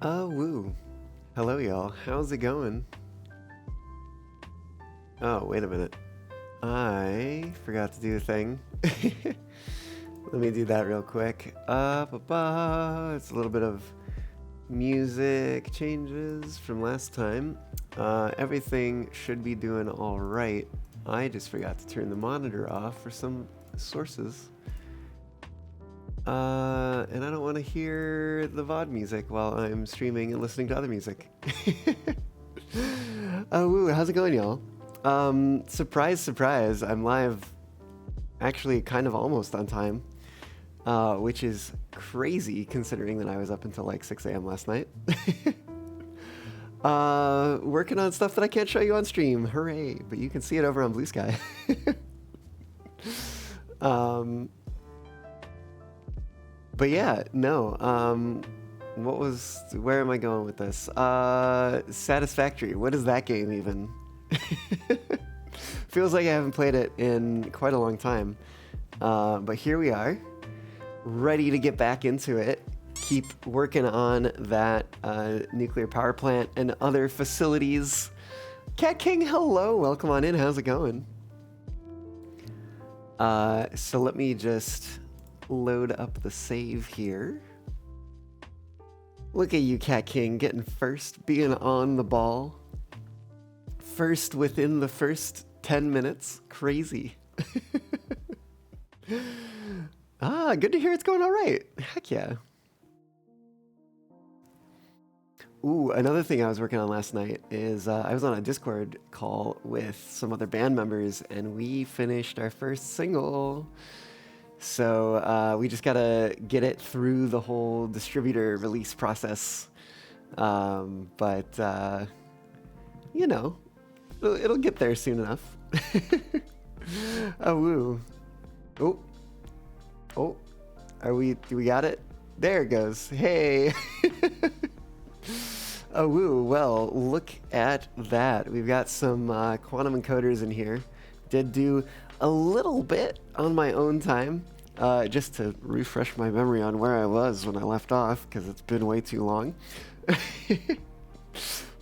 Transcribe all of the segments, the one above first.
Oh, woo. Hello, y'all. How's it going? Oh, wait a minute. I forgot to do a thing. Let me do that real quick. It's a little bit of music changes from last time. Everything should be doing all right. I just forgot to turn the monitor off for some sources. And I don't want to hear the VOD music while I'm streaming and listening to other music. Oh, woo, how's it going, y'all? Surprise, surprise, I'm live actually kind of almost on time, which is crazy considering that I was up until like 6 a.m. last night. Working on stuff that I can't show you on stream, hooray, but you can see it over on Blue Sky. But yeah, no, where am I going with this? Satisfactory, what is that game even? Feels like I haven't played it in quite a long time. But here we are, ready to get back into it. Keep working on that nuclear power plant and other facilities. Cat King, hello, welcome on in, how's it going? So let me just load up the save here. Look at you, Cat King, getting first, being on the ball. First within the first 10 minutes. Crazy. Good to hear it's going all right. Heck yeah. Ooh, another thing I was working on last night is I was on a Discord call with some other band members and we finished our first single. So we just gotta get it through the whole distributor release process. But you know, it'll get there soon enough. Oh, woo. Oh, do we got it? There it goes. Hey. Oh, woo. Well, look at that. We've got some quantum encoders in here. Did do a little bit on my own time, just to refresh my memory on where I was when I left off, because it's been way too long.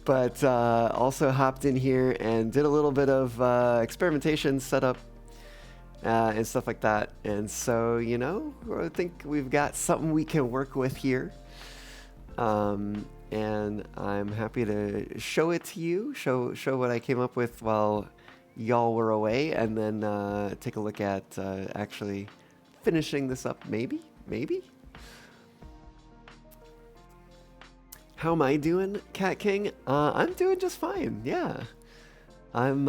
But also hopped in here and did a little bit of experimentation, setup, and stuff like that. And so, you know, I think we've got something we can work with here. And I'm happy to show it to you, show what I came up with while y'all were away, and then take a look at actually finishing this up, maybe? How am I doing, Cat King? I'm doing just fine, yeah. I'm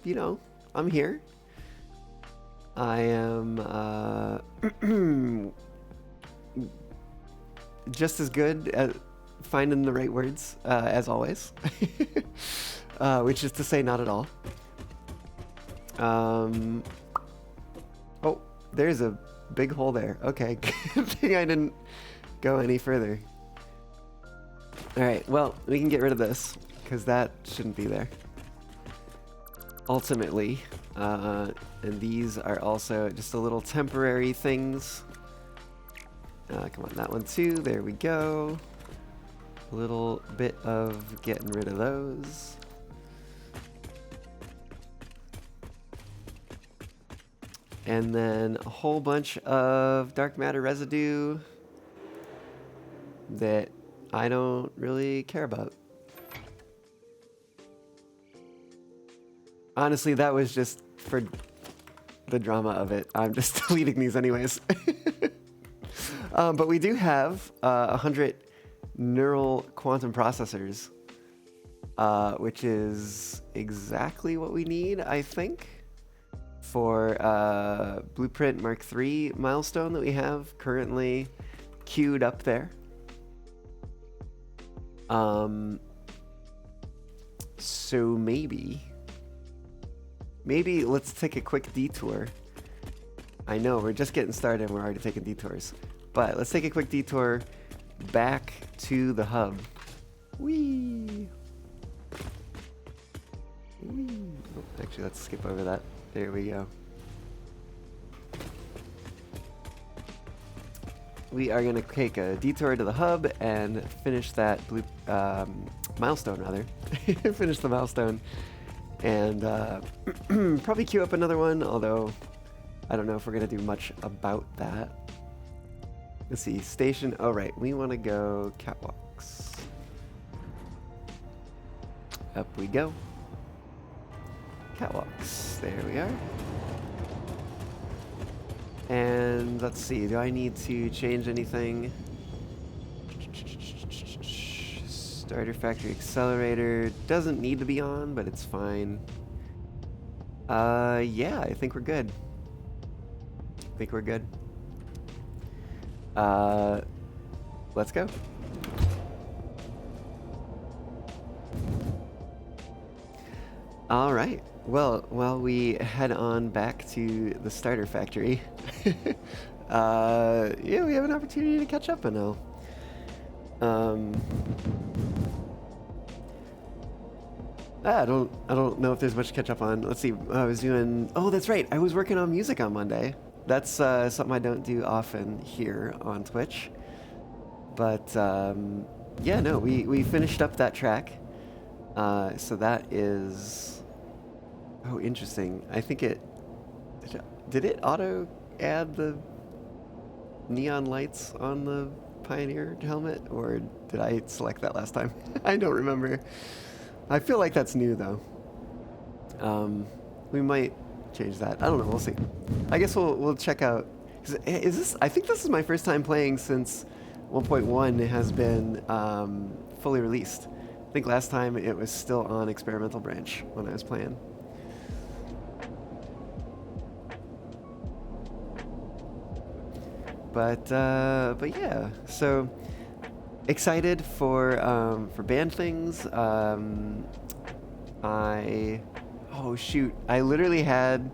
you know, I'm here. I am just as good at finding the right words as always, which is to say not at all. Oh, there's a big hole there. Okay, good thing I didn't go any further. All right, well, we can get rid of this because that shouldn't be there. Ultimately, and these are also just a little temporary things. Come on, that one too. There we go. A little bit of getting rid of those. And then a whole bunch of dark matter residue that I don't really care about. Honestly, that was just for the drama of it. I'm just deleting these anyways. But we do have 100 neural quantum processors, which is exactly what we need, I think, for Blueprint Mark III milestone that we have currently queued up there. So maybe let's take a quick detour. I know, we're just getting started and we're already taking detours. But let's take a quick detour back to the hub. Whee! Whee! Oh, actually, let's skip over that. There we go. we are going to take a detour to the hub and finish that milestone, rather. Finish the milestone. And probably queue up another one, although I don't know if we're going to do much about that. Let's see, station. Oh, right. We want to go catwalks. Up we go. Catwalks. There we are. And let's see, do I need to change anything? Starter factory accelerator doesn't need to be on, but it's fine. Yeah, I think we're good. Let's go. All right. Well, while we head on back to the starter factory, yeah, we have an opportunity to catch up now. I don't know if there's much to catch up on. Let's see. I was doing. Oh, that's right. I was working on music on Monday. That's something I don't do often here on Twitch. But yeah, no, we finished up that track. So that is. Oh, interesting. I think did it auto add the neon lights on the Pioneer helmet, or did I select that last time? I don't remember. I feel like that's new though. We might change that. I don't know. We'll see. I guess we'll check out. Is this? I think this is my first time playing since 1.1 has been fully released. I think last time it was still on experimental branch when I was playing. But yeah, so excited for band things. Oh shoot, I literally had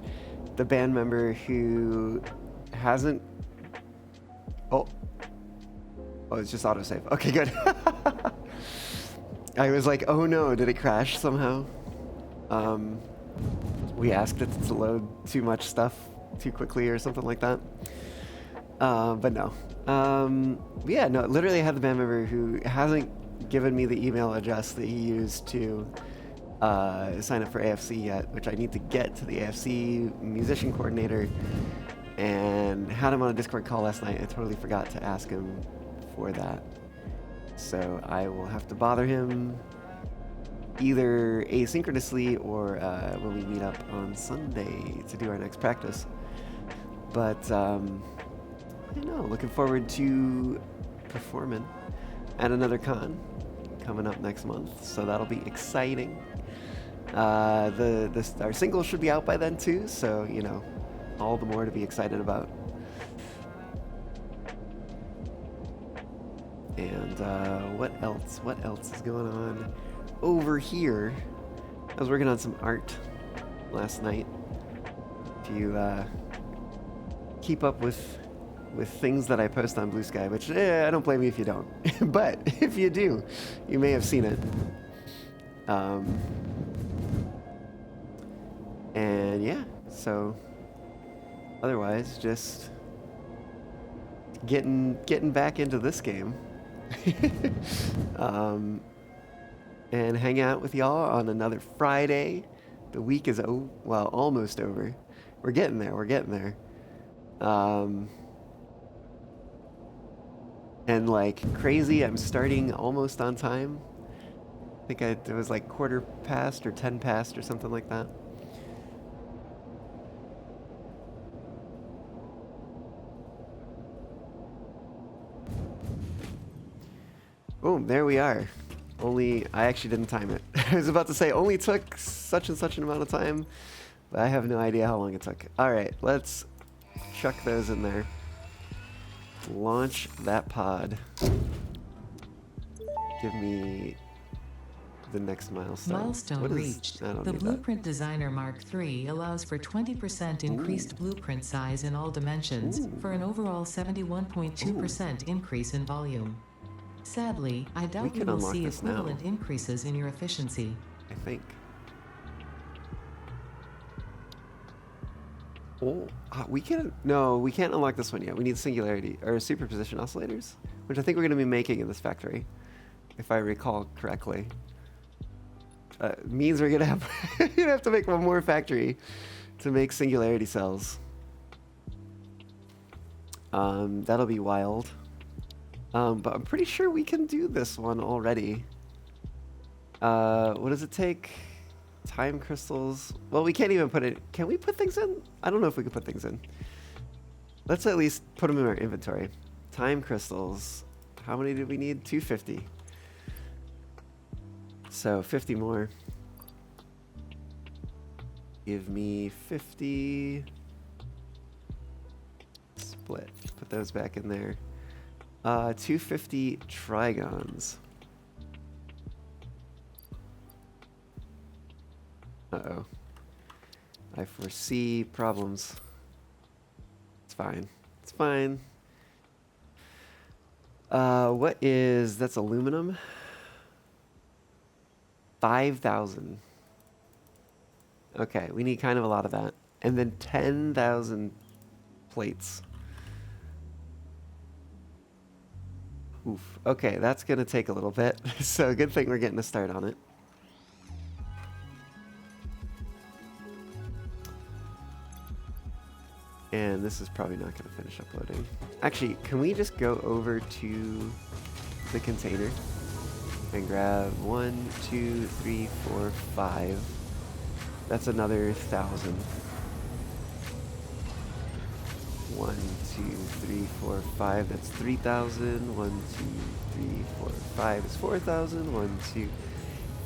the band member who hasn't. Oh, it's just autosave. Okay, good. I was like, oh no, did it crash somehow? We asked it to load too much stuff too quickly or something like that. But no. Yeah, no, literally I had the band member who hasn't given me the email address that he used to sign up for AFC yet, which I need to get to the AFC musician coordinator, and had him on a Discord call last night. I totally forgot to ask him for that. So I will have to bother him either asynchronously or when we meet up on Sunday to do our next practice. But I don't know, looking forward to performing at another con coming up next month, so that'll be exciting. Our single should be out by then too, so you know, all the more to be excited about. And what else is going on over here? I was working on some art last night to keep up with things that I post on Blue Sky, which I don't blame you if you don't. But if you do, you may have seen it. And yeah, so otherwise just getting back into this game. And hang out with y'all on another Friday. The week is almost over. We're getting there. And like crazy, I'm starting almost on time. I think it was like 10:15 or 10 past or something like that. Boom, there we are. I actually didn't time it. I was about to say only took such and such an amount of time, but I have no idea how long it took. All right, let's chuck those in there. Launch that pod. Give me the next milestone. Milestone reached. The Blueprint Designer Mark III allows for 20% increased blueprint size in all dimensions, for an overall 71.2% increase in volume. Sadly, I doubt you will see equivalent increases in your efficiency. I think. Oh, we can't. No, we can't unlock this one yet. We need singularity or superposition oscillators, which I think we're going to be making in this factory, if I recall correctly. Means we're gonna have to make one more factory to make singularity cells. That'll be wild. But I'm pretty sure we can do this one already. What does it take? Time crystals. Well, we can't even put it. Can we put things in? I don't know if we can put things in. Let's at least put them in our inventory. Time crystals. How many do we need? 250. So 50 more. Give me 50. Split. Put those back in there. 250 trigons. Uh-oh. I foresee problems. It's fine. It's fine. What is... That's aluminum? 5,000. Okay, we need kind of a lot of that. And then 10,000 plates. Oof. Okay, that's going to take a little bit. So good thing we're getting a start on it. And this is probably not going to finish uploading. Actually, can we just go over to the container and grab 1, 2, 3, 4, 5. That's another 1,000. 1, 2, 3, 4, 5. That's 3,000. 1, 2, 3, 4, 5 is 4,000. 1, 2,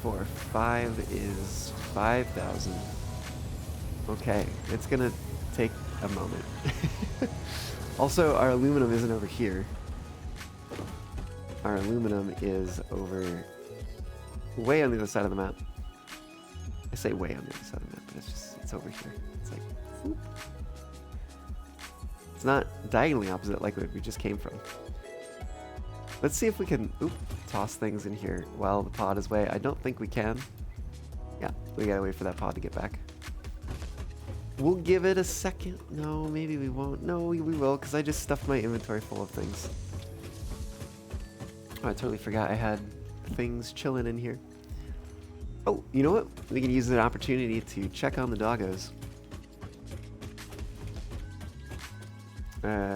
4, 5 is 5,000. Okay, it's gonna take a moment. Also, our aluminum isn't over here. Our aluminum is over way on the other side of the map. I say way on the other side of the map, but it's over here. It's like, whoop. It's not diagonally opposite like we just came from. Let's see if we can, toss things in here while the pod is away. I don't think we can. Yeah, we gotta wait for that pod to get back. We'll give it a second. No, maybe we won't. No, we will, because I just stuffed my inventory full of things. Oh, I totally forgot I had things chilling in here. Oh, you know what? We can use the opportunity to check on the doggos.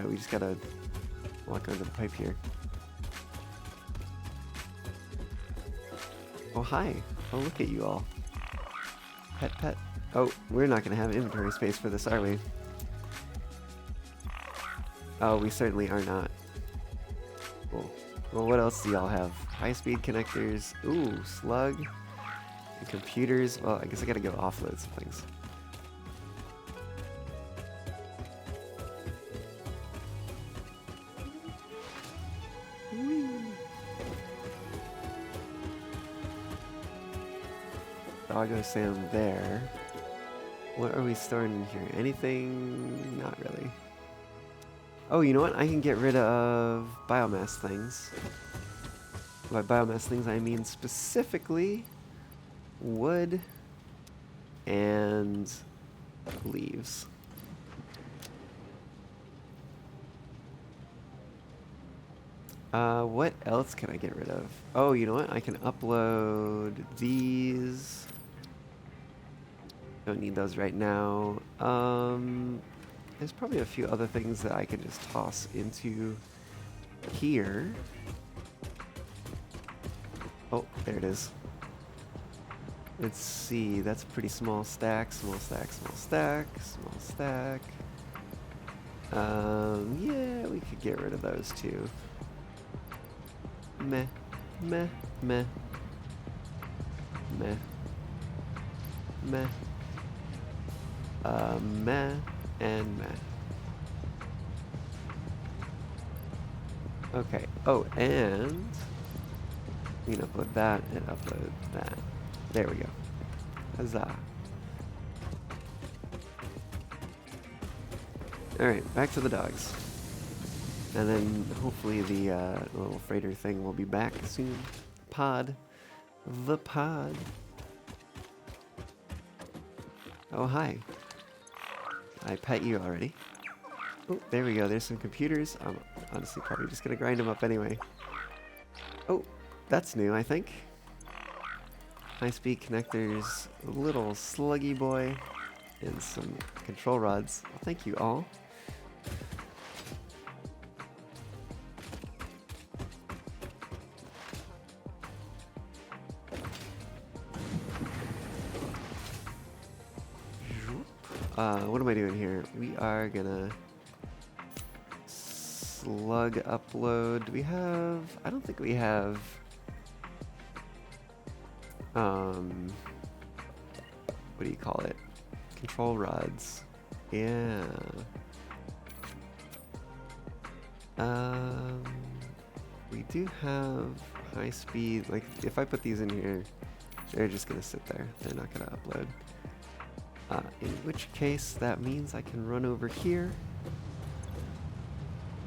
We just gotta walk under the pipe here. Oh, hi. Oh, look at you all. Pet, pet. Oh, we're not gonna have inventory space for this, are we? Oh, we certainly are not. Cool. Well, what else do y'all have? High-speed connectors. Ooh, slug. And computers. Well, I guess I gotta go offload some things. Doggo Sam there. What are we storing in here? Anything? Not really. Oh, you know what? I can get rid of biomass things. By biomass things, I mean specifically wood and leaves. What else can I get rid of? Oh, you know what? I can upload these. Don't need those right now. There's probably a few other things that I can just toss into here. Oh, there it is. Let's see. That's a pretty small stack. Small stack, small stack, small stack. Yeah, we could get rid of those too. Meh, meh, meh, meh, meh, meh, and meh. Okay. Oh, and we can upload that and upload that. There we go. Huzzah. Alright, back to the dogs. And then hopefully the little freighter thing will be back soon. Pod. The pod. Oh, hi. I pet you already. Oh, there we go. There's some computers. I'm honestly probably just going to grind them up anyway. Oh, that's new, I think. High-speed connectors, a little sluggy boy, and some control rods. Thank you all. What am I doing here? We are gonna slug upload. Do we have... I don't think we have... what do you call it? Control rods. Yeah. We do have high speed. Like, if I put these in here, they're just gonna sit there. They're not gonna upload. In which case, that means I can run over here.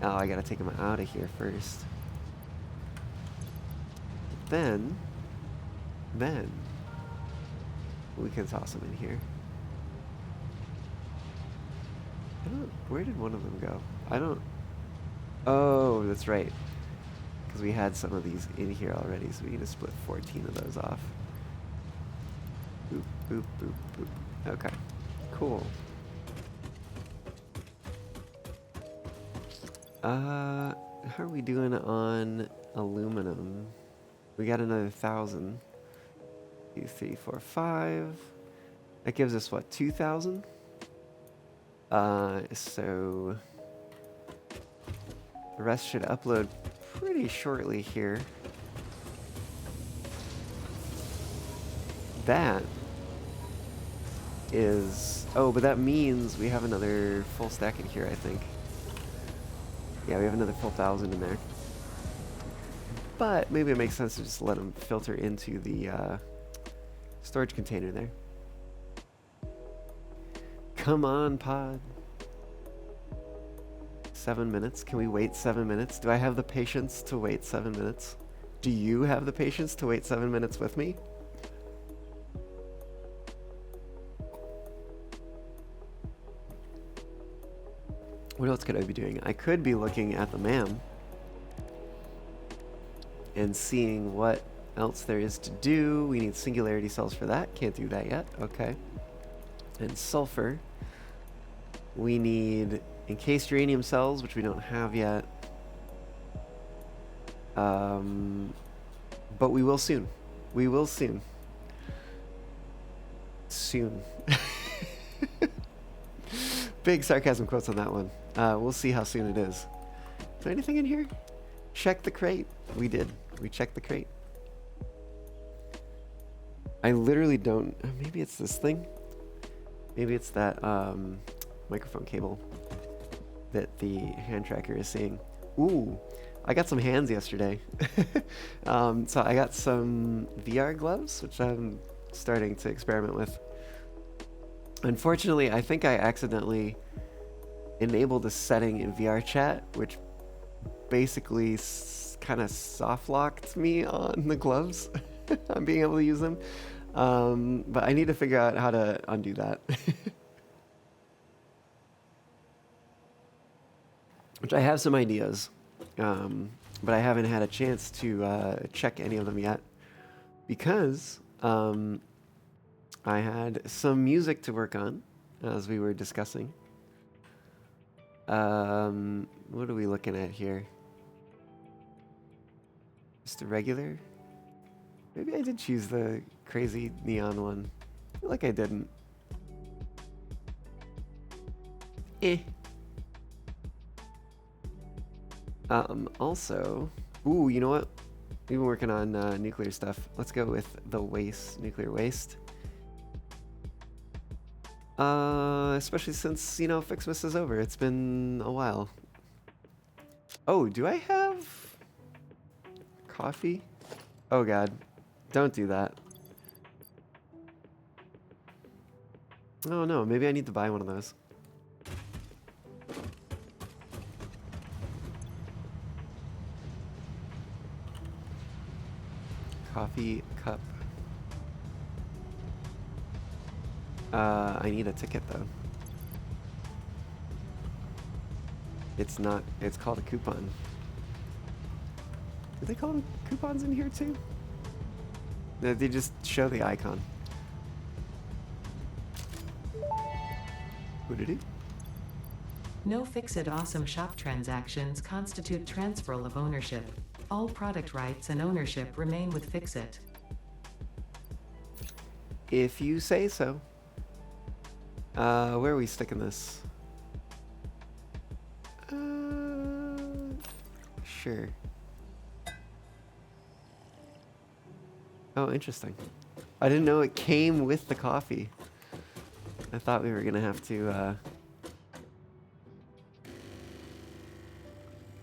Oh, I gotta take them out of here first. Then, we can toss them in here. Where did one of them go? Oh, that's right. Because we had some of these in here already, so we need to split 14 of those off. Boop, boop, boop, boop. Okay, cool. How are we doing on aluminum? We got another 1,000. 2, 3, 4, 5. That gives us what, 2,000? So the rest should upload pretty shortly here. That is... Oh, but that means we have another full stack in here, I think. Yeah, we have another full 1,000 in there. But maybe it makes sense to just let them filter into the storage container there. Come on, pod. 7 minutes. Can we wait 7 minutes? Do I have the patience to wait 7 minutes? Do you have the patience to wait 7 minutes with me? What else could I be doing? I could be looking at the MAM and seeing what else there is to do. We need singularity cells for that. Can't do that yet. Okay. And sulfur. We need encased uranium cells, which we don't have yet. But we will soon. We will soon. Soon. Big sarcasm quotes on that one. We'll see how soon it is. Is there anything in here? Check the crate. We did. We checked the crate. I literally don't... Maybe it's this thing? Maybe it's that microphone cable that the hand tracker is seeing. Ooh, I got some hands yesterday. So I got some VR gloves, which I'm starting to experiment with. Unfortunately, I think I accidentally enabled a setting in VR chat, which basically kind of soft locked me on the gloves. on being able to use them. But I need to figure out how to undo that. Which I have some ideas, but I haven't had a chance to check any of them yet because I had some music to work on, as we were discussing. What are we looking at here? Just a regular? Maybe I did choose the crazy neon one. I feel like I didn't. Also, ooh, you know what? We've been working on nuclear stuff. Let's go with the waste, nuclear waste. Especially since, you know, Fixmas is over. It's been a while. Oh, do I have coffee? Oh god, don't do that. Oh no, maybe I need to buy one of those. Coffee cup. I need a ticket though. It's not, it's called a coupon. Do they call them coupons in here too? No, they just show the icon. What did it do? No Fix-It Awesome Shop transactions constitute transferal of ownership. All product rights and ownership remain with Fix-It. If you say so. Where are we sticking this? Sure. Oh, interesting. I didn't know it came with the coffee. I thought we were gonna have to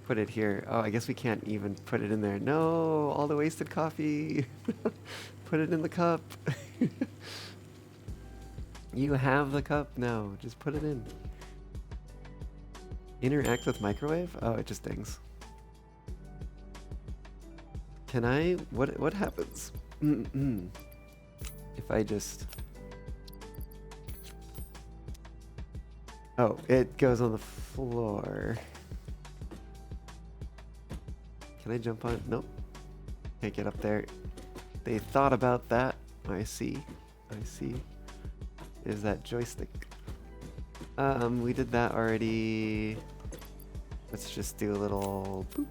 put it here. Oh, I guess we can't even put it in there. No, all the wasted coffee. Put it in the cup. You have the cup now. Just put it in. Interact with microwave? Oh, it just dings. Can I? What happens? If I just... Oh, it goes on the floor. Can I jump on? Nope. Can't get up there. They thought about that. I see. I see. Is that joystick? We did that already. Let's just do a little boop.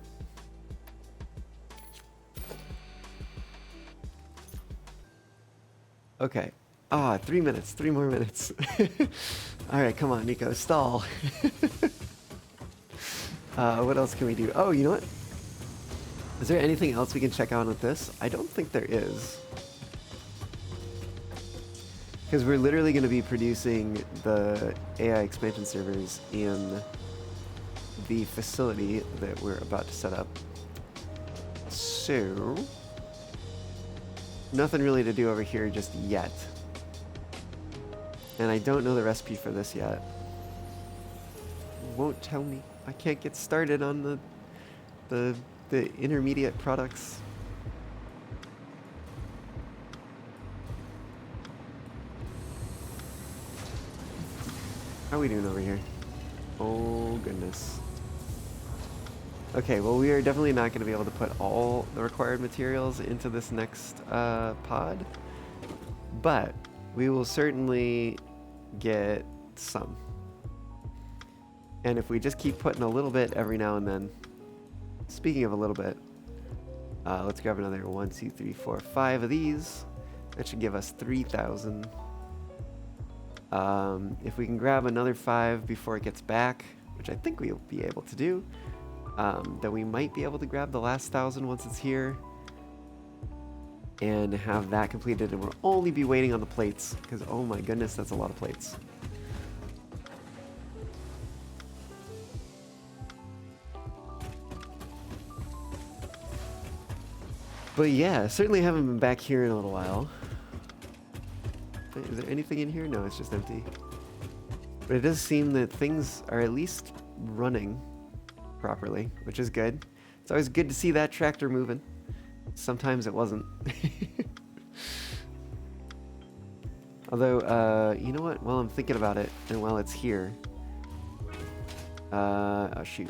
Okay. Ah, 3 minutes. 3 more minutes. All right, come on, Niko, stall. What else can we do? Oh, you know what? Is there anything else we can check out with this? I don't think there is. Because we're literally going to be producing the AI expansion servers in the facility that we're about to set up. So, nothing really to do over here just yet. And I don't know the recipe for this yet. Won't tell me. I can't get started on the intermediate products. How are we doing over here? Oh, goodness. Okay, well, we are definitely not going to be able to put all the required materials into this next pod, but we will certainly get some. And if we just keep putting a little bit every now and then, speaking of a little bit, let's grab another 1, 2, 3, 4, 5 of these. That should give us 3,000. If we can grab another 5 before it gets back, which I think we'll be able to do, then we might be able to grab the last 1,000 once it's here and have that completed, and we'll only be waiting on the plates because, oh my goodness, that's a lot of plates. But yeah, certainly haven't been back here in a little while. Is there anything in here? No, it's just empty. But it does seem that things are at least running properly, which is good. It's always good to see that tractor moving. Sometimes it wasn't. Although, you know what? While I'm thinking about it, and while it's here... oh shoot.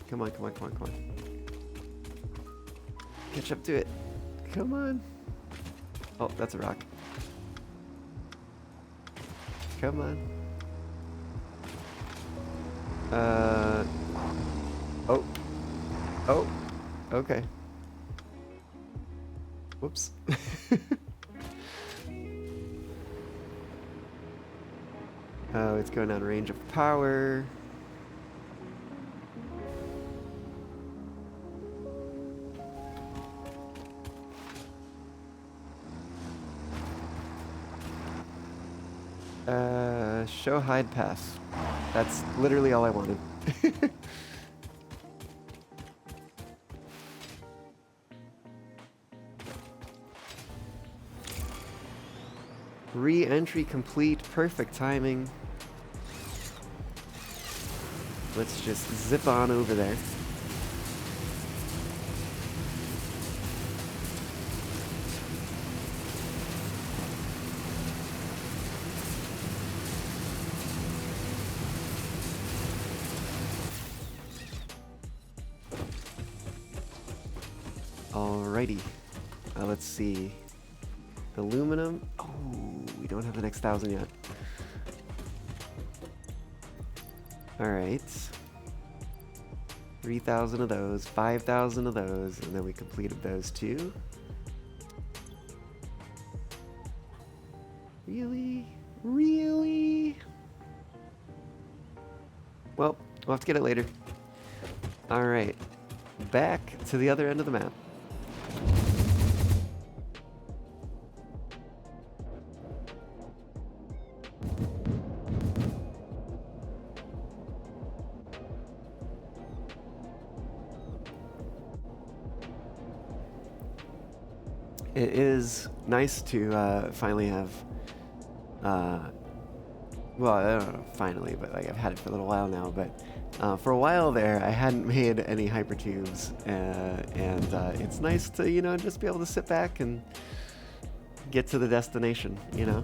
Come on, come on, come on, come on. Catch up to it. Come on. Oh, that's a rock. Come on. Oh. Oh. Okay. Whoops. Oh, it's going out of range of power. Show hide pass. That's literally all I wanted. Re-entry complete. Perfect timing. Let's just zip on over there. Alrighty. Let's see. Aluminum. Oh, we don't have the next 1,000 yet. Alright. 3,000 of those, 5,000 of those, and then we completed those two. Really? Really? Well, we'll have to get it later. Alright. Back to the other end of the map. It is nice to finally have, well, I don't know, finally, but like I've had it for a little while now, but for a while there, I hadn't made any hypertubes, and it's nice to, you know, just be able to sit back and get to the destination, you know?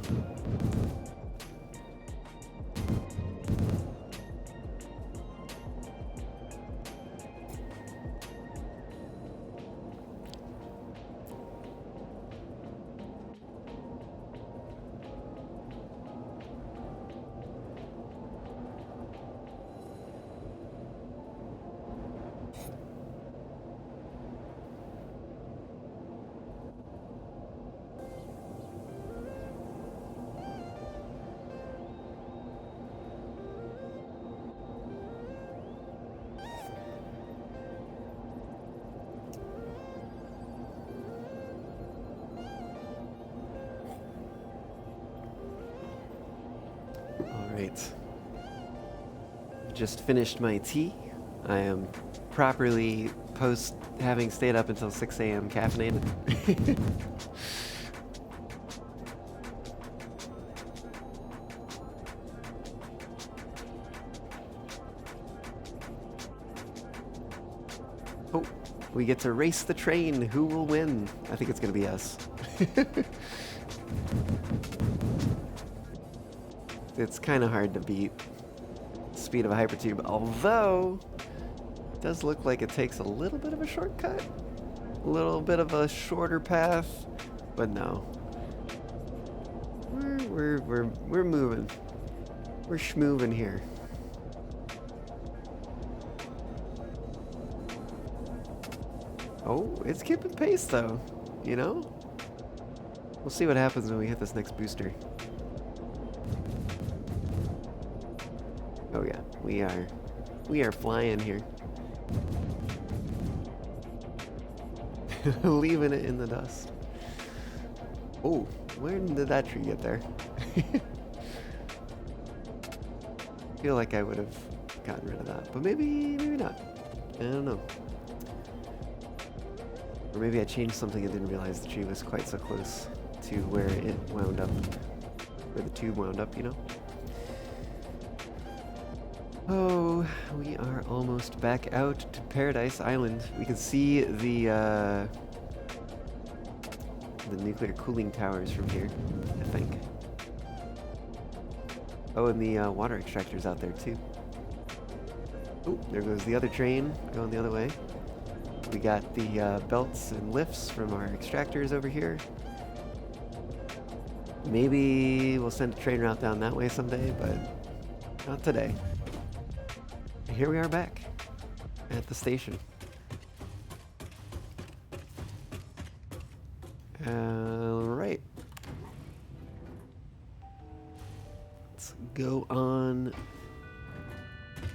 Alright. Just finished my tea. I am properly post having stayed up until 6 a.m. caffeinated. Oh, we get to race the train. Who will win? I think it's gonna be us. It's kind of hard to beat speed of a hypertube, although it does look like it takes a little bit of a shortcut, a little bit of a shorter path, but no. We're moving. We're schmooving here. Oh, it's keeping pace though, you know? We'll see what happens when we hit this next booster. Oh yeah, we are flying here. Leaving it in the dust. Oh, when did that tree get there? Feel like I would have gotten rid of that, but maybe not. I don't know. Or maybe I changed something and didn't realize the tree was quite so close to where it wound up, where the tube wound up, you know? Oh, we are almost back out to Paradise Island. We can see the nuclear cooling towers from here, I think. Oh, and the water extractors out there too. Oh, there goes the other train going the other way. We got the belts and lifts from our extractors over here. Maybe we'll send a train route down that way someday, but not today. Here we are back at the station. Right. Let's go on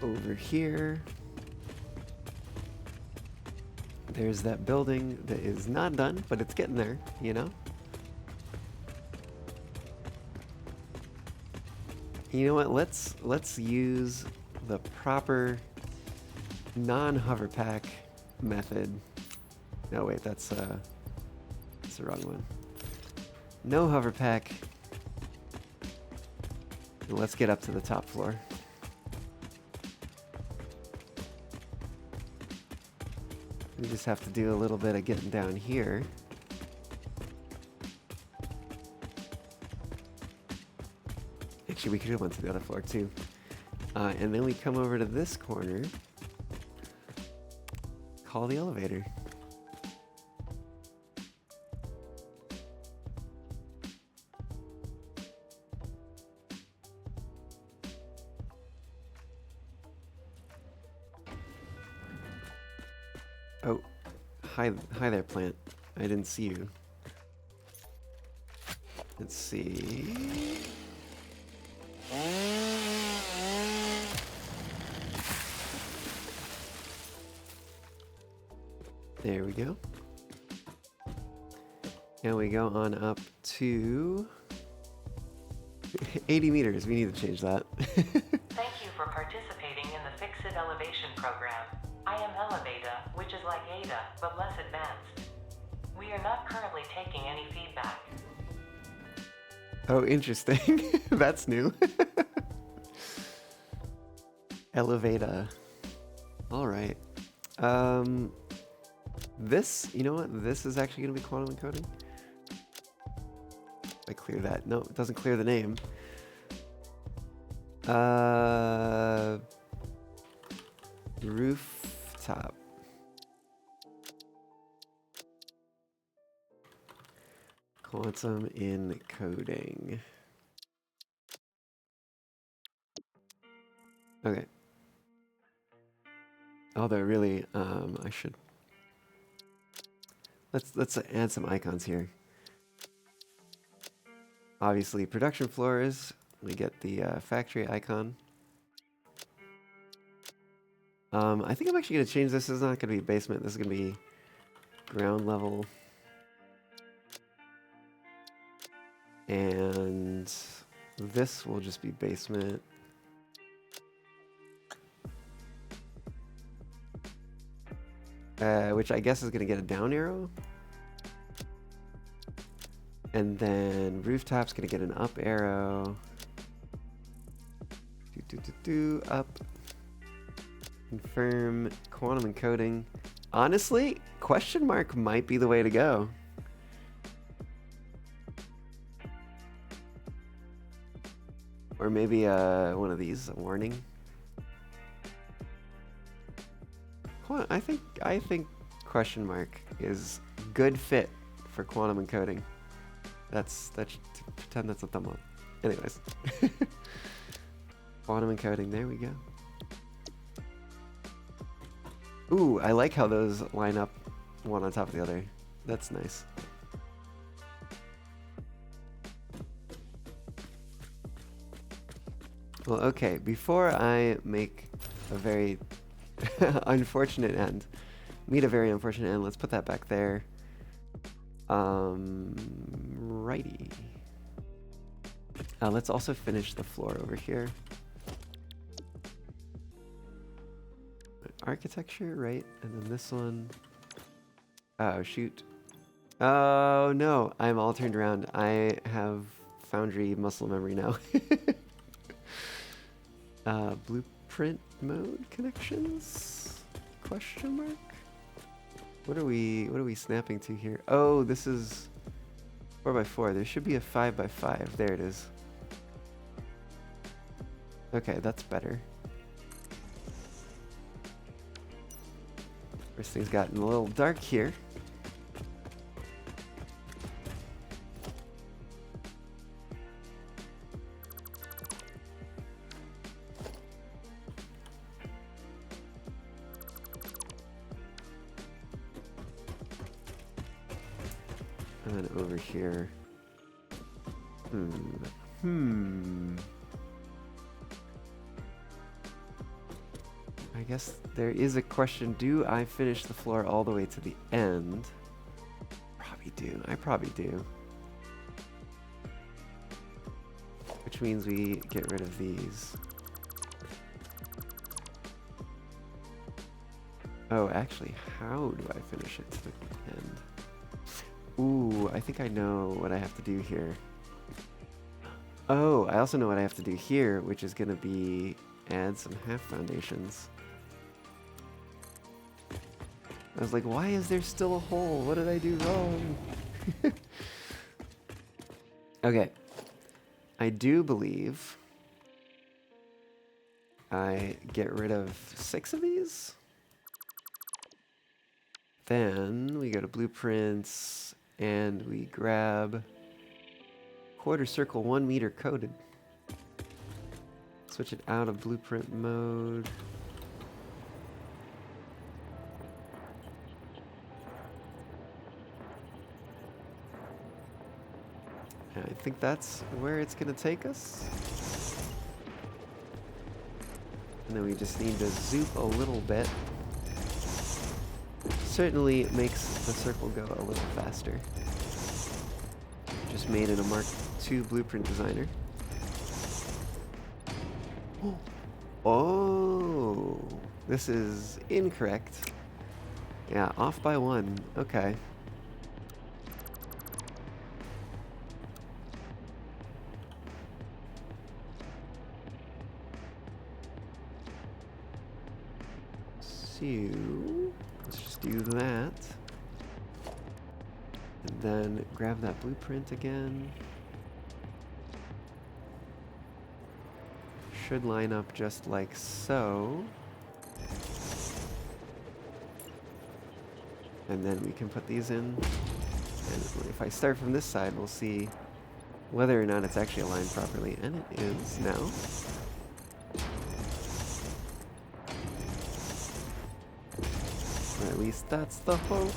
over here. There's that building that is not done, but it's getting there, you know? You know what? Let's use the proper non-hover pack method. No, wait, that's the wrong one. No hover pack. And let's get up to the top floor. We just have to do a little bit of getting down here. Actually, we could have went to the other floor too. And then we come over to this corner, call the elevator. Oh, hi there, plant. I didn't see you. Let's see. There we go. And we go on up to 80 meters. We need to change that. Thank you for participating in the Fix-It Elevation program. I am Elevata, which is like Ada, but less advanced. We are not currently taking any feedback. Oh, interesting. That's new. Elevata. All right. This, you know what? This is actually going to be quantum encoding. I clear that. No, it doesn't clear the name. Rooftop. Quantum encoding. Okay. Although really, I should. Let's add some icons here. Obviously, production floors. We get the factory icon. I think I'm actually going to change this. This is not going to be basement. This is going to be ground level. And this will just be basement. Which I guess is going to get a down arrow. And then rooftop's going to get an up arrow. Up. Confirm quantum encoding. Honestly, question mark might be the way to go. Or maybe one of these, a warning. I think question mark is good fit for quantum encoding. That's pretend that's a thumb up. Anyways. Quantum encoding, there we go. Ooh, I like how those line up one on top of the other. That's nice. Well, okay, before I make a very unfortunate end, meet a very unfortunate end, let's put that back there. Righty. Let's also finish the floor over here. Architecture, right? And then this one. Oh, shoot. Oh, no. I'm all turned around. I have Foundry muscle memory now. Blueprint mode connections? Question mark? What are we snapping to here? Oh, this is 4x4. There should be a 5x5. There it is. Okay, that's better. First thing's gotten a little dark here. And then over here. I guess there is a question. Do I finish the floor all the way to the end? Probably do. I probably do. Which means we get rid of these. Oh, actually, how do I finish it to the end? Ooh, I think I know what I have to do here. Oh, I also know what I have to do here, which is going to be add some half foundations. I was like, why is there still a hole? What did I do wrong? Okay. I do believe I get rid of 6 of these. Then we go to blueprints and we grab quarter circle 1 meter coded. Switch it out of blueprint mode. And I think that's where it's gonna take us. And then we just need to zoop a little bit. Certainly makes the circle go a little faster. Just made in a Mark II blueprint designer. Oh, this is incorrect. Yeah, off by 1. Okay. So, let's just do that. And then grab that blueprint again. Should line up just like so. And then we can put these in. And if I start from this side, we'll see whether or not it's actually aligned properly. And it is now. Or at least that's the hope.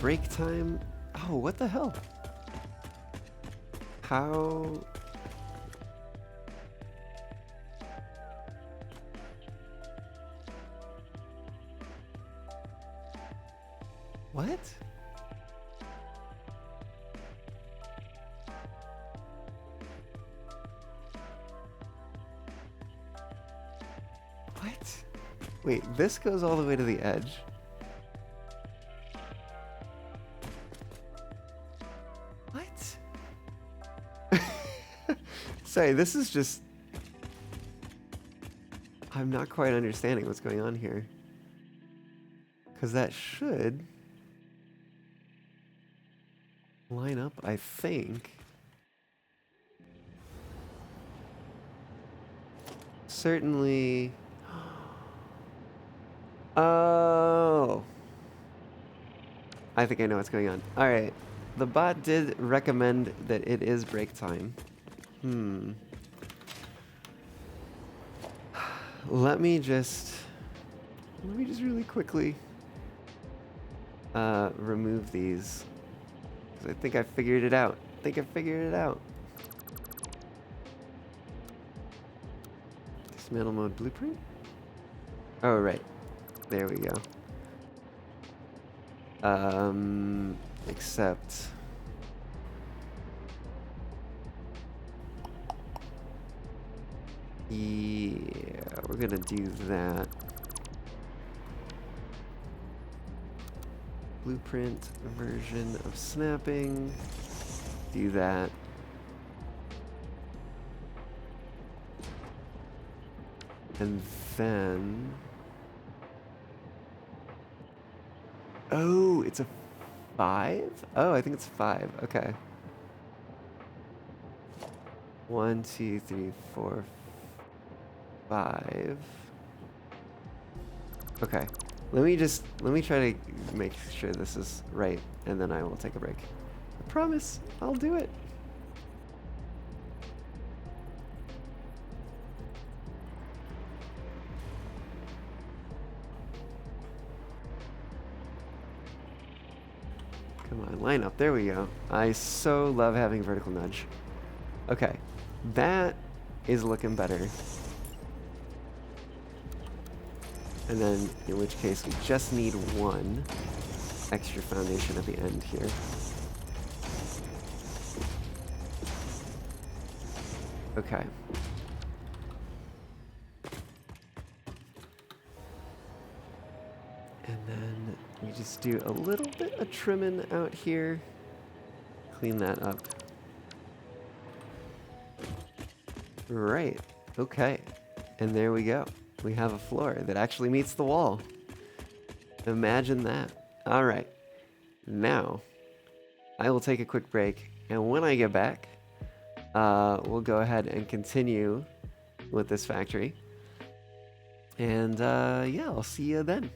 Break time. Oh, what the hell? How? What? What? Wait, this goes all the way to the edge? What? Sorry, this is just... I'm not quite understanding what's going on here. Because that should line up, I think. Certainly... Oh! I think I know what's going on. Alright. The bot did recommend that it is break time. Let me just really quickly remove these. 'Cause I think I figured it out. Dismantle mode blueprint? Oh, right. There we go. Except... Yeah, we're gonna do that. Blueprint version of snapping. Do that. And then... Oh, it's a 5? Oh, I think it's 5. Okay. 1, 2, 3, 4, 5. Okay. Let me try to make sure this is right, and then I will take a break. I promise, I'll do it. Come on, line up. There we go. I so love having vertical nudge. Okay, that is looking better. And then, in which case, we just need 1 extra foundation at the end here. Okay. And then we just do a little bit of trimming out here. Clean that up. Right. Okay. And there we go. We have a floor that actually meets the wall. Imagine that. All right. Now, I will take a quick break, and when I get back, we'll go ahead and continue with this factory. And yeah, I'll see you then.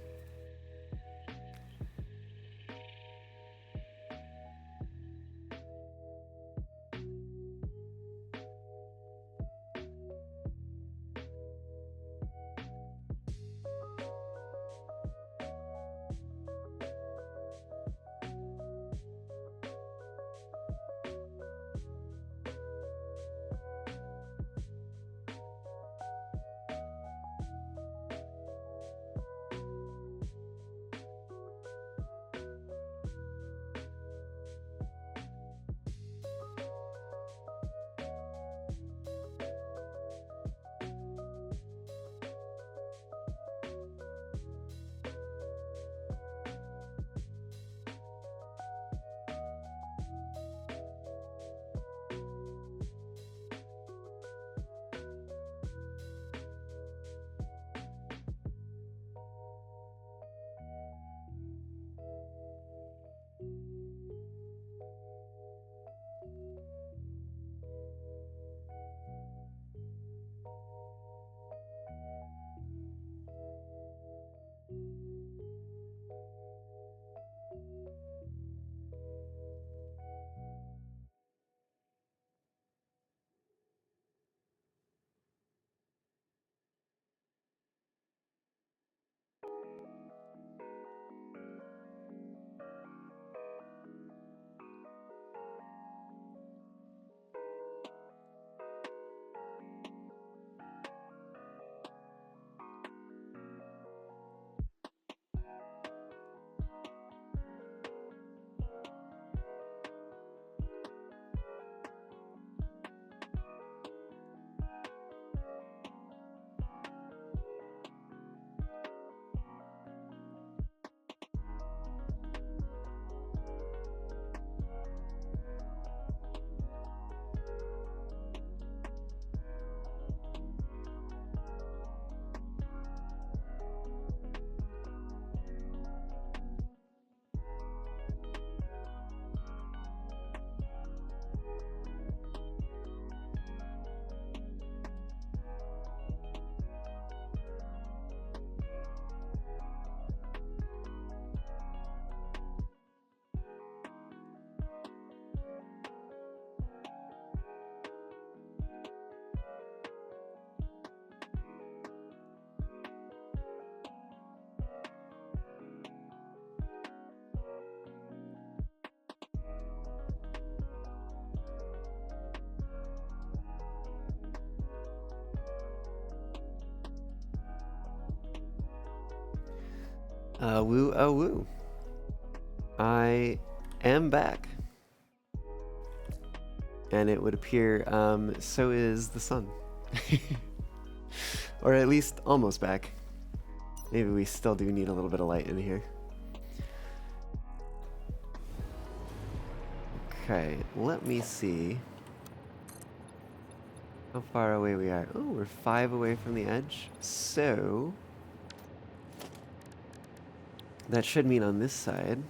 Woo oh woo. I am back. And it would appear so is the sun. Or at least almost back. Maybe we still do need a little bit of light in here. Okay, let me see how far away we are. Oh, we're 5 away from the edge. So that should mean on this side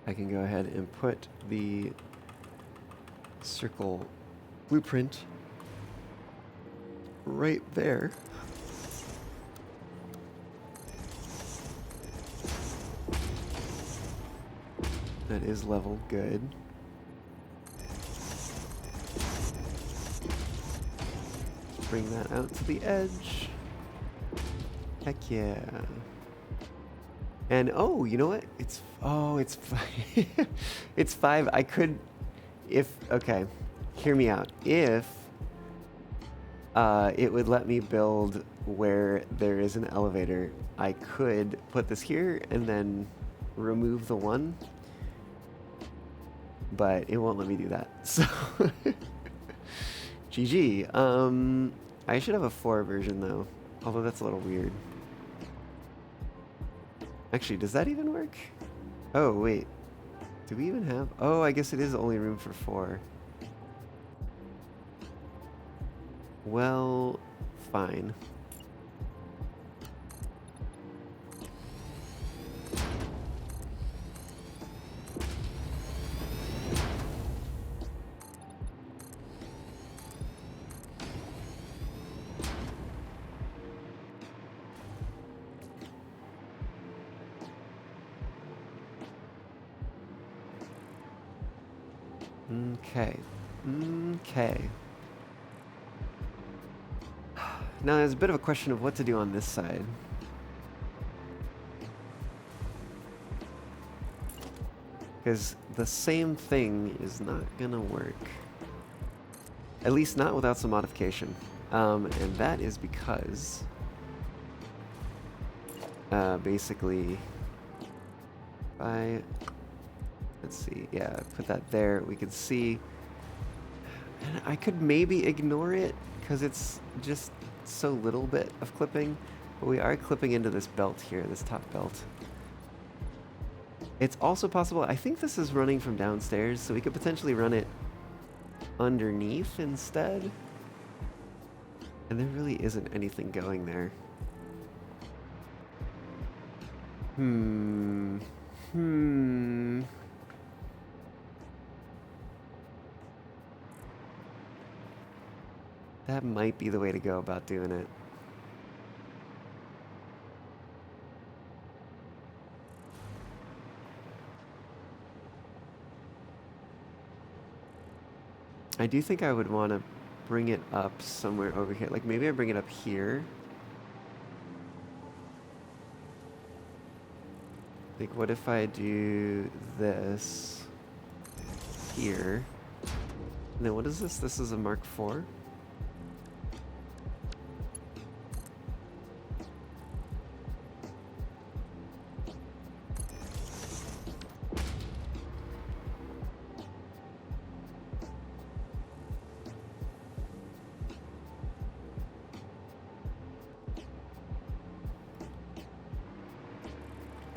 I can go ahead and put the circle blueprint right there. That is level, good. Bring that out to the edge. Heck yeah. And oh, you know what? It's 5. It's 5. I could, okay, hear me out. If it would let me build where there is an elevator, I could put this here and then remove the 1. But it won't let me do that. So GG. I should have a 4 version though, although that's a little weird. Actually, does that even work? Oh, wait. Do we even have... Oh, I guess it is only room for 4. Well, fine. Okay. Okay. Now there's a bit of a question of what to do on this side. Because the same thing is not gonna work. At least not without some modification. And that is because basically let's see, yeah, put that there, we can see, and I could maybe ignore it because it's just so little bit of clipping, but we are clipping into this belt here, this top belt. It's also possible, I think this is running from downstairs, so we could potentially run it underneath instead. And there really isn't anything going there. That might be the way to go about doing it. I do think I would want to bring it up somewhere over here. Like maybe I bring it up here. Like what if I do this here? And then what is this? This is a Mark IV?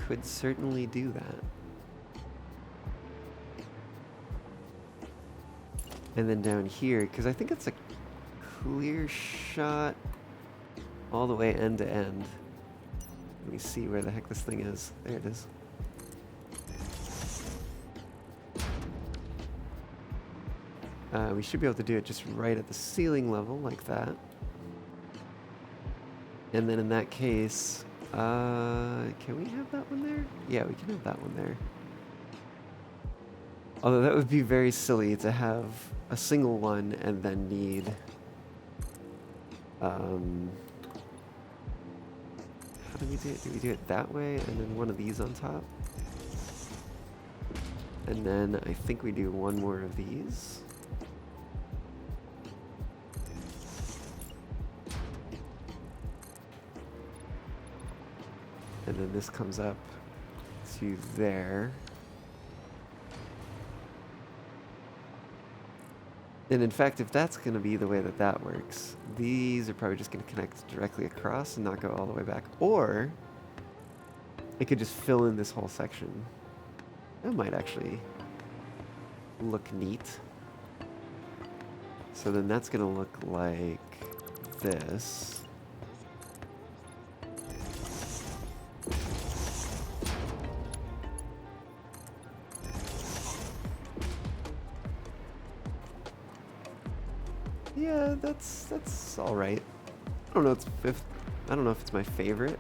Could certainly do that. And then down here, because I think it's a clear shot all the way end to end. Let me see where the heck this thing is. There it is. We should be able to do it just right at the ceiling level like that. And then in that case, can we have that one there? Yeah, we can have that one there. Although that would be very silly to have a single one and then need how do we do it? Do we do it that way and then one of these on top? And then I think we do one more of these. And then this comes up to there. And in fact, if that's going to be the way that that works, these are probably just going to connect directly across and not go all the way back. Or it could just fill in this whole section. That might actually look neat. So then that's going to look like this. Yeah, that's all right. I don't know if it's my favorite,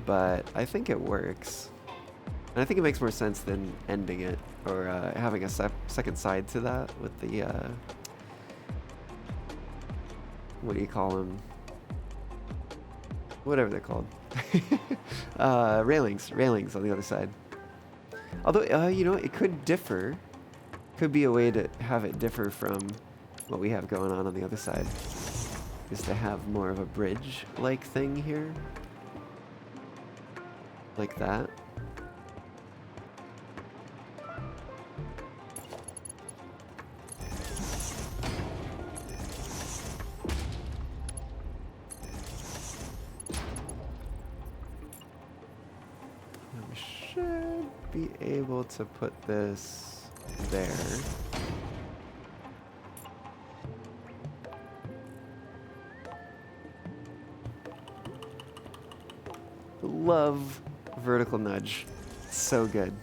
but I think it works. And I think it makes more sense than ending it or having a second side to that with the what do you call them? Whatever they're called. Railings on the other side. Although you know, it could differ. Could be a way to have it differ from what we have going on the other side, is to have more of a bridge-like thing here, like that. And we should be able to put this there. Love vertical nudge. It's so good.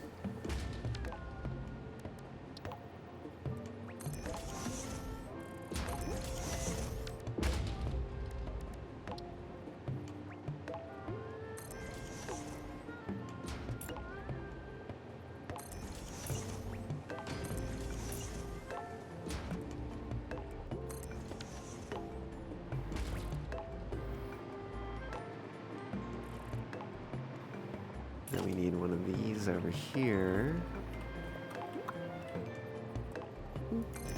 Then we need one of these over here.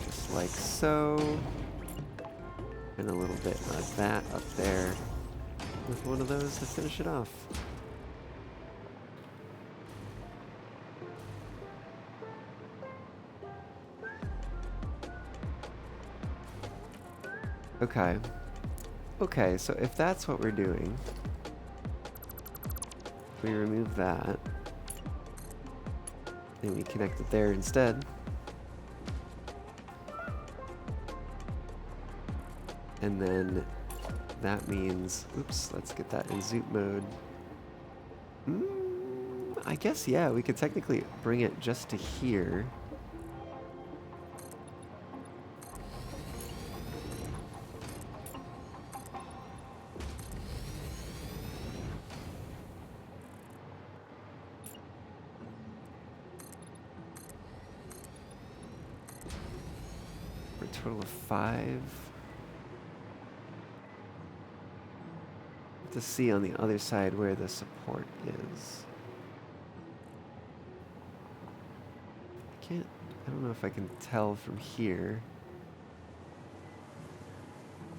Just like so. And a little bit of that up there with one of those to finish it off. Okay. Okay, so if that's what we're doing, we remove that, and we connect it there instead. And then that means, oops, let's get that in zoop mode. I guess, yeah, we could technically bring it just to here. For a total of 5. To see on the other side where the support is. I don't know if I can tell from here.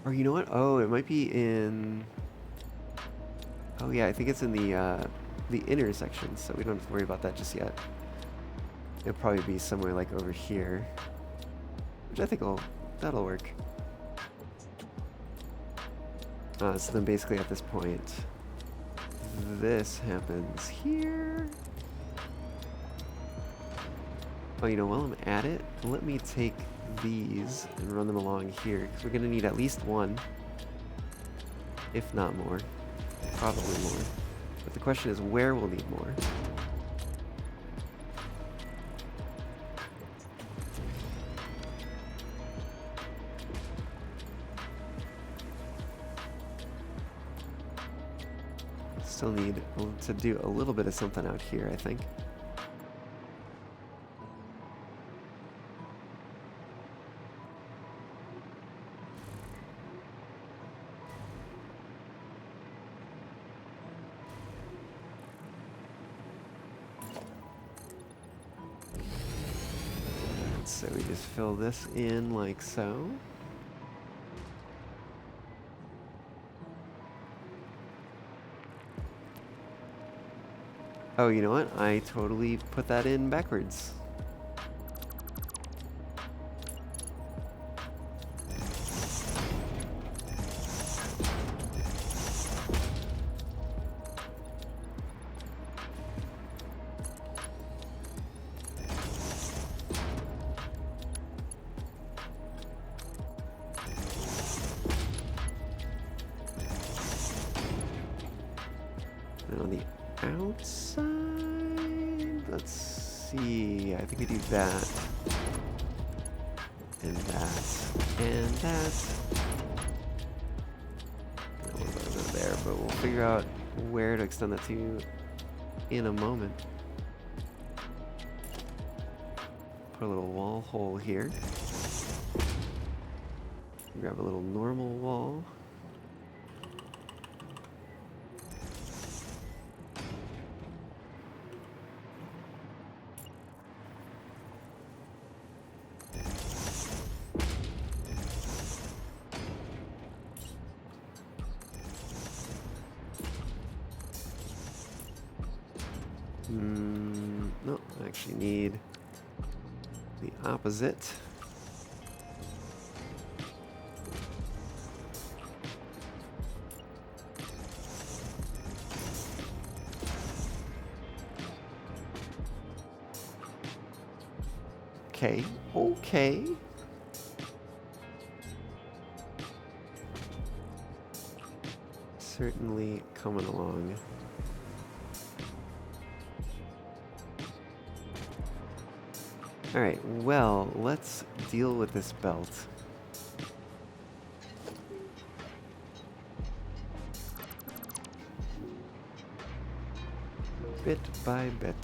Or you know what? Oh, it might be in... Oh yeah, I think it's in the inner section, so we don't have to worry about that just yet. It'll probably be somewhere like over here. Which I think that'll work. So then basically at this point, this happens here. Oh, you know, while I'm at it, let me take these and run them along here, because we're going to need at least one, if not more, probably more. But the question is, where we'll need more. Still need to do a little bit of something out here, I think. So we just fill this in like so. Oh, you know what? I totally put that in backwards. And on the outside, let's see. I think we do that. And that. And that. And a little bit over there, but we'll figure out where to extend that to in a moment. Put a little wall hole here. Grab a little normal wall. No, I actually need the opposite. Okay, okay. Certainly coming along. Alright, well, let's deal with this belt. Bit by bit.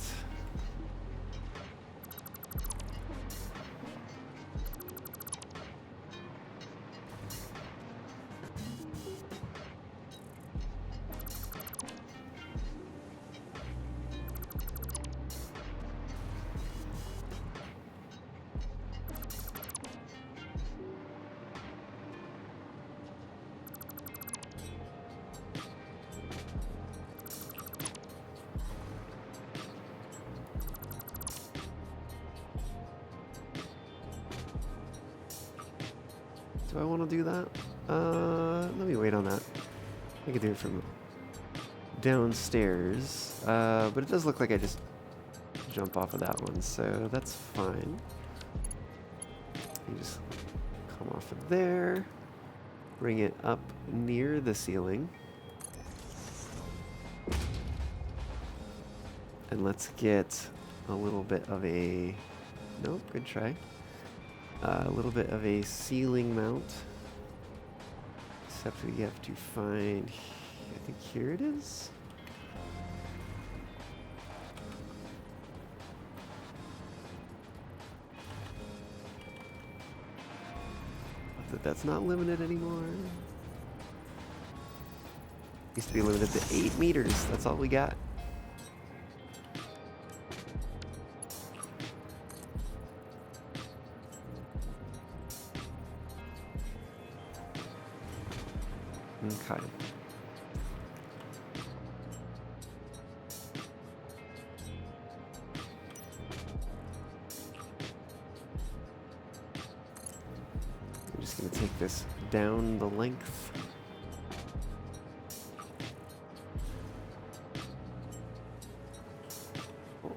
Do I want to do that? Let me wait on that. I could do it from downstairs. But it does look like I just jump off of that one, so that's fine. You just come off of there, bring it up near the ceiling. And let's get a little bit of a... Nope, good try. A little bit of a ceiling mount. Except we have to find... I think here it is? But that's not limited anymore. Used to be limited to 8 meters. That's all we got. Okay. I'm just going to take this down the length. Oh.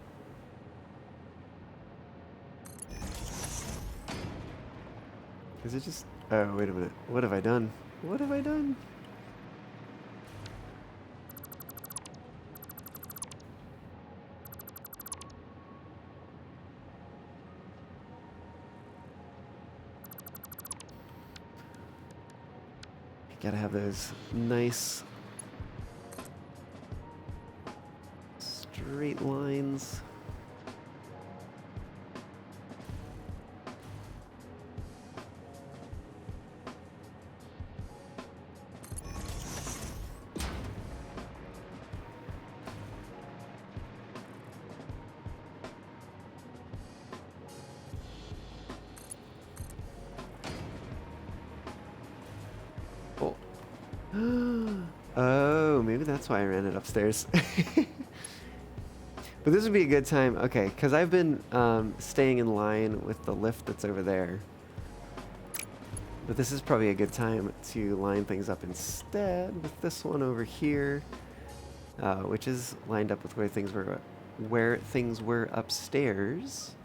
Is it just... Oh, wait a minute. What have I done? What have I done? Gotta have those nice straight lines. Oh, maybe that's why I ran it upstairs. But this would be a good time, okay, because I've been staying in line with the lift that's over there. But this is probably a good time to line things up instead with this one over here, which is lined up with where things were upstairs,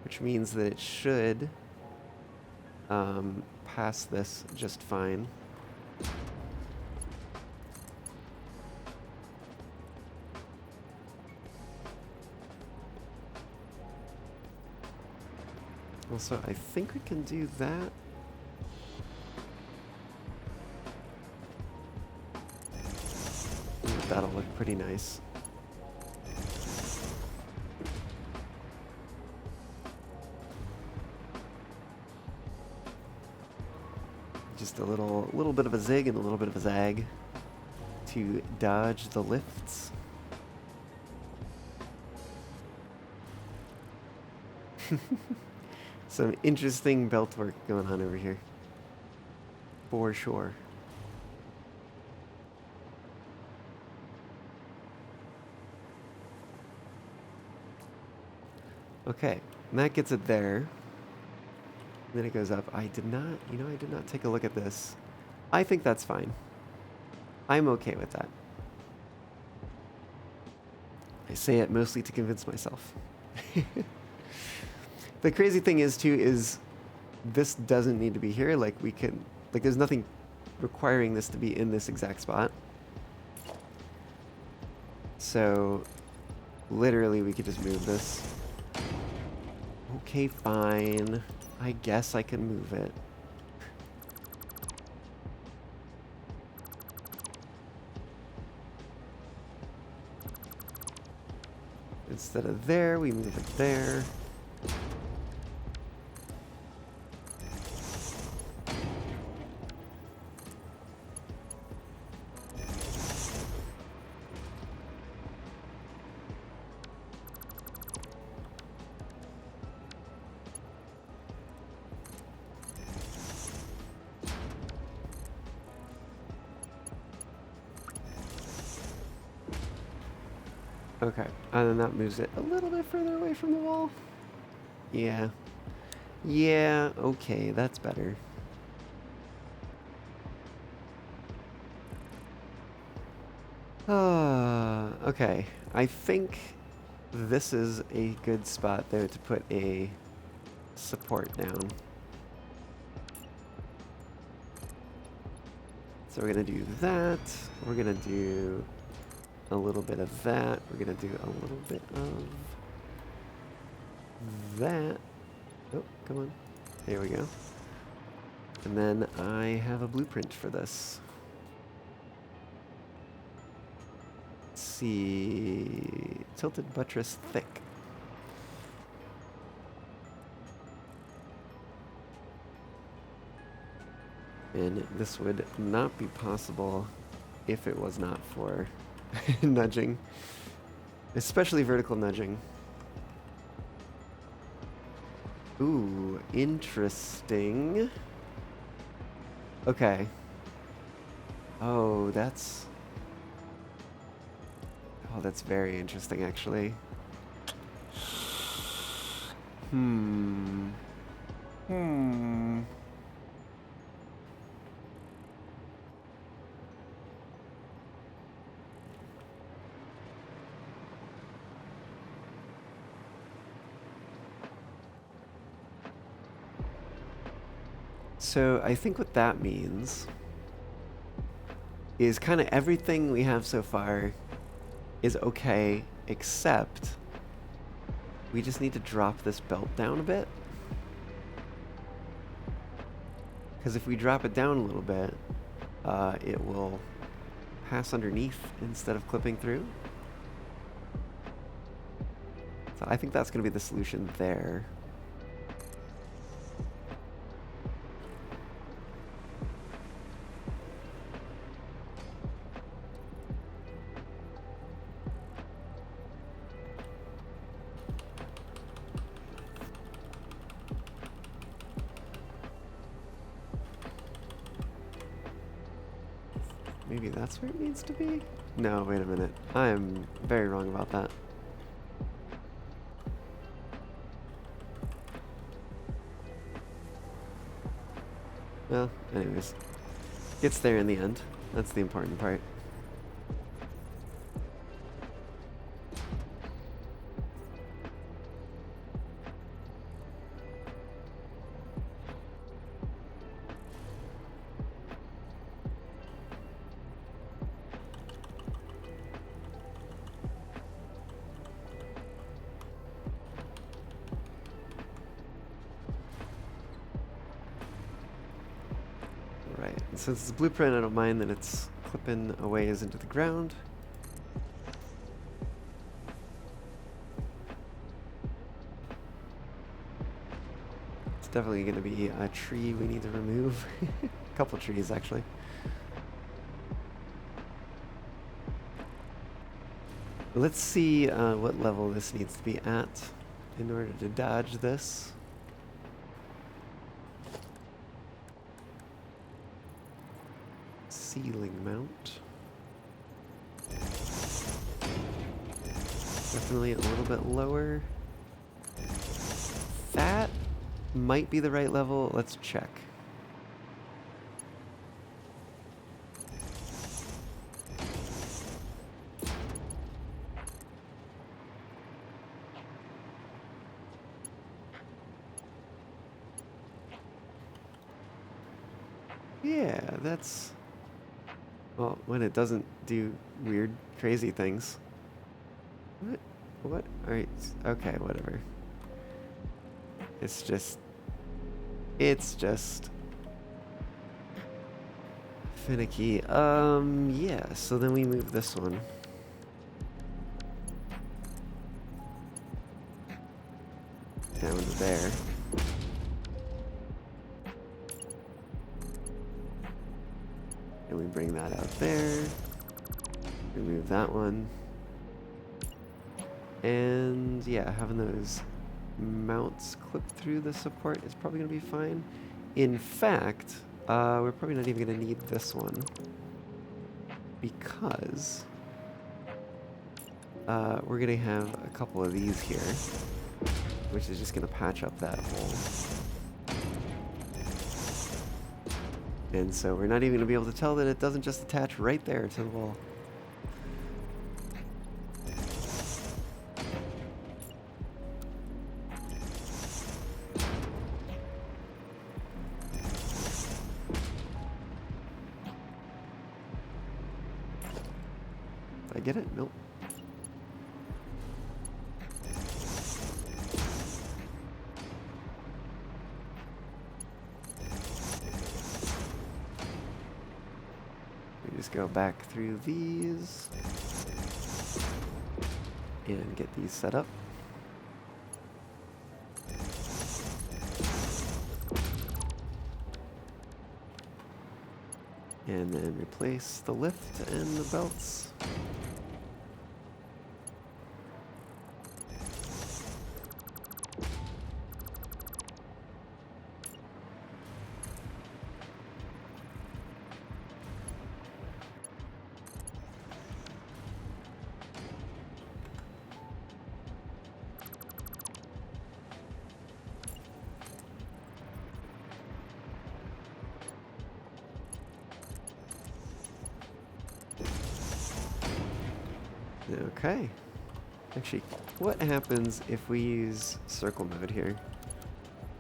which means that it should pass this just fine. Also, I think we can do that. That'll look pretty nice. Just a little bit of a zig and a little bit of a zag to dodge the lifts. Some interesting belt work going on over here. For sure. Okay, and that gets it there. Then it goes up. I did not take a look at this. I think that's fine. I'm okay with that. I say it mostly to convince myself. The crazy thing is this doesn't need to be here. Like there's nothing requiring this to be in this exact spot. So literally we could just move this. Okay, fine. I guess I can move it. Instead of there, we move it there. Okay, and then that moves it a little bit further away from the wall. Yeah. Yeah, okay, that's better. Okay. I think this is a good spot there to put a support down. So we're gonna do that. We're gonna do a little bit of that. We're gonna do a little bit of that. Oh, come on. There we go. And then I have a blueprint for this. Let's see. Tilted buttress thick. And this would not be possible if it was not for nudging, especially vertical nudging. Ooh, interesting. Okay. Oh, that's very interesting, actually. Hmm. So I think what that means is kind of everything we have so far is okay, except we just need to drop this belt down a bit. Because if we drop it down a little bit, it will pass underneath instead of clipping through. So I think that's going to be the solution there. Maybe that's where it needs to be? No, wait a minute. I am very wrong about that. Well, anyways. Gets there in the end. That's the important part. Right, and since it's a blueprint, I don't mind that it's clipping a ways into the ground. It's definitely going to be a tree we need to remove. A couple trees, actually. Let's see what level this needs to be at in order to dodge this. Ceiling mount. Definitely a little bit lower. That might be the right level. Let's check. Yeah, that's... Well, when it doesn't do weird, crazy things. What? What? Alright, okay, whatever. It's just finicky. Yeah, so then we move this one. Down to there. And we bring that out there. Remove that one. And yeah, having those mounts clip through the support is probably going to be fine. In fact, we're probably not even going to need this one. Because we're going to have a couple of these here. Which is just going to patch up that hole. And so we're not even going to be able to tell that it doesn't just attach right there to the wall. Did I get it? Nope. Just go back through these and get these set up. And then replace the lift and the belts. Okay. Actually, what happens if we use circle mode here?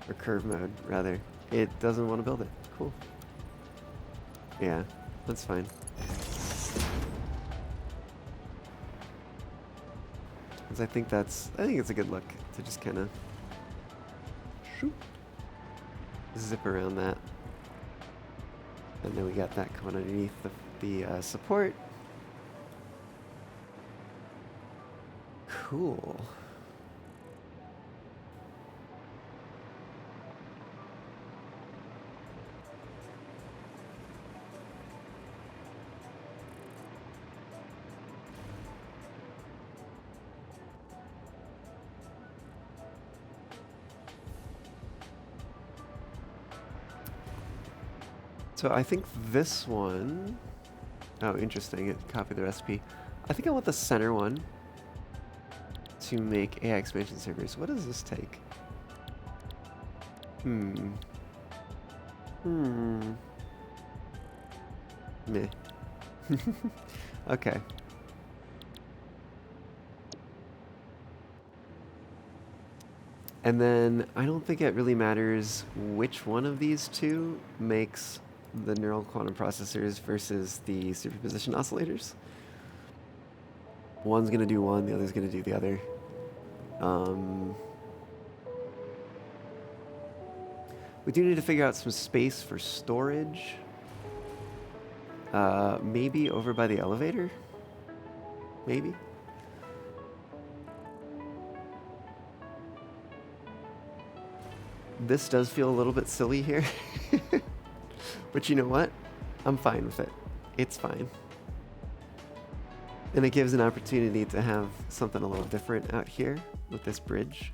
Or curve mode, rather. It doesn't want to build it. Cool. Yeah, that's fine. Because I think it's a good look to just kind of zip around that. And then we got that coming underneath the support. Cool. So I think this one... Oh, interesting. It copied the recipe. I think I want the center one to make AI expansion servers. What does this take? Meh. Okay. And then I don't think it really matters which one of these two makes the neural quantum processors versus the superposition oscillators. One's gonna do one, the other's gonna do the other. We do need to figure out some space for storage. Maybe over by the elevator? Maybe? This does feel a little bit silly here. But you know what? I'm fine with it. It's fine. And it gives an opportunity to have something a little different out here with this bridge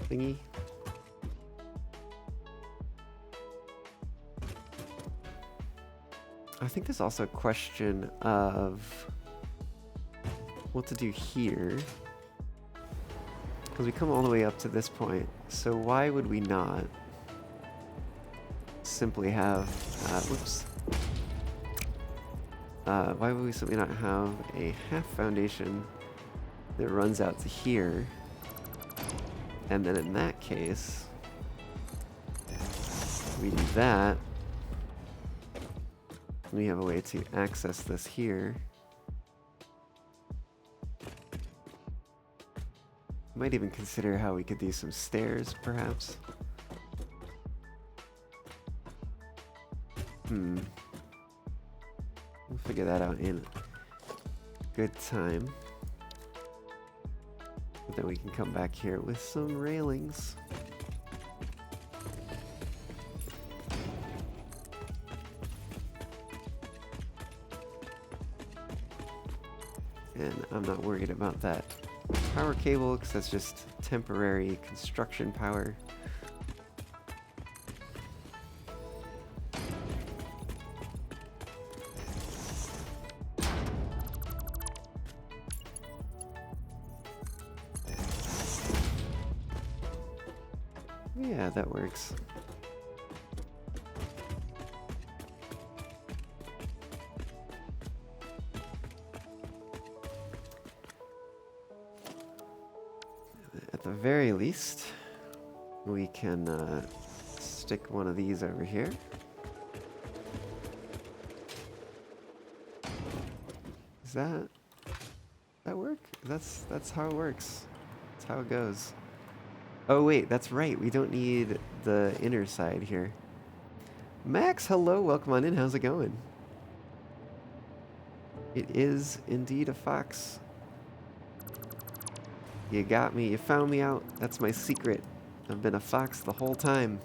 thingy. I think there's also a question of what to do here. Because we come all the way up to this point. So why would we not simply have, whoops. Why would we simply not have a half foundation that runs out to here? And then in that case, we do that. We have a way to access this here. Might even consider how we could do some stairs, perhaps. We'll figure that out in good time. But then we can come back here with some railings. And I'm not worried about that power cable because that's just temporary construction power. Yeah, that works. At the very least, we can stick one of these over here. Does that work? That's how it works. That's how it goes. Oh wait, that's right. We don't need the inner side here. Max, hello, welcome on in. How's it going? It is indeed a fox. You got me. You found me out. That's my secret. I've been a fox the whole time.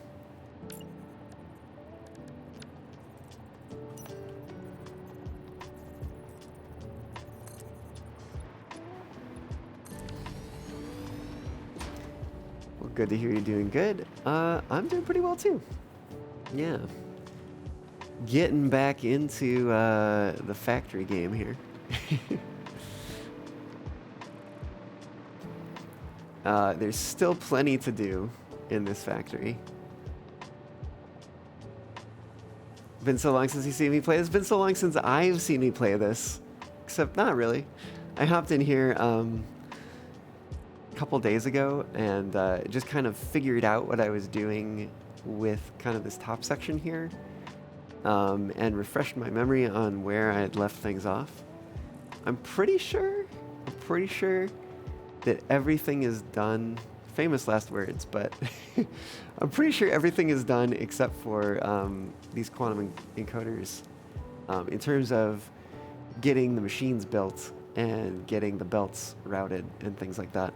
Well, good to hear you're doing good. I'm doing pretty well too. Yeah. Getting back into the factory game here. There's still plenty to do in this factory. Been so long since you've seen me play. It's been so long since I've seen me play this. Except not really. I hopped in here a couple days ago and just kind of figured out what I was doing with kind of this top section here. And refreshed my memory on where I had left things off. I'm pretty sure that everything is done. Famous last words, but I'm pretty sure everything is done except for these quantum encoders in terms of getting the machines built and getting the belts routed and things like that.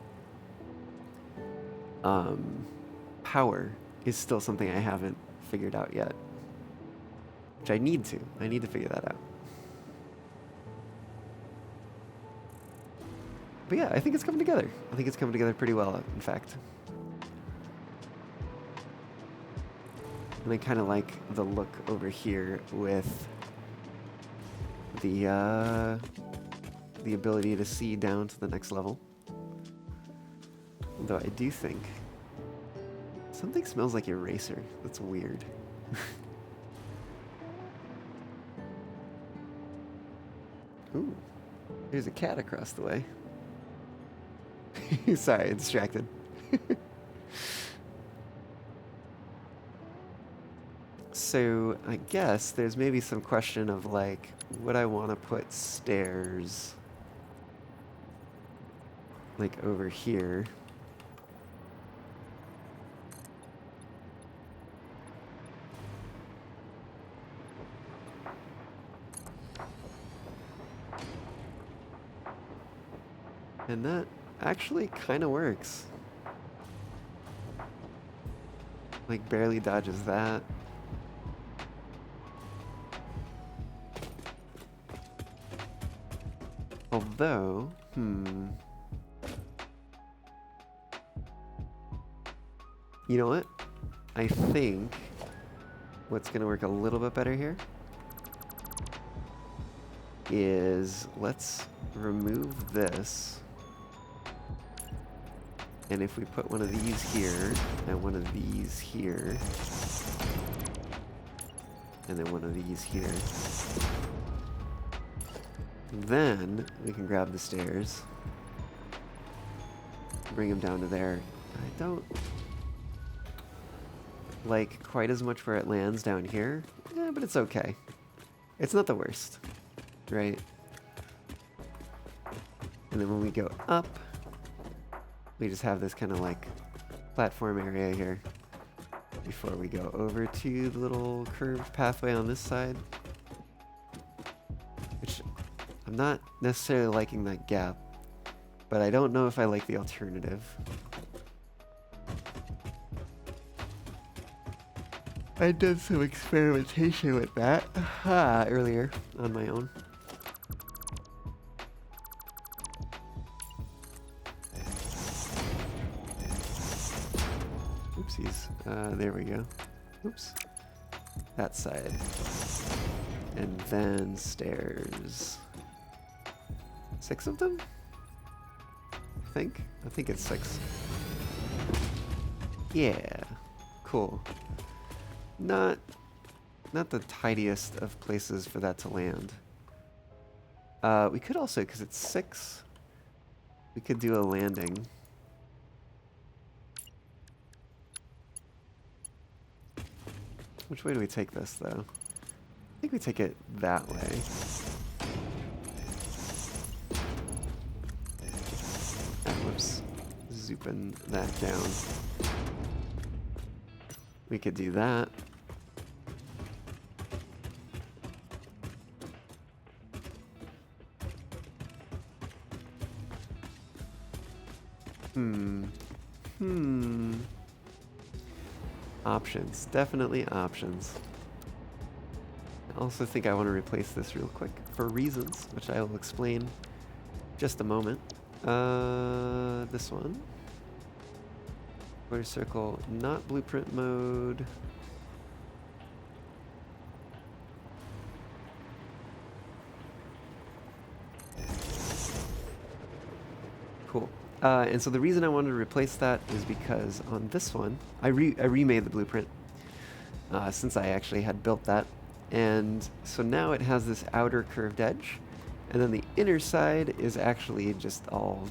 Power is still something I haven't figured out yet, which I need to. I need to figure that out. But yeah, I think it's coming together. I think it's coming together pretty well, in fact. And I kind of like the look over here with the ability to see down to the next level. Although I do think something smells like eraser. That's weird. Ooh, there's a cat across the way. Sorry, distracted. So I guess there's maybe some question of like, would I want to put stairs like over here? And that actually kind of works. Like barely dodges that. Although, you know what? I think what's going to work a little bit better here is let's remove this. And if we put one of these here, and one of these here, and then one of these here, then we can grab the stairs, bring them down to there. I don't like quite as much where it lands down here, but it's okay. It's not the worst, right? And then when we go up, we just have this kind of like platform area here before we go over to the little curved pathway on this side, which I'm not necessarily liking that gap, but I don't know if I like the alternative. I did some experimentation with that earlier on my own. Oopsies. There we go. Oops. That side. And then stairs. 6 of them? I think it's 6. Yeah. Cool. Not the tidiest of places for that to land. We could also, because it's 6, we could do a landing. Which way do we take this, though? I think we take it that way. Whoops. Zooping that down. We could do that. Options. Definitely options. I also think I want to replace this real quick for reasons, which I will explain just a moment. This one. Quarter circle, not blueprint mode. Cool. And so the reason I wanted to replace that is because on this one, I remade the blueprint since I actually had built that. And so now it has this outer curved edge, and then the inner side is actually just all,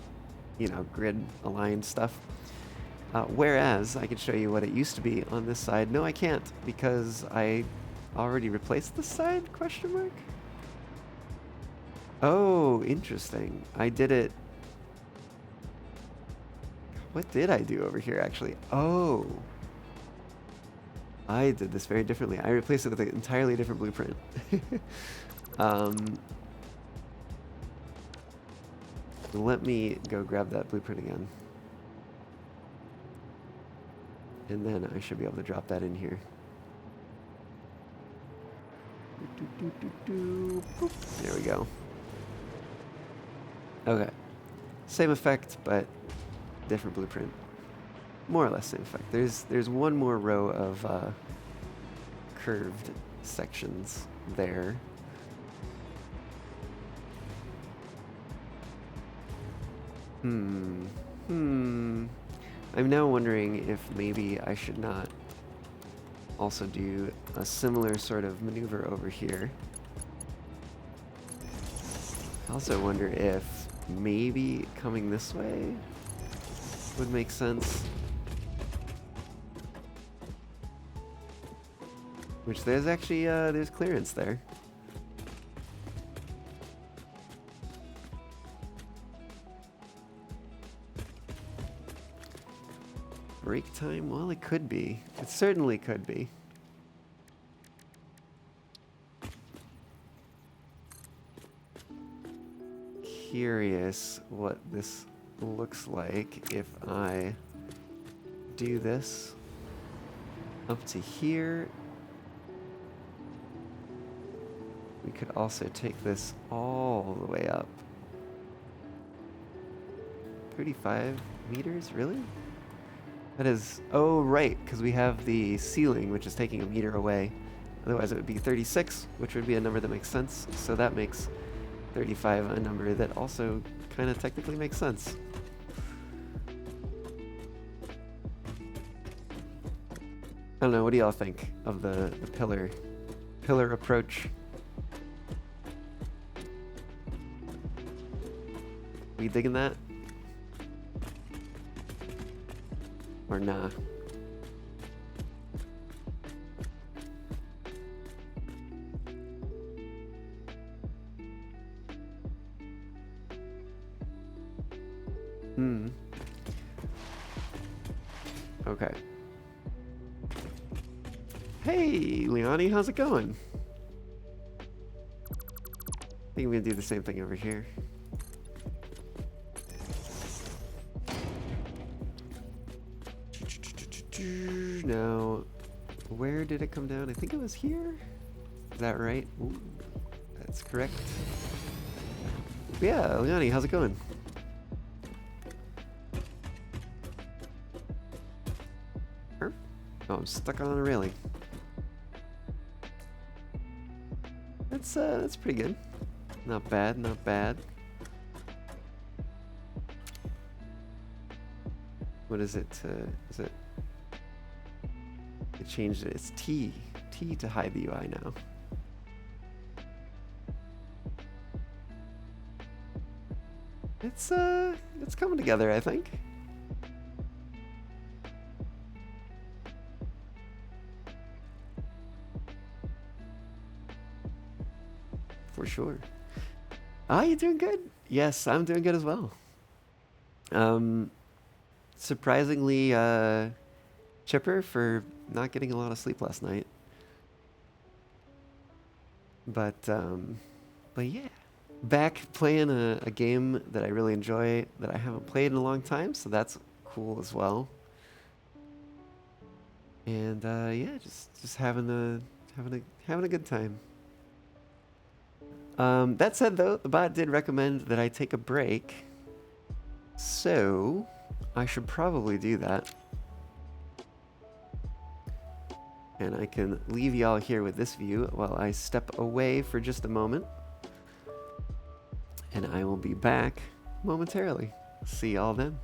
grid aligned stuff. Whereas I could show you what it used to be on this side. No, I can't, because I already replaced this side, question mark? Oh, interesting. I did it. What did I do over here, actually? Oh. I did this very differently. I replaced it with an entirely different blueprint. Let me go grab that blueprint again. And then I should be able to drop that in here. Boop. There we go. Okay. Same effect, but different blueprint. More or less same effect. There's one more row of curved sections there. I'm now wondering if maybe I should not also do a similar sort of maneuver over here. I also wonder if maybe coming this way would make sense. Which there's actually, there's clearance there. Break time? Well, it could be. It certainly could be. Curious what this looks like if I do this up to here. We could also take this all the way up. 35 meters, really? That is, oh right, because we have the ceiling, which is taking a meter away. Otherwise it would be 36, which would be a number that makes sense. So that makes 35 a number that also kind of technically makes sense. I don't know, what do y'all think of the pillar approach? We digging that? Or nah? Okay. Hey, Leonie, how's it going? I think I'm gonna do the same thing over here. Now, where did it come down? I think it was here. Is that right? Ooh, that's correct. Yeah, Leonie, how's it going? Oh, I'm stuck on a railing. That's pretty good. Not bad, not bad. What is it? Is it? It changed it. It's T. T to hide the UI now. It's coming together, I think. For sure. Ah, you doing good? Yes, I'm doing good as well. Surprisingly chipper for not getting a lot of sleep last night. But yeah. Back playing a game that I really enjoy that I haven't played in a long time, so that's cool as well. And yeah, just having a good time. That said, though, the bot did recommend that I take a break, so I should probably do that. And I can leave y'all here with this view while I step away for just a moment. And I will be back momentarily. See y'all then.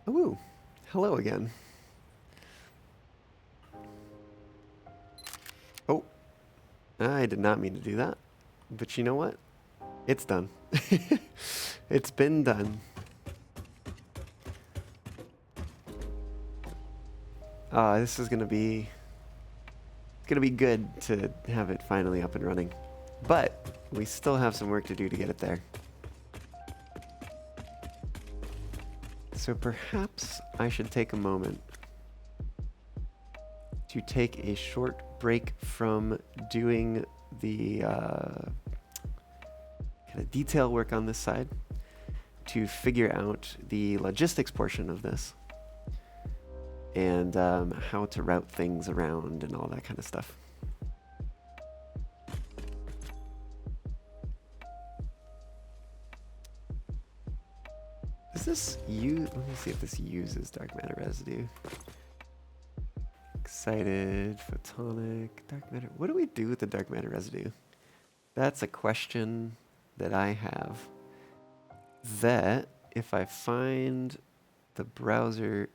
Ooh, hello again. Oh, I did not mean to do that. But you know what? It's done. It's been done. This is gonna be good to have it finally up and running. But we still have some work to do to get it there. So perhaps I should take a moment to take a short break from doing the kind of detail work on this side to figure out the logistics portion of this and how to route things around and all that kind of stuff. Does this use, let me see if this uses dark matter residue. Excited, photonic, dark matter. What do we do with the dark matter residue? That's a question that I have. That if I find the browser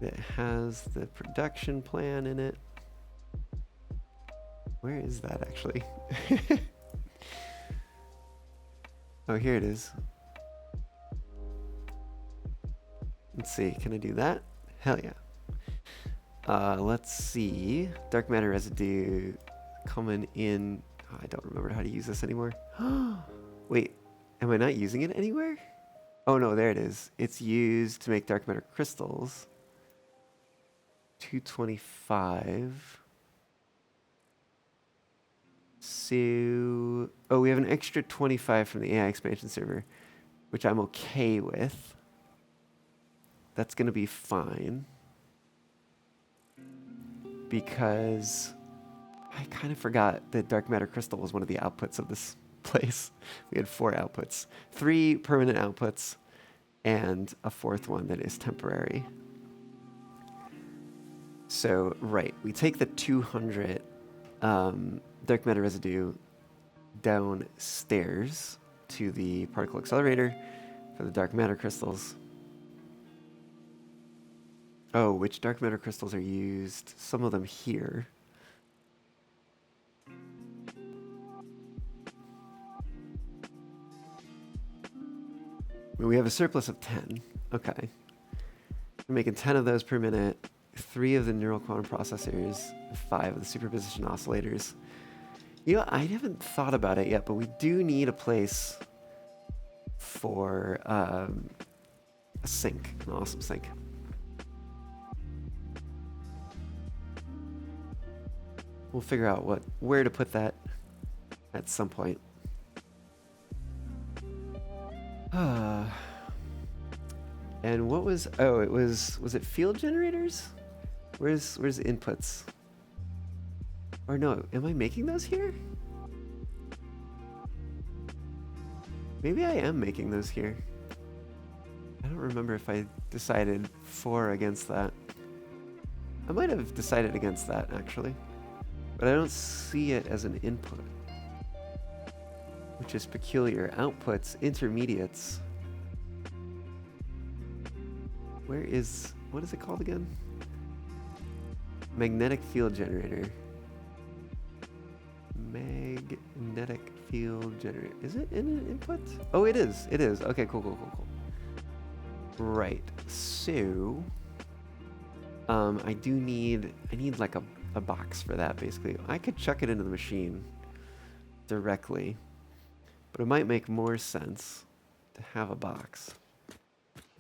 that has the production plan in it, where is that actually? Oh, here it is. Let's see, can I do that? Hell yeah. Let's see. Dark matter residue coming in. Oh, I don't remember how to use this anymore. Wait, am I not using it anywhere? Oh no, there it is. It's used to make dark matter crystals. 225. So, oh, we have an extra 25 from the AI expansion server, which I'm okay with. That's going to be fine. Because I kind of forgot that dark matter crystal was one of the outputs of this place. We had 4 outputs. 3 permanent outputs and a 4th one that is temporary. So, right, we take the 200 dark matter residue downstairs to the particle accelerator for the dark matter crystals. Oh, which dark matter crystals are used? Some of them here. We have a surplus of 10. Okay. We're making 10 of those per minute, 3 of the neural quantum processors, 5 of the superposition oscillators. You know, I haven't thought about it yet, but we do need a place for a sink, an awesome sink. We'll figure out where to put that at some point. And what was, oh, was it field generators? Where's the inputs? Or no, am I making those here? Maybe I am making those here. I don't remember if I decided for or against that. I might have decided against that, actually. But I don't see it as an input, which is peculiar. Outputs, intermediates. Where is, what is it called again? Magnetic field generator. Magnetic field generator. Is it in an input? Oh, it is. It is. Okay, cool. Right. So, I need like a box for that, basically. I could chuck it into the machine directly, but it might make more sense to have a box.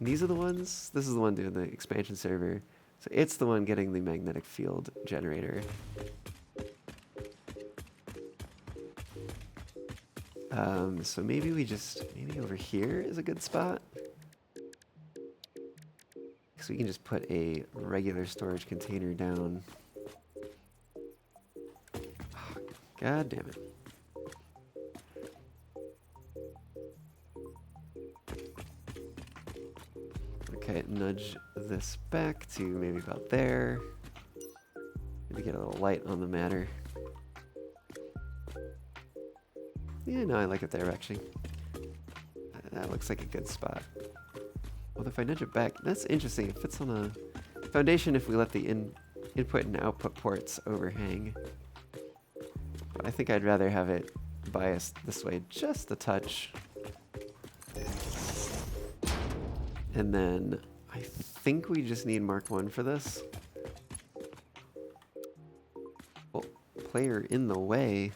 And these are the ones, this is the one doing the expansion server. So it's the one getting the magnetic field generator. So maybe maybe over here is a good spot. So we can just put a regular storage container down. Oh, God damn it. Okay, nudge this back to maybe about there. Maybe get a little light on the matter. Yeah, no, I like it there, actually. That looks like a good spot. Well, if I nudge it back, that's interesting. It fits on a foundation if we let the input and output ports overhang. But I think I'd rather have it biased this way just a touch. And then I think we just need Mark 1 for this. Well, player in the way.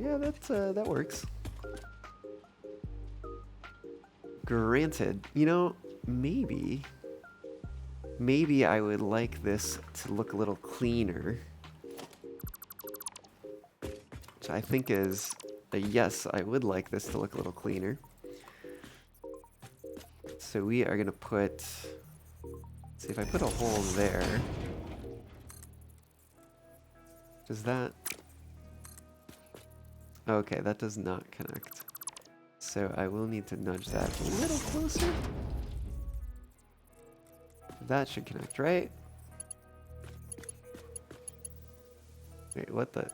Yeah, that works. Granted, you know, maybe I would like this to look a little cleaner. Which I think is a yes, I would like this to look a little cleaner. So we are gonna put, let's see if I put a hole there. Does that? Okay, that does not connect. So I will need to nudge that a little closer. That should connect, right? Wait, what the?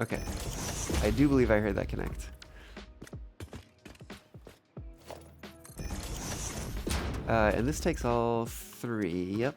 Okay. I do believe I heard that connect. And this takes all three, yep.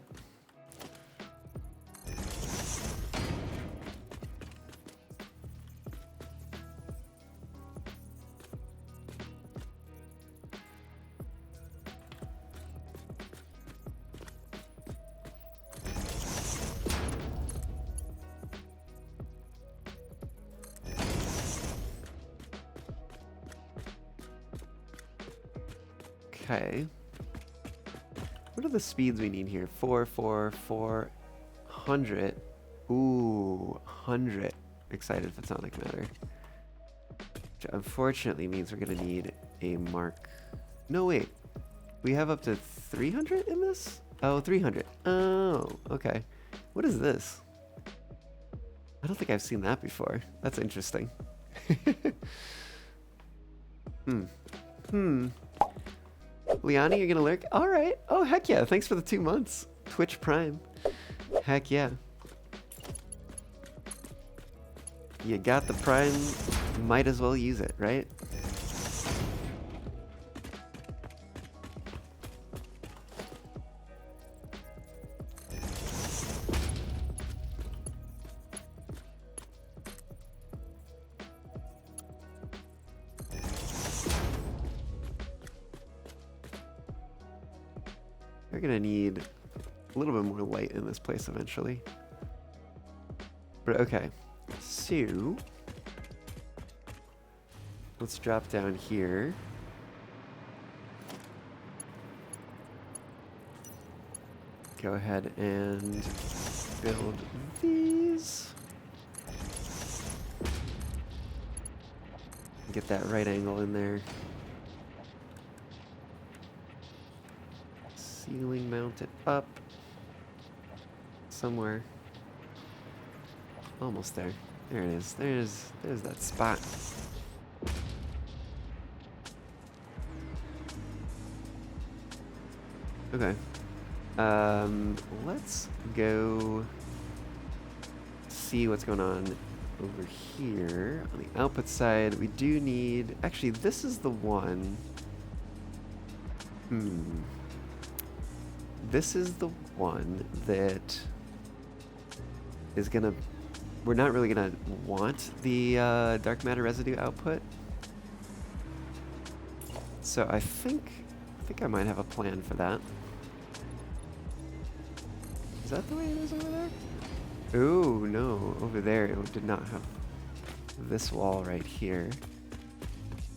Okay. What are the speeds we need here? 400. Ooh, 100 excited photonic matter. Which unfortunately means we're gonna need a mark. No, wait. We have up to 300 in this? Oh, 300. Oh, okay. What is this? I don't think I've seen that before. That's interesting. Liani, you're gonna lurk? Alright. Oh, heck yeah. Thanks for the 2 months. Twitch Prime. Heck yeah. You got the Prime, might as well use it, right? We're gonna need a little bit more light in this place eventually. But okay, so let's drop down here. Go ahead and build these. Get that right angle in there. Ceiling mounted up somewhere. Almost there. There it is. There's that spot. Okay. Let's go see what's going on over here. On the output side, we do need... Actually, this is the one... This is the one that is gonna... We're not really gonna want the dark matter residue output. So I think I might have a plan for that. Is that the way it is over there? Oh, no. Over there, it did not have this wall right here.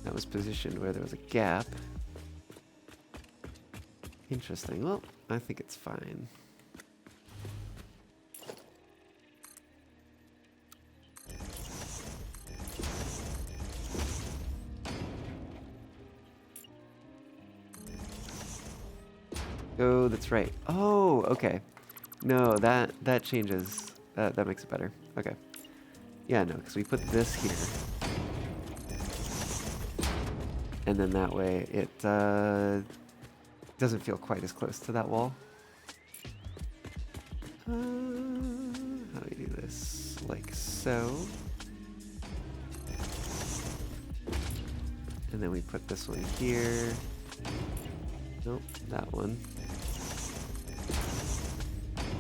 That was positioned where there was a gap. Interesting. Well, I think it's fine. Oh, that's right. Oh, okay. No, that changes. That makes it better. Okay. Yeah, no, because we put this here. And then that way it doesn't feel quite as close to that wall. How do we do this? Like so. And then we put this one here. Nope, that one.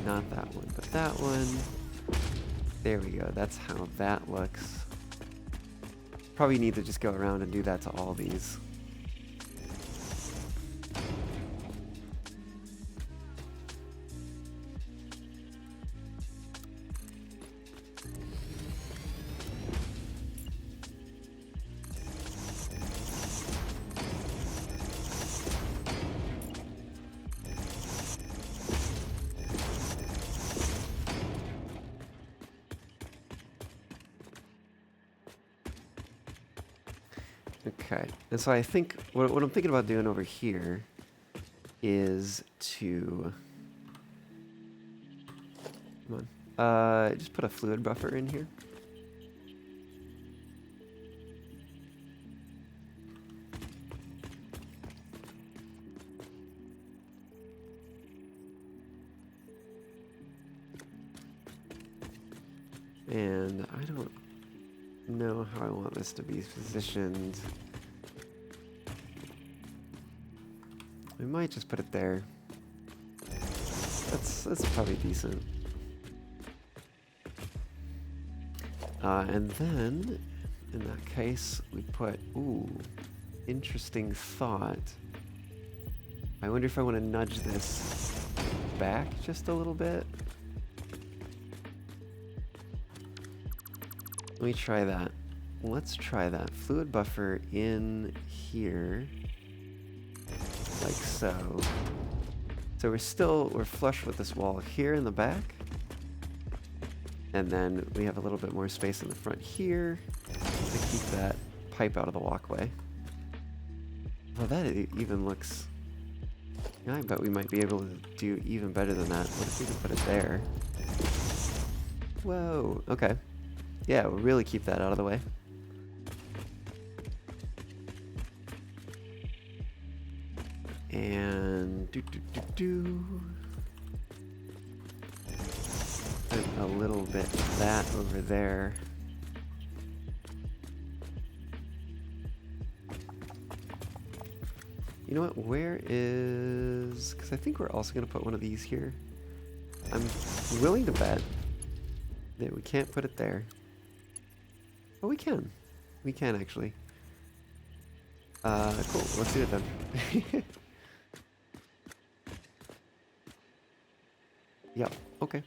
Not that one, but that one. There we go, that's how that looks. Probably need to just go around and do that to all these. Okay, and so I think what I'm thinking about doing over here is to, come on, just put a fluid buffer in here. And I don't know how I want this to be positioned. We might just put it there. That's probably decent. And then, in that case, we put, ooh, interesting thought. I wonder if I want to nudge this back just a little bit. Let me try that. Let's try that. Fluid buffer in here. Like so. So we're flush with this wall here in the back. And then we have a little bit more space in the front here to keep that pipe out of the walkway. Well, that even looks... Yeah, I bet we might be able to do even better than that. What if we could put it there? Whoa, okay. Yeah, we'll really keep that out of the way. And put a little bit of that over there. You know what, where is... Because I think we're also going to put one of these here. I'm willing to bet that we can't put it there. Oh, we can. We can, actually. Cool, let's do it then. Yep, okay.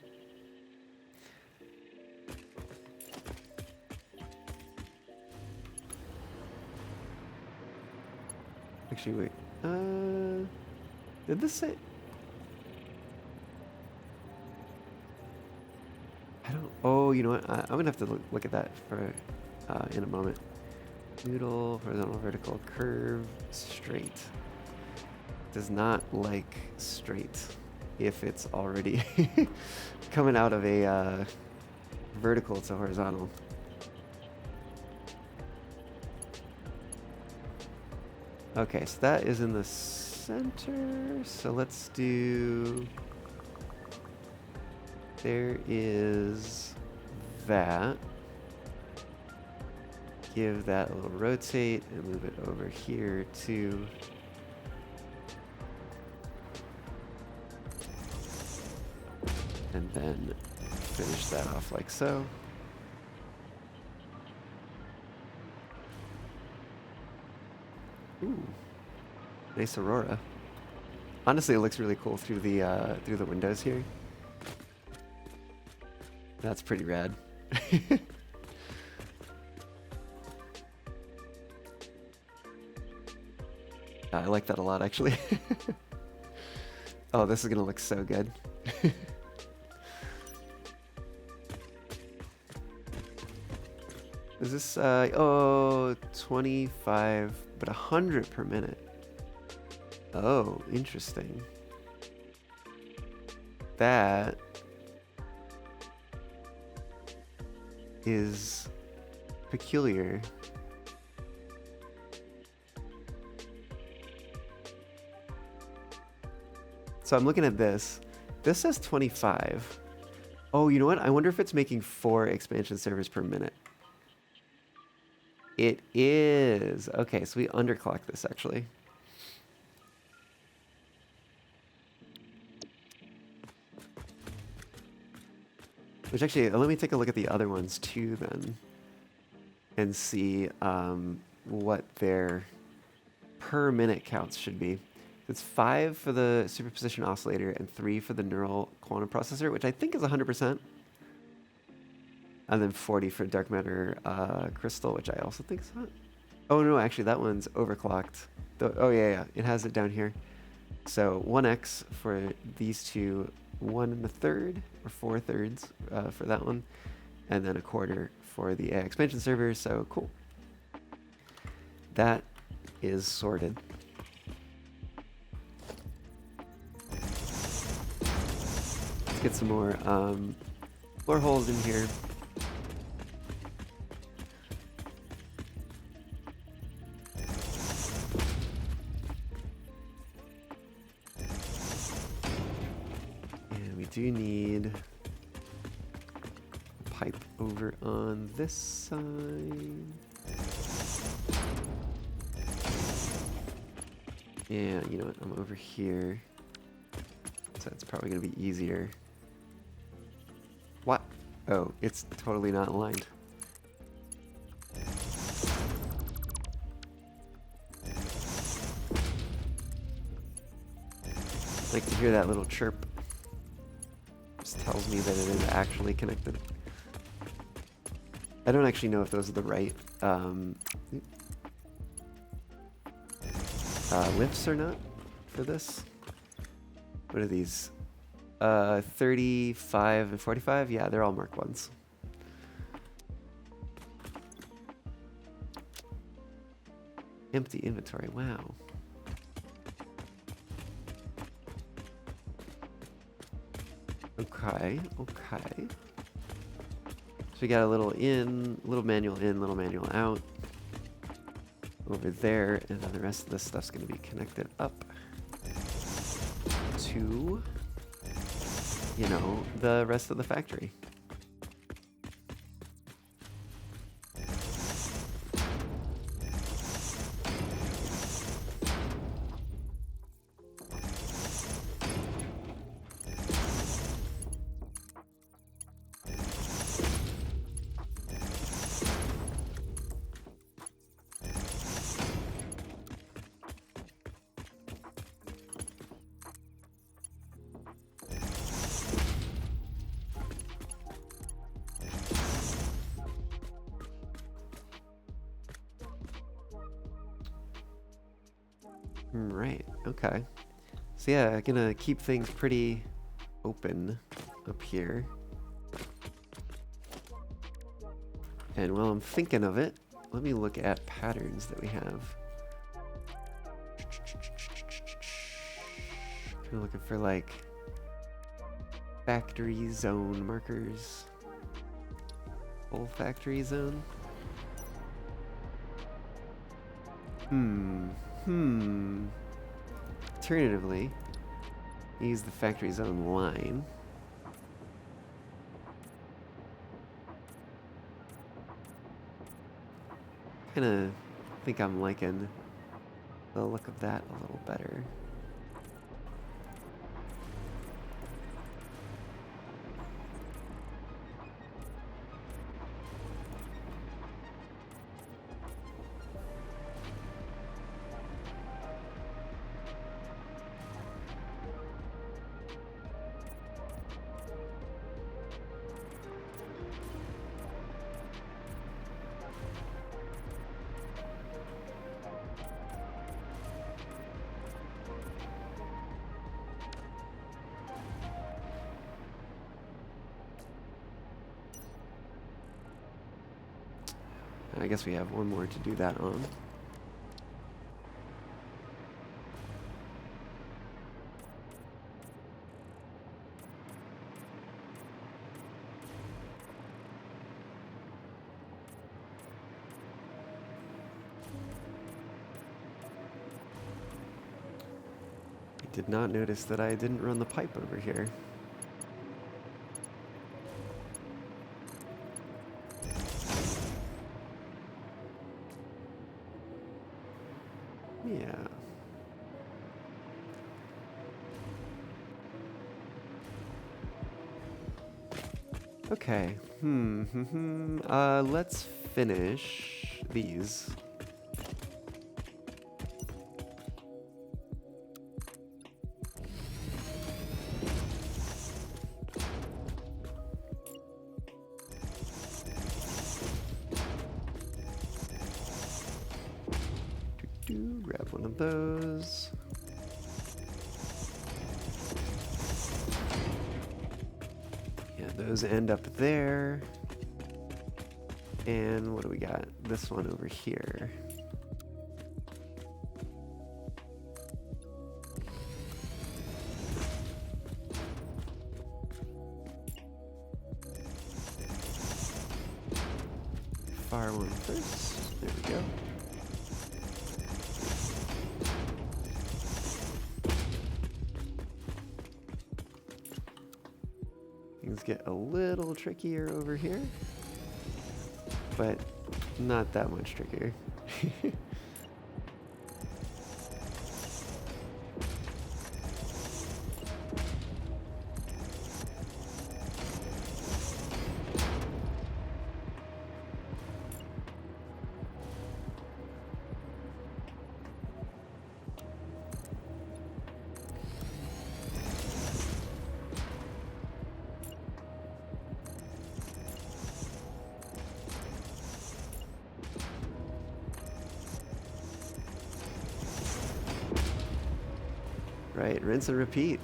Actually, wait. Did this say... I don't... Oh, you know what? I'm gonna have to look at that for in a moment. Noodle, horizontal, vertical, curve, straight. Does not like straight if it's already coming out of a vertical to horizontal. Okay, so that is in the center. So let's do... There is that. Give that a little rotate and move it over here too. And then finish that off like so. Ooh, nice aurora. Honestly, it looks really cool through the windows here. That's pretty rad. I like that a lot, actually. Oh, this is gonna look so good. Is this, oh, 25, but 100 per minute. Oh, interesting. That is peculiar. So I'm looking at this. This says 25. Oh, you know what? I wonder if it's making 4 expansion servers per minute. It is. Okay, so we underclock this actually. Which actually, let me take a look at the other ones too then. And see what their per minute counts should be. It's 5 for the superposition oscillator and 3 for the neural quantum processor, which I think is 100%. And then 40 for dark matter crystal, which I also think is not. Oh no, actually that one's overclocked. Oh yeah, it has it down here. So 1x for these two, 1 1/3 or 4/3 for that one, and then 1/4 for the expansion server. So cool. That is sorted. Let's get some more floor holes in here. And we do need a pipe over on this side. Yeah, you know what? I'm over here. So it's probably going to be easier. What? Oh, it's totally not aligned. I like to hear that little chirp. Just tells me that it is actually connected. I don't actually know if those are the right lifts or not for this. What are these? 35 and 45? Yeah, they're all Mark 1s. Empty inventory, wow. Okay, okay. So we got a little manual in, little manual out. Over there, and then the rest of this stuff's gonna be connected up to, you know, the rest of the factory. Right, okay. So yeah, gonna keep things pretty open up here. And while I'm thinking of it, let me look at patterns that we have. Kind of looking for like factory zone markers. Full factory zone. Alternatively, use the factory zone line. Kinda think I'm liking the look of that a little better. I guess we have one more to do that on. Did not notice that I didn't run the pipe over here. Yeah. Okay. Let's finish these. Grab one of those. Yeah, those end up there. And what do we got? This one over here. Fire one first. There we go. Things get a little trickier over here, but not that much trickier. Right, rinse and repeat.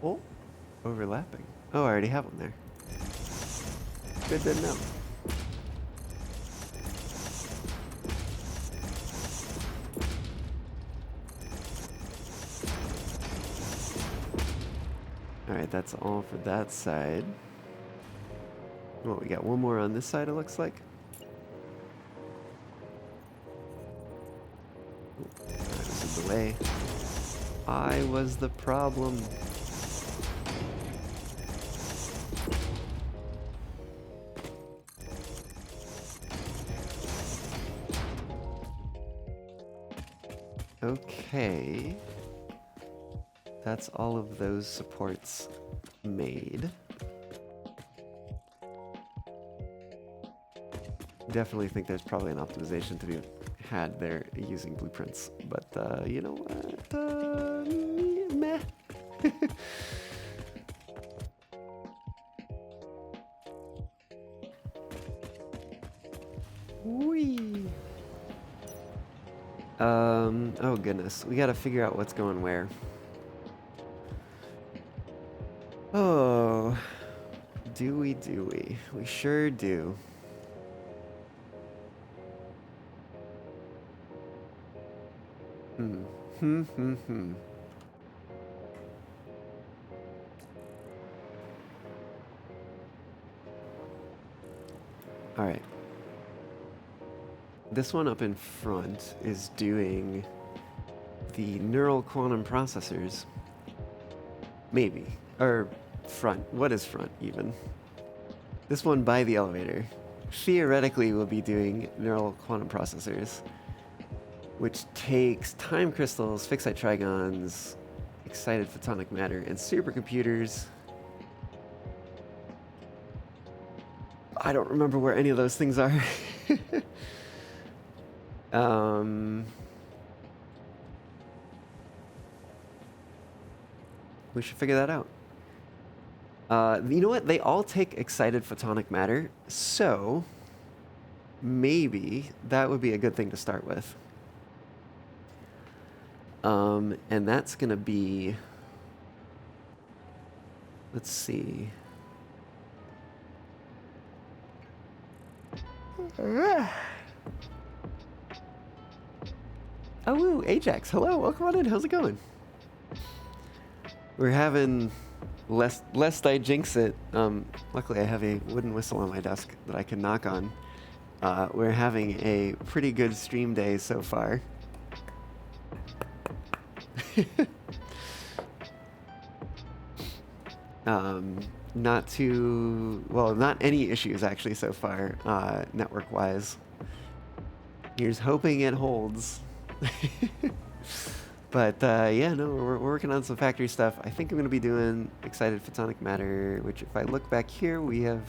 Oh, overlapping. Oh, I already have them there. Good to know. Alright, that's all for that side. Oh, we got one more on this side, it looks like. Oh, that was in the way. I was the problem. Okay. That's all of those supports made. Definitely think there's probably an optimization to be had there using blueprints, but you know what? Meh. Whee. Oh goodness, we gotta figure out what's going where. Oh, do we? We sure do. All right. This one up in front is doing the neural quantum processors. Maybe. Or front. What is front, even? This one by the elevator. Theoretically, will be doing neural quantum processors, which takes time crystals, fixite trigons, excited photonic matter, and supercomputers. I don't remember where any of those things are. We should figure that out. You know what? They all take excited photonic matter, so maybe that would be a good thing to start with. And that's going to be, let's see. Oh, Ajax, hello, welcome on in. How's it going? We're having, lest I jinx it, luckily I have a wooden whistle on my desk that I can knock on. We're having a pretty good stream day so far. Not too, well, not any issues actually so far, network-wise. Here's hoping it holds. But yeah, no, we're working on some factory stuff. I think I'm going to be doing excited photonic matter, which if I look back here, we have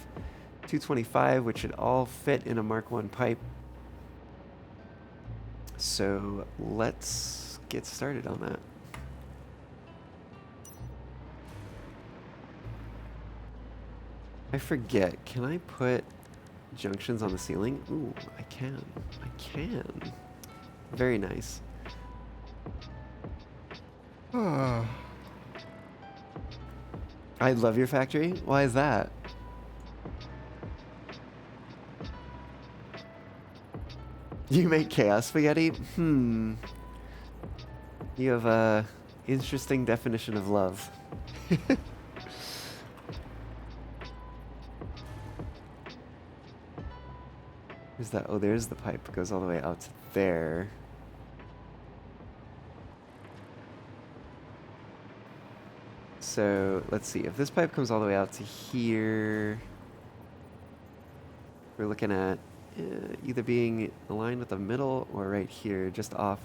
225, which should all fit in a Mark 1 pipe. So let's get started on that. I forget, can I put junctions on the ceiling? Ooh, I can. I can. Very nice. I love your factory. Why is that? You make chaos spaghetti? You have a interesting definition of love. Where's that? Oh, there's the pipe. It goes all the way out to there. So let's see. If this pipe comes all the way out to here, we're looking at either being aligned with the middle or right here, just off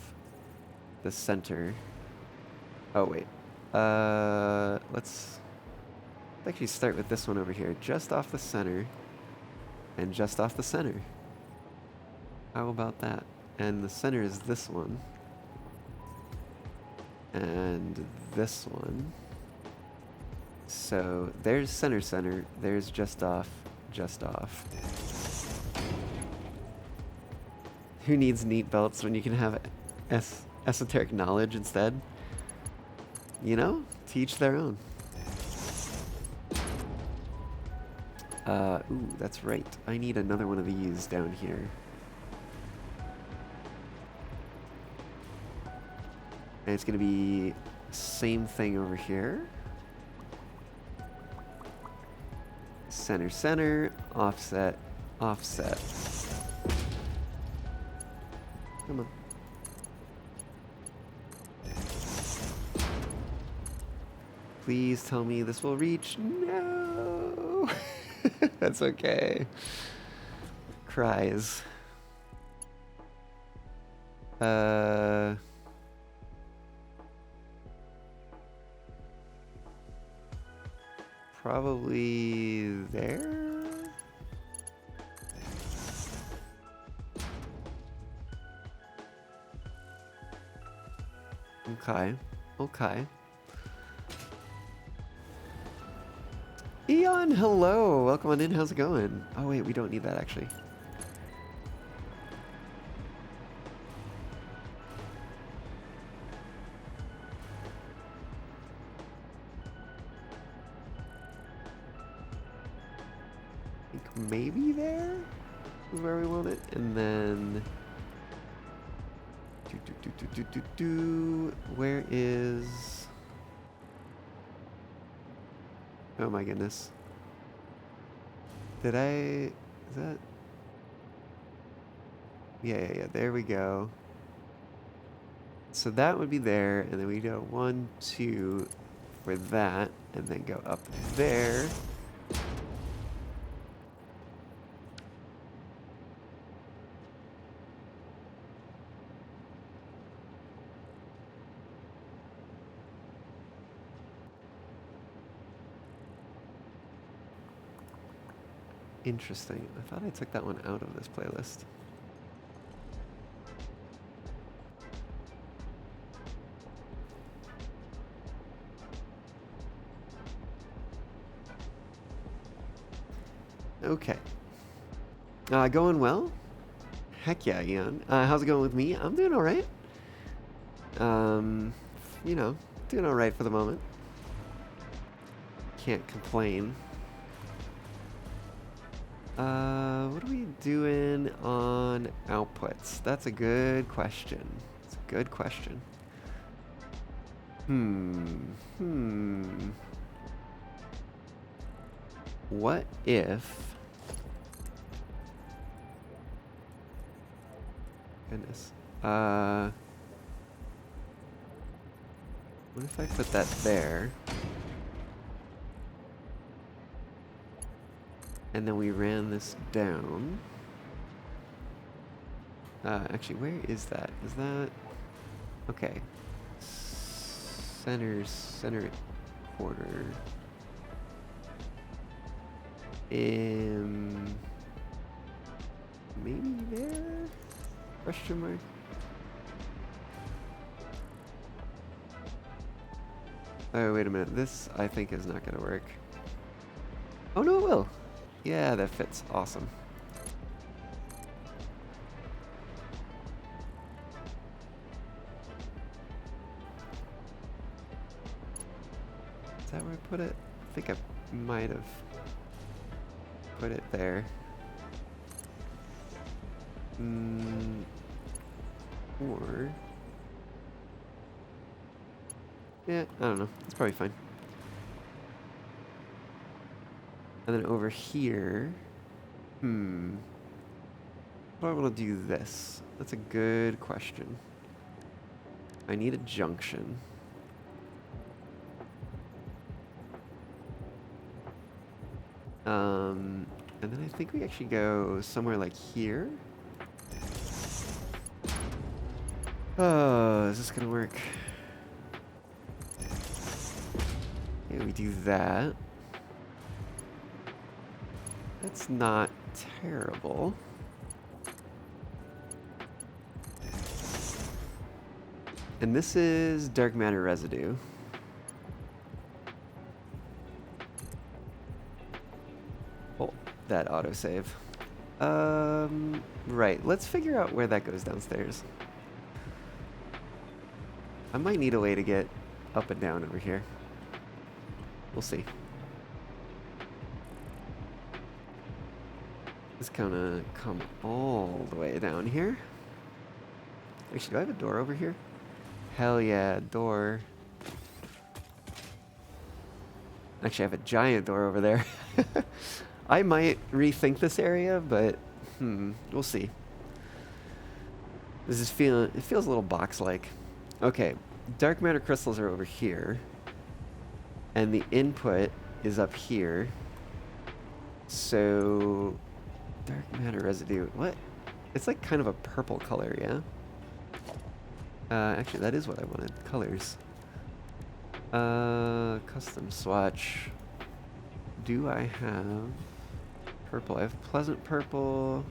the center. Oh, wait. Let's actually start with this one over here. Just off the center and just off the center. How about that? And the center is this one. And this one. So there's center, there's just off. Who needs neat belts when you can have esoteric knowledge instead? You know, to each their own. Ooh, that's right. I need another one of these down here. And it's gonna be same thing over here. Center, offset. Come on. Please tell me this will reach. No! That's okay. Cries. Probably there? Okay. Eon, hello! Welcome on in, how's it going? Oh wait, we don't need that actually. I think maybe there is where we want it, and then where is, oh my goodness, is that, yeah, there we go. So that would be there, and then we go 1, 2 for that, and then go up there. Interesting. I thought I took that one out of this playlist. Okay. Going well? Heck yeah, Ian. How's it going with me? I'm doing alright. You know, doing alright for the moment. Can't complain. What what are we doing on outputs? That's a good question. It's a good question. What if... Goodness. What if I put that there? And then we ran this down. Actually, where is that? Is that... Okay. Center quarter. Maybe there? Question mark? Oh, wait a minute. This, I think, is not going to work. Oh, no, it will. Yeah, that fits. Awesome. Is that where I put it? I think I might have put it there. Or... Yeah, I don't know. It's probably fine. And then over here... How do I want to do this? That's a good question. I need a junction. And then I think we actually go somewhere like here. Oh, is this gonna work? Yeah, we do that. That's not terrible. And this is dark matter residue. Oh, that autosave. Right, let's figure out where that goes downstairs. I might need a way to get up and down over here. We'll see. Just kind of come all the way down here. Actually, do I have a door over here? Hell yeah, door. Actually, I have a giant door over there. I might rethink this area, but we'll see. This is it feels a little box-like. Okay, dark matter crystals are over here, and the input is up here. So, dark matter residue. What? It's like kind of a purple color, yeah? Actually, that is what I wanted. Colors. Custom swatch. Do I have purple? I have pleasant purple,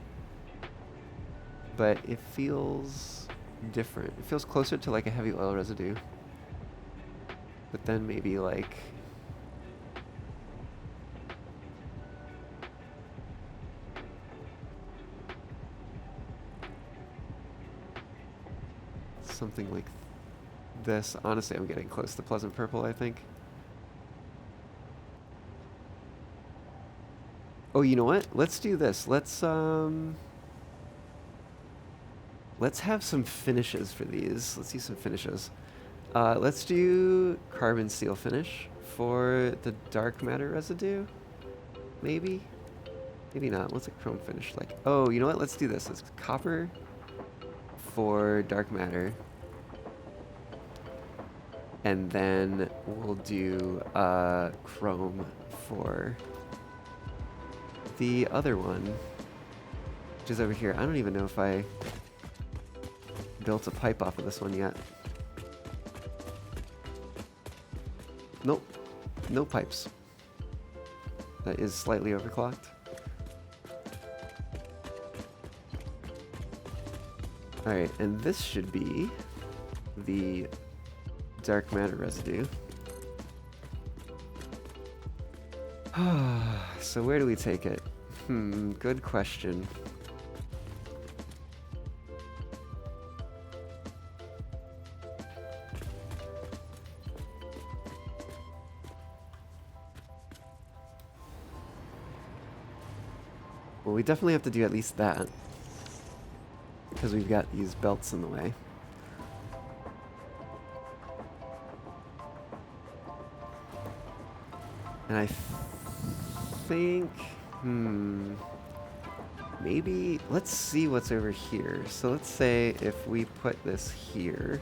but it feels different. It feels closer to like a heavy oil residue, but then maybe like something like this. Honestly, I'm getting close to pleasant purple, I think. Oh, you know what? Let's do this. Let's have some finishes for these. Let's see some finishes. Let's do carbon steel finish for the dark matter residue. Maybe? Maybe not. What's a chrome finish like? Oh, you know what? Let's do this. It's copper for dark matter. And then we'll do chrome for the other one, which is over here. I don't even know if I built a pipe off of this one yet. Nope, no pipes. That is slightly overclocked. Alright, and this should be the dark matter residue. So where do we take it? Good question. Well, we definitely have to do at least that. Because we've got these belts in the way. And I think... maybe... Let's see what's over here. So let's say if we put this here...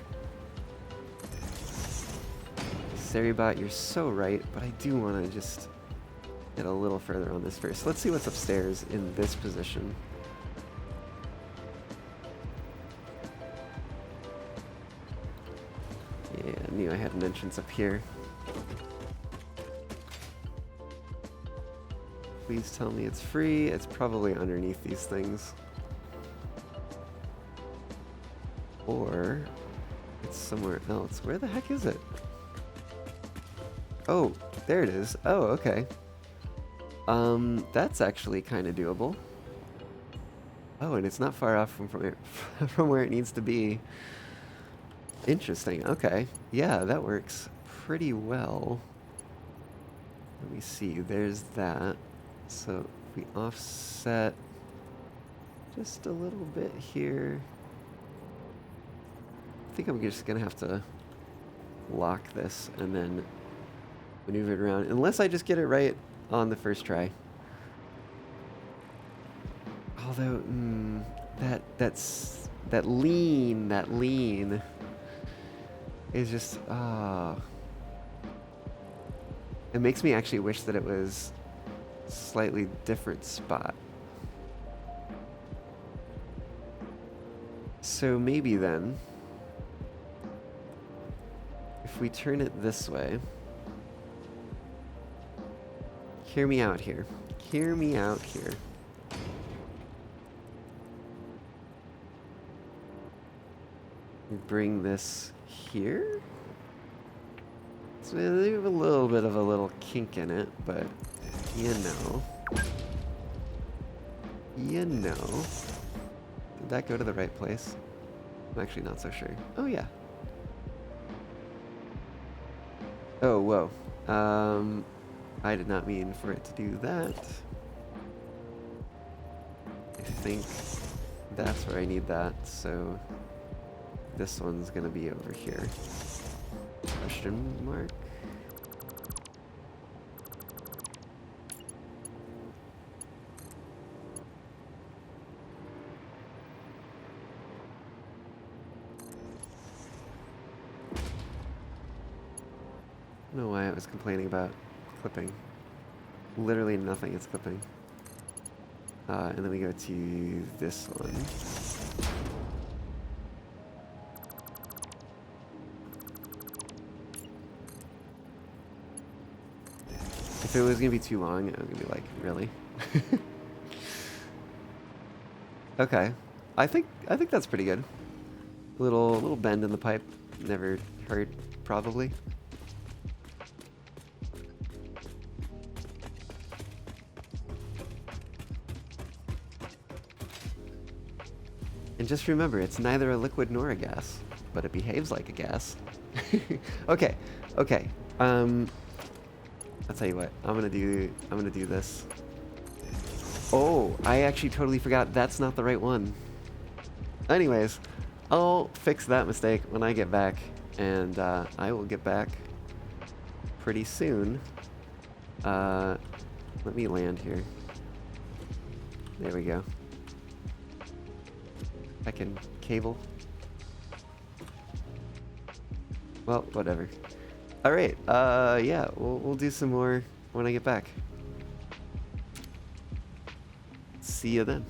Seribot, you're so right, but I do want to just get a little further on this first. Let's see what's upstairs in this position. Yeah, I knew I had an entrance up here. Please tell me it's free. It's probably underneath these things. Or it's somewhere else. Where the heck is it? Oh, there it is. Oh, okay. That's actually kind of doable. Oh, and it's not far off from where it needs to be. Interesting. Okay. Yeah, that works pretty well. Let me see. There's that. So if we offset just a little bit here. I think I'm just going to have to lock this and then maneuver it around. Unless I just get it right on the first try. Although, that lean is just, it makes me actually wish that it was a slightly different spot. So maybe then, if we turn it this way, hear me out here. Hear me out here. We bring this here. So they have a little bit of a little kink in it, but you know. Did that go to the right place? I'm actually not so sure. Oh yeah. Oh, whoa. I did not mean for it to do that. I think that's where I need that, so this one's gonna be over here. Question mark? I don't know why I was complaining about clipping. Literally nothing is clipping. And then we go to this one. If it was gonna be too long, I was gonna be like, really? Okay. I think that's pretty good. Little bend in the pipe. Never hurt, probably. And just remember, it's neither a liquid nor a gas, but it behaves like a gas. Okay. I'll tell you what. I'm gonna do this. Oh, I actually totally forgot. That's not the right one. Anyways, I'll fix that mistake when I get back, and I will get back pretty soon. Let me land here. There we go. I can cable. Well, whatever. All right. Yeah, we'll do some more when I get back. See you then.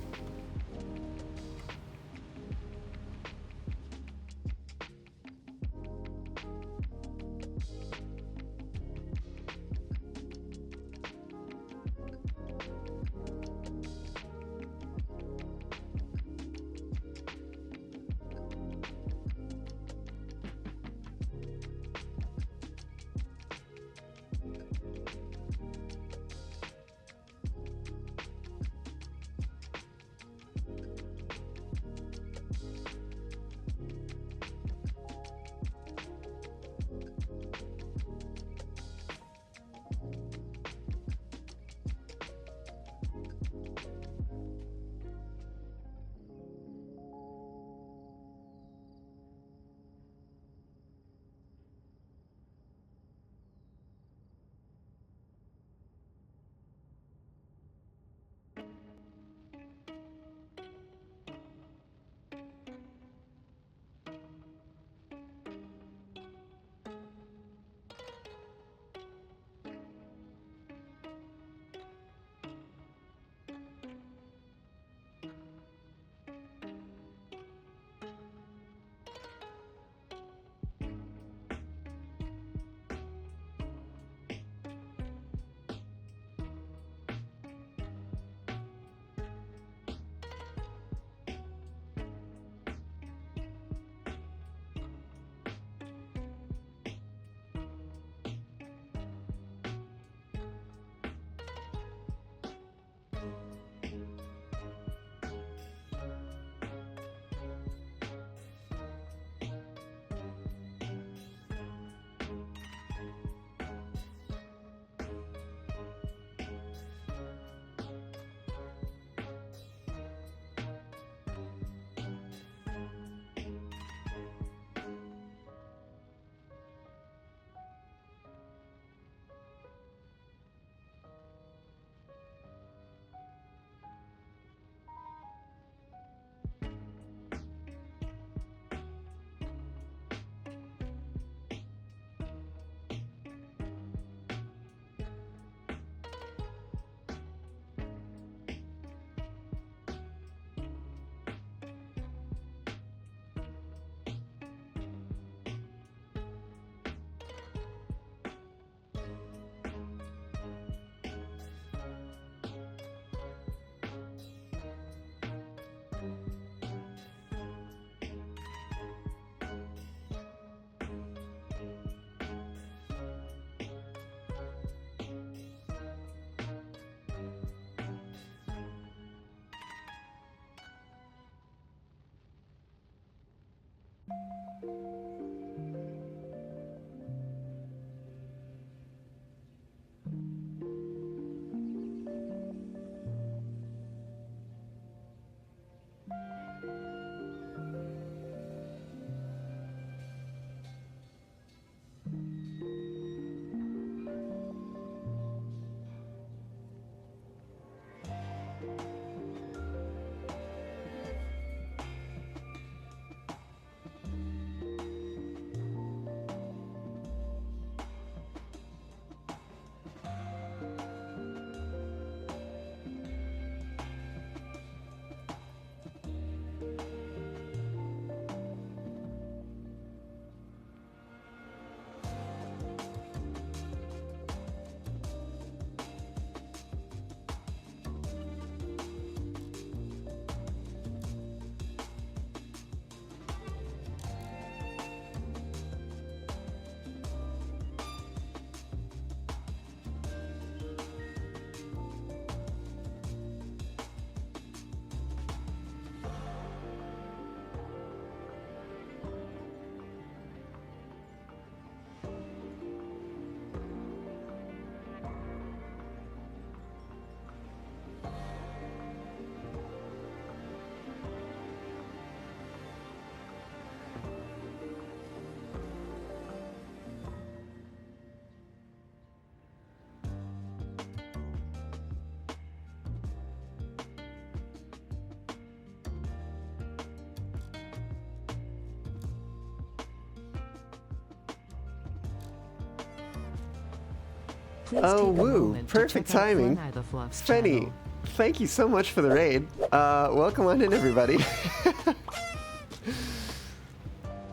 Please Oh, take a woo. moment to Perfect check out timing. Fun Eye the Fluff's Fenny, channel. thank you so much for the raid. Welcome on in, everybody.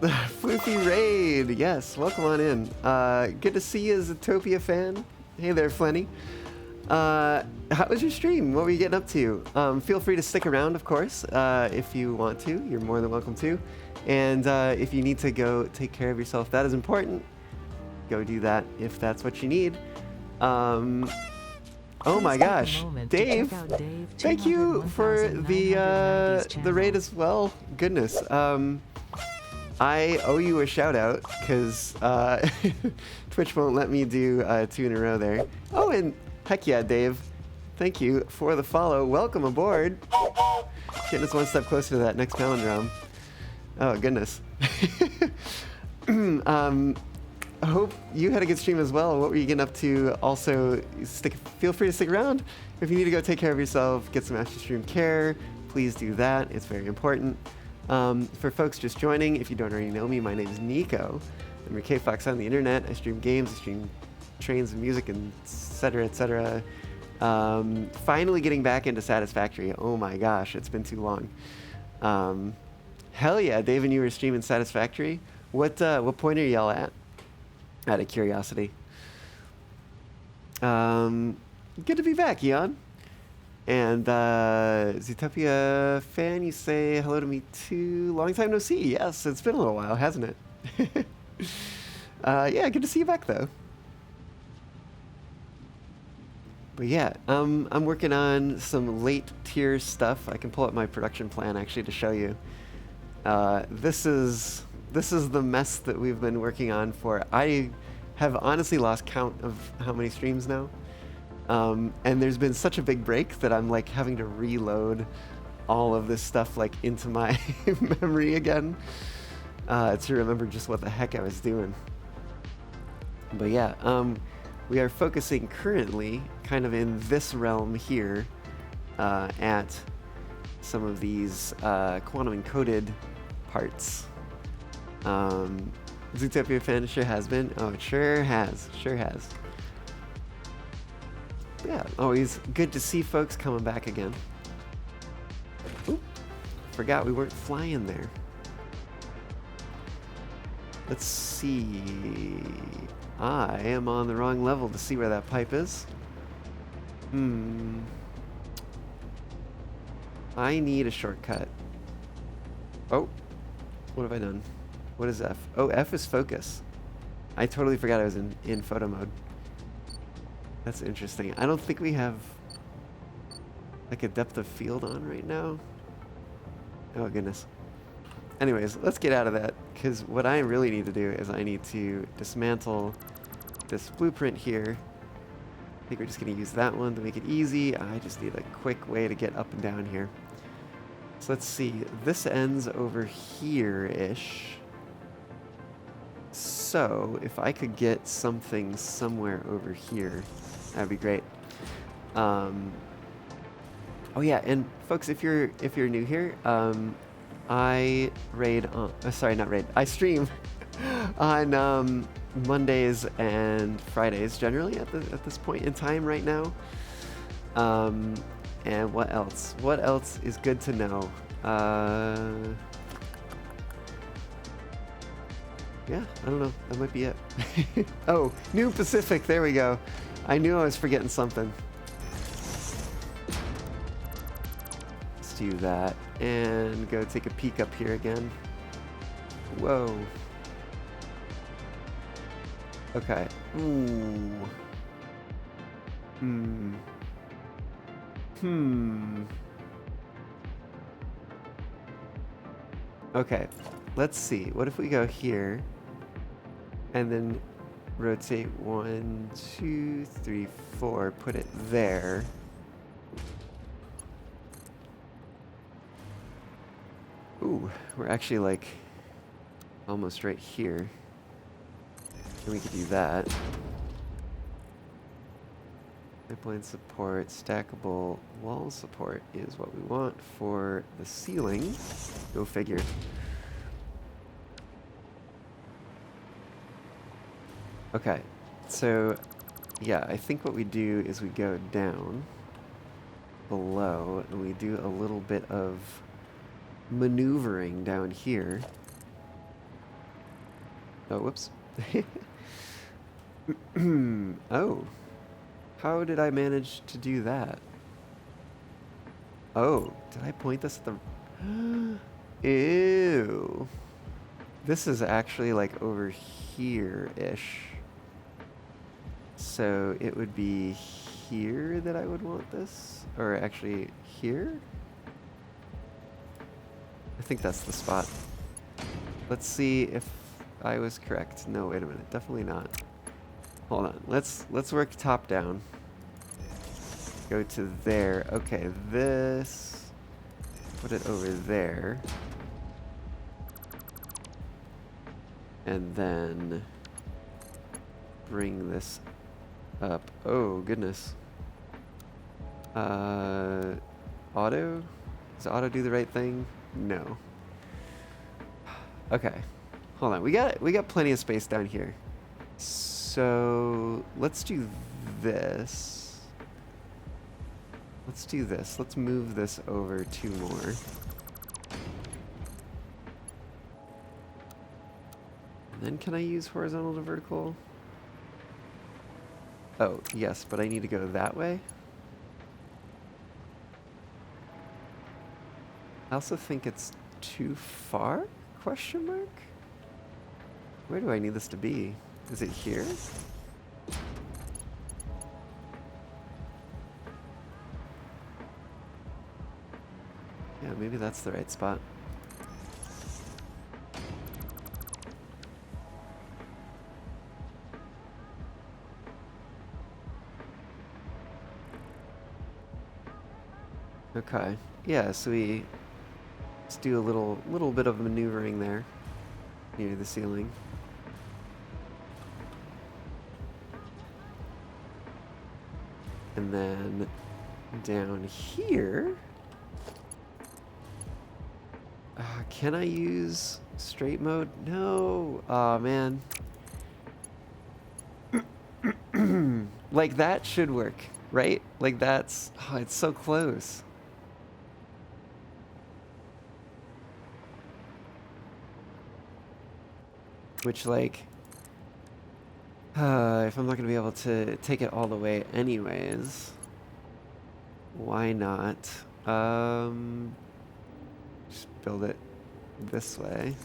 Floofy raid. Yes, welcome on in. Good to see you, Zootopia fan. Hey there, Flenny. How was your stream? What were you getting up to? Feel free to stick around, of course, if you want to. You're more than welcome to. And if you need to go take care of yourself, that is important. Go do that if that's what you need. Oh my gosh, Dave! Thank you for the raid as well. Goodness. I owe you a shout out because Twitch won't let me do 2 in a row there. Oh, and heck yeah, Dave. Thank you for the follow. Welcome aboard. Getting us one step closer to that next palindrome. Oh, goodness. I hope you had a good stream as well. What were you getting up to? Also, feel free to stick around. If you need to go take care of yourself, get some after stream care, please do that. It's very important. For folks just joining, if you don't already know me, my name is Niko. I'm your K-Fox on the internet. I stream games, I stream trains and music, and etc., etc. Finally getting back into Satisfactory. Oh my gosh, it's been too long. Hell yeah, Dave and you were streaming Satisfactory. What point are y'all at? Out of curiosity. Good to be back, Eon. And Zootopia fan, you say hello to me too. Long time no see. Yes, it's been a little while, hasn't it? Yeah, good to see you back though. But yeah, I'm working on some late tier stuff. I can pull up my production plan actually to show you. This is the mess that we've been working on for, I have honestly lost count of how many streams now. And there's been such a big break that I'm like having to reload all of this stuff like into my memory again to remember just what the heck I was doing. But yeah, we are focusing currently kind of in this realm here at some of these quantum encoded parts. Zootopia fan sure has been. Oh, it sure has. Sure has. Yeah, always good to see folks coming back again. Oop, forgot we weren't flying there. Let's see. I am on the wrong level to see where that pipe is. I need a shortcut. Oh, what have I done? What is F? Oh, F is focus. I totally forgot I was in photo mode. That's interesting. I don't think we have like a depth of field on right now. Oh goodness. Anyways, let's get out of that because what I really need to do is I need to dismantle this blueprint here. I think we're just going to use that one to make it easy. I just need a quick way to get up and down here. So let's see. This ends over here-ish. So if I could get something somewhere over here, that'd be great. Oh yeah, and folks, if you're new here, I raid on, sorry, not raid. I stream on Mondays and Fridays generally at this point in time right now. And what else? What else is good to know? Yeah, I don't know. That might be it. Oh, New Pacific. There we go. I knew I was forgetting something. Let's do that. And go take a peek up here again. Whoa. Okay. Ooh. Okay. Let's see. What if we go here and then rotate 1, 2, 3, 4, put it there. Ooh, we're actually like almost right here. And we could do that. Pipeline support, stackable wall support is what we want for the ceiling. Go figure. Okay, so yeah, I think what we do is we go down below and we do a little bit of maneuvering down here. Oh, whoops. Oh, how did I manage to do that? Oh, did I point this at the... Ew. This is actually like over here-ish. So it would be here that I would want this? Or actually here? I think that's the spot. Let's see if I was correct. No, wait a minute. Definitely not. Hold on. Let's work top down. Go to there. Okay, this. Put it over there. And then bring this up. Oh, goodness. Auto? Does auto do the right thing? No. Okay. Hold on. We got plenty of space down here. So let's do this. Let's do this. Let's move this over 2 more. And then can I use horizontal to vertical? Oh, yes, but I need to go that way. I also think it's too far? Question mark? Where do I need this to be? Is it here? Yeah, maybe that's the right spot. Okay. Yeah, so let's do a little bit of maneuvering there near the ceiling. And then down here, can I use straight mode? No. Aw, man. Like that should work, right? Like that's, oh, it's so close. Which, like, if I'm not going to be able to take it all the way anyways, why not just build it this way?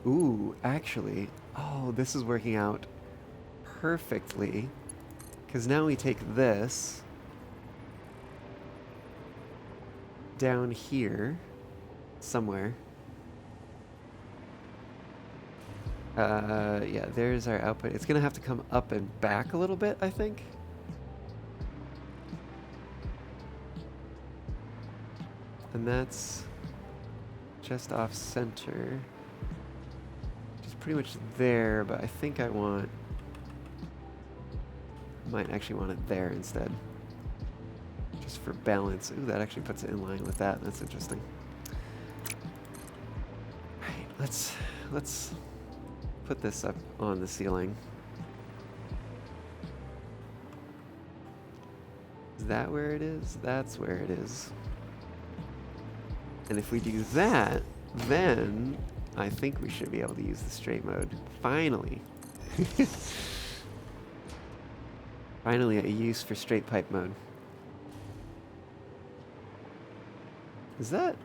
Ooh, actually, oh, this is working out perfectly, because now we take this down here somewhere. Yeah, there's our output. It's gonna have to come up and back a little bit, I think. And that's just off center. Just pretty much there, but I think I might actually want it there instead. Just for balance. Ooh, that actually puts it in line with that. That's interesting. Right, let's put this up on the ceiling. Is that where it is? That's where it is. And if we do that, then I think we should be able to use the straight mode. Finally. Finally a use for straight pipe mode. Is that...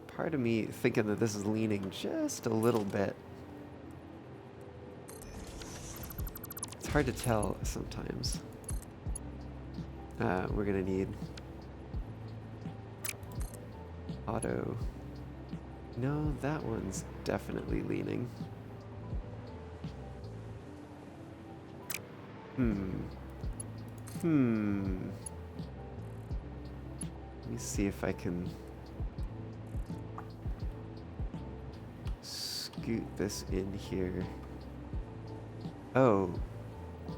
part of me thinking that this is leaning just a little bit. It's hard to tell sometimes. We're gonna need auto. No, that one's definitely leaning. Let me see if I can scoot this in here. Oh,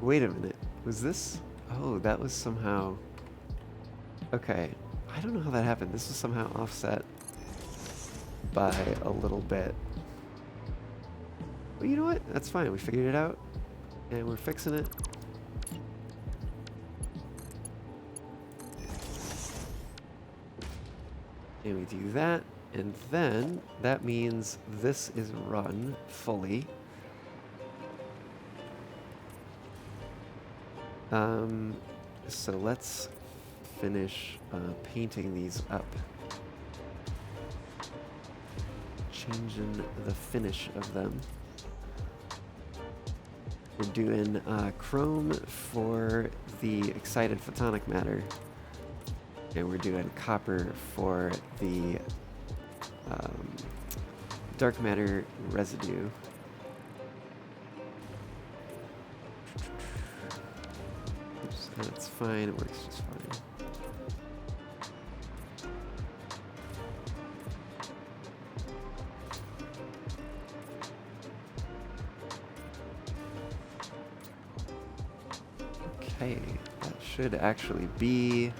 wait a minute. Was this? Oh, that was somehow... Okay. I don't know how that happened. This was somehow offset. by a little bit. But you know what? That's fine. We figured it out, and we're fixing it. And we do that, and then that means this is run fully. So let's finish painting these up. Changing the finish of them. We're doing chrome for the excited photonic matter. And we're doing copper for the dark matter residue. Oops, that's fine, it works just fine. Okay, that should actually be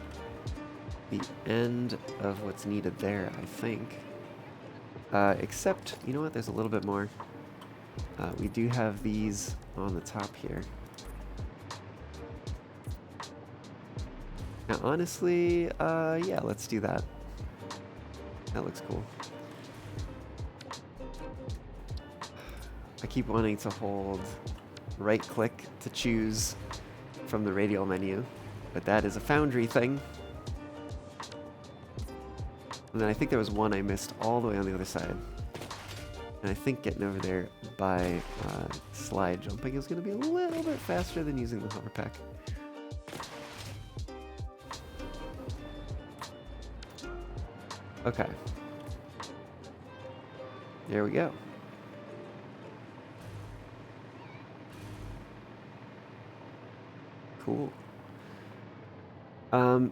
the end of what's needed there, I think. Except, you know what, there's a little bit more. We do have these on the top here. Now, honestly, yeah, let's do that. That looks cool. I keep wanting to hold right-click to choose from the radial menu, but that is a Foundry thing. And then I think there was one I missed all the way on the other side. And I think getting over there by slide jumping is going to be a little bit faster than using the hover pack. Okay. There we go. Cool.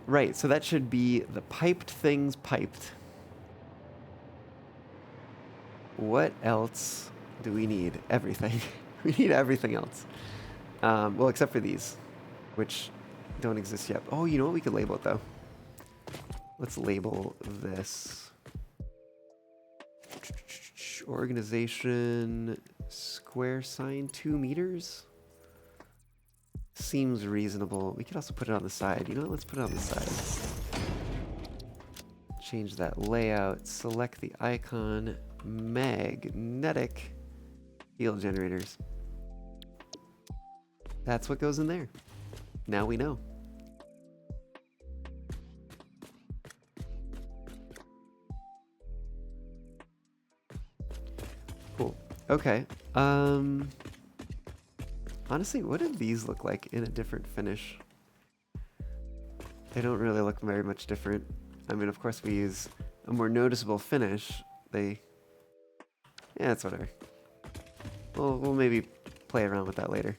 Right, so that should be the piped things piped. What else do we need? Everything. We need everything else. Well, except for these, which don't exist yet. Oh, you know what? We could label it, though. Let's label this. Organization square sign 2 meters. Seems reasonable. We could also put it on the side. You know what? Let's put it on the side. Change that layout. Select the icon. Magnetic field generators. That's what goes in there. Now we know. Cool. Okay. Honestly, what do these look like in a different finish? They don't really look very much different. I mean, of course, we use a more noticeable finish. Yeah, it's whatever. We'll maybe play around with that later.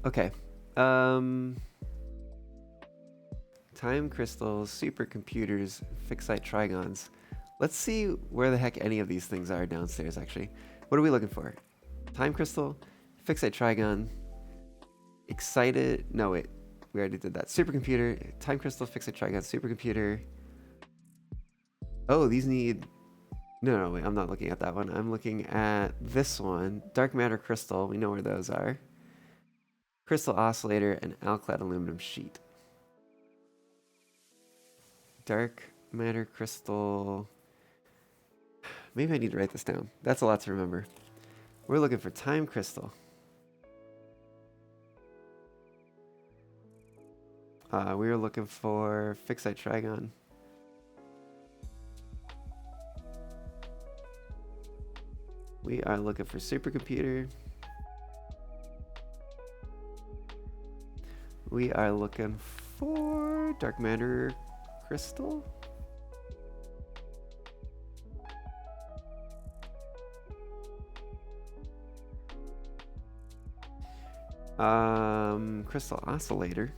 Okay. Time crystals, supercomputers, fixite trigons. Let's see where the heck any of these things are downstairs, actually. What are we looking for? Time crystal, fixite trigon, excited... No, wait. We already did that. Supercomputer, time crystal, fixite trigon, supercomputer. Oh, these need... No, wait. I'm not looking at that one. I'm looking at this one. Dark matter crystal. We know where those are. Crystal oscillator and alclad aluminum sheet. Dark matter crystal. Maybe I need to write this down. That's a lot to remember. We're looking for time crystal. We were looking for fixite trigon. We are looking for supercomputer. We are looking for dark matter crystal. Crystal oscillator.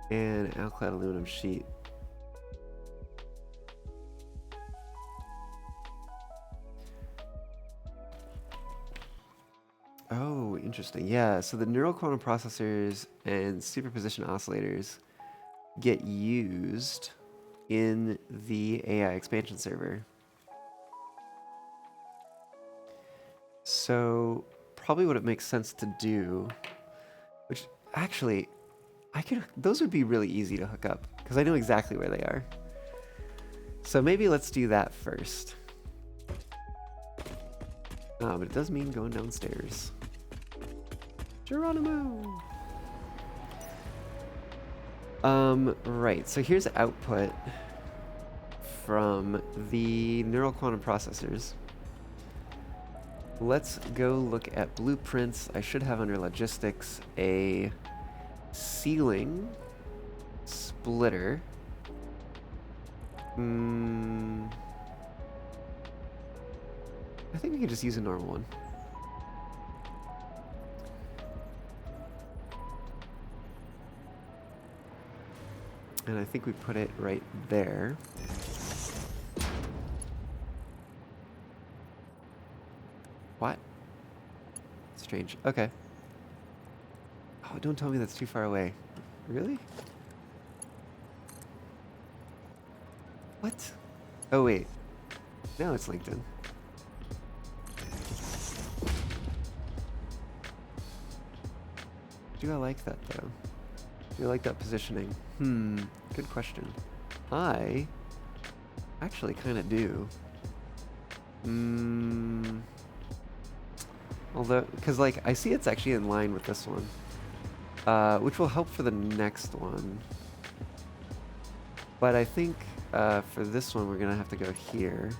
And alclad aluminum sheet. Oh, interesting. Yeah, so the neural quantum processors and superposition oscillators get used in the AI expansion server. So probably what it makes sense to do, which actually those would be really easy to hook up because I know exactly where they are. So maybe let's do that first. But it does mean going downstairs. Geronimo! Right, so here's output from the neural quantum processors. Let's go look at blueprints. I should have under logistics a ceiling splitter. I think we could just use a normal one. And I think we put it right there. What? Strange. Okay. Oh, don't tell me that's too far away. Really? What? Oh, wait. Now it's linked in. Do I like that, though? Do I like that positioning? Good question. I actually kind of do. Although, because, like, I see it's actually in line with this one. Which will help for the next one. But I think for this one, we're going to have to go here.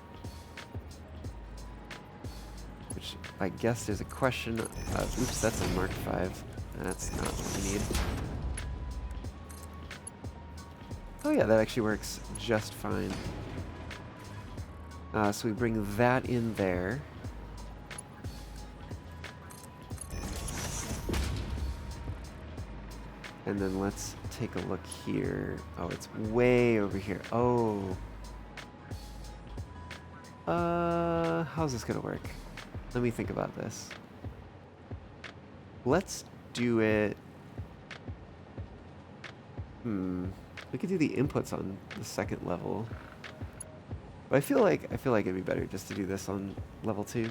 Which I guess there's a question. Oops, that's a Mark 5. That's not what we need. Oh yeah, that actually works just fine. So we bring that in there. And then let's take a look here. Oh, it's way over here. Oh. How's this gonna work? Let me think about this. Let's do it. We could do the inputs on the second level. But I feel like it'd be better just to do this on level 2.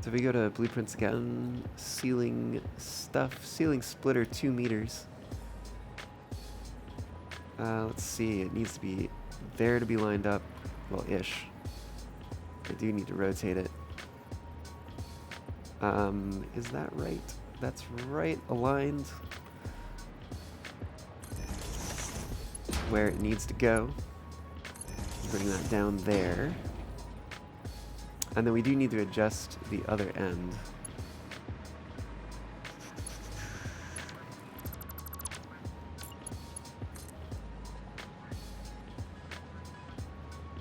So we go to blueprints again, ceiling stuff, ceiling splitter 2 meters. Let's see, it needs to be there to be lined up, well, ish. I do need to rotate it. Is that right? That's right, aligned where it needs to go. Bring that down there. And then we do need to adjust the other end.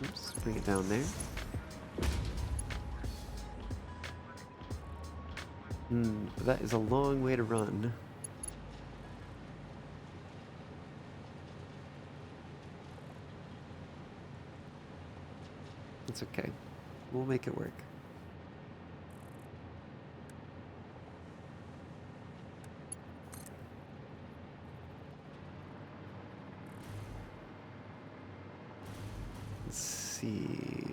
Oops, bring it down there. That is a long way to run. It's okay. We'll make it work. Let's see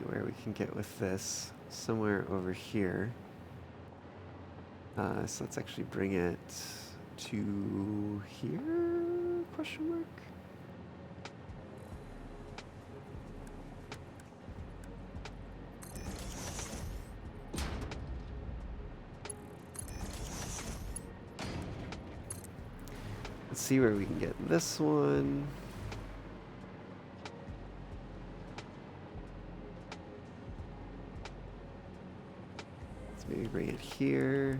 where we can get with this. Somewhere over here. So let's actually bring it to here? Question mark? Let's see where we can get this one. Let's maybe bring it here.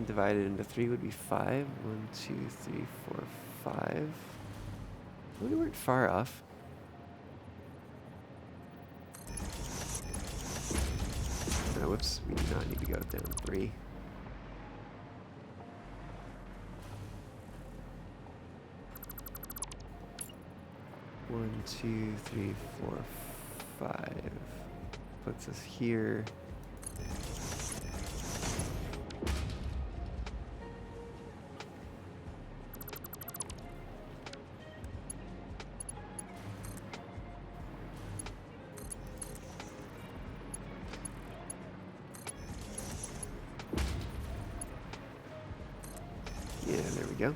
Divided into 3 would be 5. 1, 2, 3, 4, 5. We weren't far off. whoops, we do not need to go down 3. One, 2, 3, 4, 5. Puts us here. Yeah, there we go.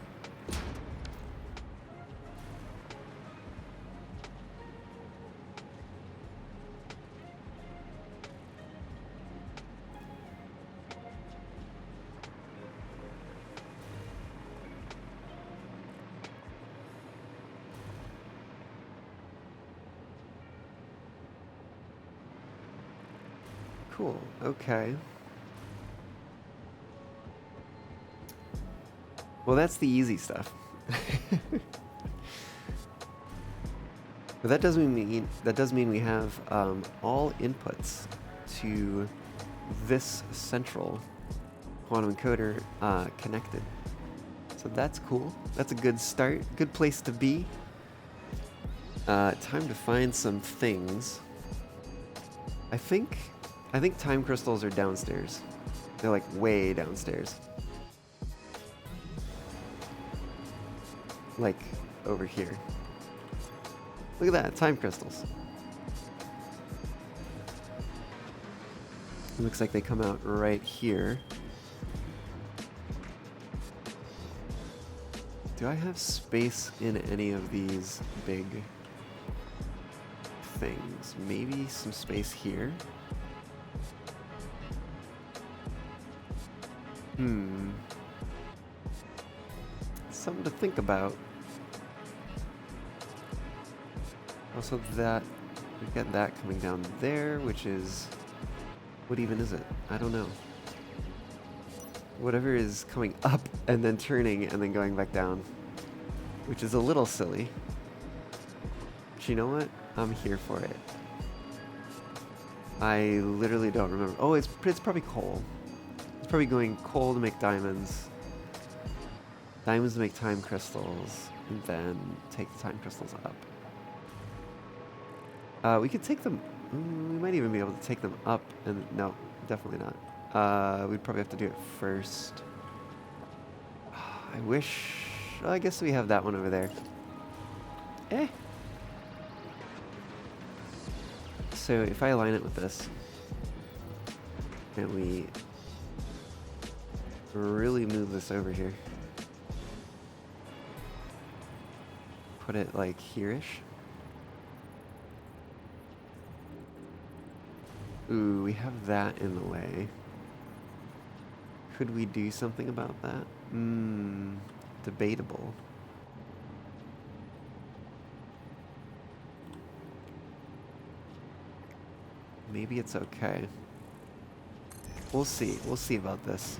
Cool, okay. Well, that's the easy stuff. But that does mean we have all inputs to this central quantum encoder connected. So that's cool. That's a good start. Good place to be. Time to find some things. I think time crystals are downstairs. They're like way downstairs. Like over here. Look at that, time crystals. It looks like they come out right here. Do I have space in any of these big things? Maybe some space here? Something to think about. Also that, we've got that coming down there, which is, what even is it? I don't know. Whatever is coming up and then turning and then going back down, which is a little silly. But you know what? I'm here for it. I literally don't remember. Oh, it's probably coal. It's probably going coal to make diamonds, diamonds to make time crystals, and then take the time crystals up. We could take them, we might even be able to take them up, and no, definitely not. We'd probably have to do it first. I wish, well, I guess we have that one over there. So if I align it with this, and we really move this over here, put it like here-ish. Ooh, we have that in the way. Could we do something about that? Debatable. Maybe it's okay. We'll see. We'll see about this.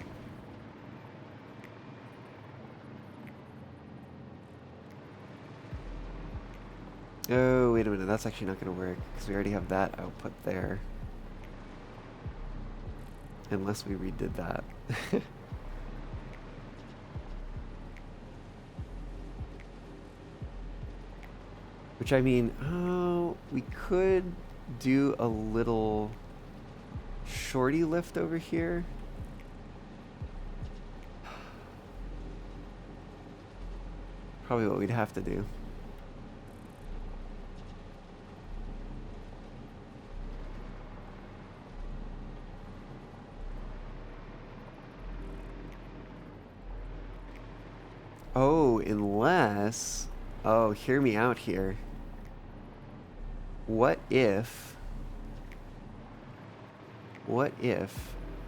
Oh, wait a minute. That's actually not going to work because we already have that output there. Unless we redid that. Which I mean, oh, we could do a little shorty lift over here. Probably what we'd have to do. Oh, unless... Oh, hear me out here. What if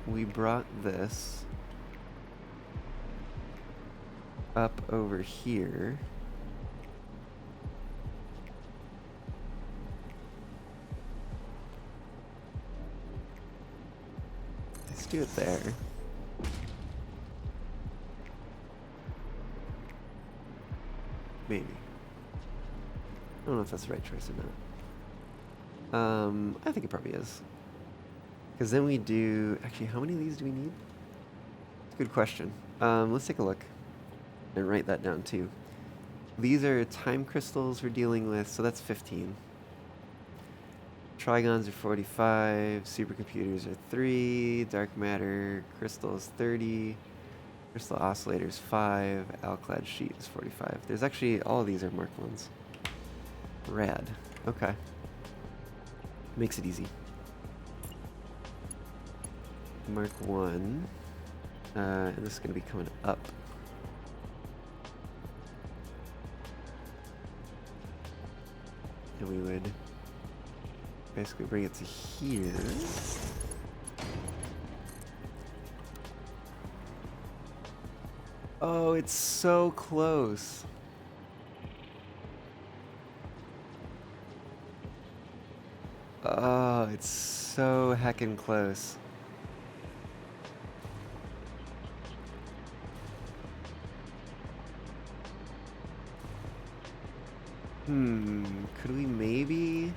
we brought this up over here? Let's do it there. Maybe. I don't know if that's the right choice or not. I think it probably is. Because then we do... Actually, how many of these do we need? Good question. Let's take a look and write that down too. These are time crystals we're dealing with, so that's 15. Trigons are 45, supercomputers are 3, dark matter crystals 30, crystal oscillators 5, alclad sheet is 45. There's actually, all of these are marked ones. Rad. Okay. Makes it easy. Mark 1. And this is going to be coming up. And we would basically bring it to here. Oh, it's so close. Oh, it's so heckin' close. Could we maybe...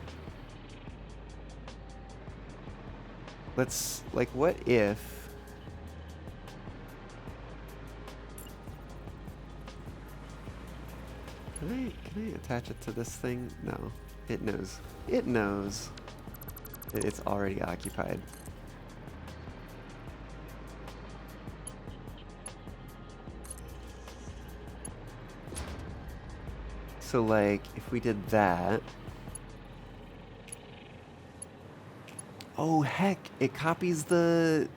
Let's, like, what if... Can I attach it to this thing? No. It knows. It knows. It's already occupied. So, like, if we did that... Oh, heck! It copies the...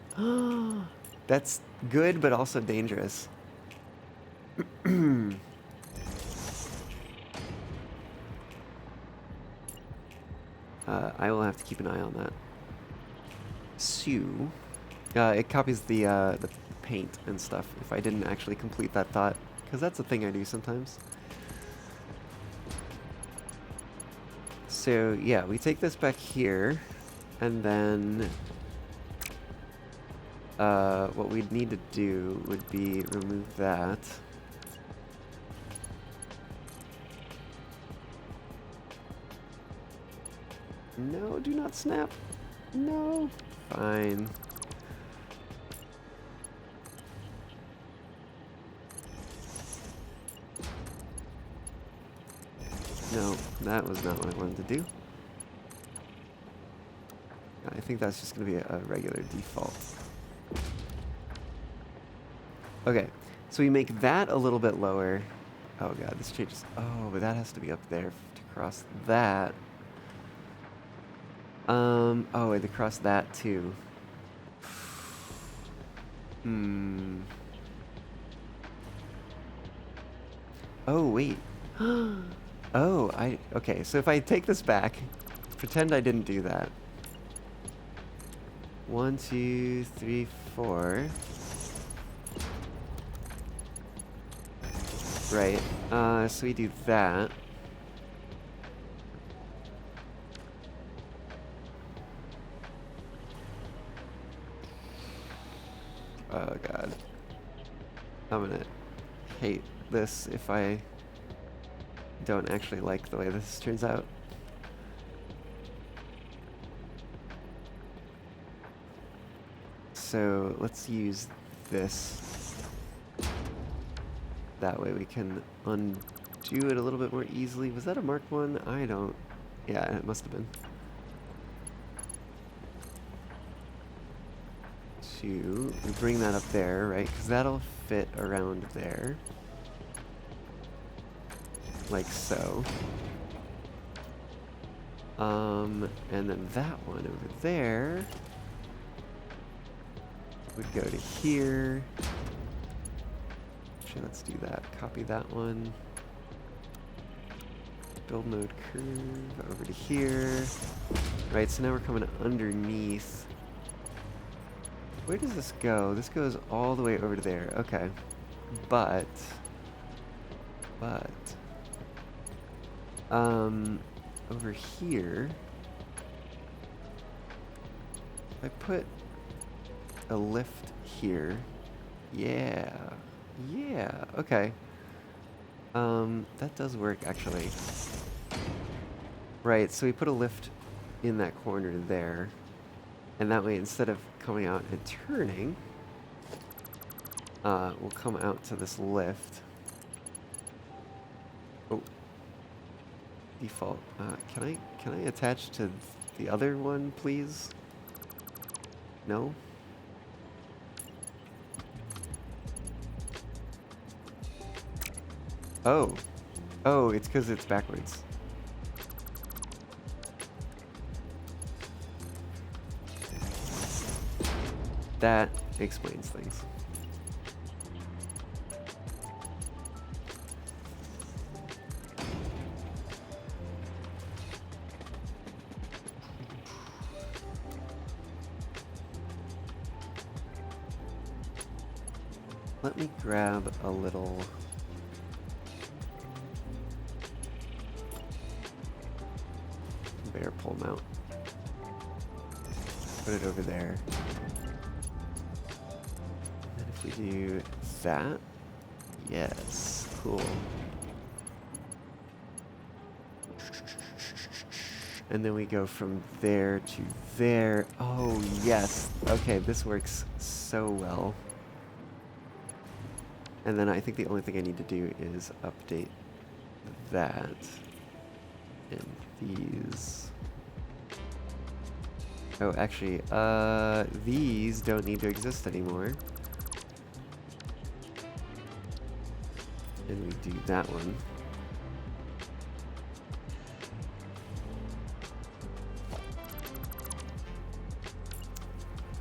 That's good, but also dangerous. I will have to keep an eye on that. So... it copies the paint and stuff, if I didn't actually complete that thought. Because that's a thing I do sometimes. So, yeah, we take this back here, and then what we'd need to do would be remove that. No, do not snap. No. Fine. No, that was not what I wanted to do. I think that's just going to be a regular default. Okay, so we make that a little bit lower. Oh god, this changes. Oh, but that has to be up there to cross that. Oh, wait, to cross that too. Oh, wait. Oh, okay, so if I take this back, pretend I didn't do that. 1, 2, 3, 4. Right, so we do that. Oh god. I'm gonna hate this if I don't actually like the way this turns out. So let's use this. That way we can undo it a little bit more easily. Was that a marked one? I don't... Yeah, it must have been. We bring that up there, right? Because that'll fit around there. Like so. And then that one over there would go to here. Actually, let's do that. Copy that one. Build node curve over to here. Right, so now we're coming underneath. Where does this go? This goes all the way over to there. Okay. But... over here... If I put a lift here... Yeah. Yeah, okay. That does work, actually. Right, so we put a lift in that corner there. And that way, instead of coming out and turning, we'll come out to this lift. Oh, default. Can I attach to the other one, please? No? Oh. Oh, it's because it's backwards. That explains things. Let me grab a little bear pole mount. Put it over there. And if we do that, yes, cool. And then we go from there to there. Oh, yes. Okay, this works so well. And then I think the only thing I need to do is update that and these. Oh, actually, these don't need to exist anymore. And we do that one.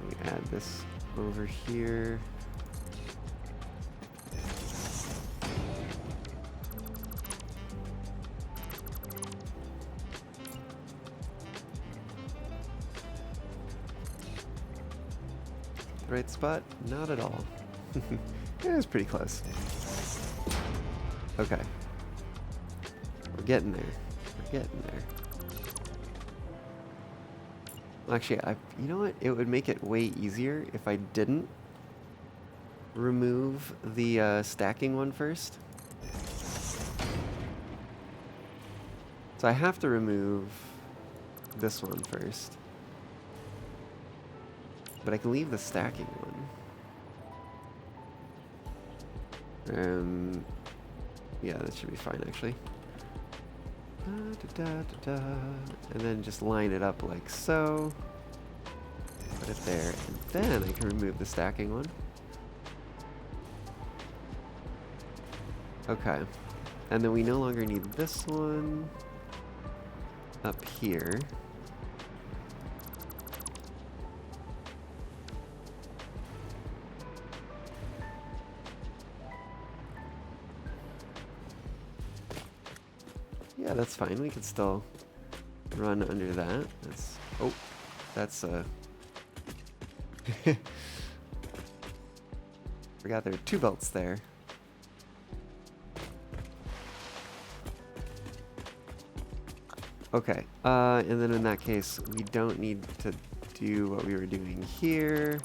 And we add this over here. Right spot? Not at all. It was pretty close. Okay. We're getting there. We're getting there. Well, actually, you know what? It would make it way easier if I didn't remove the stacking one first. So I have to remove this one first. But I can leave the stacking one. Yeah, that should be fine, actually. And then just line it up like so. Put it there. And then I can remove the stacking one. Okay. And then we no longer need this one up here. Yeah, that's fine. We can still run under that. That's forgot there are two belts there. Okay, and then in that case, we don't need to do what we were doing here.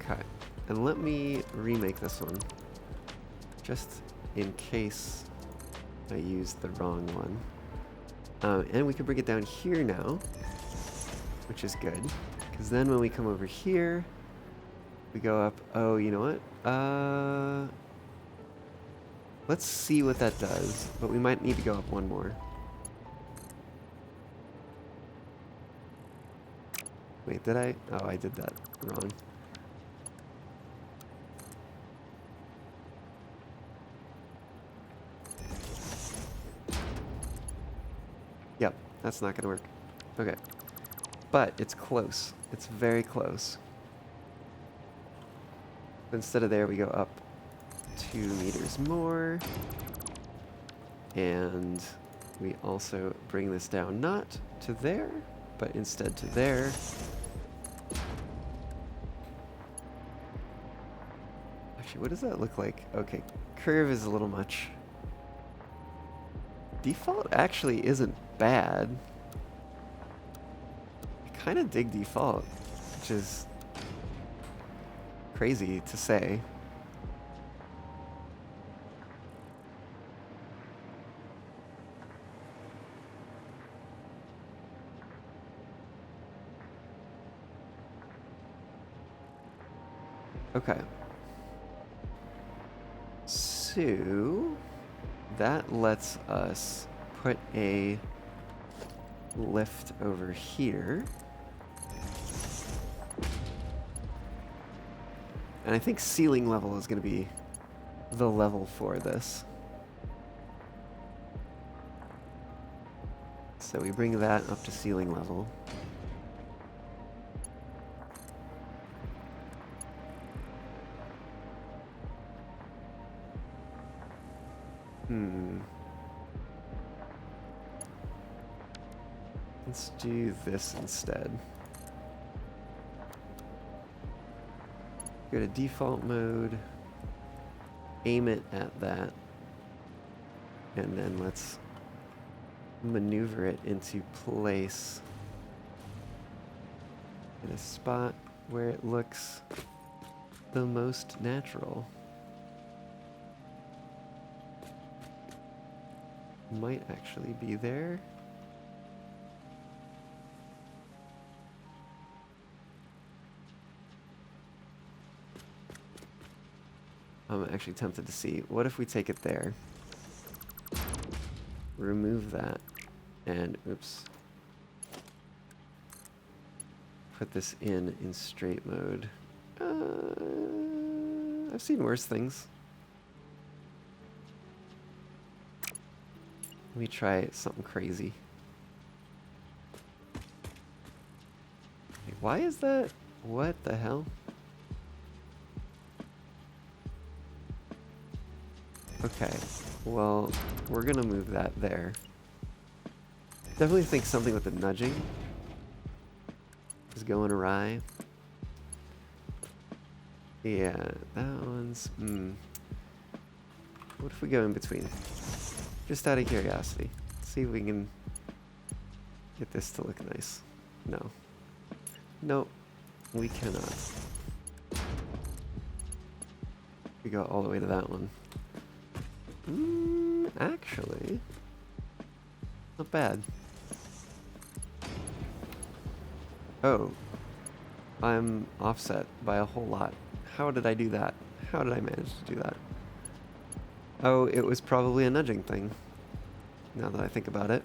Okay, and let me remake this one, just in case I used the wrong one. And we can bring it down here now, which is good, because then when we come over here, we go up. Oh, you know what? Let's see what that does, but we might need to go up one more. Wait, did I? Oh, I did that wrong. Yep, that's not gonna work. Okay. But it's close. It's very close. Instead of there, we go up 2 meters more. And we also bring this down not to there, but instead to there. Actually, what does that look like? Okay, curve is a little much. Default actually isn't bad. I kind of dig default, which is crazy to say. Okay. So that lets us put a lift over here. And I think ceiling level is going to be the level for this. So we bring that up to ceiling level. Let's do this instead. Go to default mode, aim it at that, and then let's maneuver it into place in a spot where it looks the most natural. Might actually be there. I'm actually tempted to see, what if we take it there, remove that, and oops, put this in straight mode. I've seen worse things. Let me try something crazy. Wait, why is that? What the hell? Okay, well, we're gonna move that there. Definitely think something with the nudging is going awry. Yeah, that one's... What if we go in between? Just out of curiosity. See if we can get this to look nice. No. Nope. We cannot. We go all the way to that one. Actually, not bad. Oh, I'm offset by a whole lot. How did I do that? How did I manage to do that? Oh, it was probably a nudging thing, now that I think about it.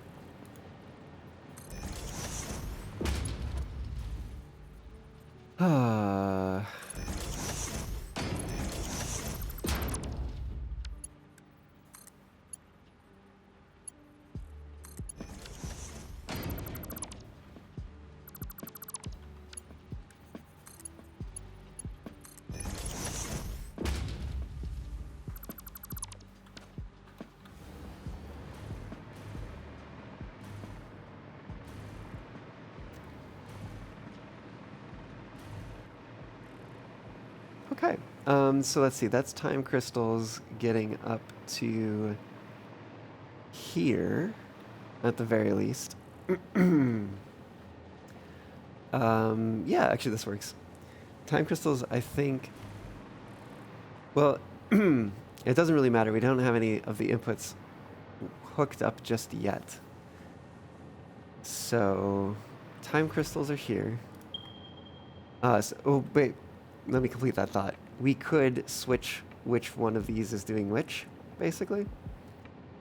Okay, so let's see, that's time crystals getting up to here, at the very least. Yeah, actually this works. Time crystals, I think, well, it doesn't really matter. We don't have any of the inputs hooked up just yet. So, time crystals are here. Oh, wait. Let me complete that thought. We could switch which one of these is doing which, basically.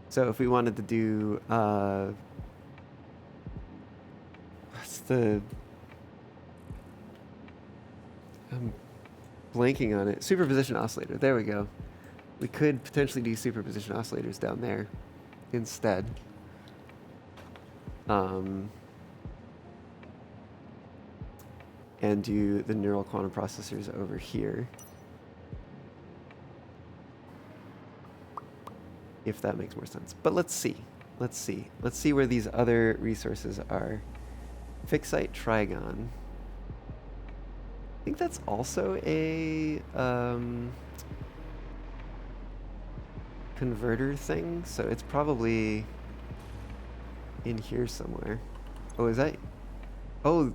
So if we wanted to do, what's the... I'm blanking on it. Superposition oscillator. There we go. We could potentially do superposition oscillators down there instead. And do the neural quantum processors over here. If that makes more sense. But let's see. Let's see where these other resources are. Fixite trigon. I think that's also a converter thing, so it's probably in here somewhere. Oh, is that... Oh,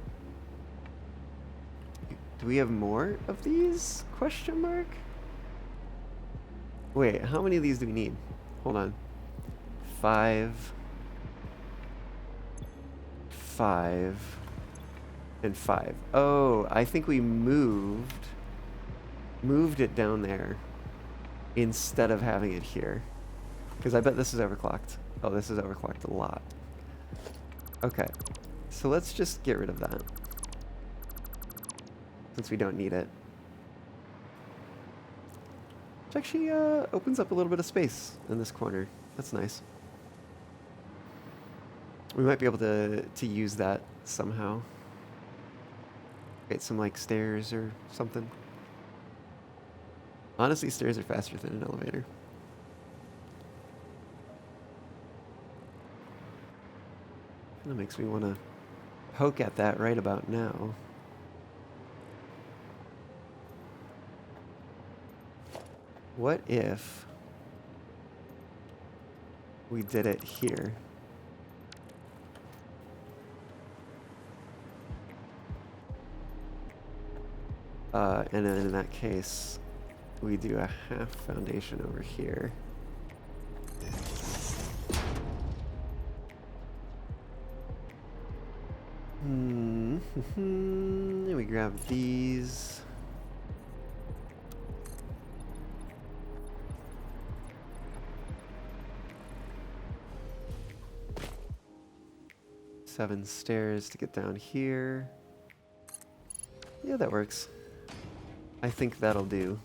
do we have more of these? Question mark? Wait, how many of these do we need? Hold on. 5, 5, and 5. Oh, I think we moved it down there instead of having it here. Because I bet this is overclocked. Oh, this is overclocked a lot. Okay, so let's just get rid of that, since we don't need it. Which actually opens up a little bit of space in this corner. That's nice. We might be able to use that somehow. Get some like stairs or something. Honestly, stairs are faster than an elevator. That makes me want to poke at that right about now. What if we did it here? And then in that case, we do a half foundation over here. And we grab these. Seven stairs to get down here. Yeah, that works. I think that'll do.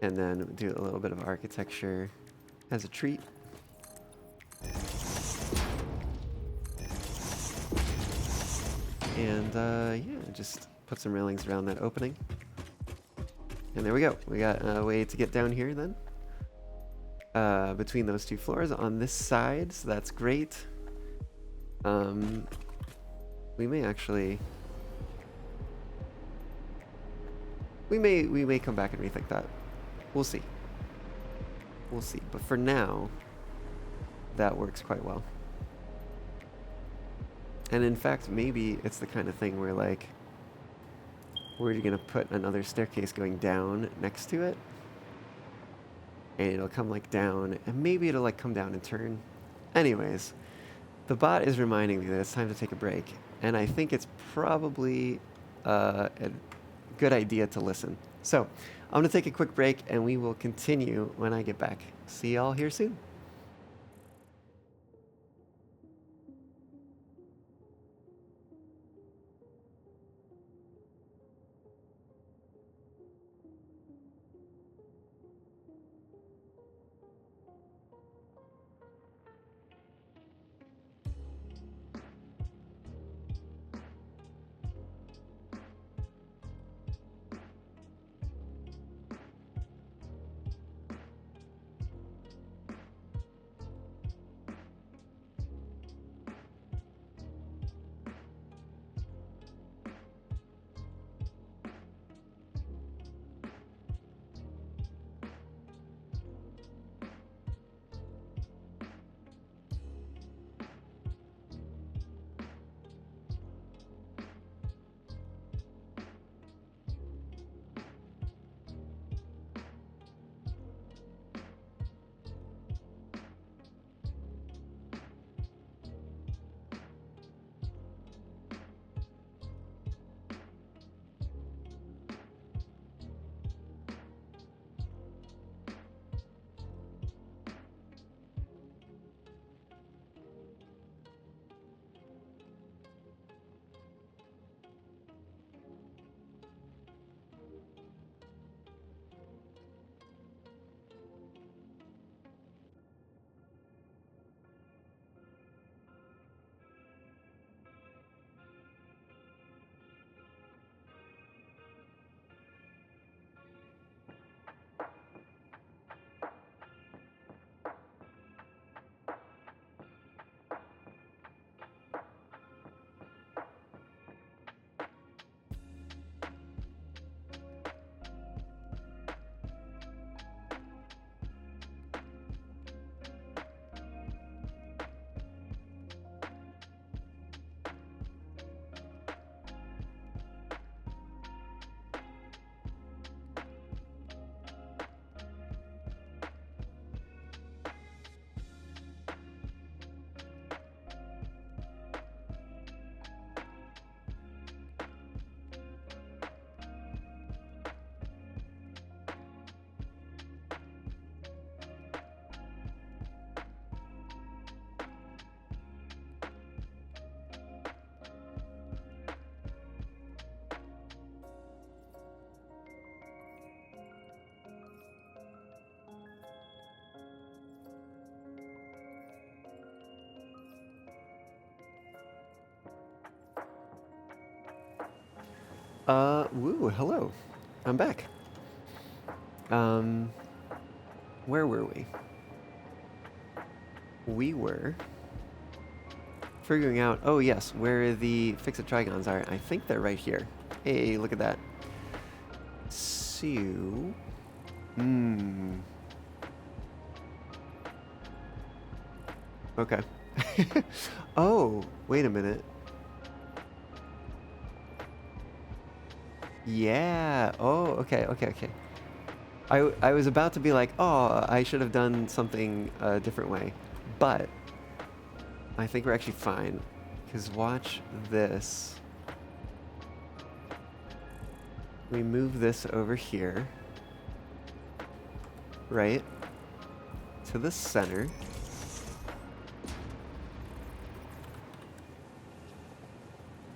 And then do a little bit of architecture as a treat. And yeah, just put some railings around that opening. And there we go. We got a way to get down here then. Between those two floors on this side, so that's great. We may actually... We may come back and rethink that. We'll see. We'll see. But for now, that works quite well. And in fact, maybe it's the kind of thing where, like, we're going to put another staircase going down next to it. And it'll come, like, down. And maybe it'll, like, come down and turn. Anyways, the bot is reminding me that it's time to take a break. And I think it's probably a good idea to listen. So, I'm going to take a quick break, and we will continue when I get back. See y'all here soon. Woo, hello. I'm back. Where were we? We were figuring out, oh yes, where the fixed trigons are. I think they're right here. Hey, look at that. So, okay. Oh, wait a minute. Yeah. Oh, okay. I was about to be like, oh, I should have done something a different way. But I think we're actually fine. Because watch this. We move this over here. Right? To the center.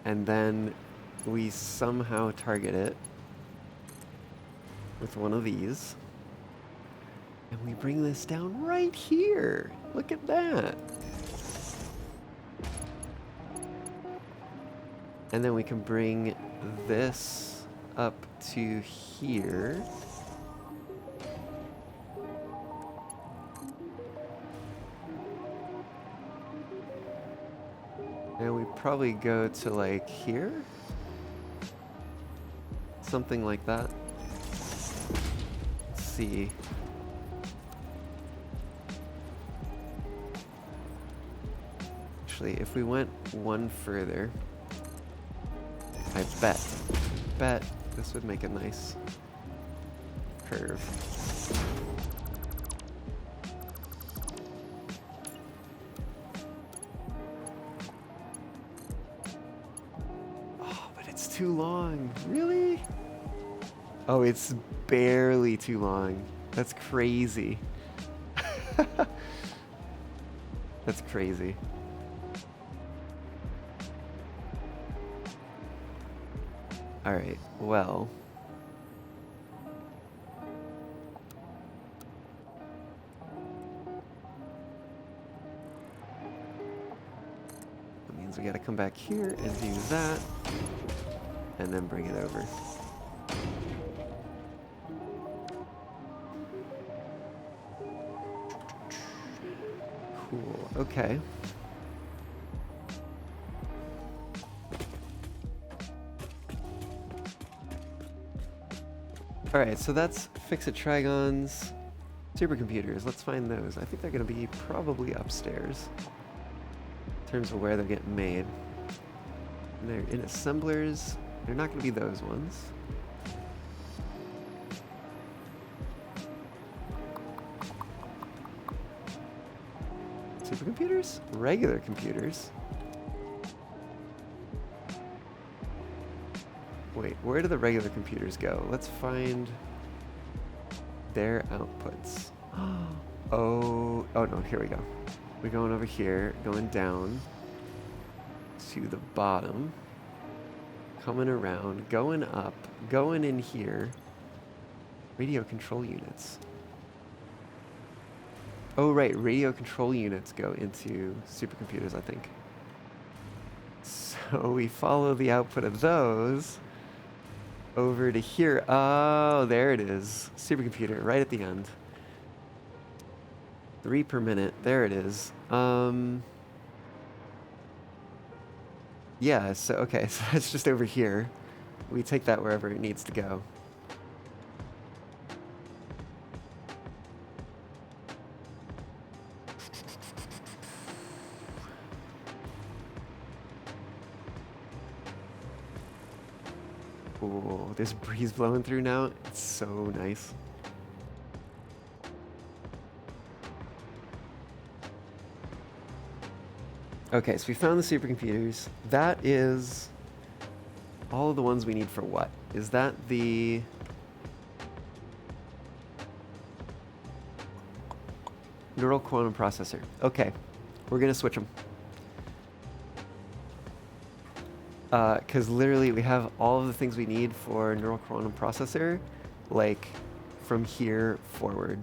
And then we somehow target it with one of these. And we bring this down right here. Look at that. And then we can bring this up to here. And we probably go to like here. Something like that. Let's see. Actually, if we went one further, I bet this would make a nice curve. Oh, but it's too long. Really? Oh, it's barely too long. That's crazy. That's crazy. All right, well. That means we gotta come back here and do that, and then bring it over. Cool, okay. Alright, so that's fix-it trigons, supercomputers. Let's find those. I think they're going to be probably upstairs in terms of where they're getting made. And they're in assemblers. They're not going to be those ones. Supercomputers? Regular computers. Wait, where do the regular computers go? Let's find their outputs. Oh no, here we go. We're going over here, going down to the bottom, coming around, going up, going in here. Radio control units. Oh right, radio control units go into supercomputers, I think. So we follow the output of those over to here. Oh, there it is. Supercomputer, right at the end. 3 per minute. There it is. Yeah, so, okay, so that's just over here. We take that wherever it needs to go. Ooh, there's breeze blowing through now. It's so nice. Okay, so we found the supercomputers. That is all of the ones we need for what? Is that the... neural quantum processor? Okay, we're gonna switch them. Because literally we have all of the things we need for neural quantum processor, like from here forward,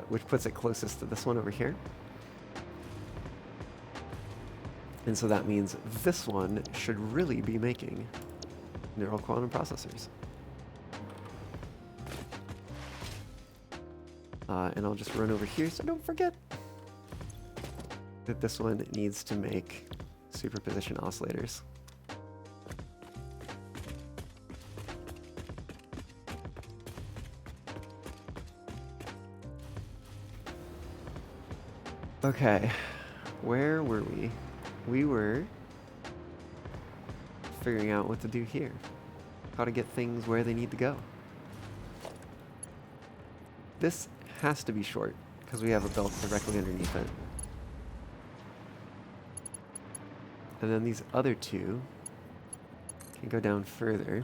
which puts it closest to this one over here. And so that means this one should really be making neural quantum processors. And I'll just run over here so don't forget that this one needs to make superposition oscillators. Okay, where were we? We were figuring out what to do here. How to get things where they need to go. This has to be short, because we have a belt directly underneath it. And then these other two can go down further.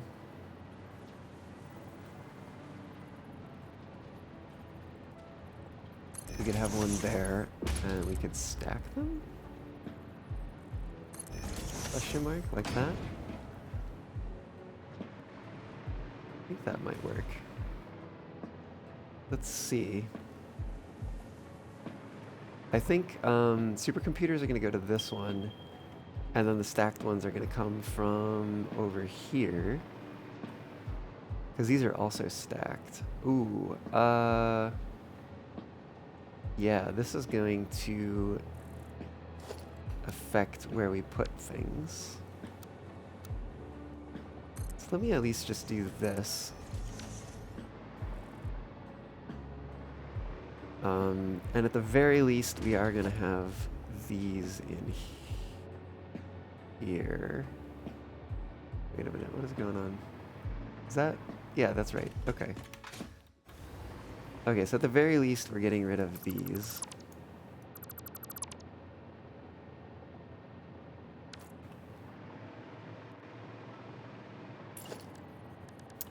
We could have one there, and we could stack them? Question mark, like that? I think that might work. Let's see. I think supercomputers are going to go to this one, and then the stacked ones are going to come from over here. Because these are also stacked. Ooh, yeah, this is going to affect where we put things. So let me at least just do this. And at the very least, we are going to have these in here. Wait a minute, what is going on? Is that? Yeah, that's right. Okay. Okay, so at the very least, we're getting rid of these.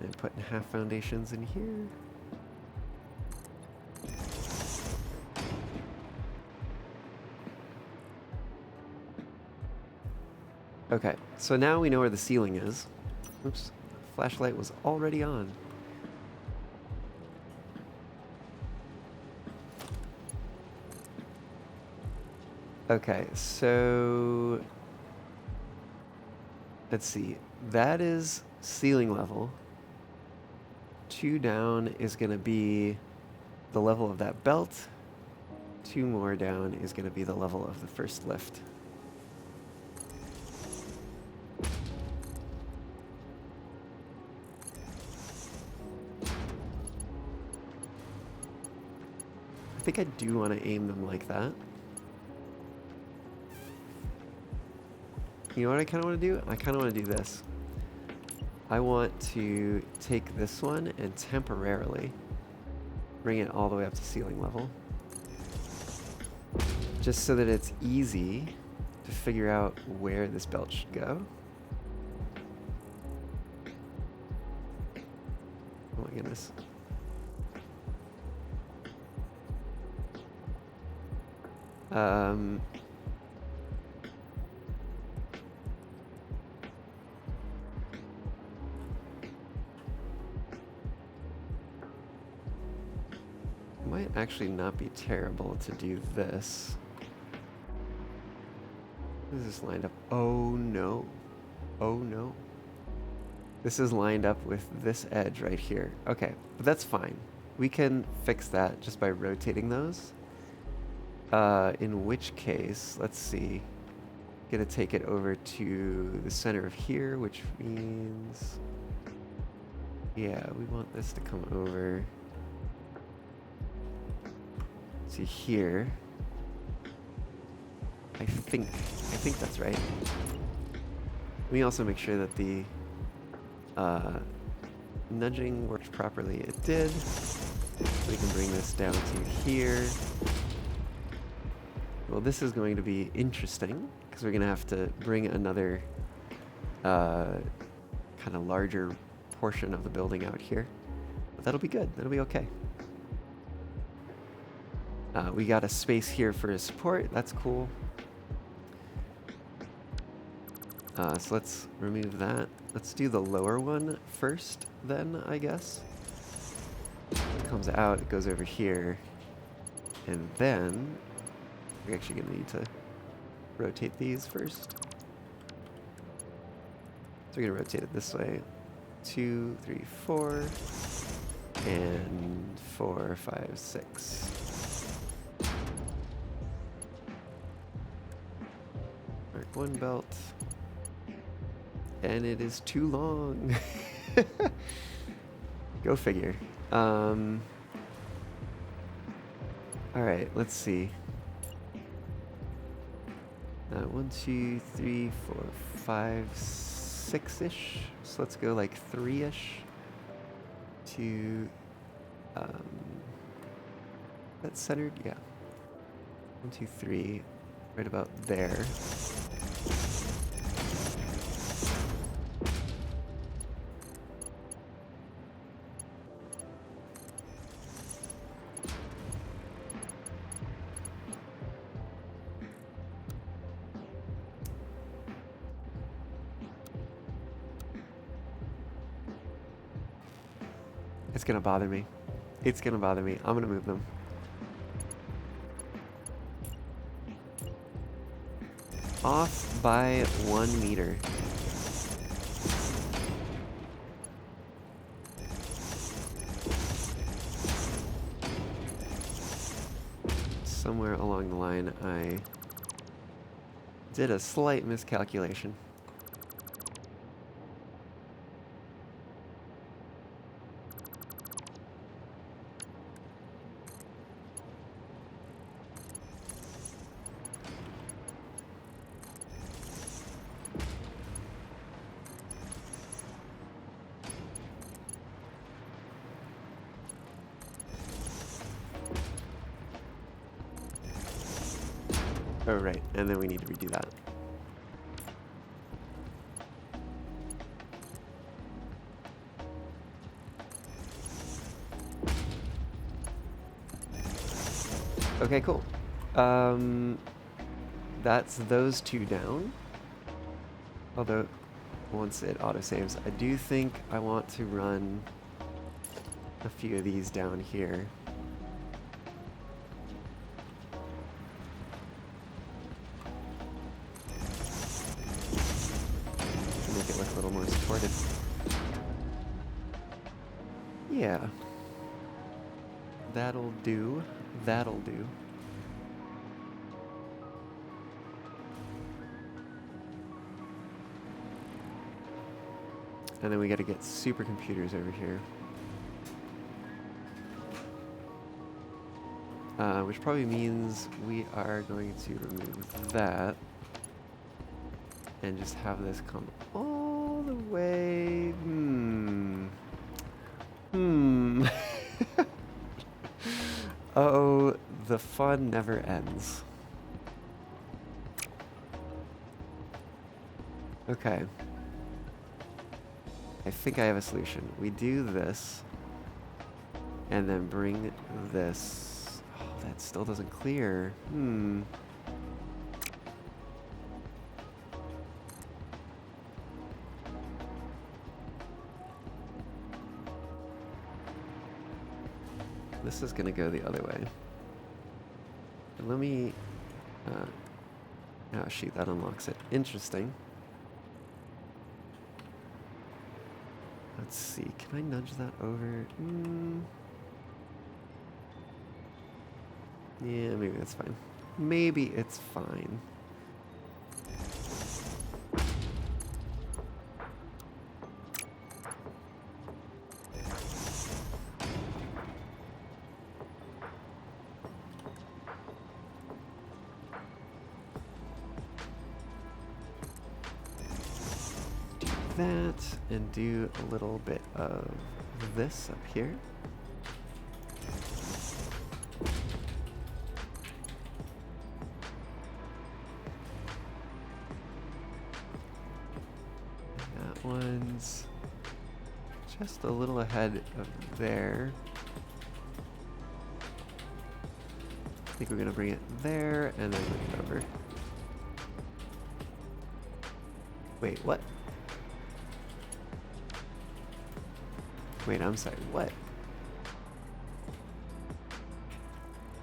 And putting half foundations in here. Okay, so now we know where the ceiling is. Oops, flashlight was already on. Okay, so let's see. That is ceiling level. 2 down is going to be the level of that belt. 2 more down is going to be the level of the first lift. I think I do want to aim them like that. You know what I kind of want to do? I kind of want to do this. I want to take this one and temporarily bring it all the way up to ceiling level. Just so that it's easy to figure out where this belt should go. Oh my goodness. Might actually not be terrible to do this. Is this lined up? Oh no. Oh no. This is lined up with this edge right here. Okay, but that's fine. We can fix that just by rotating those. In which case, let's see. Gonna take it over to the center of here, which means, yeah, we want this to come over to here. I think that's right. Let me also make sure that the nudging worked properly. It did. We can bring this down to here. Well, this is going to be interesting because we're going to have to bring another kind of larger portion of the building out here. But that'll be good. That'll be okay. We got a space here for a support. That's cool. So let's remove that. Let's do the lower one first then, I guess. It comes out, it goes over here. And then we're actually going to need to rotate these first. we're gonna rotate it this way. 2, 3, 4, and 4, 5, 6. Mark 1 belt. And it is too long. Go figure. Alright, let's see. 1, 2, 3, 4, 5, 6-ish. So let's go like 3-ish. To that's centered, yeah. 1, 2, 3, right about there. It's gonna bother me. It's gonna bother me. I'm gonna move them. Off by 1 meter. Somewhere along the line, I did a slight miscalculation. Oh, right, and then we need to redo that. Okay, cool. That's those two down. Although, once it autosaves, I do think I want to run a few of these down here. Make it look a little more supported. Yeah. That'll do. That'll do. And then we got to get supercomputers over here. Which probably means we are going to remove that. And just have this come all the way. Oh, the fun never ends. Okay. I think I have a solution. We do this, and then bring this. Oh, that still doesn't clear. This is gonna go the other way. Let me. Oh shoot, that unlocks it. Interesting. Let's see, can I nudge that over? Yeah, maybe that's fine. Maybe it's fine. That and do a little bit of this up here. That one's just a little ahead of there. I think we're gonna bring it there and then bring it over. Wait, what? Wait, I'm sorry, what?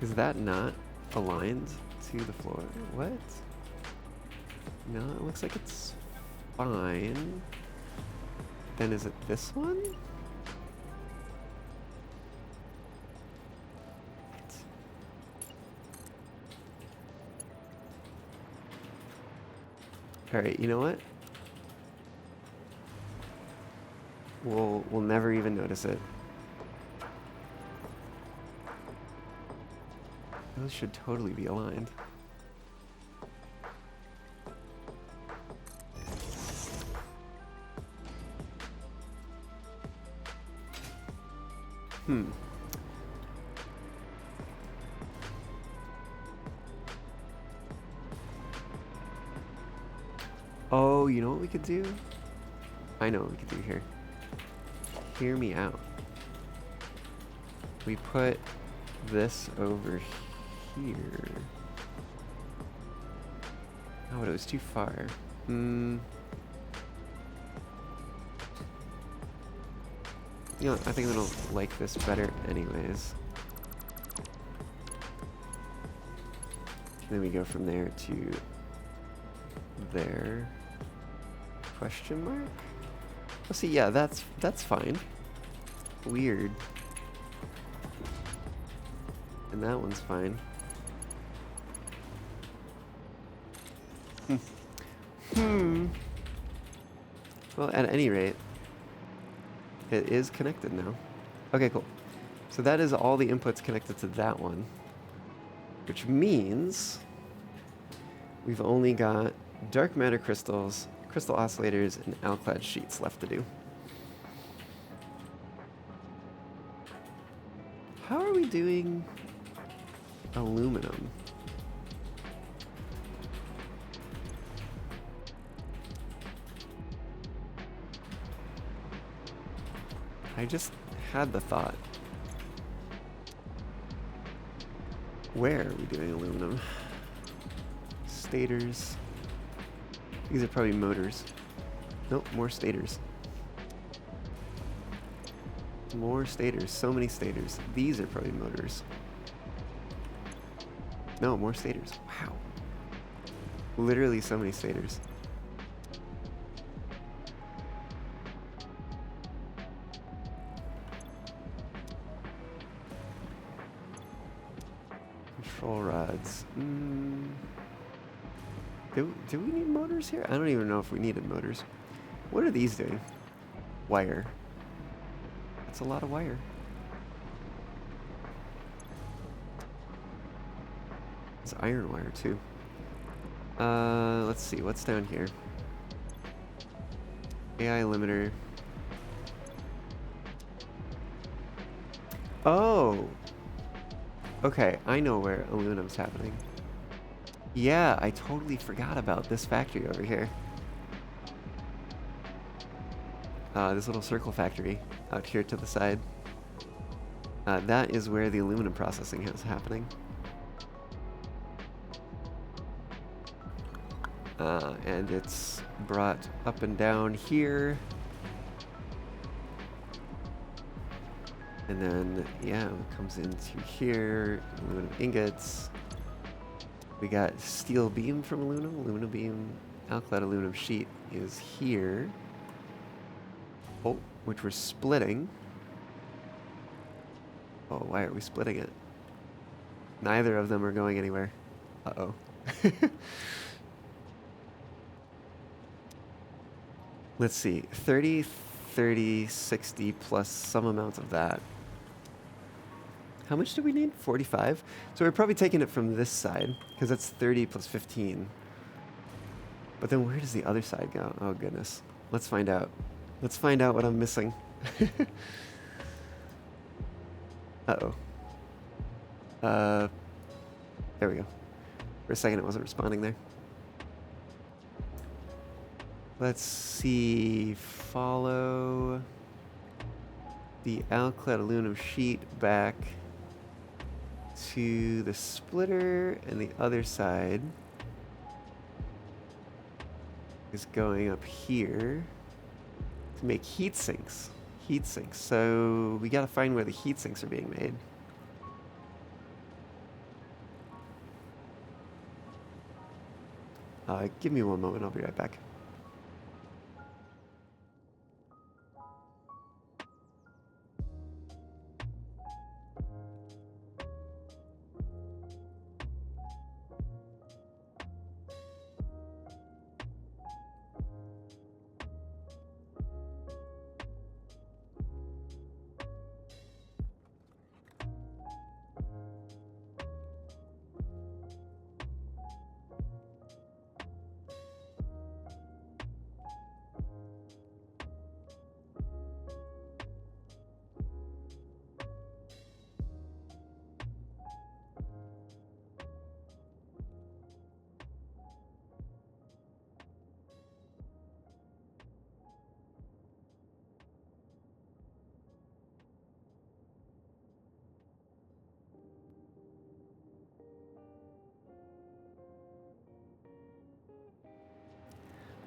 Is that not aligned to the floor? What? No, it looks like it's fine. then is it this one? Alright, you know what? We'll never even notice it. Those should totally be aligned. Oh, you know what we could do? I know what we could do here. Hear me out. We put this over here. Oh, but it was too far. You know, I think I'm gonna like this better anyways. Then we go from there to there. Question mark? Oh, see, yeah, that's fine. Weird. And that one's fine. Well, at any rate, it is connected now. Okay, cool. So that is all the inputs connected to that one. Which means we've only got dark matter crystals, crystal oscillators, and alclad sheets left to do. How are we doing aluminum? I just had the thought. Where are we doing aluminum? Stators. These are probably motors. Nope, more stators. More stators. So many stators. These are probably motors. No, more stators. Wow. Literally so many stators. Control rods. Do we need motors here? I don't even know if we needed motors. What are these doing? Wire. That's a lot of wire. It's iron wire too. Let's see, what's down here? AI limiter. Oh! Okay, I know where aluminum's happening. Yeah, I totally forgot about this factory over here. This little circle factory out here to the side. That is where the aluminum processing is happening. And it's brought up and down here. And then, yeah, it comes into here, aluminum ingots. We got steel beam from aluminum beam, alclad aluminum sheet is here. Oh, which we're splitting. Oh, why are we splitting it? Neither of them are going anywhere. Uh-oh. Let's see, 30, 30, 60 plus some amount of that. How much do we need? 45? So we're probably taking it from this side, because that's 30 plus 15. But then where does the other side go? Oh, goodness. Let's find out. Let's find out what I'm missing. Uh-oh. There we go. For a second it wasn't responding there. Let's see. Follow the alclad aluminum sheet back to the splitter, and the other side is going up here to make heat sinks. Heat sinks. So we gotta find where the heat sinks are being made. Give me one moment, I'll be right back.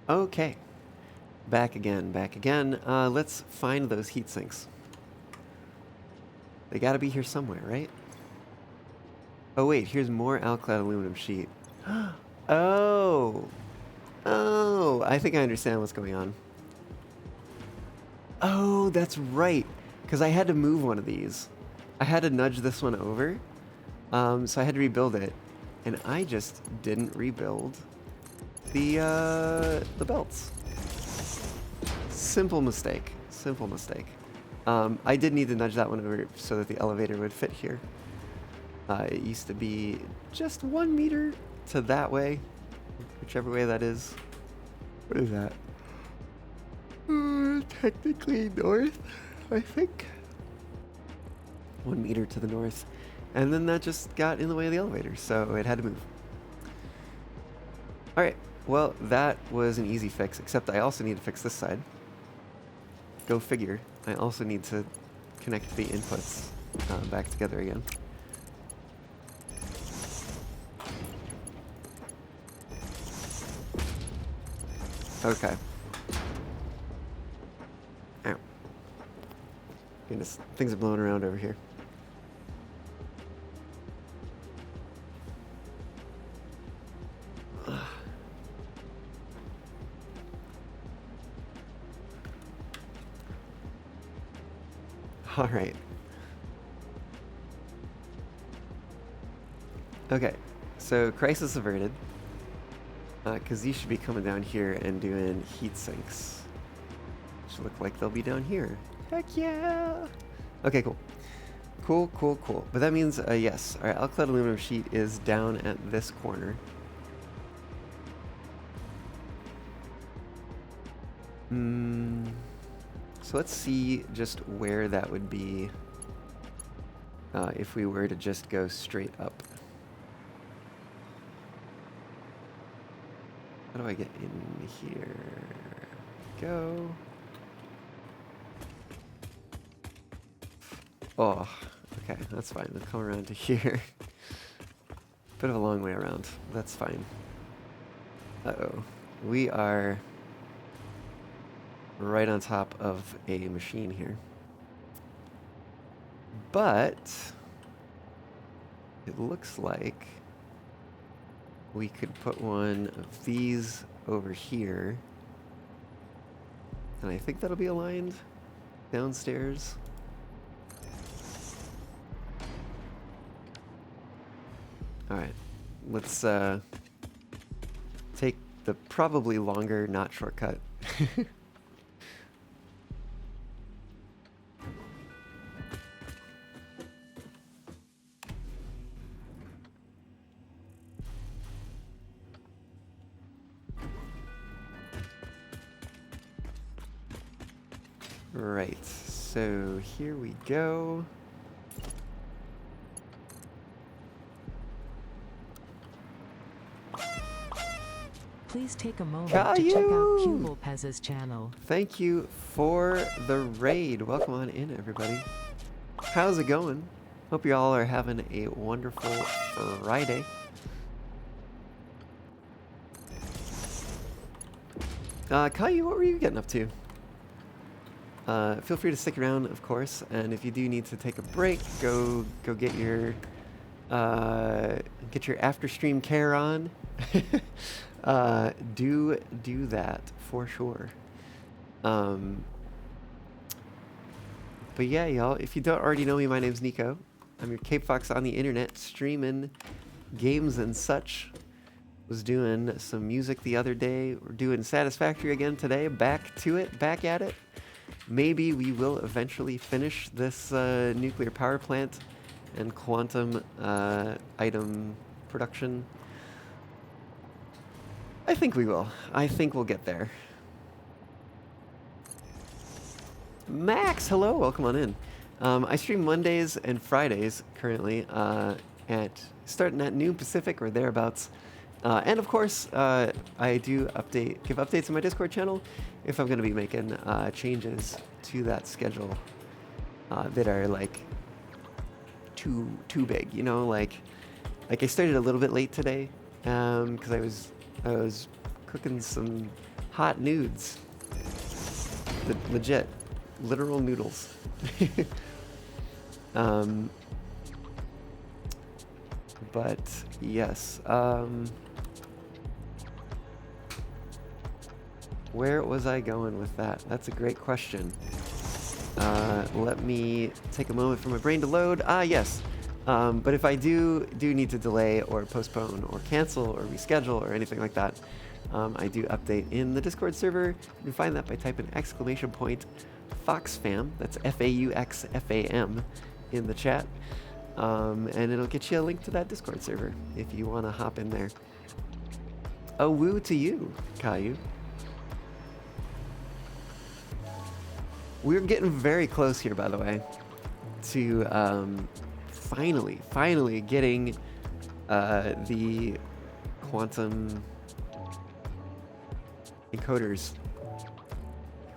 Okay. Back again, back again. Let's find those heat sinks. They gotta be here somewhere, right? Oh wait, here's more alclad aluminum sheet. Oh! Oh, I think I understand what's going on. Oh, that's right. Because I had to move one of these. I had to nudge this one over. So I had to rebuild it. And I just didn't rebuild the belts. Simple mistake. Simple mistake. I did need to nudge that one over so that the elevator would fit here. It used to be just 1 meter to that way. Whichever way that is. What is that? Technically north, I think. 1 meter to the north. And then that just got in the way of the elevator, so it had to move. Alright, well, that was an easy fix, except I also need to fix this side. Go figure. I also need to connect the inputs back together again. Okay. Ow. Goodness, things are blowing around over here. All right. Okay, so crisis averted. Because these should be coming down here and doing heat sinks. Which look like they'll be down here. Heck yeah! Okay, cool. Cool, cool, cool. But that means, yes, our alclad aluminum sheet is down at this corner. So let's see just where that would be if we were to just go straight up. How do I get in here? Go. Oh, okay, that's fine. We'll come around to here. Bit of a long way around. That's fine. Uh-oh. We are right on top of a machine here. But it looks like we could put one of these over here. And I think that'll be aligned downstairs. Alright, let's take the probably longer, not shortcut. Right, so here we go. Please take a moment to check out Q Lopez's channel. Thank you for the raid. Welcome on in, everybody. How's it going? Hope you all are having a wonderful Friday. Caillou, what were you getting up to? Feel free to stick around, of course, and if you do need to take a break, go get your after stream care on. Do that for sure. But yeah, y'all, if you don't already know me, my name's Niko. I'm your Cape Fox on the internet, streaming games and such. Was doing some music the other day. We're doing Satisfactory again today. Back to it, back at it. Maybe we will eventually finish this nuclear power plant and quantum item production. I think we will. I think we'll get there. Max, hello, welcome on in. I stream Mondays and Fridays currently starting at noon Pacific or thereabouts. And of course, I do give updates on my Discord channel if I'm going to be making changes to that schedule that are like too big, you know, like I started a little bit late today because I was cooking some hot nudes. Legit. Literal noodles. But yes. Where was I going with that? That's a great question. Let me take a moment for my brain to load. Ah, yes. But if I do need to delay or postpone or cancel or reschedule or anything like that, I do update in the Discord server. You can find that by typing !FoxFam, that's FAUXFAM, in the chat. And it'll get you a link to that Discord server if you want to hop in there. A woo to you, Caillou. We're getting very close here, by the way, to finally getting the quantum encoders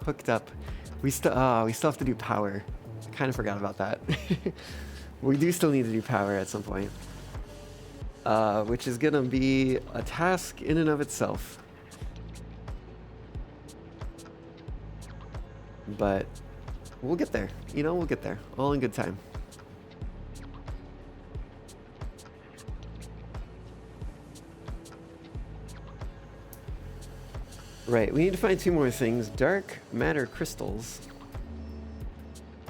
hooked up. We still have to do power. I kind of forgot about that. We do still need to do power at some point, which is gonna be a task in and of itself. But we'll get there. You know, we'll get there. All in good time. Right, we need to find 2 more things. Dark matter crystals.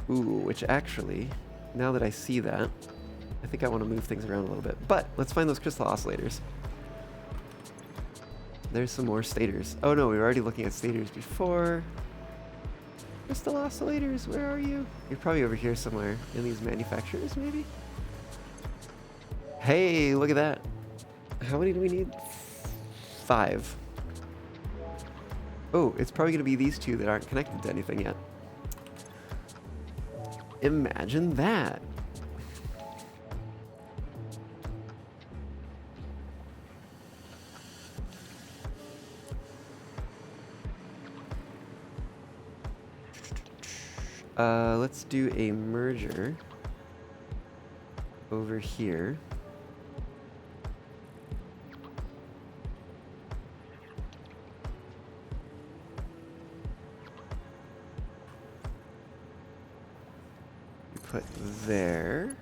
Ooh, which actually, now that I see that, I think I want to move things around a little bit. But let's find those crystal oscillators. There's some more stators. Oh no, we were already looking at stators before. Crystal oscillators, where are you? You're probably over here somewhere in these manufacturers, maybe? Hey, look at that. How many do we need? 5. Oh, it's probably going to be these 2 that aren't connected to anything yet. Imagine that. Let's do a merger over here. Put there.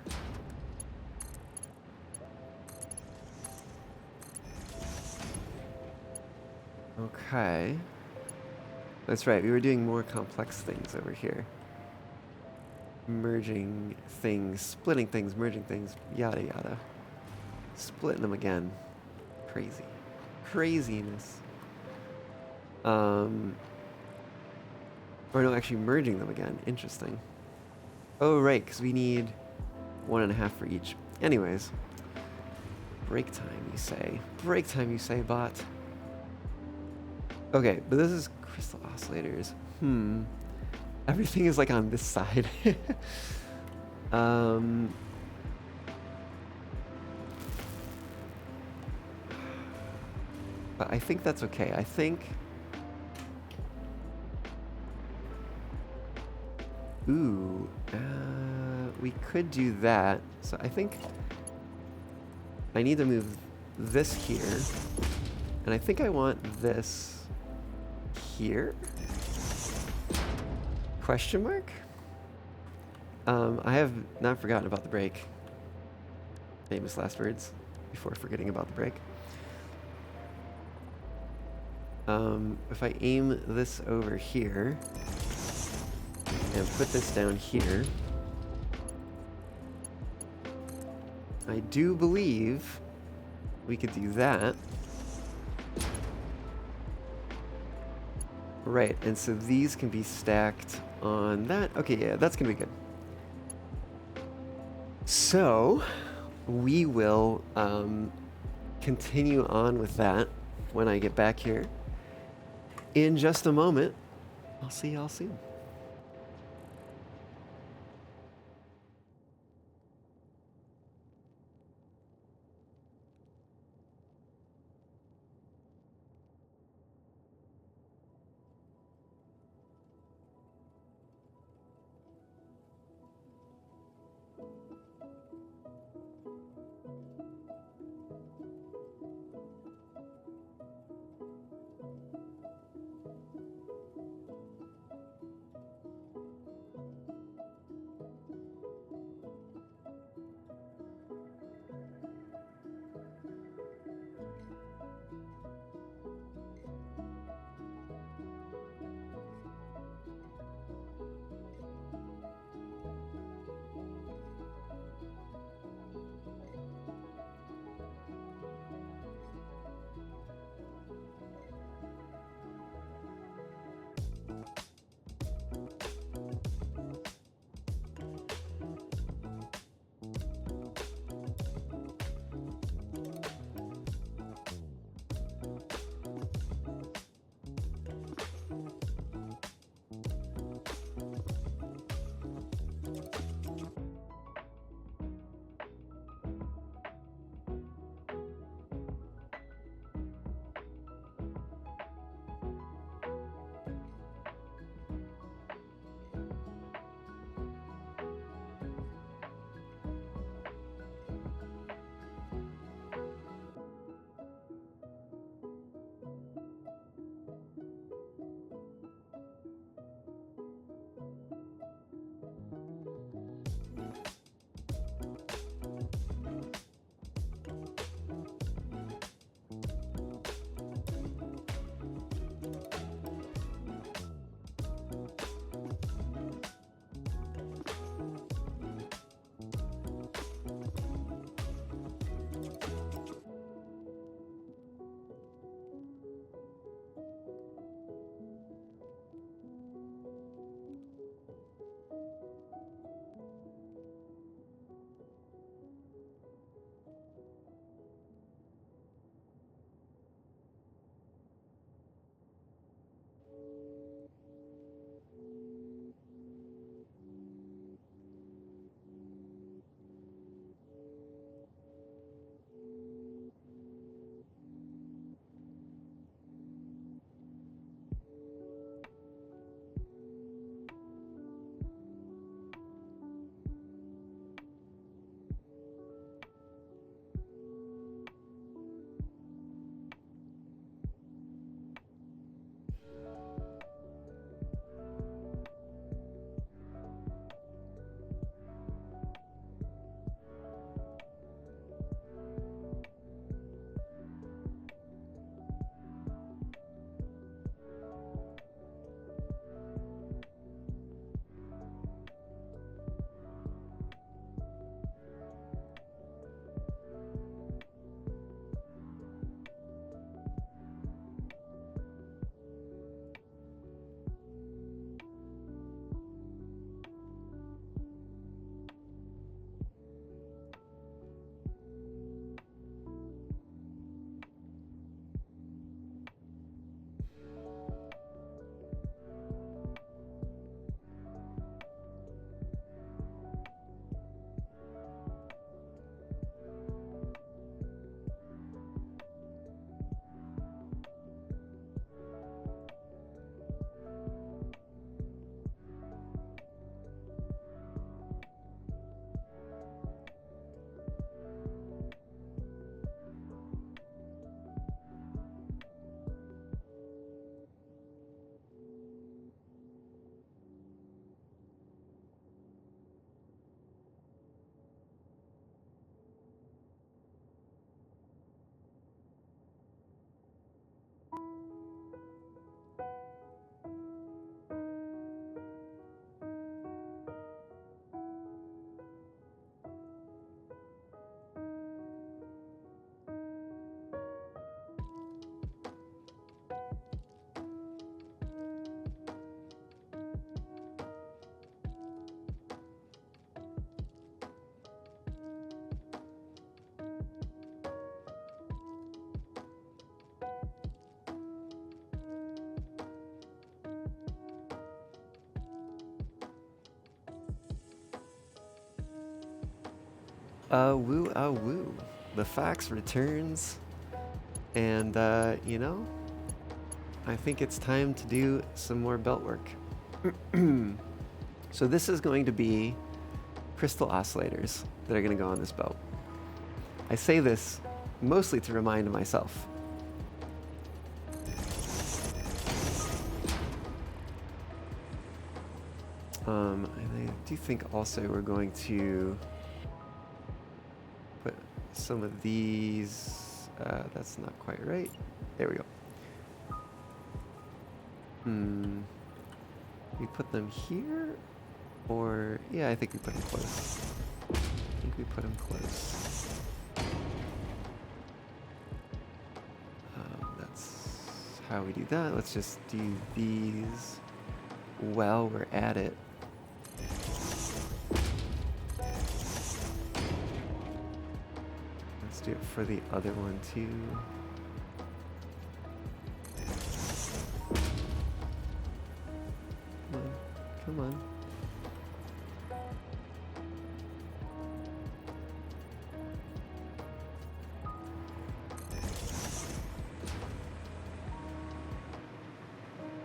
Okay. That's right, we were doing more complex things over here. Merging things, splitting things, merging things, yada yada. Splitting them again. Crazy. Craziness. Or no, actually merging them again. Interesting. Oh, right, because we need 1.5 for each. Anyways. Break time, you say. Break time, you say, bot. Okay, but this is crystal oscillators. Everything is like on this side. But I think that's okay. I think... Ooh, we could do that. So I think I need to move this here. And I think I want this here. Question mark? I have not forgotten about the break. Famous last words before forgetting about the break. If I aim this over here and put this down here, I do believe we could do that. Right, and so these can be stacked on that. Okay, yeah, that's gonna be good. So we will continue on with that when I get back here in just a moment. I'll see y'all soon. Woo, woo. The fax returns. And, you know, I think it's time to do some more belt work. So this is going to be crystal oscillators that are going to go on this belt. I say this mostly to remind myself. And I do think also we're going to put some of these, that's not quite right. There we go. We put them here? Or, yeah, I think we put them close. I think we put them close. That's how we do that. Let's just do these while we're at it. Let's do it for the other one too. Come on.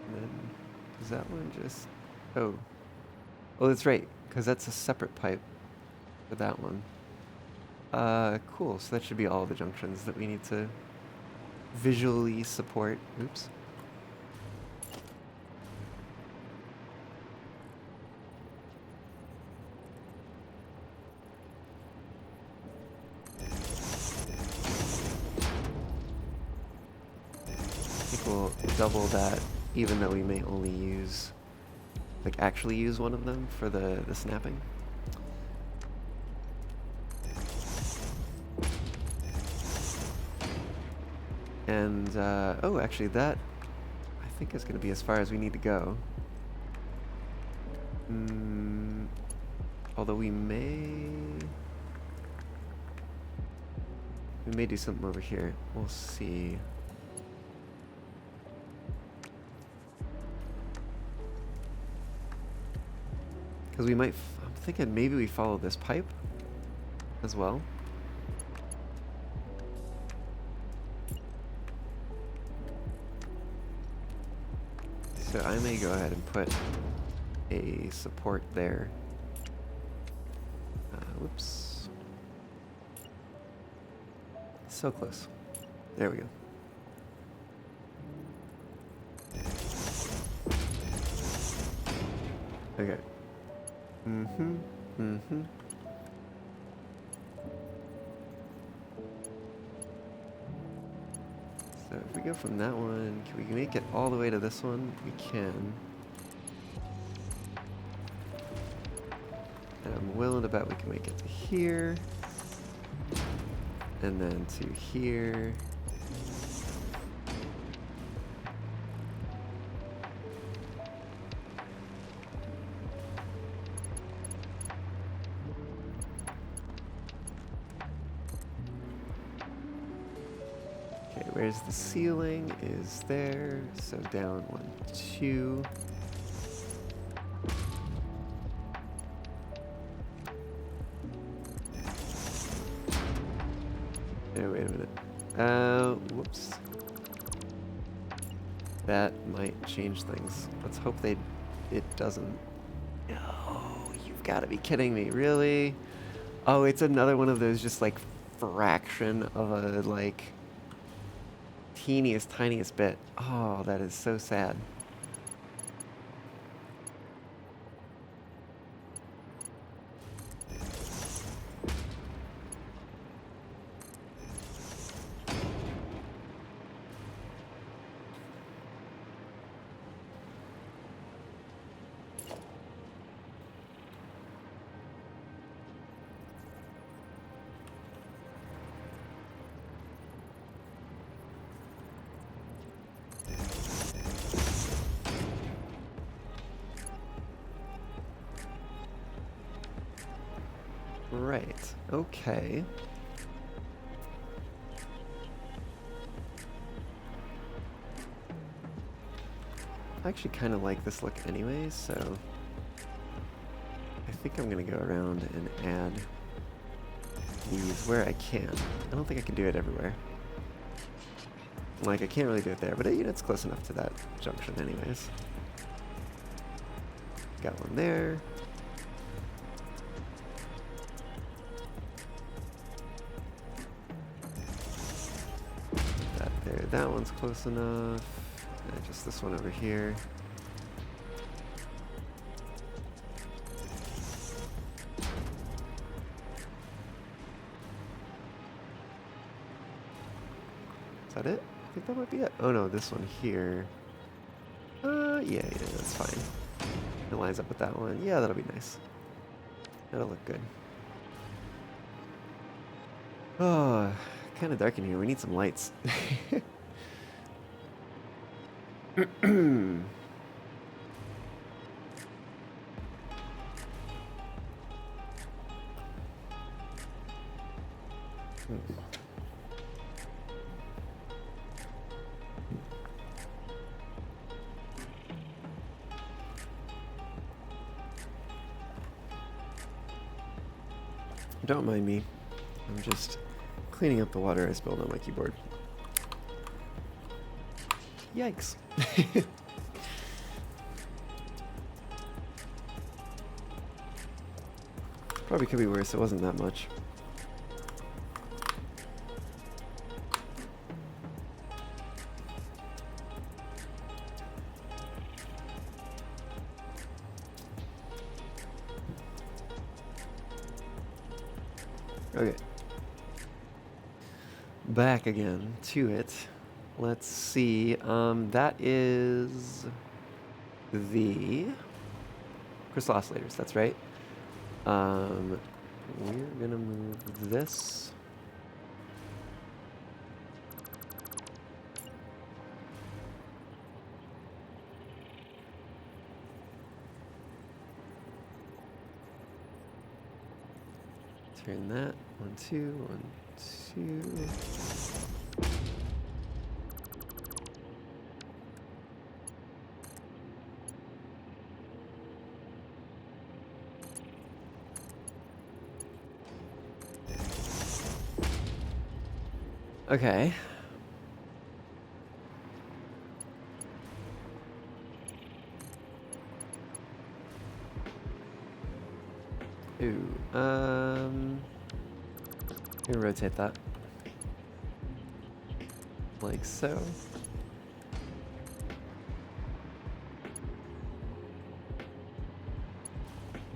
And then, is that one just... Oh, that's right, because that's a separate pipe for that one. Cool, so that should be all the junctions that we need to visually support. Oops. We'll double that, even though we may only use, like actually use one of them for the snapping. And, oh, actually that, I think is going to be as far as we need to go. Although we may do something over here. We'll see. Because we might, I'm thinking maybe we follow this pipe as well. So I may go ahead and put a support there. Whoops. So close. There we go. Okay. So if we go from that one, can we make it all the way to this one? We can. And I'm willing to bet we can make it to here. And then to here. Okay, where's the ceiling? Is there. So down 1, 2. Oh, wait a minute. Whoops. That might change things. Let's hope it doesn't. No, you've got to be kidding me. Really? Oh, it's another one of those just like fraction of a like tiniest bit. Oh, that is so sad. Right, okay. I actually kind of like this look anyways, so I think I'm gonna go around and add these where I can. I don't think I can do it everywhere. Like, I can't really do it there, but you know, it's close enough to that junction anyways. Got one there. That there. That one's close enough. And just this one over here. Is that it? I think that might be it. Oh no, this one here. Yeah, that's fine. It lines up with that one. Yeah, that'll be nice. That'll look good. Oh, kind of dark in here. We need some lights. Don't mind me. I'm just cleaning up the water I spilled on my keyboard. Yikes. Probably could be worse. It wasn't that much. Okay. Back again to it. Let's see. That is the crystal oscillators. That's right. We're gonna move this. Turn that. 1, 2, 1, 2. Okay. Ooh, I'm gonna rotate that. Like so.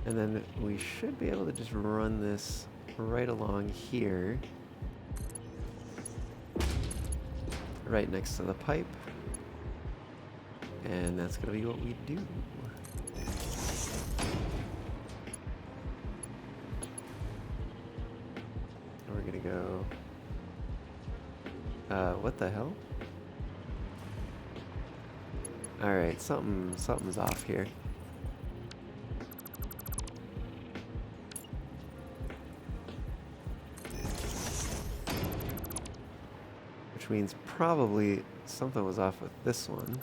And then we should be able to just run this right along here. Right next to the pipe. And that's gonna be what we do. We're gonna go... what the hell? Alright, something's off here. Which means probably something was off with this one.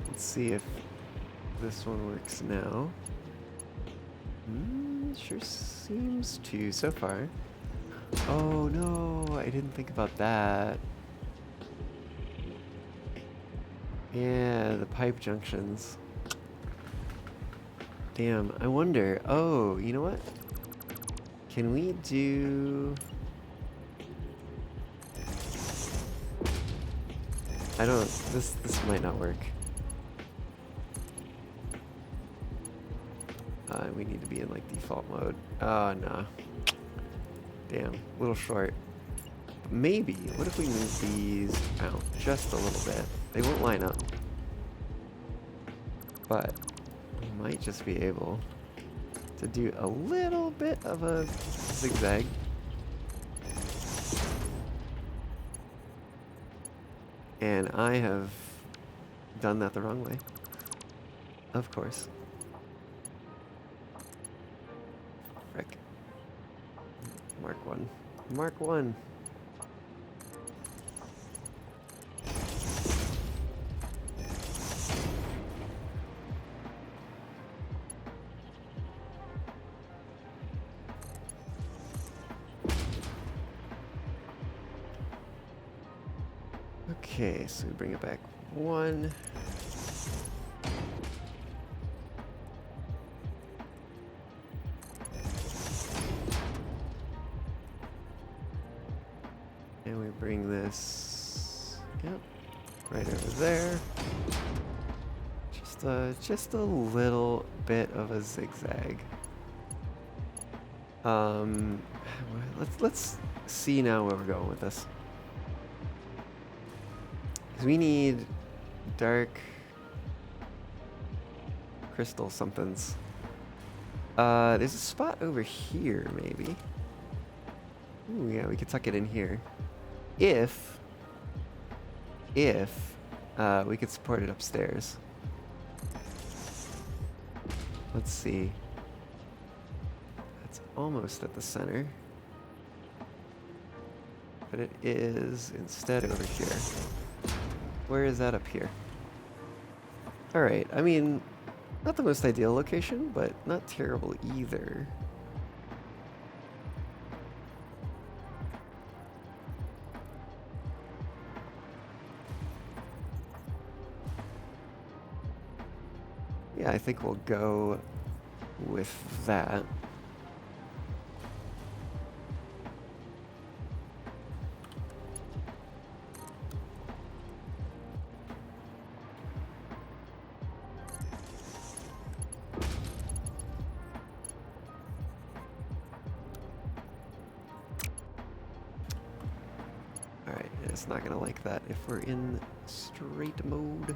Let's see if this one works now. Sure seems to so far. Oh no, I didn't think about that. Yeah, the pipe junctions. Damn, I wonder. Oh, you know what? Can we do... I don't... This might not work. We need to be in like default mode. Oh, no. Damn, a little short. But maybe, what if we move these out just a little bit? They won't line up. But we might just be able to do a little bit of a zigzag. And I have done that the wrong way. Of course. frick. Mark 1. Mark 1. Okay, so we bring it back 1. And we bring this, yep, right over there. Just a little bit of a zigzag. Let's see now where we're going with this. 'Cause we need dark crystal somethings. There's a spot over here, maybe. Ooh, yeah, we could tuck it in here. If we could support it upstairs. Let's see. That's almost at the center. But it is instead over here. Where is that up here? Alright, I mean, not the most ideal location, but not terrible either. Yeah, I think we'll go with that. Alright, it's not gonna like that if we're in straight mode.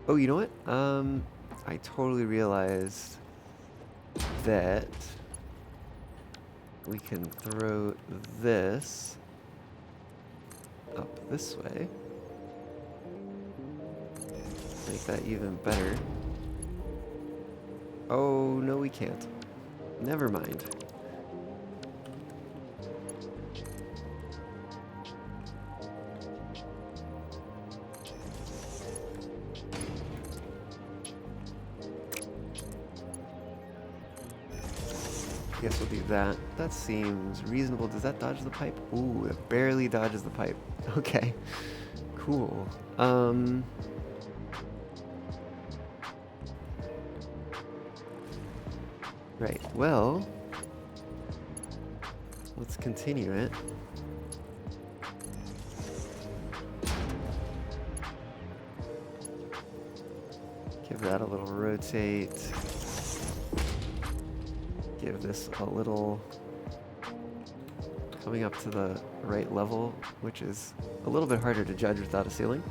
Oh, you know what? I totally realized that we can throw this up this way. Make that even better. Oh, no, we can't. Never mind. Guess we'll do that. That seems reasonable. Does that dodge the pipe? Ooh, it barely dodges the pipe. Okay. Cool. Right, well, let's continue it. Give that a little rotate. Give this a little coming up to the right level, which is a little bit harder to judge without a ceiling.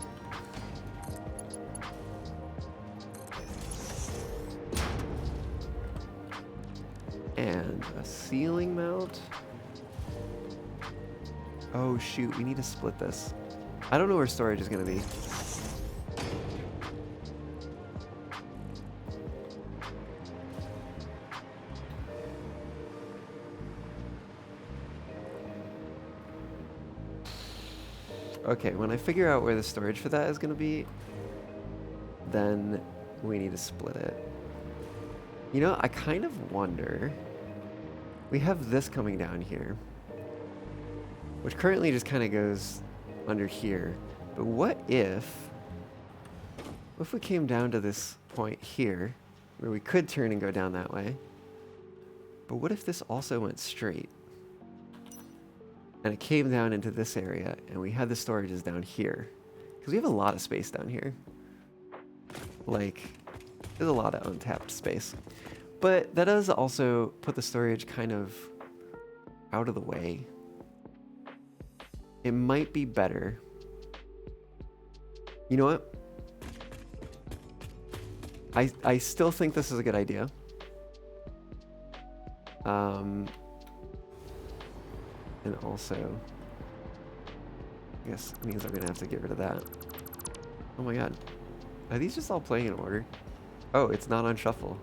And a ceiling mount. Oh shoot, we need to split this. I don't know where storage is going to be. Okay, when I figure out where the storage for that is going to be, then we need to split it. You know, I kind of wonder... We have this coming down here, which currently just kind of goes under here. But what if we came down to this point here, where we could turn and go down that way? But what if this also went straight? And it came down into this area, and we had the storages down here. Because we have a lot of space down here. Like, there's a lot of untapped space. But that does also put the storage kind of out of the way. It might be better. You know what? I still think this is a good idea. And also, I guess it means I'm going to have to get rid of that. Oh my god. Are these just all playing in order? Oh, it's not on shuffle.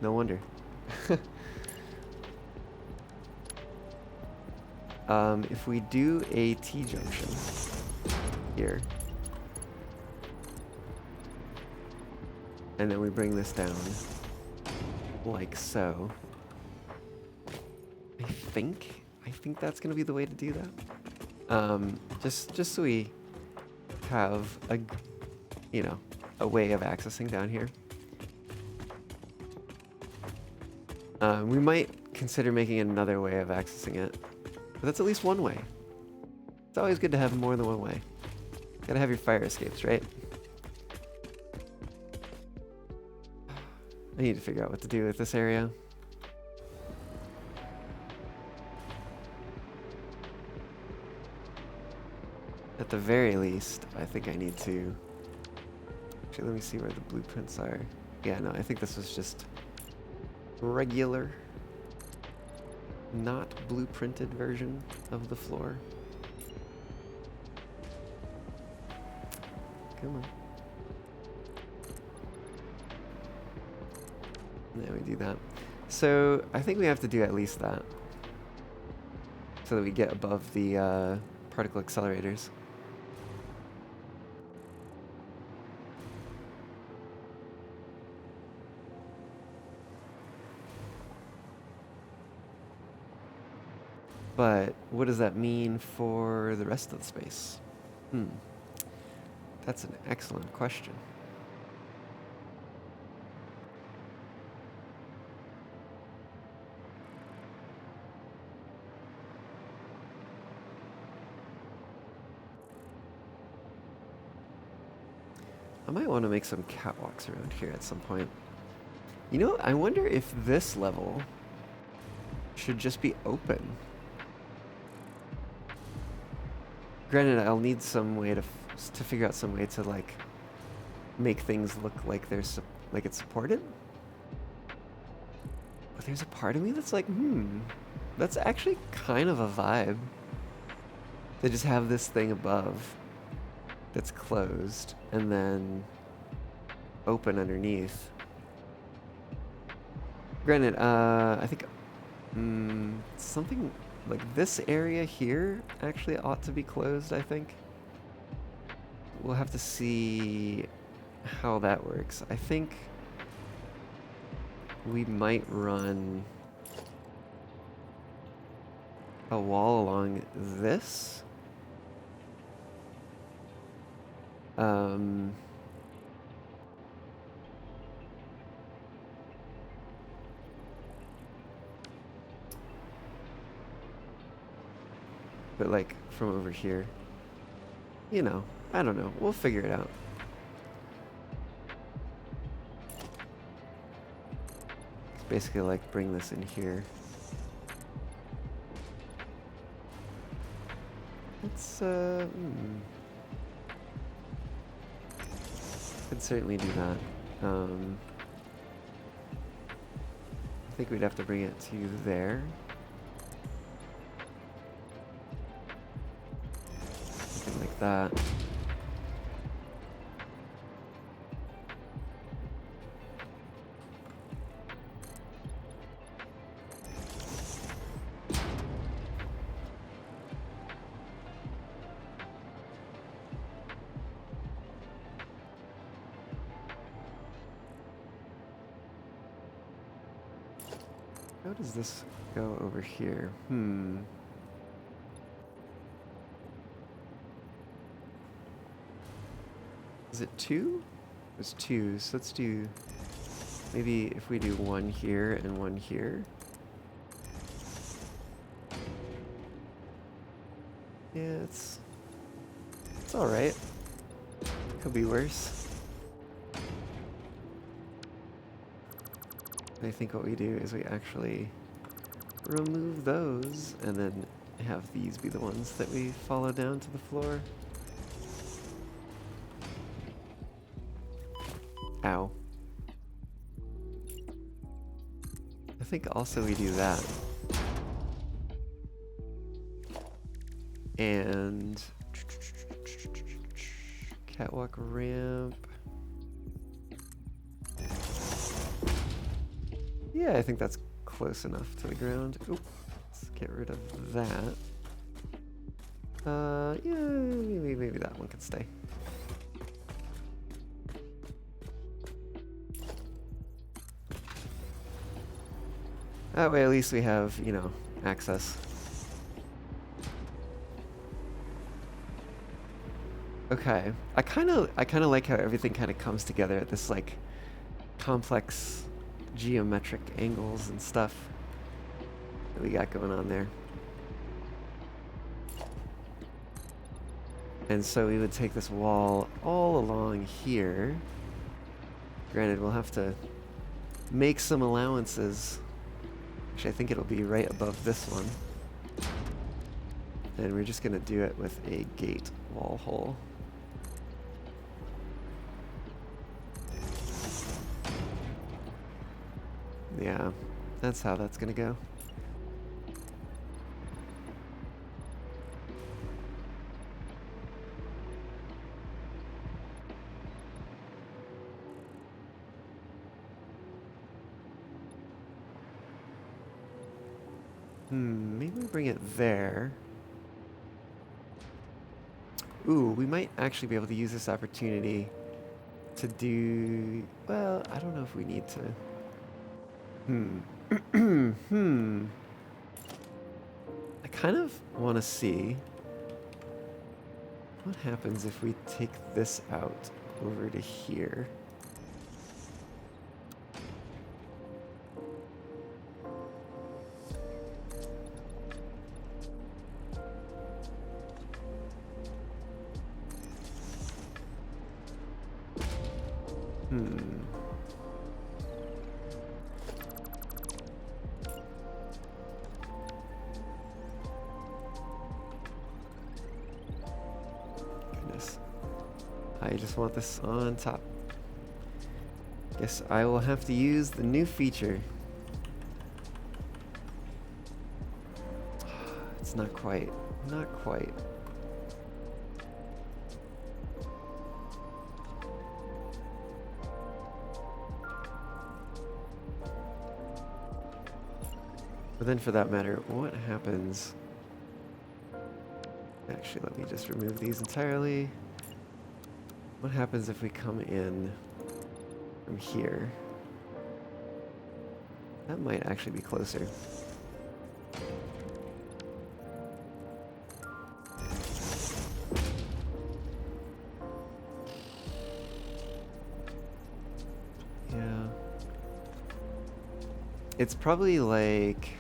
No wonder. If we do a T-junction here, and then we bring this down like so, I think that's gonna be the way to do that. Just so we have a way of accessing down here. We might consider making another way of accessing it, but that's at least one way. It's always good to have more than one way. Gotta have your fire escapes, right? I need to figure out what to do with this area. At the very least, I think I need to... Actually, let me see where the blueprints are. Yeah, no, I think this was just regular, not blueprinted version of the floor. Come on. Yeah, we do that. So I think we have to do at least that, so that we get above the particle accelerators. But what does that mean for the rest of the space? That's an excellent question. I might want to make some catwalks around here at some point. You know, I wonder if this level should just be open. Granted, I'll need some way to figure out some way to like make things look like they're like it's supported. But there's a part of me that's like, that's actually kind of a vibe. They just have this thing above that's closed and then open underneath. Granted, I think something like this area here actually ought to be closed, I think. We'll have to see how that works. I think we might run a wall along this. But like from over here, you know, I don't know. We'll figure it out. It's basically like bring this in here. Let's could certainly do that. I think we'd have to bring it to there. Something like that. How does this go over here? Is it 2? It's 2, so let's do... Maybe if we do 1 here and 1 here. Yeah, it's alright. Could be worse. I think what we do is we actually remove those and then have these be the ones that we follow down to the floor. Ow. I think also we do that. And catwalk ramp. Yeah, I think that's close enough to the ground. Oop, let's get rid of that. Yeah, maybe that one can stay. That way at least we have, you know, access. Okay. I kind of like how everything kind of comes together at this like complex geometric angles and stuff that we got going on there. And so we would take this wall all along here. Granted, we'll have to make some allowances. Actually, I think it'll be right above this one. And we're just gonna do it with a gate wall hole. Yeah, that's how that's gonna go. Maybe we bring it there. Ooh, we might actually be able to use this opportunity to do... Well, I don't know if we need to... I kind of want to see what happens if we take this out over to here. Goodness. I just want this on top. Guess I will have to use the new feature. It's not quite. Not quite. But then for that matter, what happens... Actually, let me just remove these entirely. What happens if we come in from here? That might actually be closer. Yeah. It's probably like...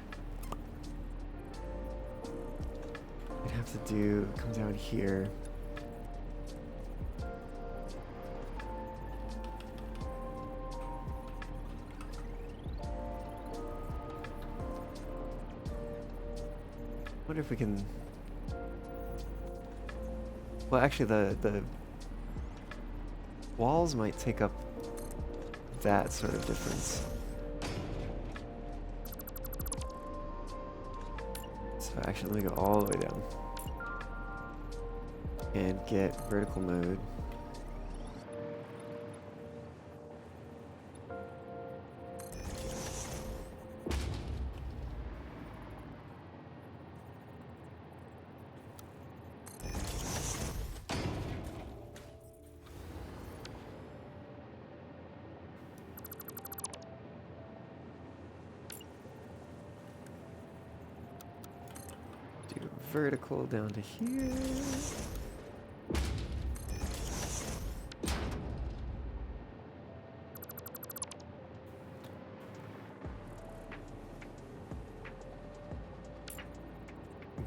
We'd have to do... Come down here. Wonder if we can... Well, actually, the walls might take up that sort of difference. So actually, let me go all the way down and get vertical mode. Vertical down to here.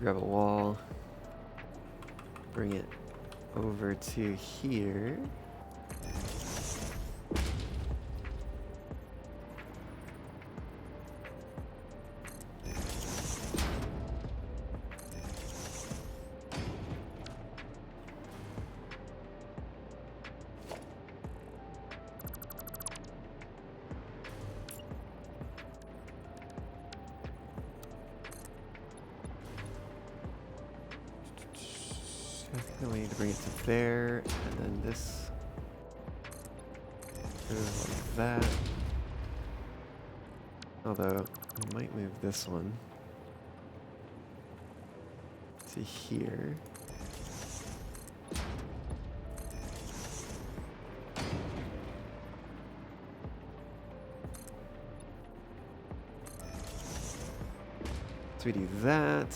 Grab a wall, bring it over to here. I think we need to bring it to there, and then this goes like that. Although, I might move this one to here. So we do that.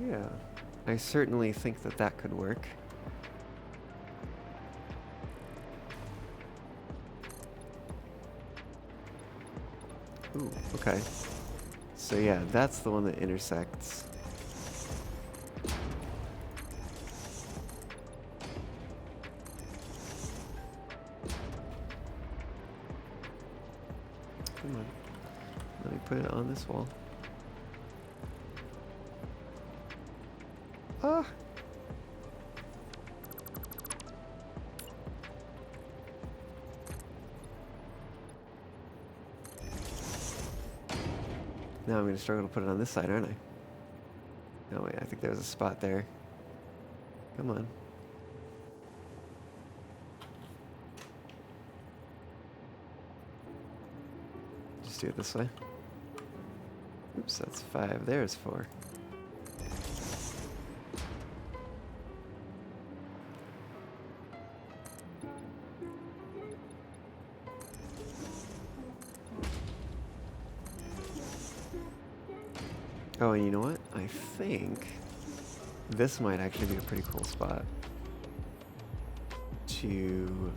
Yeah, I certainly think that that could work. Ooh, okay. So yeah, that's the one that intersects. Come on. Let me put it on this wall. Ah! Now I'm going to struggle to put it on this side, aren't I? No, wait, I think there's a spot there. Come on. Just do it this way. Oops, that's 5. There's 4. Oh, and you know what? I think this might actually be a pretty cool spot to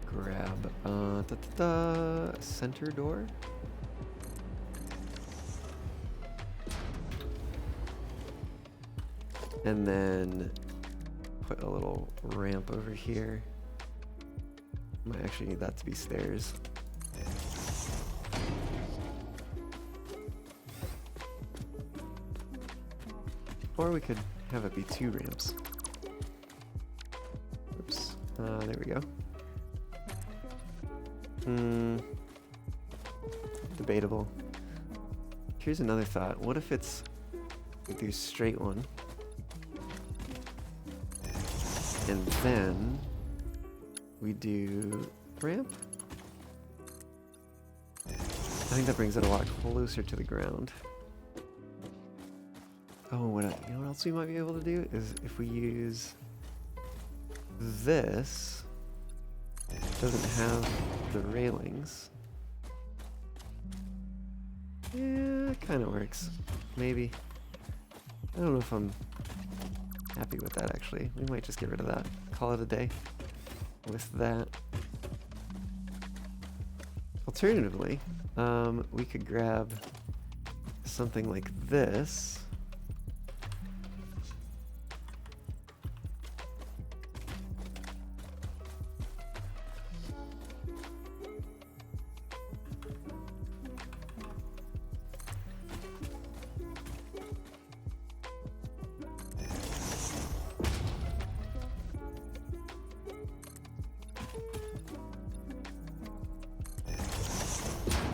grab a center door. And then put a little ramp over here. Might actually need that to be stairs. Or we could have it be 2 ramps. Oops. There we go. Debatable. Here's another thought. What if it's we do straight one, and then we do ramp? I think that brings it a lot closer to the ground. Oh, you know what else we might be able to do is if we use this, it doesn't have the railings. Yeah, it kind of works. Maybe. I don't know if I'm happy with that, actually. We might just get rid of that. Call it a day with that. Alternatively, we could grab something like this.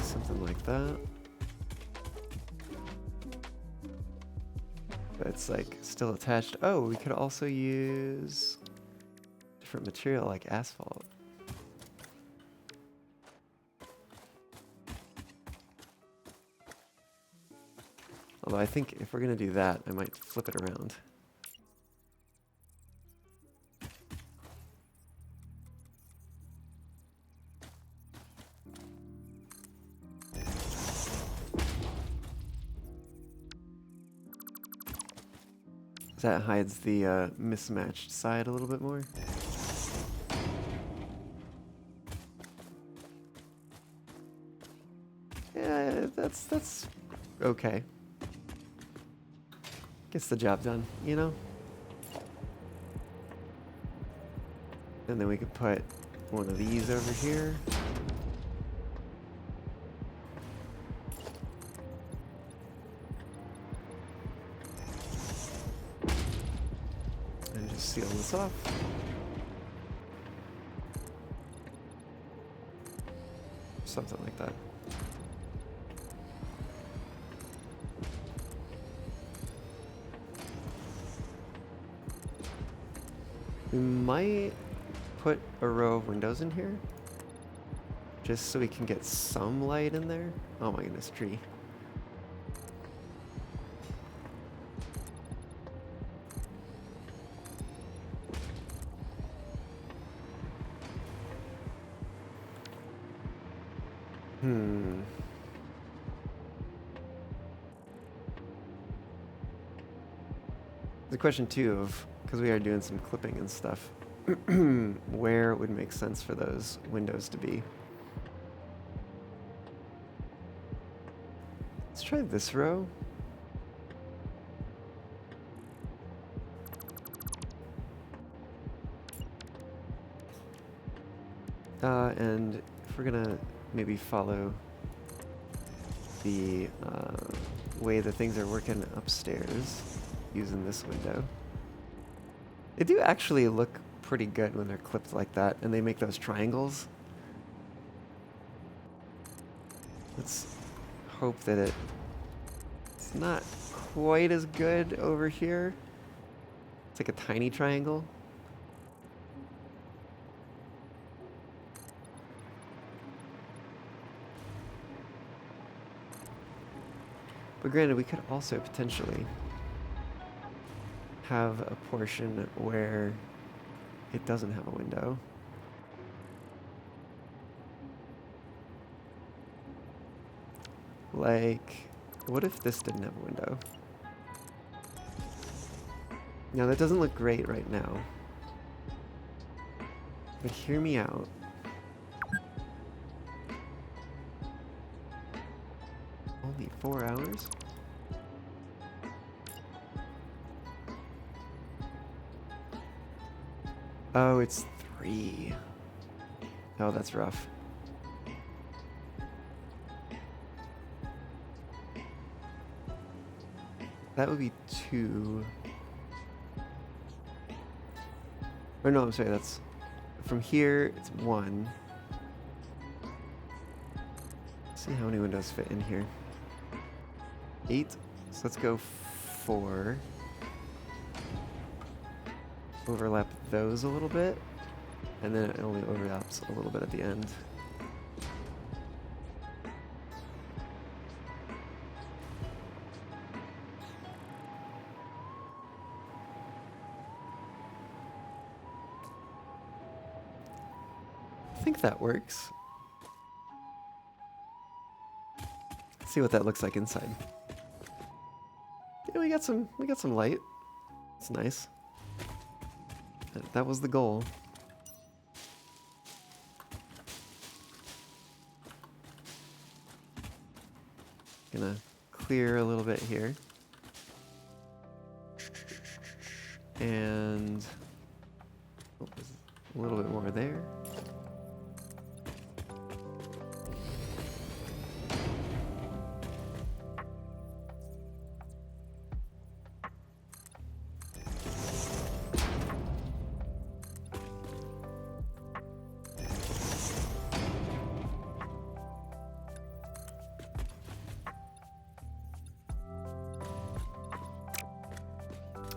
Something like that. But it's like still attached. Oh, we could also use different material like asphalt. Although I think if we're gonna do that, I might flip it around. That hides the mismatched side a little bit more. Yeah, that's okay. Gets the job done, you know? And then we could put one of these over here. And just seal this off. Something like that. We might put a row of windows in here? Just so we can get some light in there? Oh my goodness, tree. The question too of, because we are doing some clipping and stuff, where it would make sense for those windows to be. Let's try this row. And if we're gonna maybe follow the way the things are working upstairs using this window. They do actually look pretty good when they're clipped like that and they make those triangles. Let's hope that it's not quite as good over here. It's like a tiny triangle. But granted, we could also potentially have a portion where it doesn't have a window. Like, what if this didn't have a window? Now, that doesn't look great right now. But hear me out. Only 4 hours? Oh, it's 3. Oh, that's rough. That would be 2. Or no, I'm sorry, that's... From here, it's 1. Let's see how many windows fit in here. 8. So let's go 4. Overlap those a little bit, and then it only overlaps a little bit at the end. I think that works. Let's see what that looks like inside. Yeah, we got some light. It's nice. That was the goal. Gonna clear a little bit here. And a little bit more there.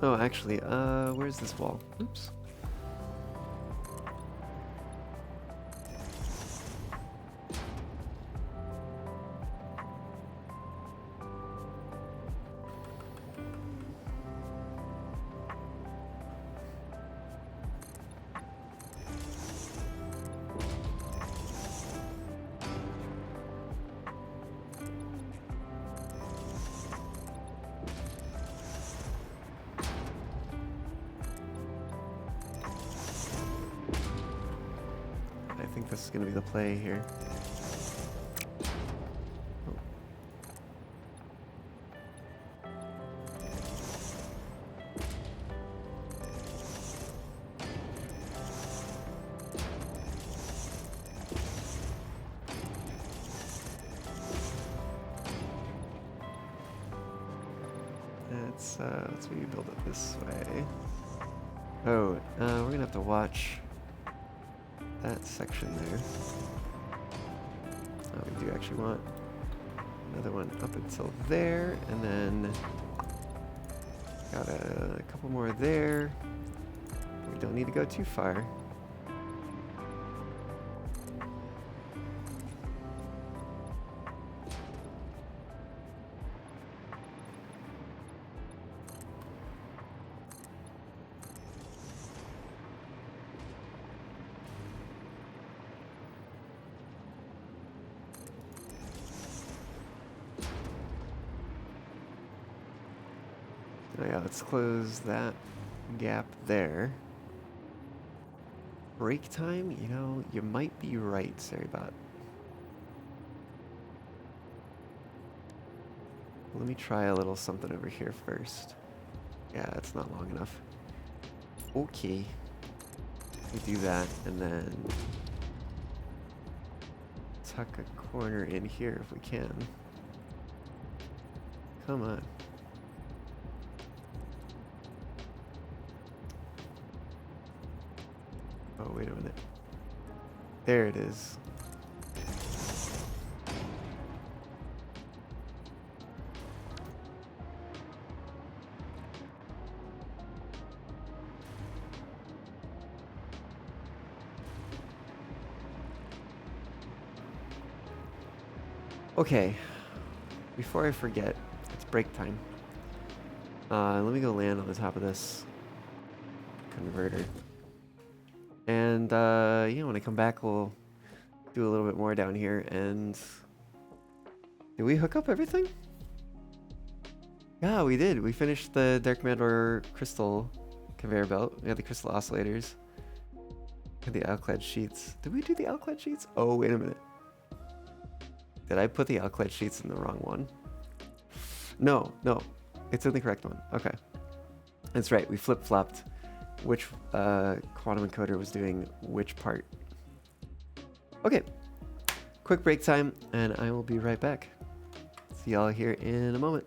Oh, actually, where's this wall? Oops. I think this is going to be the play here. Oh. Let's maybe build it this way. Oh, we're going to have to watch that section there. Oh, we do actually want another one up until there, and then got a couple more there. We don't need to go too far. Oh yeah, let's close that gap there. Break time? You know, you might be right, Saribot. Let me try a little something over here first. Yeah, it's not long enough. Okay. We do that, and then tuck a corner in here if we can. Come on. Oh, wait a minute. There it is. Okay, before I forget, it's break time. Let me go land on the top of this converter. And, when I come back, we'll do a little bit more down here. And did we hook up everything? Yeah, we did. We finished the Dark Matter crystal conveyor belt. We had the crystal oscillators. We had the alclad sheets. Did we do the alclad sheets? Oh, wait a minute. Did I put the alclad sheets in the wrong one? No. It's in the correct one. Okay. That's right. We flip-flopped which quantum encoder was doing which part. Okay. Quick break time, and I will be right back. See y'all here in a moment.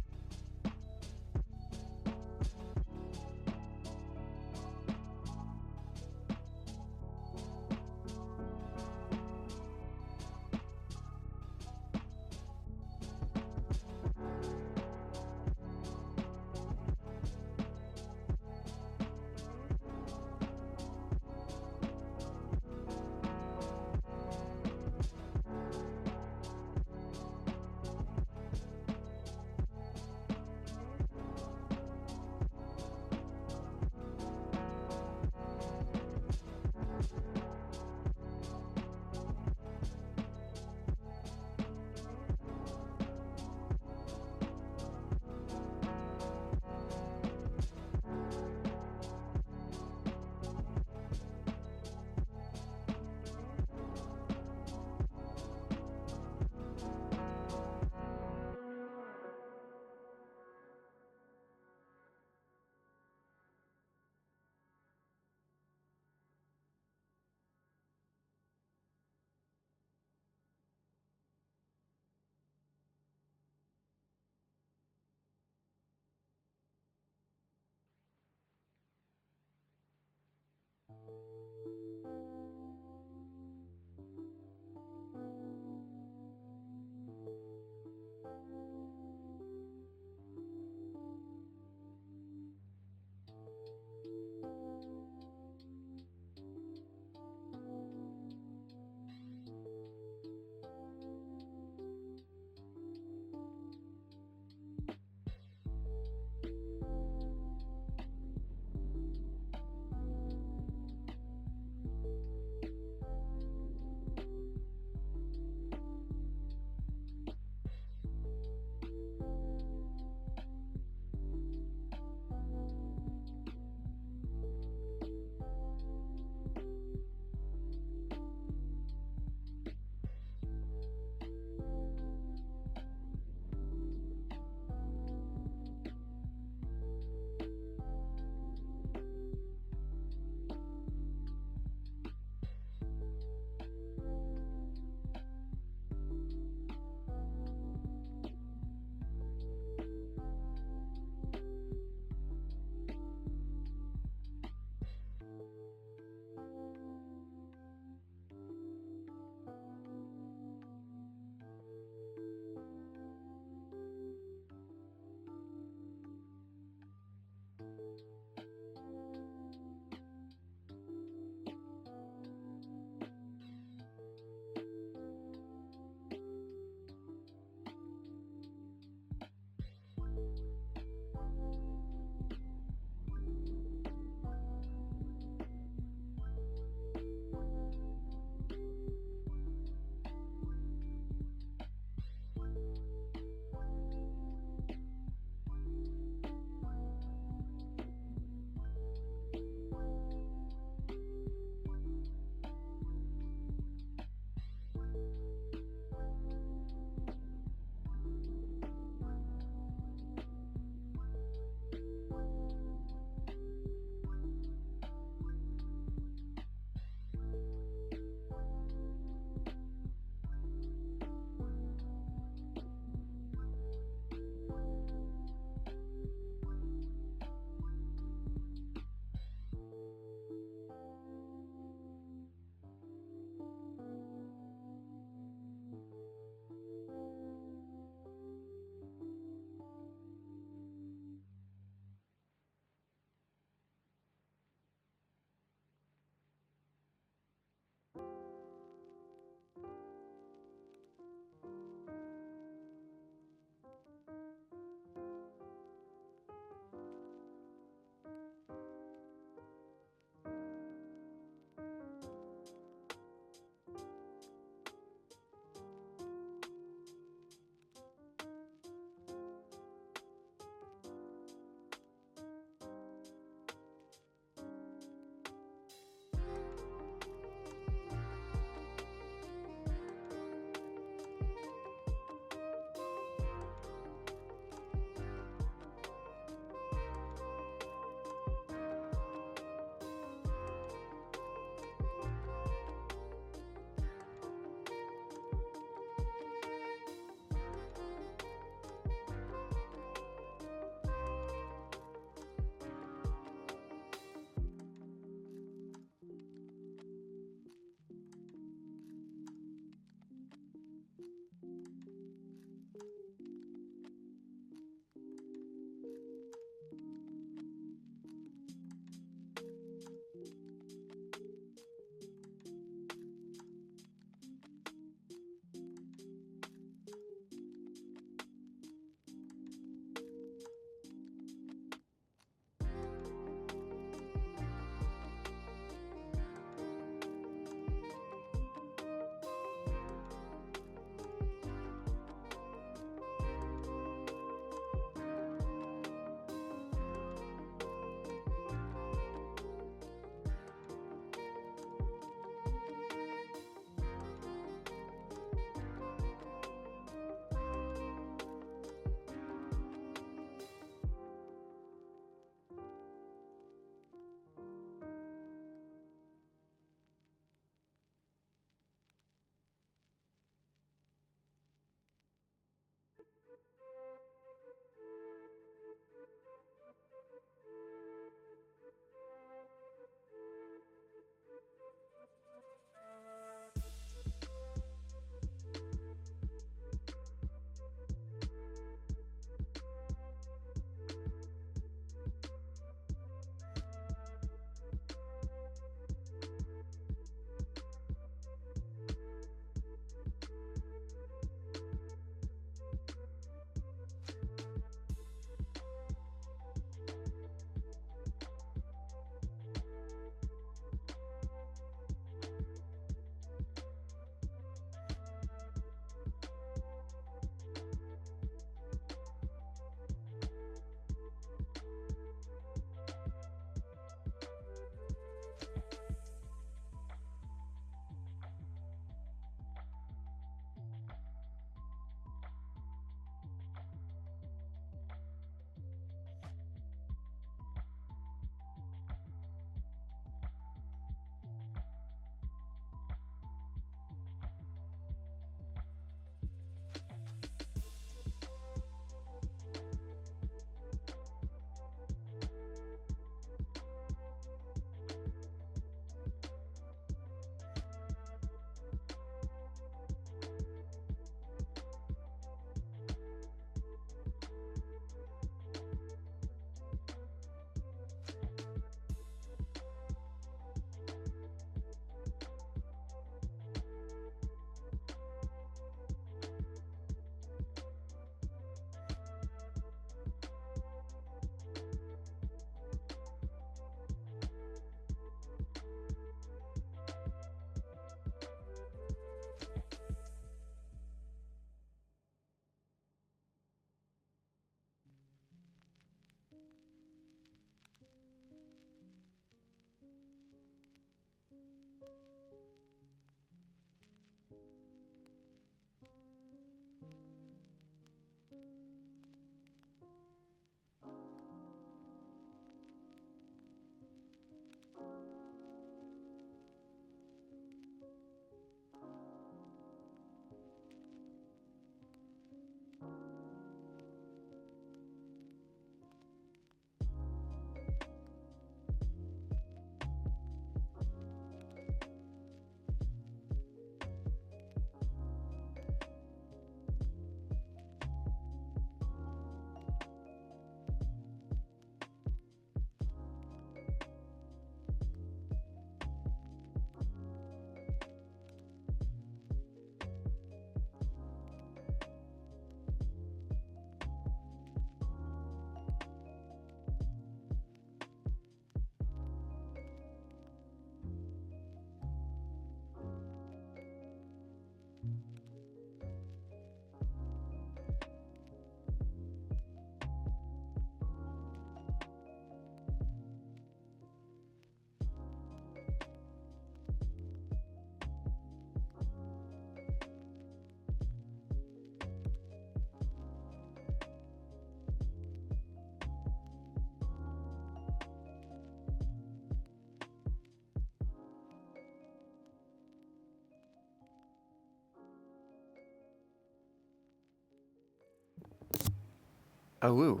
Oh, woo.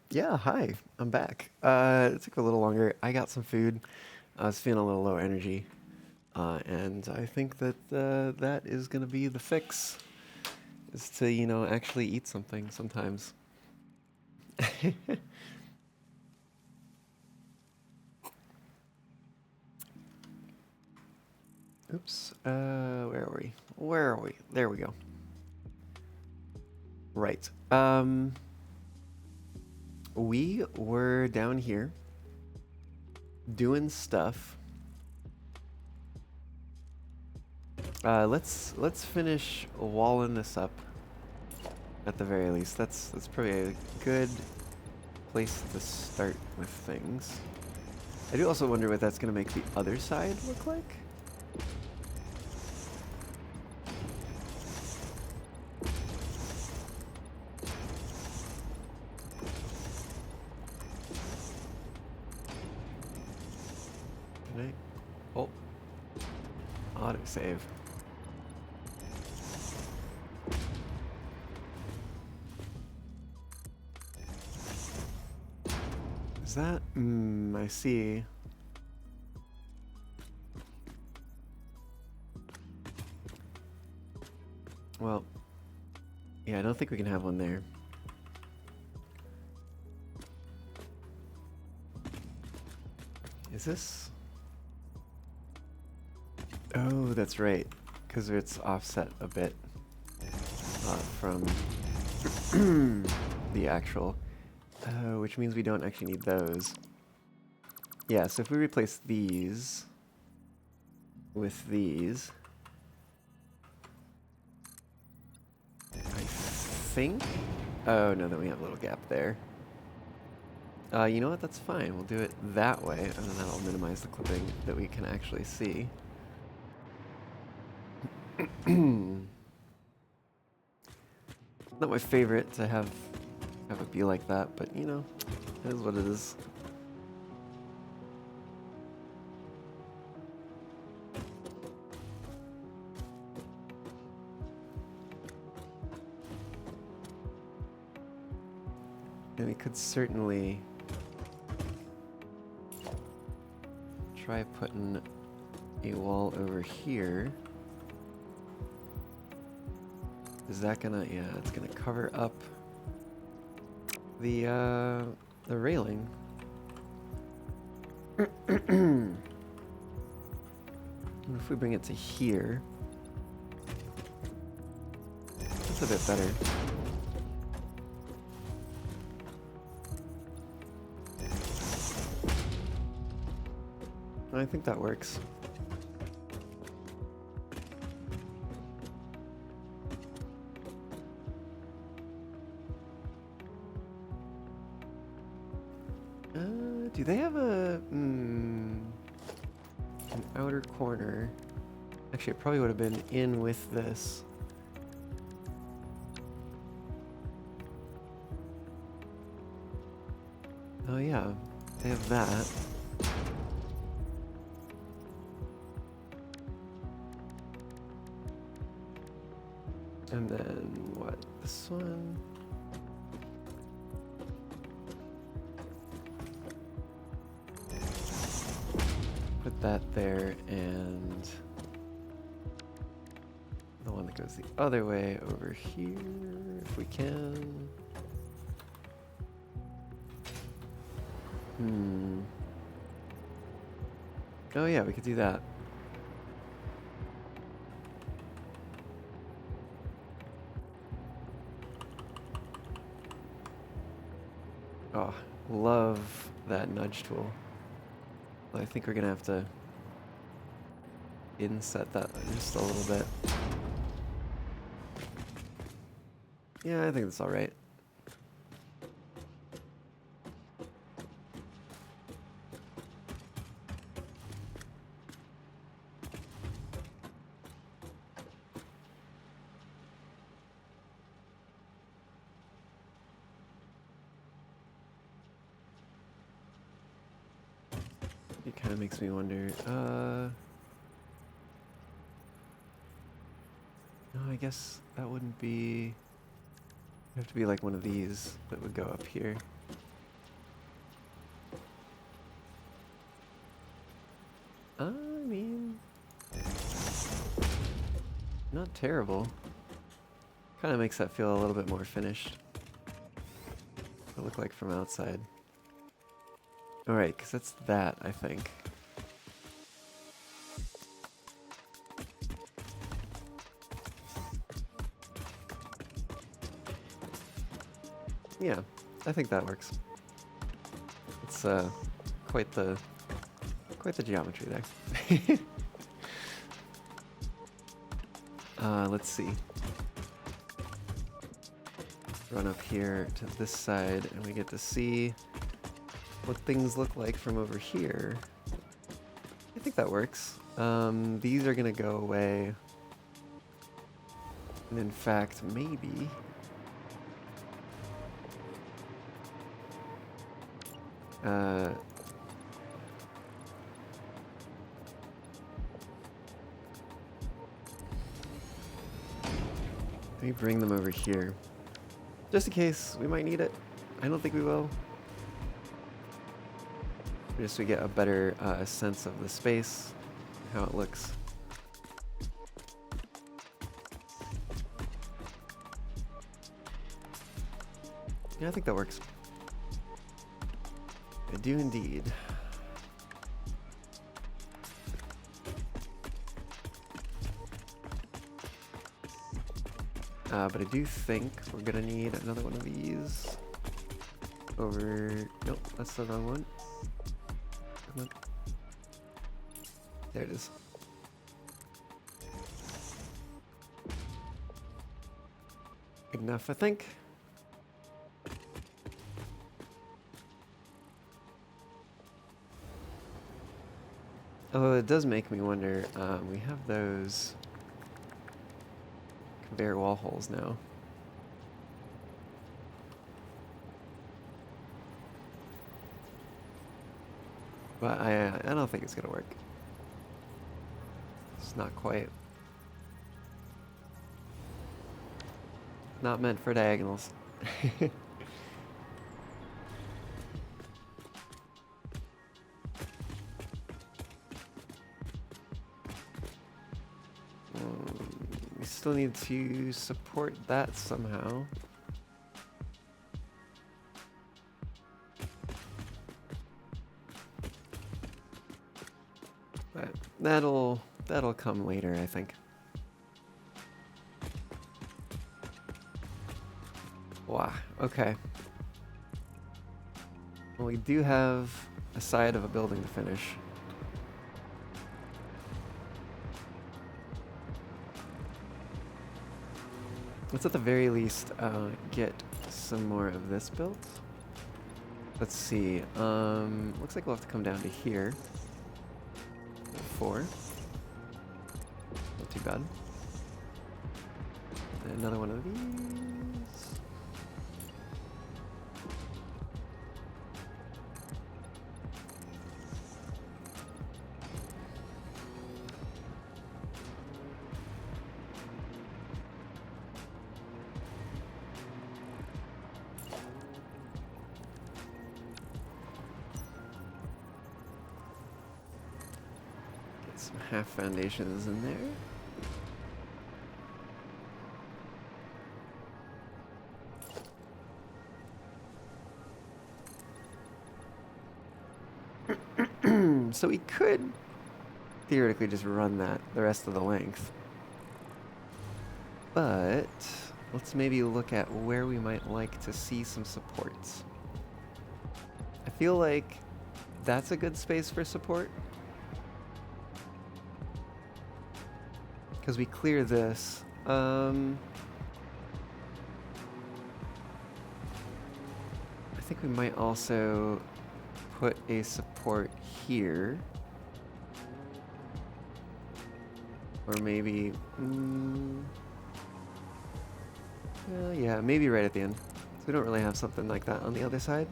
Yeah, hi. I'm back. It took a little longer. I got some food. I was feeling a little low energy. And I think that that is going to be the fix, is to, actually eat something sometimes. Oops. Where are we? Where are we? There we go. Right. We were down here doing stuff. Let's finish walling this up at the very least. That's probably a good place to start with things. I do also wonder what that's going to make the other side look like. Can I? Oh, autosave. Is that? I see. Well, yeah, I don't think we can have one there. Is this? Oh, that's right, because it's offset a bit from the actual, which means we don't actually need those. Yeah, so if we replace these with these, I think... Oh, no, then we have a little gap there. You know what? That's fine. We'll do it that way, and then that'll minimize the clipping that we can actually see. Not my favorite to have it be like that, but it is what it is. And we could certainly try putting a wall over here. Is that gonna, yeah, it's gonna cover up the railing. And if we bring it to here, that's a bit better. I think that works. Do they have an outer corner? Actually, it probably would have been in with this. Oh yeah, they have that. And then what? This one? Put that there, and the one that goes the other way over here, if we can. Oh yeah, we could do that. Oh, love that nudge tool. I think we're gonna have to inset that just a little bit. Yeah, I think that's all right. It kind of makes me wonder, no, I guess that wouldn't be... have to be like one of these that would go up here. I mean, not terrible. Kind of makes that feel a little bit more finished. What it look like from outside. Alright, because that's that, I think. Yeah, I think that works. It's quite the geometry there. Let's see. Run up here to this side and we get to see what things look like from over here. I think that works. These are gonna go away. And in fact, maybe let me bring them over here. Just in case we might need it. I don't think we will. Just so we get a better sense of the space, how it looks. Yeah, I think that works. I do indeed. But I do think we're gonna need another one of these over. Nope, that's the wrong one. Come on. There it is. Good enough, I think. Oh, it does make me wonder. We have those conveyor wall holes now. But I don't think it's gonna work. It's not quite. Not meant for diagonals. We still need to support that somehow. But that'll come later, I think. Wow, okay. Well, we do have a side of a building to finish. Let's at the very least get some more of this built. Let's see. Looks like we'll have to come down to here. 4. Not too bad. And another one of these. Some half foundations in there. So we could theoretically just run that the rest of the length. But let's maybe look at where we might like to see some supports. I feel like that's a good space for support. Because we clear this. I think we might also put a support here. Or maybe... yeah, maybe right at the end. So we don't really have something like that on the other side.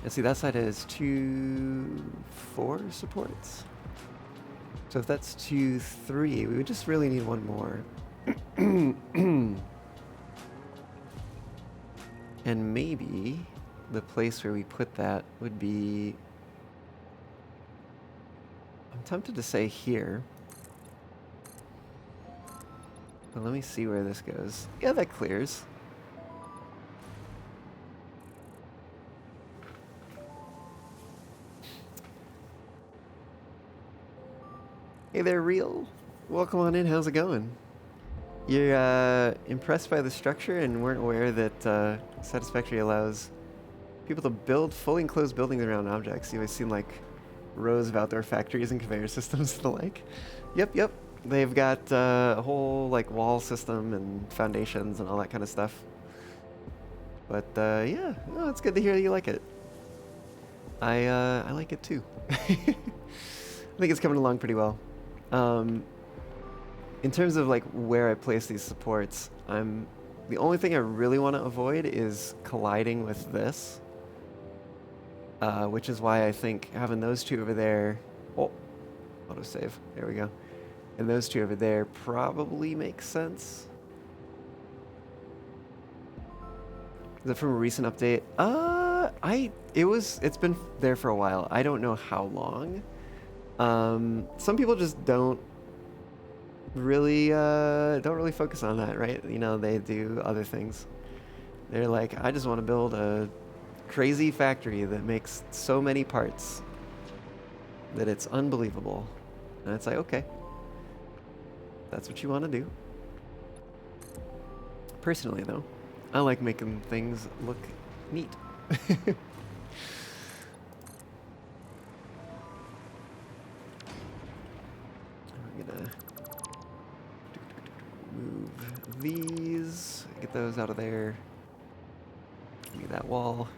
And see, that side has 4 supports. So if that's 2, 3, we would just really need one more. And maybe the place where we put that would be... I'm tempted to say here. But let me see where this goes. Yeah, that clears. Hey there, Real. Welcome on in. How's it going? You're impressed by the structure and weren't aware that Satisfactory allows people to build fully enclosed buildings around objects. You've always seen like rows of outdoor factories and conveyor systems and the like. Yep. They've got a whole like wall system and foundations and all that kind of stuff. But yeah, no, it's good to hear that you like it. I like it too. I think it's coming along pretty well. In terms of like where I place these supports, the only thing I really want to avoid is colliding with this, which is why I think having those two over there, autosave, there we go, and those two over there probably makes sense. Is that from a recent update? It's been there for a while. I don't know how long. Some people just don't really focus on that, right? You know, they do other things. They're like, I just want to build a crazy factory that makes so many parts that it's unbelievable. And it's like, okay, that's what you want to do. Personally, though, I like making things look neat. Move these, get those out of there. Give me that wall.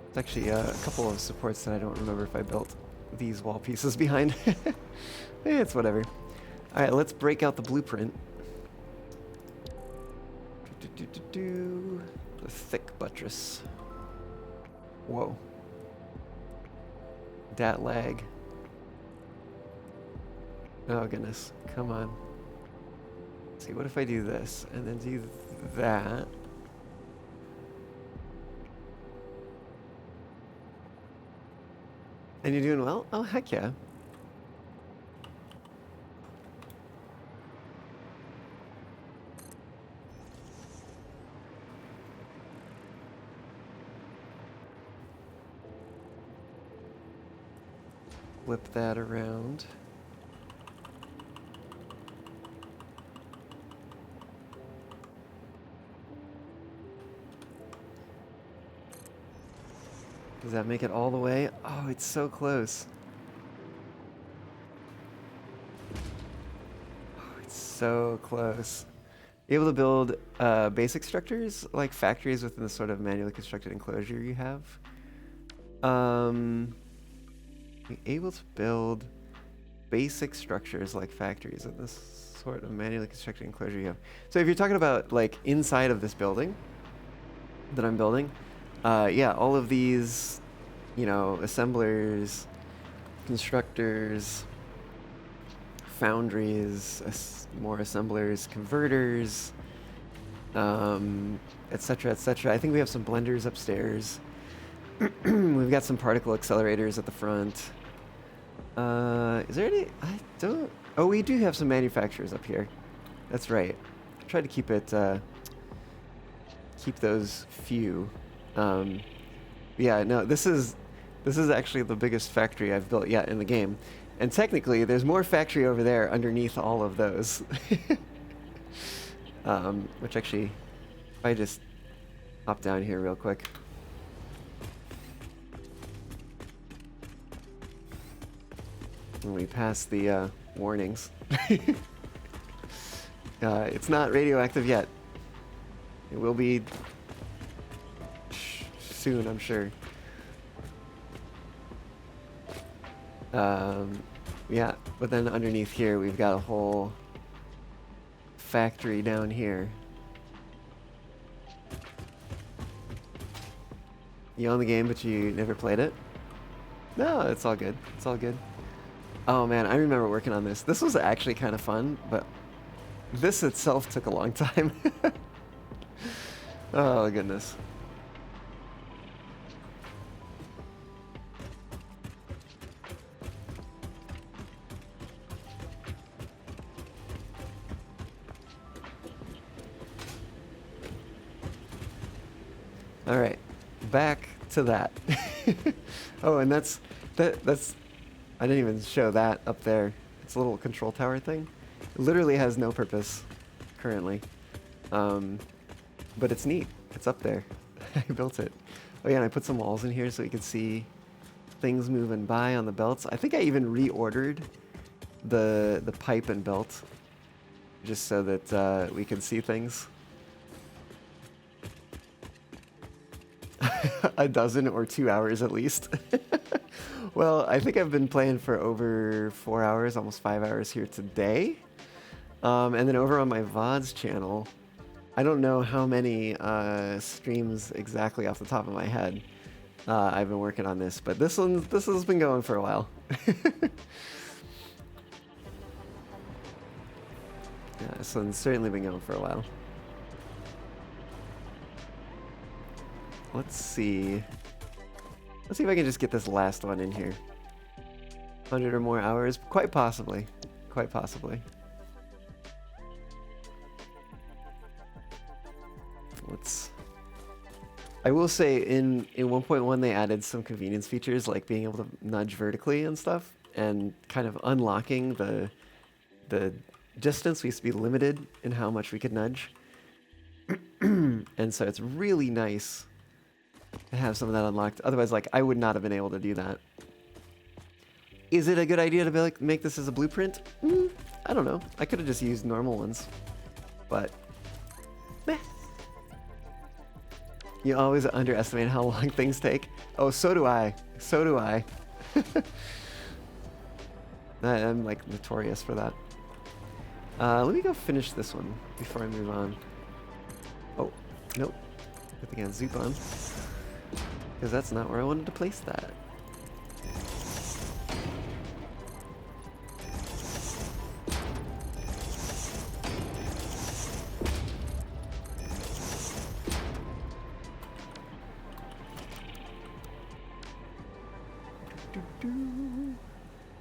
It's actually a couple of supports that I don't remember if I built these wall pieces behind. It's whatever. Alright, let's break out the blueprint. The thick buttress. Whoa. Dat lag. Oh goodness, come on. Let's see, what if I do this and then do that? And you're doing well? Oh, heck yeah. Flip that around. Does that make it all the way? Oh, it's so close. Oh, it's so close. Able to build basic structures like factories within the sort of manually constructed enclosure you have. Able to build basic structures like factories in this sort of manually constructed enclosure you have. So if you're talking about like inside of this building that I'm building, yeah, all of these, you know, assemblers, constructors, foundries, more assemblers, converters, etc., etc. I think we have some blenders upstairs. We've got some particle accelerators at the front. Is there any? I don't. Oh, we do have some manufacturers up here. That's right. I tried to keep it. Keep those few. Yeah. No. This is actually the biggest factory I've built yet in the game, and technically, there's more factory over there underneath all of those. Which actually, if I just hop down here real quick. When we pass the warnings. It's not radioactive yet. It will be soon, I'm sure. Yeah, but then underneath here we've got a whole factory down here. You own the game, but you never played it? No, it's all good. It's all good. Oh man, I remember working on this. This was actually kind of fun, but this itself took a long time. Oh goodness. All right, back to that. Oh, and that's I didn't even show that up there. It's a little control tower thing. It literally has no purpose currently, but it's neat. It's up there. I built it. Oh yeah, and I put some walls in here so you can see things moving by on the belts. I think I even reordered the pipe and belt just so that we can see things. A dozen or 2 hours at least. Well, I think I've been playing for over 4 hours, almost 5 hours here today. And then over on my VODs channel, I don't know how many streams exactly off the top of my head I've been working on this, but this has been going for a while. Yeah, this one's certainly been going for a while. Let's see. Let's see if I can just get this last one in here. 100 or more hours? Quite possibly. Quite possibly. I will say in 1.1 they added some convenience features like being able to nudge vertically and stuff, and kind of unlocking the distance. We used to be limited in how much we could nudge. And so it's really nice to have some of that unlocked. Otherwise, like, I would not have been able to do that. Is it a good idea to be like, make this as a blueprint? I don't know. I could have just used normal ones. But, meh. You always underestimate how long things take. Oh, so do I. So do I. I'm, like, notorious for that. Let me go finish this one before I move on. Oh, nope. Good thing I had Zoop on. Because that's not where I wanted to place that.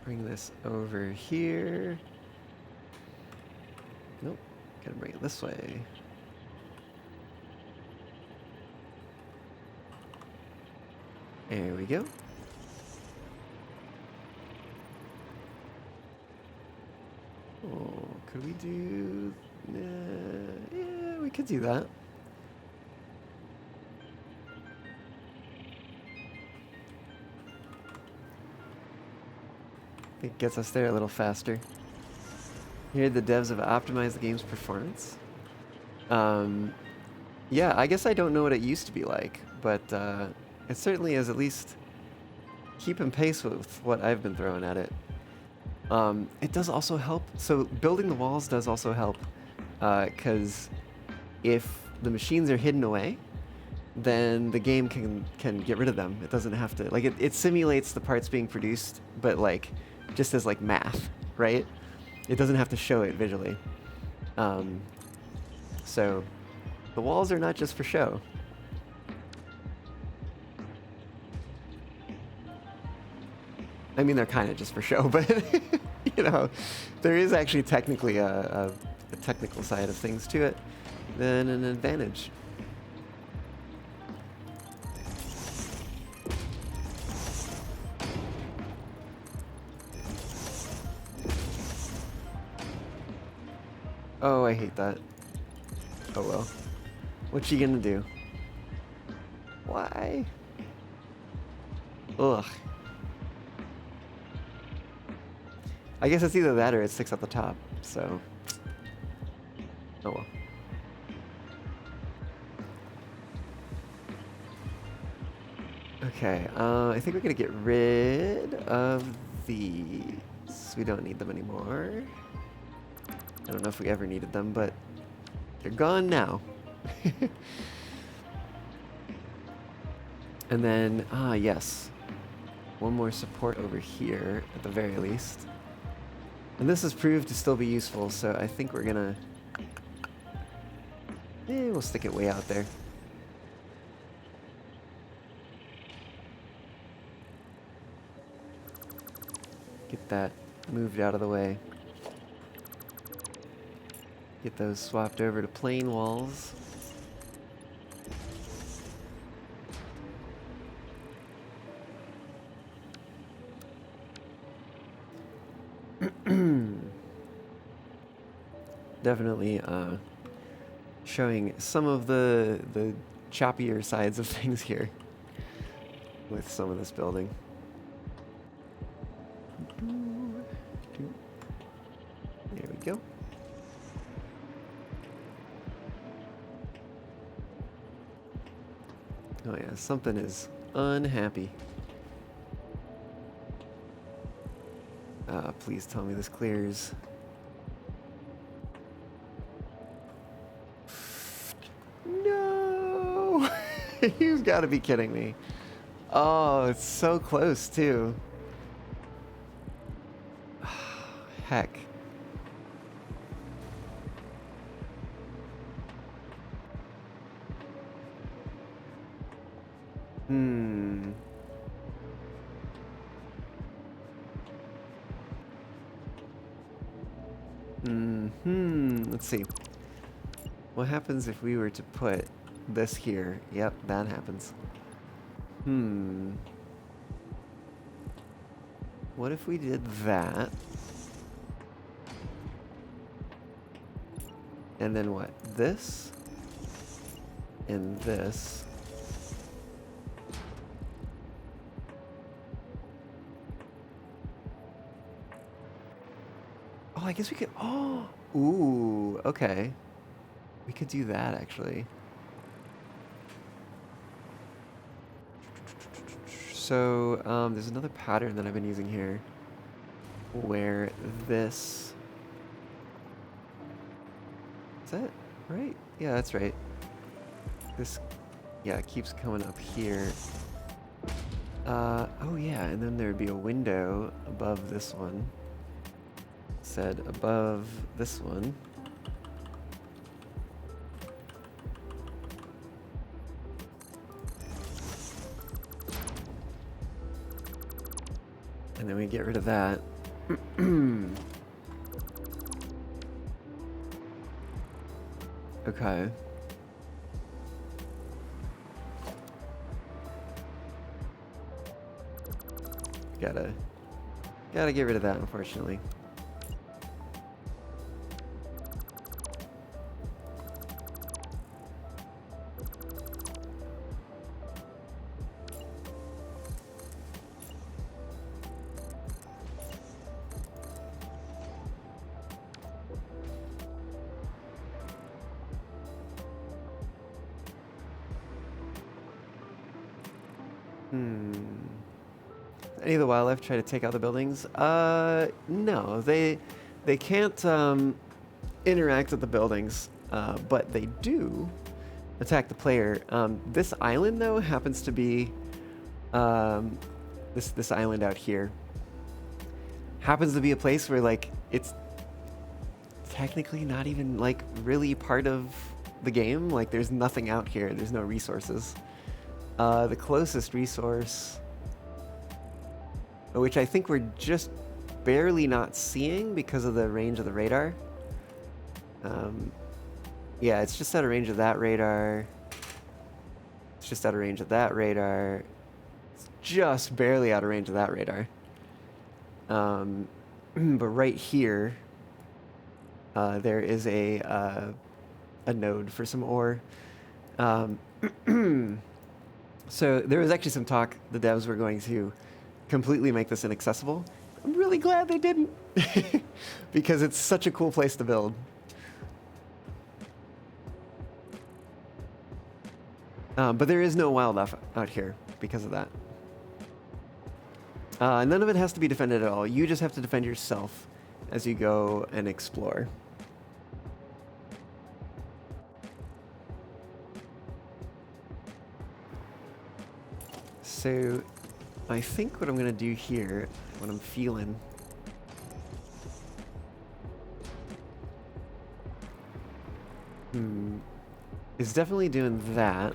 Bring this over here. Nope, gotta bring it this way. There we go. Oh, could we do... yeah, we could do that. It gets us there a little faster. Here the devs have optimized the game's performance. Yeah, I guess I don't know what it used to be like, but it certainly is at least keeping pace with what I've been throwing at it. It does also help. So building the walls does also help, because if the machines are hidden away, then the game can get rid of them. It doesn't have to, like, it simulates the parts being produced, but like just as like math, right? It doesn't have to show it visually. So the walls are not just for show. I mean, they're kind of just for show, but you know, there is actually technically a technical side of things to it, then an advantage. Oh, I hate that. Oh well. What you gonna do? Why? Ugh. I guess it's either that or it sticks at the top, so... oh well. Okay, I think we're gonna get rid of these. We don't need them anymore. I don't know if we ever needed them, but they're gone now. And then, yes. one more support over here, at the very least. And this has proved to still be useful, so I think we're gonna... we'll stick it way out there. Get that moved out of the way. Get those swapped over to plain walls. Definitely showing some of the choppier sides of things here with some of this building. There we go. Oh yeah, something is unhappy. Please tell me this clears. No! You've got to be kidding me. Oh, it's so close too. Heck. Let's see. What happens if we were to put this here? Yep, that happens. What if we did that? And then what? This? And this? Oh, I guess we could... Oh! Ooh, okay. We could do that, actually. So, there's another pattern that I've been using here where this... Is that right? Yeah, that's right. This, yeah, keeps coming up here. Oh yeah, and then there'd be a window above this one. Said above this one. And then we get rid of that. Okay. Gotta get rid of that, unfortunately. Any of the wildlife try to take out the buildings? No, they can't interact with the buildings, but they do attack the player. This island, though, happens to be this island out here. Happens to be a place where, like, it's technically not even, like, really part of the game. Like, there's nothing out here. There's no resources. The closest resource, which I think we're just barely not seeing because of the range of the radar. Yeah, it's just out of range of that radar. It's just out of range of that radar. It's just barely out of range of that radar. But right here, there is a node for some ore. So there was actually some talk the devs were going to completely make this inaccessible. I'm really glad they didn't because it's such a cool place to build. But there is no wildlife out here because of that. None of it has to be defended at all. You just have to defend yourself as you go and explore. So I think what I'm gonna do here, what I'm feeling, is definitely doing that.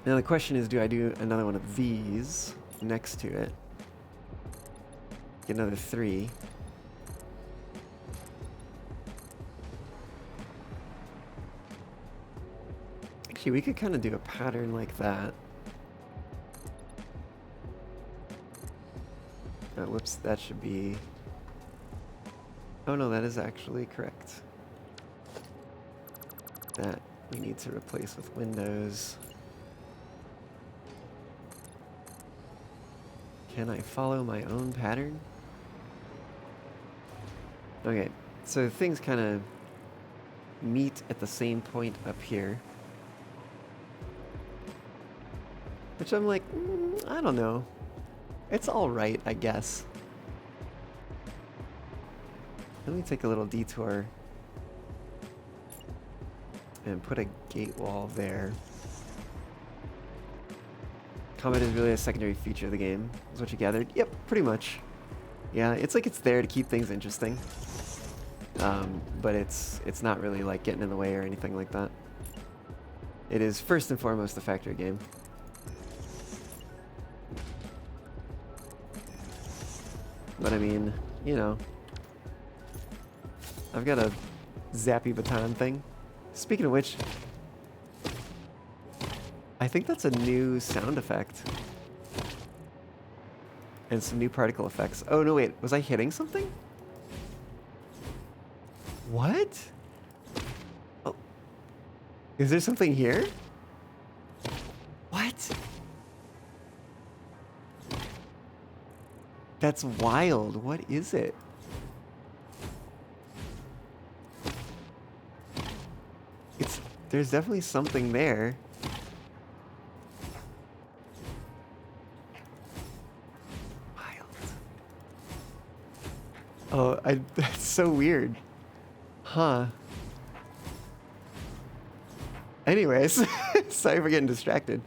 Now the question is, do I do another one of these next to it? Get another 3. Actually, we could kind of do a pattern like that. Oh, whoops, that should be... Oh no, that is actually correct. That we need to replace with windows. Can I follow my own pattern? Okay, so things kind of meet at the same point up here. Which I'm like, I don't know. It's alright, I guess. Let me take a little detour and put a gate wall there. Combat is really a secondary feature of the game, is what you gathered? Yep, pretty much. Yeah, it's like it's there to keep things interesting. But it's not really like getting in the way or anything like that. It is first and foremost a factory game. But I mean, you know, I've got a zappy baton thing. Speaking of which, I think that's a new sound effect. And some new particle effects. Oh, no, wait. Was I hitting something? What? Oh. Is there something here? What? That's wild. What is it? There's definitely something there. Oh, that's so weird. Huh. Anyways, sorry for getting distracted.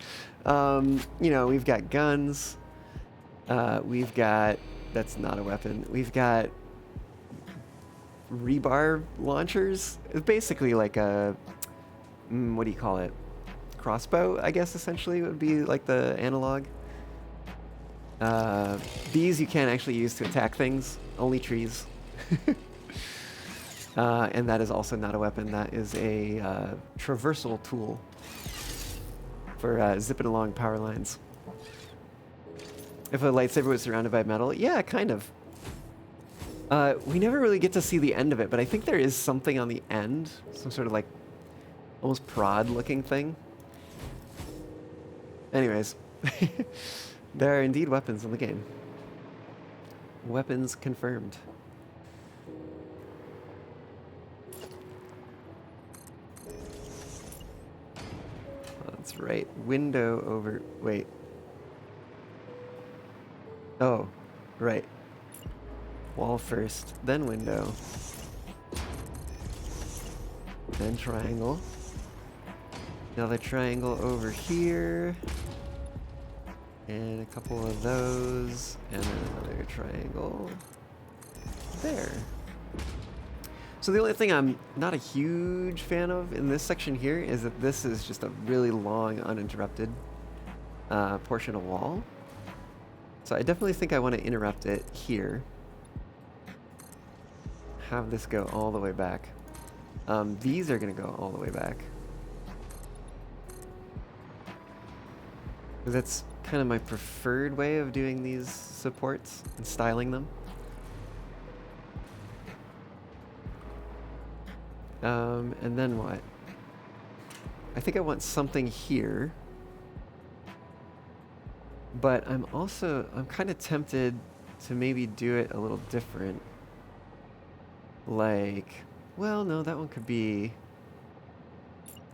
You know, we've got guns. We've got... That's not a weapon. We've got rebar launchers. It's basically like a... what do you call it? Crossbow, I guess, essentially, would be like the analog. These you can't actually use to attack things, only trees. And that is also not a weapon, that is a traversal tool for zipping along power lines. If a lightsaber was surrounded by metal, yeah, kind of. We never really get to see the end of it, but I think there is something on the end, some sort of like almost prod looking thing. Anyways. There are indeed weapons in the game. Weapons confirmed. That's right. Window over... Wait. Oh, right. Wall first, then window. Then triangle. Another triangle over here. And a couple of those, and then another triangle there. So the only thing I'm not a huge fan of in this section here is that this is just a really long, uninterrupted portion of wall. So I definitely think I want to interrupt it here. Have this go all the way back. These are going to go all the way back. Because that's kind of my preferred way of doing these supports and styling them. And then what? I think I want something here. But I'm kind of tempted to maybe do it a little different. Like, well, no, that one could be...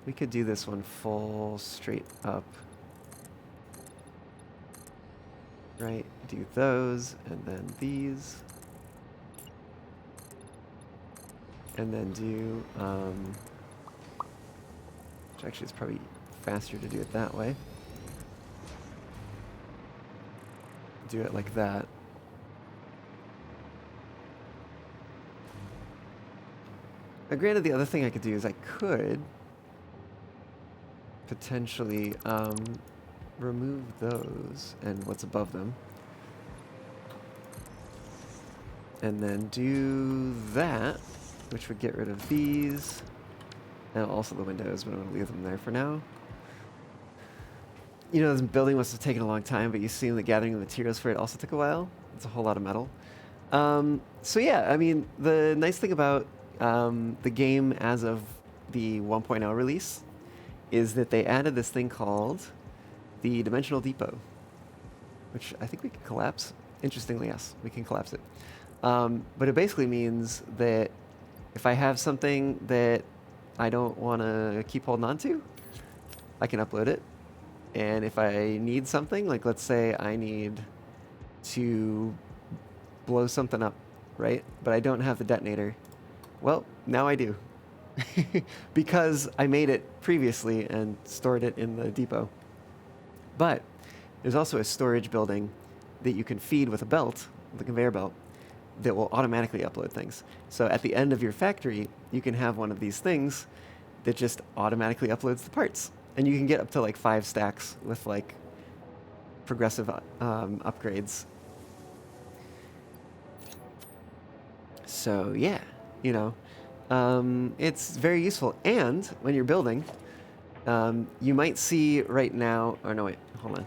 We could do this one full straight up. Right, do those, and then these. And then do which actually is probably faster to do it that way. Do it like that. Now, granted, the other thing I could do is I could potentially remove those and what's above them. And then do that, which would get rid of these. And also the windows, but I'm going to leave them there for now. You know, this building must have taken a long time, but you see that gathering the materials for it also took a while. It's a whole lot of metal. So yeah, I mean, the nice thing about the game as of the 1.0 release is that they added this thing called the Dimensional Depot, which I think we can collapse. Interestingly, yes, we can collapse it. But it basically means that if I have something that I don't want to keep holding on to, I can upload it. And if I need something, like let's say I need to blow something up, right? But I don't have the detonator. Well, now I do. Because I made it previously and stored it in the depot. But there's also a storage building that you can feed with a belt, the conveyor belt, that will automatically upload things. So at the end of your factory, you can have one of these things that just automatically uploads the parts. And you can get up to like 5 stacks with like progressive upgrades. So yeah, you know, it's very useful. And when you're building, you might see right now, or no, wait, hold on.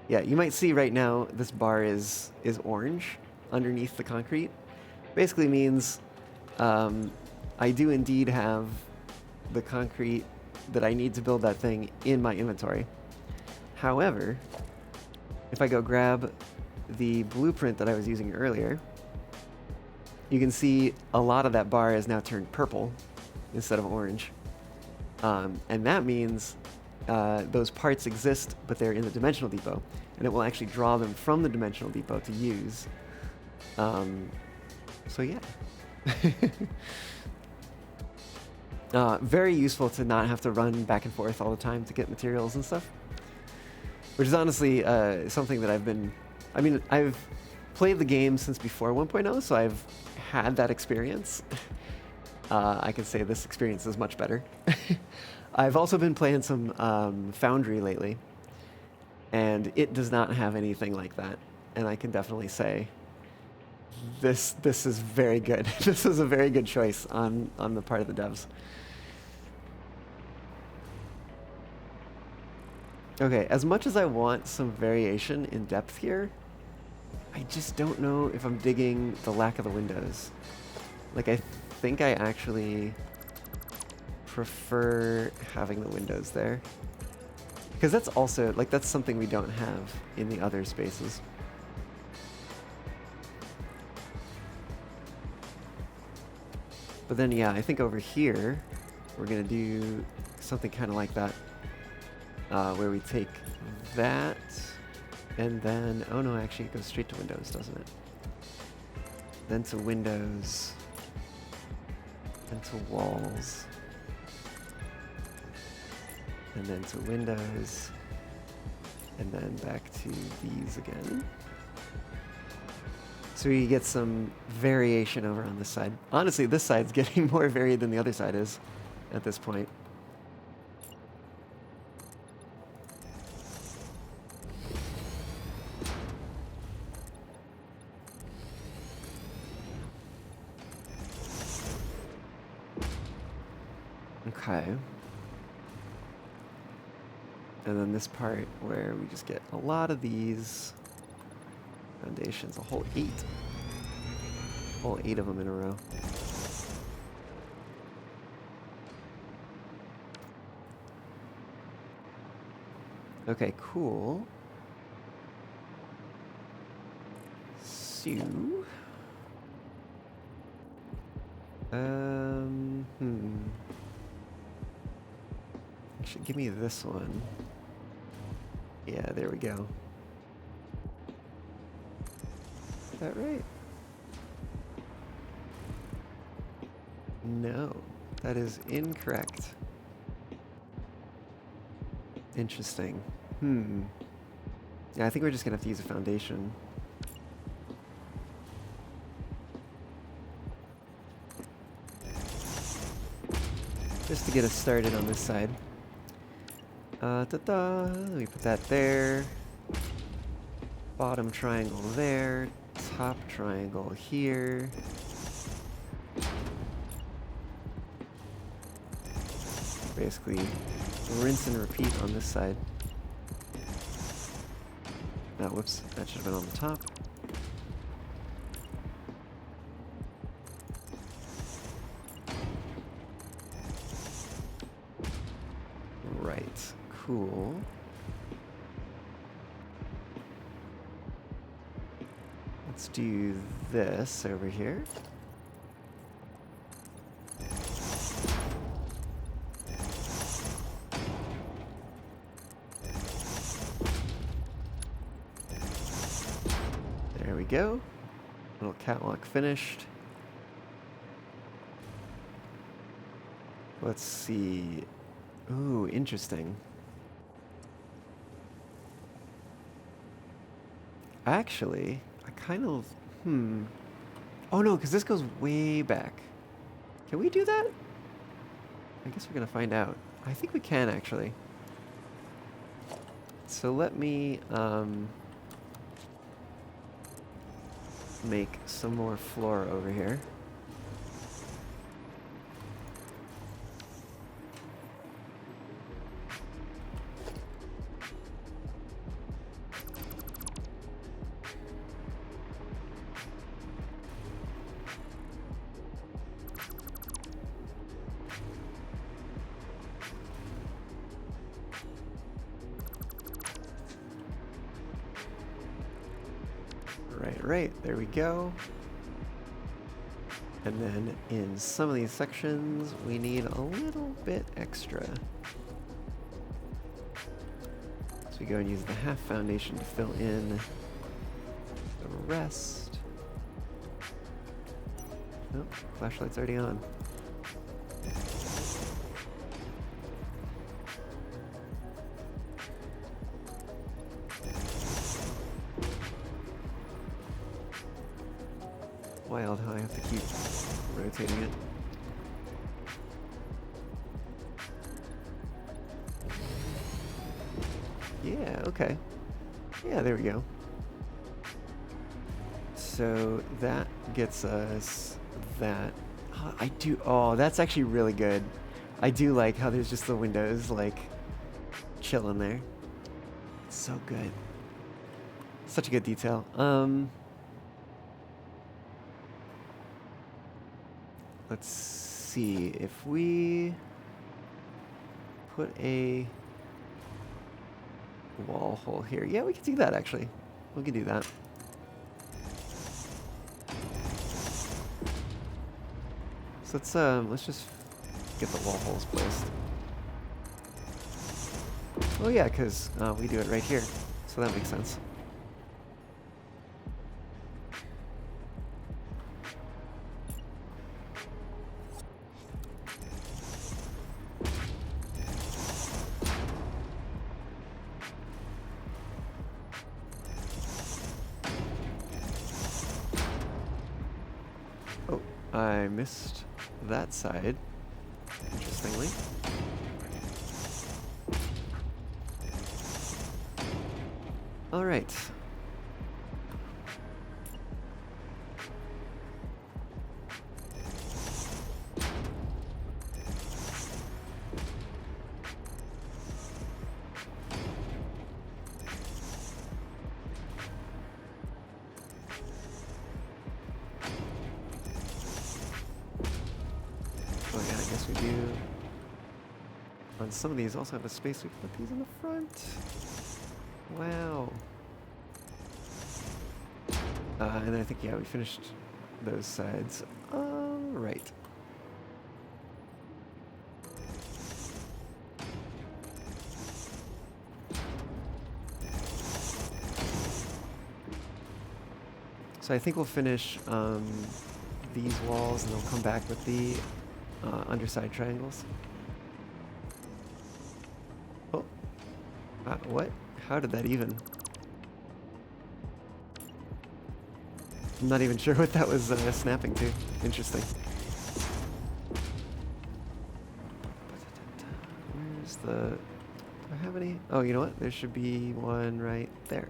Yeah, you might see right now this bar is orange underneath the concrete. Basically means I do indeed have the concrete that I need to build that thing in my inventory. However, if I go grab the blueprint that I was using earlier, you can see a lot of that bar is now turned purple instead of orange. And that means those parts exist, but they're in the Dimensional Depot, and it will actually draw them from the Dimensional Depot to use. So yeah. Very useful to not have to run back and forth all the time to get materials and stuff. Which is honestly something that I've played the game since before 1.0, so I've had that experience. I can say this experience is much better. I've also been playing some Foundry lately, and it does not have anything like that. And I can definitely say this is very good. This is a very good choice on the part of the devs. Okay, as much as I want some variation in depth here, I just don't know if I'm digging the lack of the windows. Like, I think I actually prefer having the windows there. Because that's also, like, that's something we don't have in the other spaces. But then, yeah, I think over here, we're going to do something kind of like that. Where we take that, and then, oh no, actually it goes straight to windows, doesn't it? Then to windows, and to walls, and then to windows, and then back to these again. So we get some variation over on this side. Honestly, this side's getting more varied than the other side is at this point. Okay. And then this part where we just get a lot of these foundations, a whole 8. Whole 8 of them in a row. Okay, cool. So, Actually, give me this one. Yeah, there we go. Is that right? No, that is incorrect. Interesting. Yeah, I think we're just gonna have to use a foundation. Just to get us started on this side. Let me put that there. Bottom triangle there. Top triangle here. Basically, rinse and repeat on this side. Oh, whoops, that should have been on the top. Right, cool. Let's do this over here. There we go. Little catwalk finished. Let's see. Ooh, interesting. Actually, I kind of... Oh no, because this goes way back. Can we do that? I guess we're going to find out. I think we can, actually. So let me make some more floor over here. Right, there we go. And then in some of these sections, we need a little bit extra. So we go and use the half foundation to fill in the rest. Oh, flashlight's already on. Wild how I have to keep rotating it. Yeah, okay. Yeah, there we go. So that gets us that. Oh, that's actually really good. I do like how there's just the windows, like, chilling there. It's so good. Such a good detail. Let's see, if we put a wall hole here. Yeah, we can do that, actually. We can do that. So let's just get the wall holes placed. Oh yeah, because we do it right here, so that makes sense. Oh, I missed that side, interestingly. All right. Oh yeah, I guess we do. On some of these also have a space we can put these in the front. Wow. And I think, yeah, we finished those sides. All right. So I think we'll finish these walls and then we'll come back with the underside triangles. Oh, What? How did that even? I'm not even sure what that was snapping to. Interesting. Where's the... Do I have any? Oh, you know what? There should be one right there.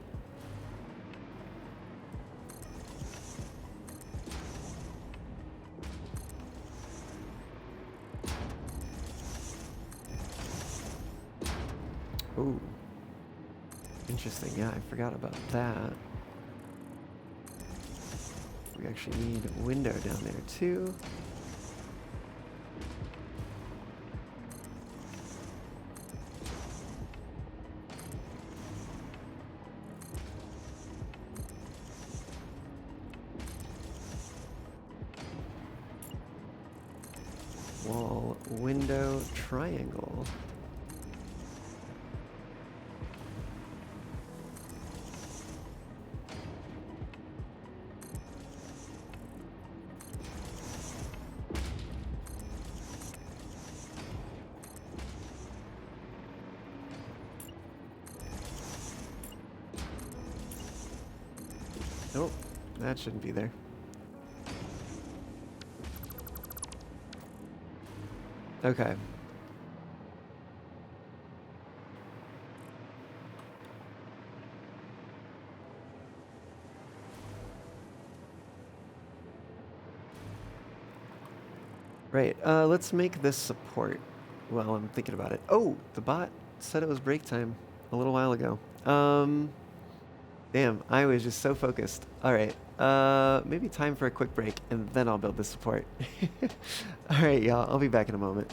Ooh. Interesting. Yeah, I forgot about that. We actually need a window down there too. Wall, window, triangle. Nope, that shouldn't be there. Okay. Right, let's make this support while I'm thinking about it. Oh, the bot said it was break time a little while ago. Damn, I was just so focused. All right, maybe time for a quick break, and then I'll build the support. All right, y'all, I'll be back in a moment.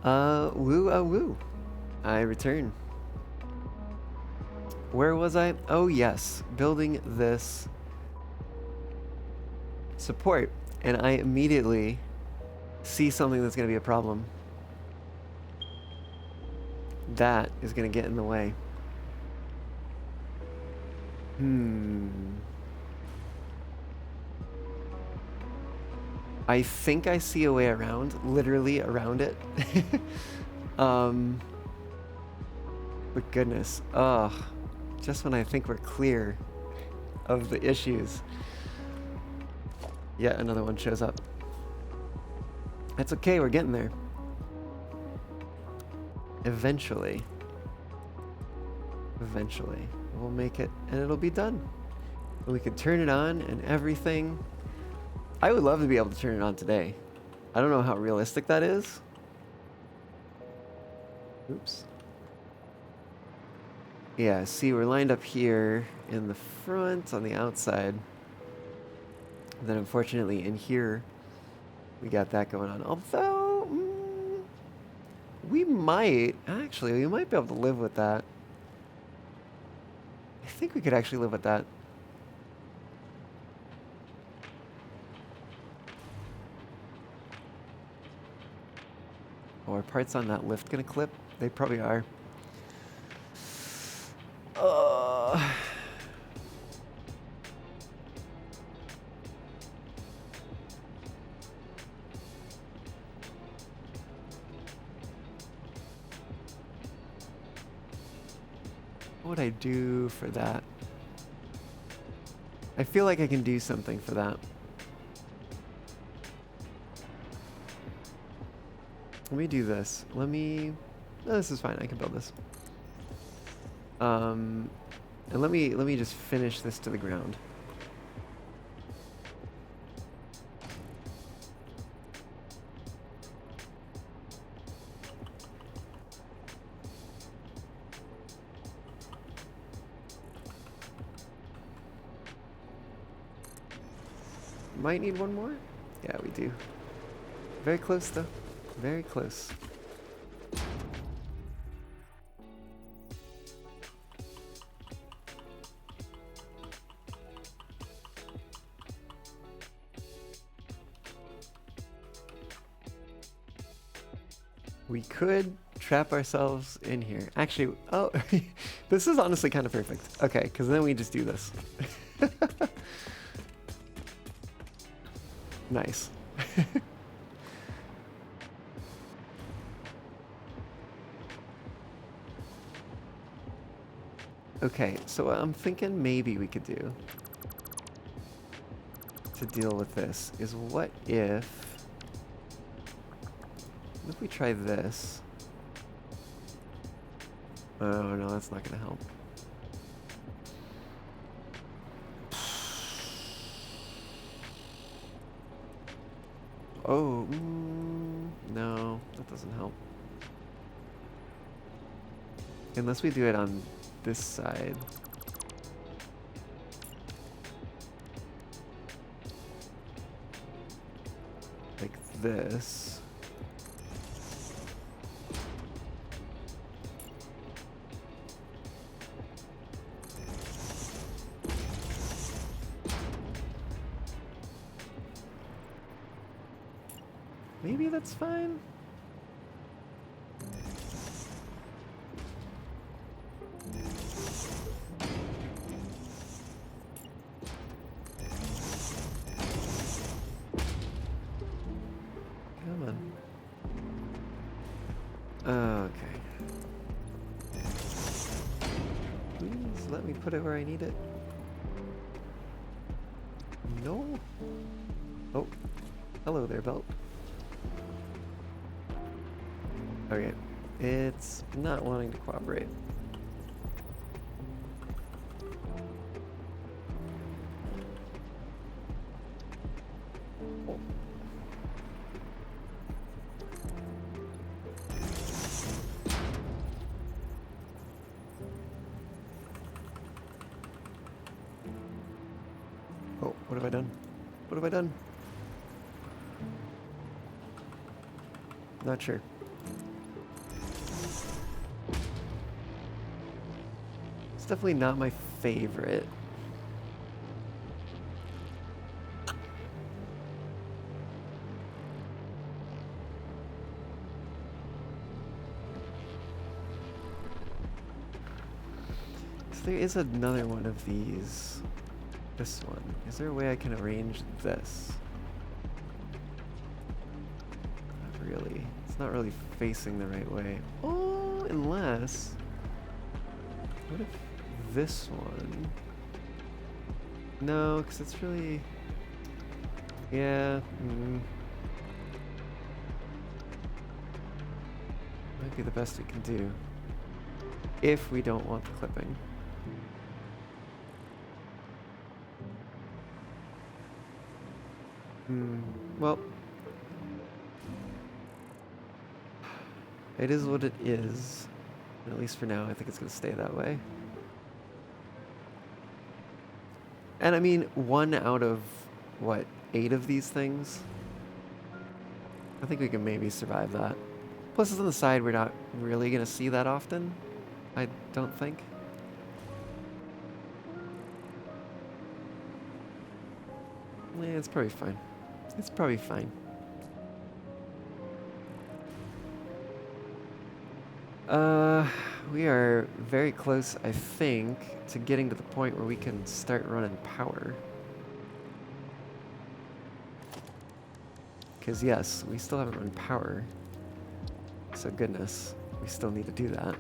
Woo. I return. Where was I? Oh, yes. Building this support. And I immediately see something that's going to be a problem. That is going to get in the way. I think I see a way around, literally around it. But goodness, just when I think we're clear of the issues, yet another one shows up. That's okay, we're getting there. Eventually, we'll make it and it'll be done. And we can turn it on and everything. I would love to be able to turn it on today. I don't know how realistic that is. Oops. Yeah, see, we're lined up here in the front on the outside. And then unfortunately in here, we got that going on. Although, we might be able to live with that. I think we could actually live with that. Oh, are parts on that lift gonna clip? They probably are. What would I do for that? I feel like I can do something for that. Let me do this. No, this is fine. I can build this. And let me just finish this to the ground. Might need one more? Yeah, we do. Very close though. Very close. We could trap ourselves in here. Actually, oh, this is honestly kind of perfect. Okay, because then we just do this. Nice. Okay, so what I'm thinking maybe we could do to deal with this is what if we try this? Oh no, that's not gonna help. Oh, no, that doesn't help. Unless we do it on this side. Like this. Maybe that's fine. Come on. Okay. Please let me put it where I need it. No. Oh. Hello there, belt. Okay. It's not wanting to cooperate. Oh. Oh, what have I done? What have I done? Not sure. It's definitely not my favorite. So there is another one of these. This one. Is there a way I can arrange this? Not really. It's not really facing the right way. Oh, unless... What if this one... No, because it's really... Yeah. Might be the best we can do. If we don't want the clipping. Well... It is what it is. At least for now, I think it's going to stay that way. And I mean, 1 out of, what, 8 of these things? I think we can maybe survive that. Plus, it's on the side we're not really going to see that often. I don't think. Yeah, it's probably fine. It's probably fine. We are very close, I think, to getting to the point where we can start running power. Because yes, we still haven't run power. So goodness, we still need to do that.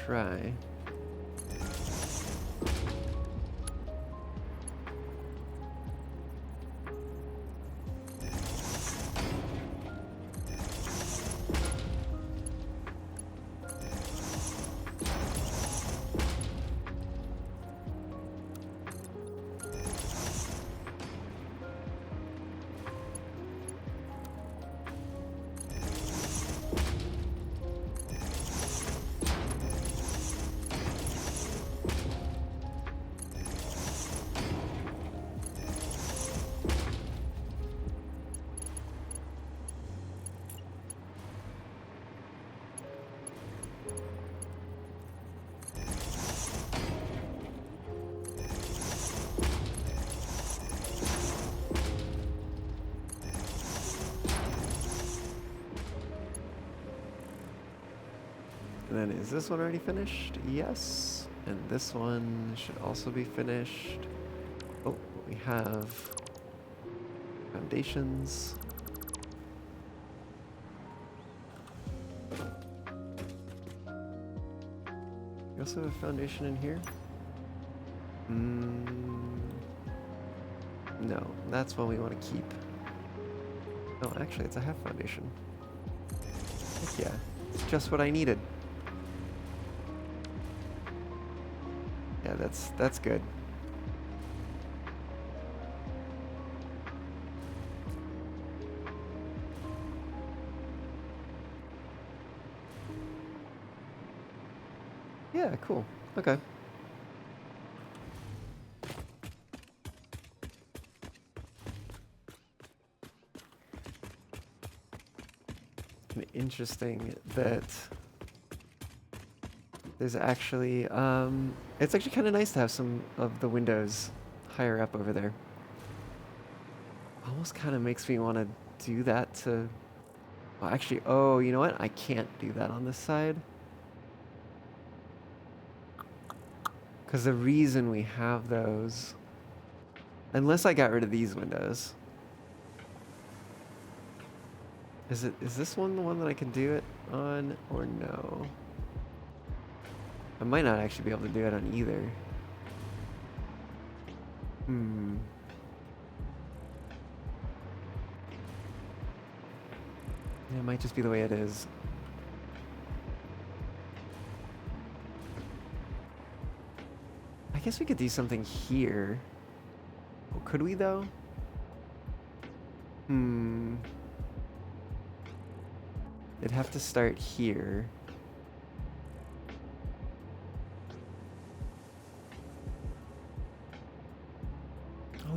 Try. And then is this one already finished? Yes. And this one should also be finished. Oh, we have foundations. We also have a foundation in here. No, that's one we want to keep. Oh, actually, it's a half foundation. Heck yeah, it's just what I needed. Yeah, that's good. Yeah, cool. Okay. Interesting that there's actually it's actually kind of nice to have some of the windows higher up over there. Almost kind of makes me want to do that to... Well, actually, oh, you know what? I can't do that on this side. Because the reason we have those... Unless I got rid of these windows. Is this one the one that I can do it on, or no? I might not actually be able to do it on either. Yeah, it might just be the way it is. I guess we could do something here. Oh, could we though? It'd have to start here.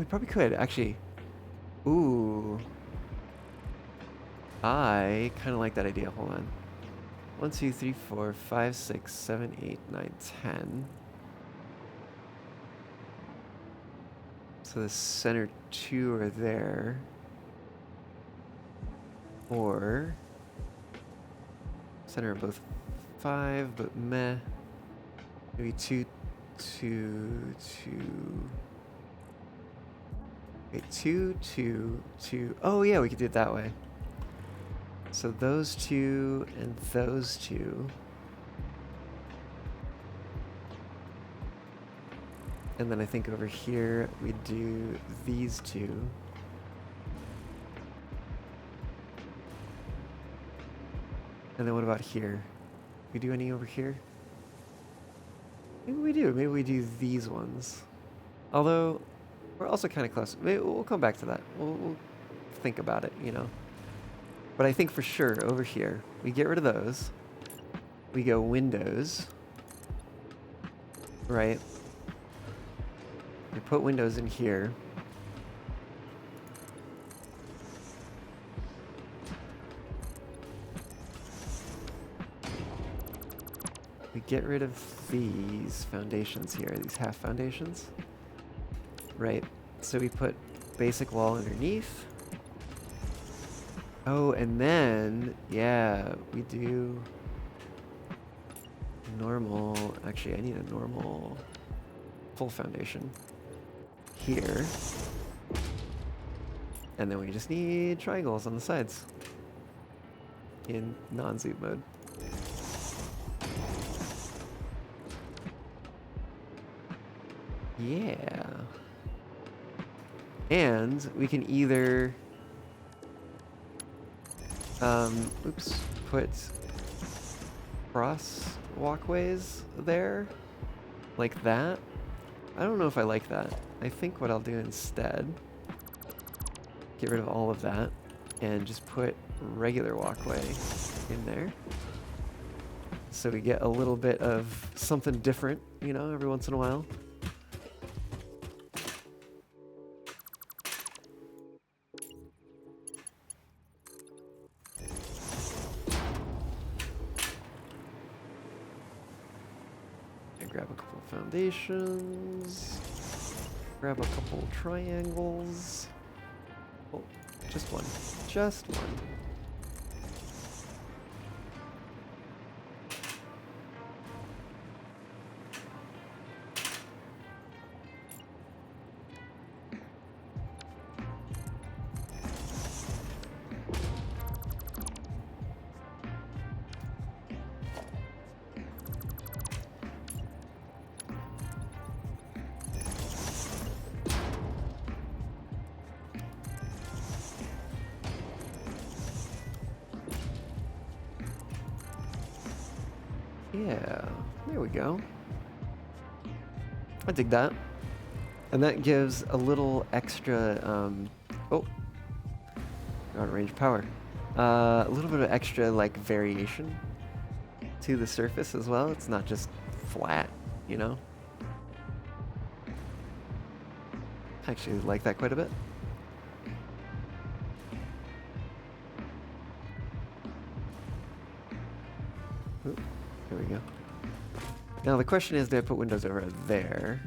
we probably could, actually. Ooh. I kind of like that idea. Hold on. 1, 2, 3, 4, 5, 6, 7, 8, 9, 10. So the center 2 are there. Or center are both 5, but meh. Maybe 2, 2, 2. Wait, 2, 2, 2. Oh yeah, we could do it that way. So those 2 and those 2. And then I think over here we do these 2. And then what about here? We do any over here? Maybe we do. Maybe we do these ones. Although, we're also kind of close. Maybe we'll come back to that. We'll think about it, you know. But I think for sure over here, we get rid of those. We go Windows. Right? We put Windows in here. We get rid of these foundations here, these half foundations. Right, so we put basic wall underneath. Oh, and then, yeah, we do normal. Actually, I need a normal full foundation here. And then we just need triangles on the sides in non-zoom mode. Yeah. And we can either put cross walkways there like that. I don't know if I like that. I think what I'll do instead, get rid of all of that and just put regular walkway in there. So we get a little bit of something different, you know, every once in a while. Grab a couple of foundations. Grab a couple of triangles. Oh, just one. Just one. Yeah, there we go. I dig that. And that gives a little extra, oh, out of range power. A little bit of extra, like, variation to the surface as well. It's not just flat, you know? I actually like that quite a bit. Ooh, there we go. Now the question is, do I put windows over there?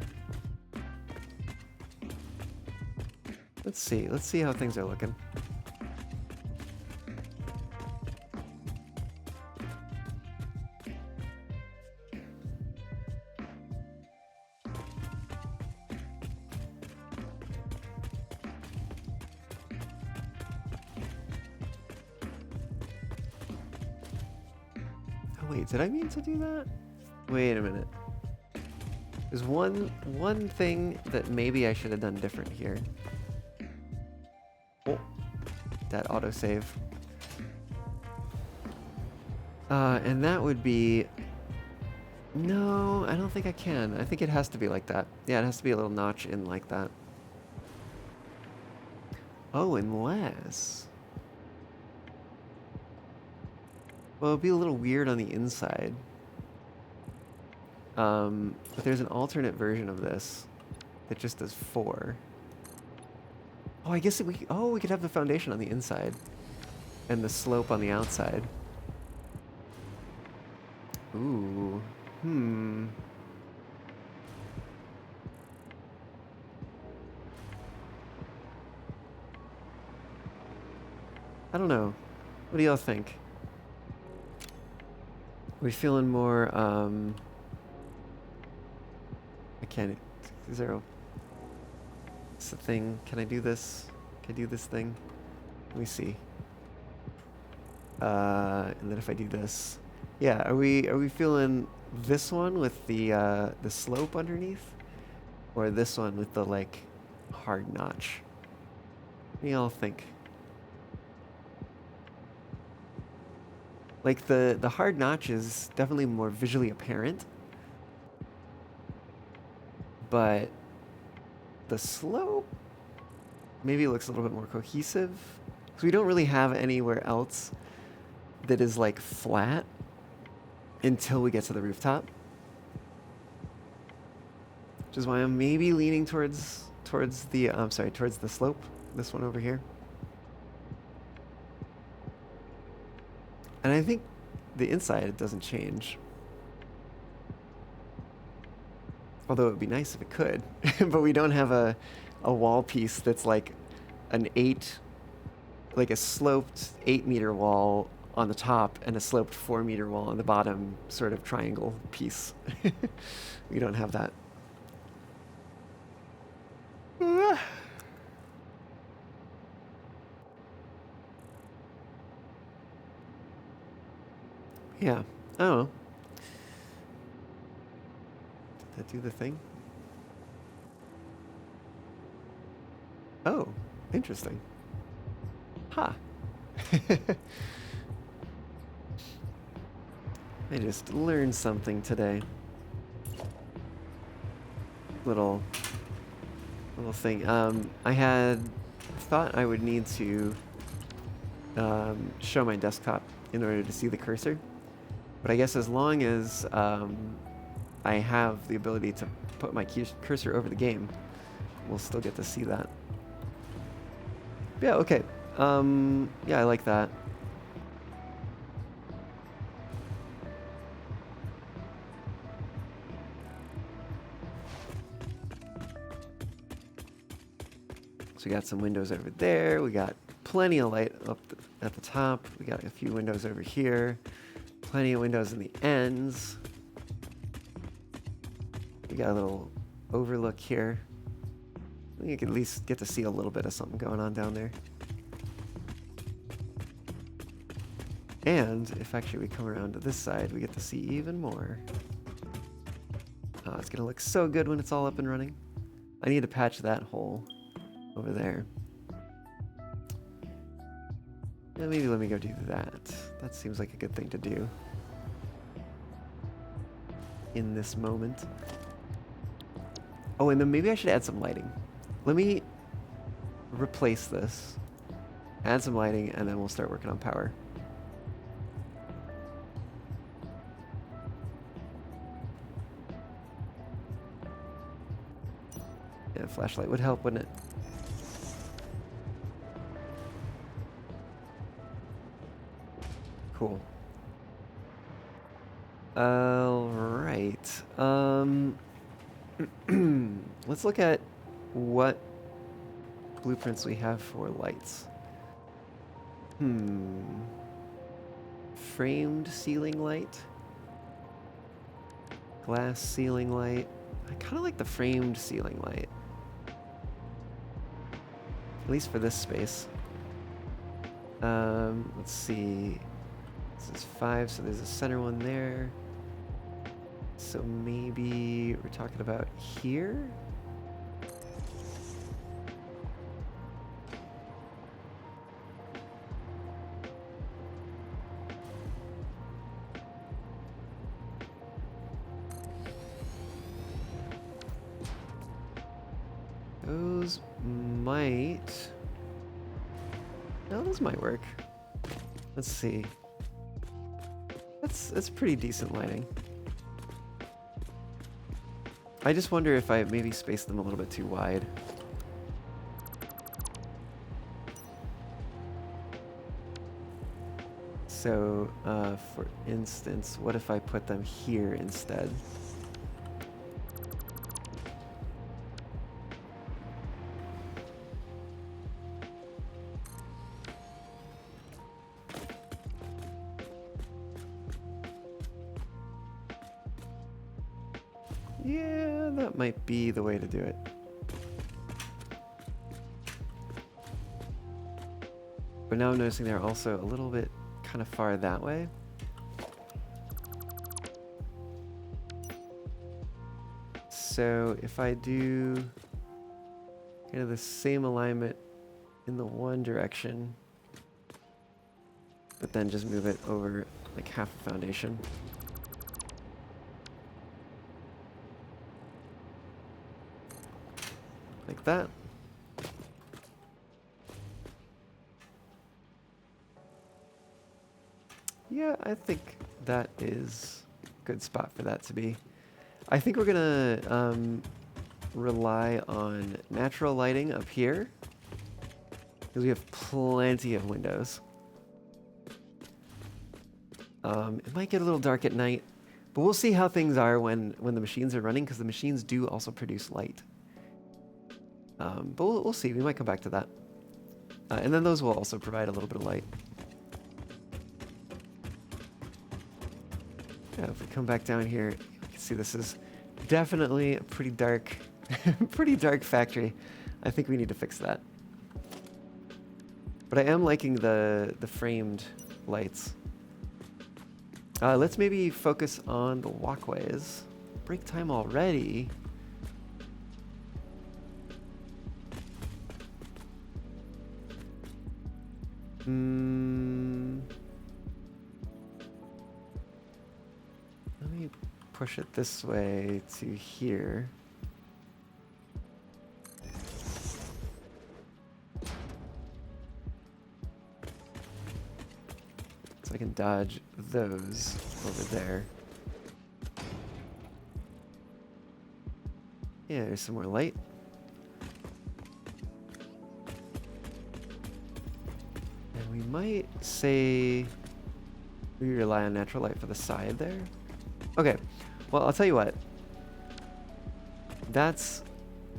Let's see how things are looking. Oh wait, did I mean to do that? Wait a minute. There's one thing that maybe I should have done different here. Oh, that autosave. And that would be... No, I don't think I can. I think it has to be like that. Yeah, it has to be a little notch in like that. Oh, unless... Well, it'd be a little weird on the inside. But there's an alternate version of this that just does 4. Oh, I guess we could have the foundation on the inside and the slope on the outside. Ooh. Hmm. I don't know. What do y'all think? We feeling more, I can't, zero. It's the thing. Can I do this? Can I do this thing? Let me see. And then if I do this, yeah, are we feeling this one with the slope underneath, or this one with the like hard notch? What do y'all think? Like the hard notch is definitely more visually apparent, but the slope maybe looks a little bit more cohesive. Because we don't really have anywhere else that is like flat until we get to the rooftop. Which is why I'm maybe leaning towards the towards the slope. This one over here. And I think the inside it doesn't change. Although it would be nice if it could. But we don't have a wall piece that's like a sloped 8-meter wall on the top and a sloped 4-meter wall on the bottom, sort of triangle piece. We don't have that. Yeah. Oh. Did that do the thing? Oh, interesting. Huh. I just learned something today. Little thing. I had thought I would need to show my desktop in order to see the cursor. But I guess as long as I have the ability to put my cursor over the game, we'll still get to see that. Yeah, okay. Yeah, I like that. So we got some windows over there. We got plenty of light up at the top. We got a few windows over here. Plenty of windows in the ends. We got a little overlook here. I think you can at least get to see a little bit of something going on down there. And if actually we come around to this side, we get to see even more. Oh, it's gonna look so good when it's all up and running. I need to patch that hole over there. Yeah, maybe let me go do that. That seems like a good thing to do in this moment. Oh, and then maybe I should add some lighting. Let me replace this, add some lighting, and then we'll start working on power. Yeah, a flashlight would help, wouldn't it? Cool. All right. Let's look at what blueprints we have for lights. Framed ceiling light. Glass ceiling light. I kind of like the framed ceiling light. At least for this space. Let's see. This is 5, so there's a center one there. So maybe we're talking about here? Those might... No, those might work. Let's see. That's pretty decent lighting. I just wonder if I maybe spaced them a little bit too wide. So, for instance, what if I put them here instead? Yeah, that might be the way to do it. But now I'm noticing they're also a little bit kind of far that way. So if I do kind of the same alignment in the one direction, but then just move it over like half a foundation. Like that. Yeah, I think that is a good spot for that to be. I think we're gonna rely on natural lighting up here because we have plenty of windows. It might get a little dark at night, but we'll see how things are when the machines are running, because the machines do also produce light. But we'll see. We might come back to that. And then those will also provide a little bit of light. Yeah, if we come back down here, you can see this is definitely a pretty dark, pretty dark factory. I think we need to fix that. But I am liking the framed lights. Let's maybe focus on the walkways. Break time already. Let me push it this way to here. So I can dodge those over there. Yeah, there's some more light. And we might say we rely on natural light for the side there. Okay, well, I'll tell you what. That's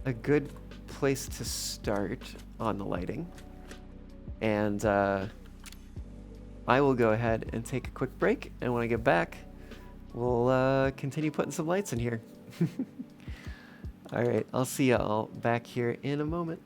a good place to start on the lighting. And I will go ahead and take a quick break, and when I get back, we'll continue putting some lights in here. All right, I'll see y'all back here in a moment.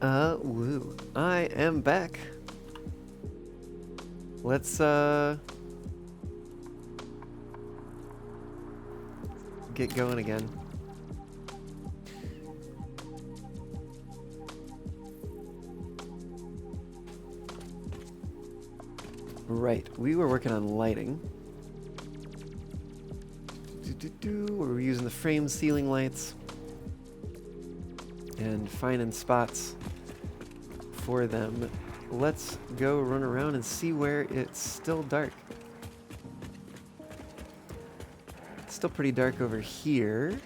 Woo. I am back. Let's, get going again. Right, we were working on lighting. We're using the frame ceiling lights and finding spots for them. Let's go run around and see where it's still dark. It's still pretty dark over here.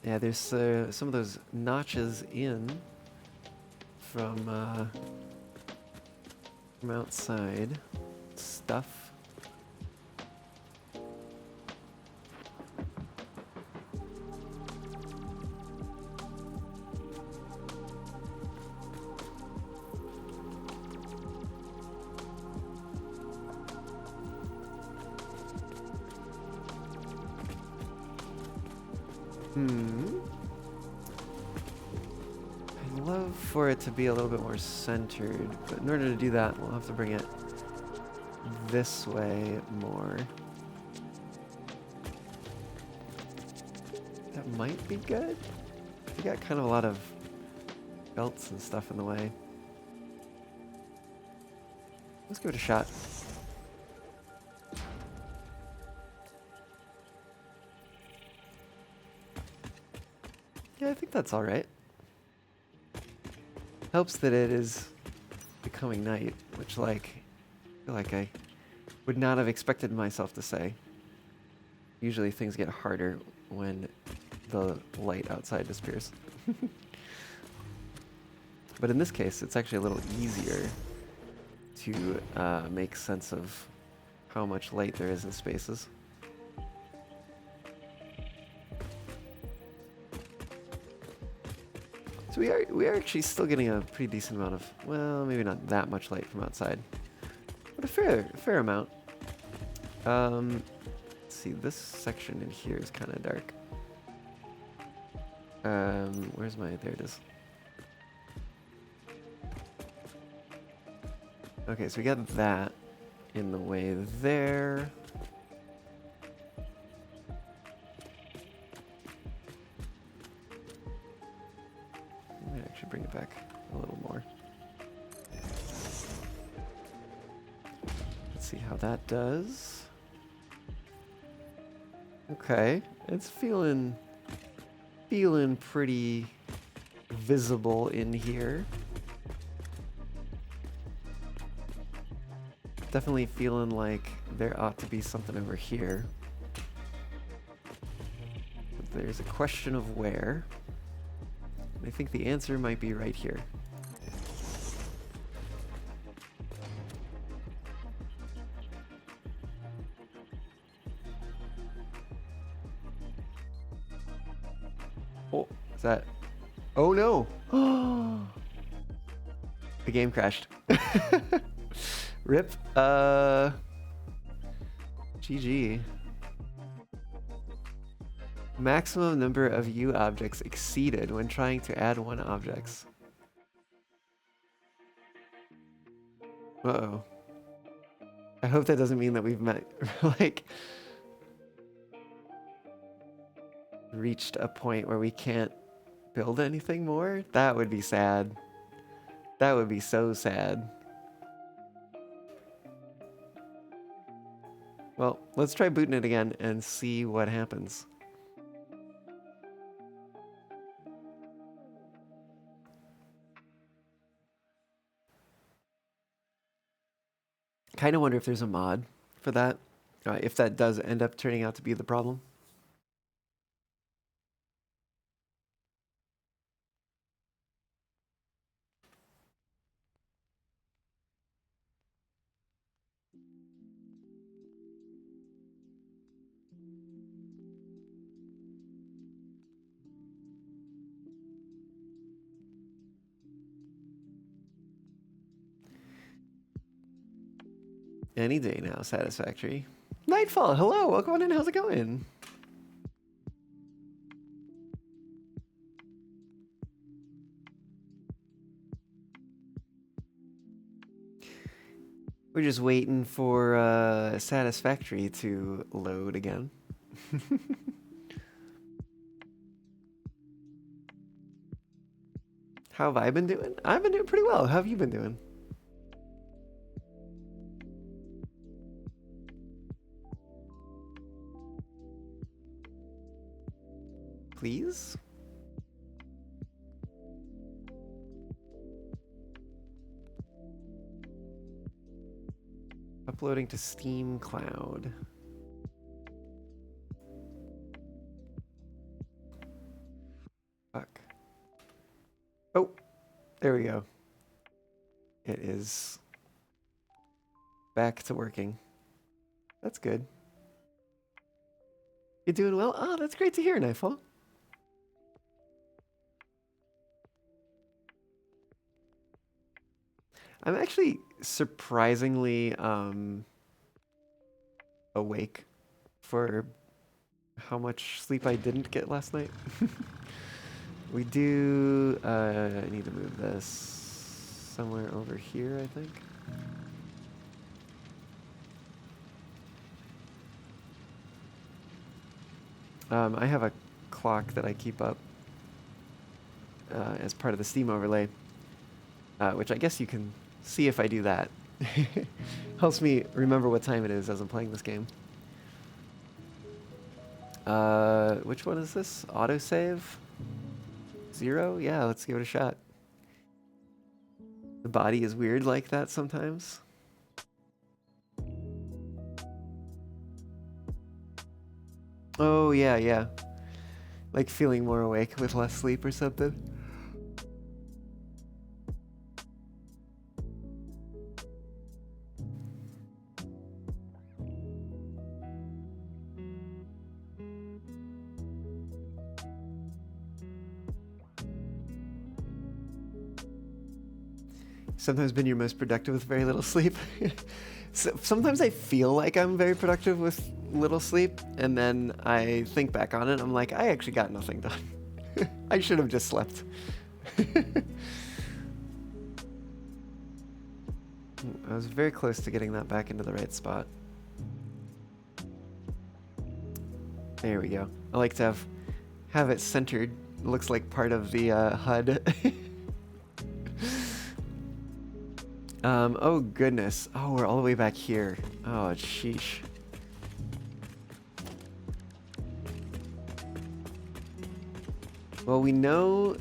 Yeah, there's some of those notches in from outside stuff. I'd love for it to be a little bit more centered, but in order to do that, we'll have to bring it this way more. That might be good. We got kind of a lot of belts and stuff in the way. Let's give it a shot. Yeah, I think that's all right. Helps that it is becoming night, which I feel like I would not have expected myself to say. Usually things get harder when the light outside disappears. But in this case, it's actually a little easier to make sense of how much light there is in spaces. So we are actually still getting a pretty decent amount of, well, maybe not that much light from outside, but a fair amount. Let's see, this section in here is kind of dark. Where's my, there it is. Okay, so we got that in the way there. Actually bring it back a little more. Let's see how that does. Okay, it's feeling pretty visible in here. Definitely feeling like there ought to be something over here. But there's a question of where. I think the answer might be right here. Oh, is that? Oh no! The game crashed. Rip. GG. Maximum number of U objects exceeded when trying to add one objects. Uh-oh. I hope that doesn't mean that we've reached a point where we can't build anything more. That would be sad. That would be so sad. Well, let's try booting it again and see what happens. Kind of wonder if there's a mod for that, if that does end up turning out to be the problem. Any day now, Satisfactory. Nightfall, hello, welcome on in, how's it going? We're just waiting for Satisfactory to load again. How have I been doing? I've been doing pretty well. How have you been doing? Please? Uploading to Steam Cloud. Fuck. Oh, there we go. It is back to working. That's good. You're doing well? Oh, that's great to hear, Nightfall. I'm actually surprisingly awake for how much sleep I didn't get last night. We do, I need to move this somewhere over here, I think. I have a clock that I keep up as part of the Steam overlay, which I guess you can see if I do that. Helps me remember what time it is as I'm playing this game. Which one is this? Autosave? 0? Yeah, let's give it a shot. The body is weird like that sometimes. Oh, yeah, yeah. Like feeling more awake with less sleep or something. Sometimes been your most productive with very little sleep. So sometimes I feel like I'm very productive with little sleep, and then I think back on it, I'm like, I actually got nothing done. I should have just slept. I was very close to getting that back into the right spot. There we go. I like to have it centered. It looks like part of the HUD. Oh goodness. Oh, we're all the way back here. Oh, sheesh. Well, we know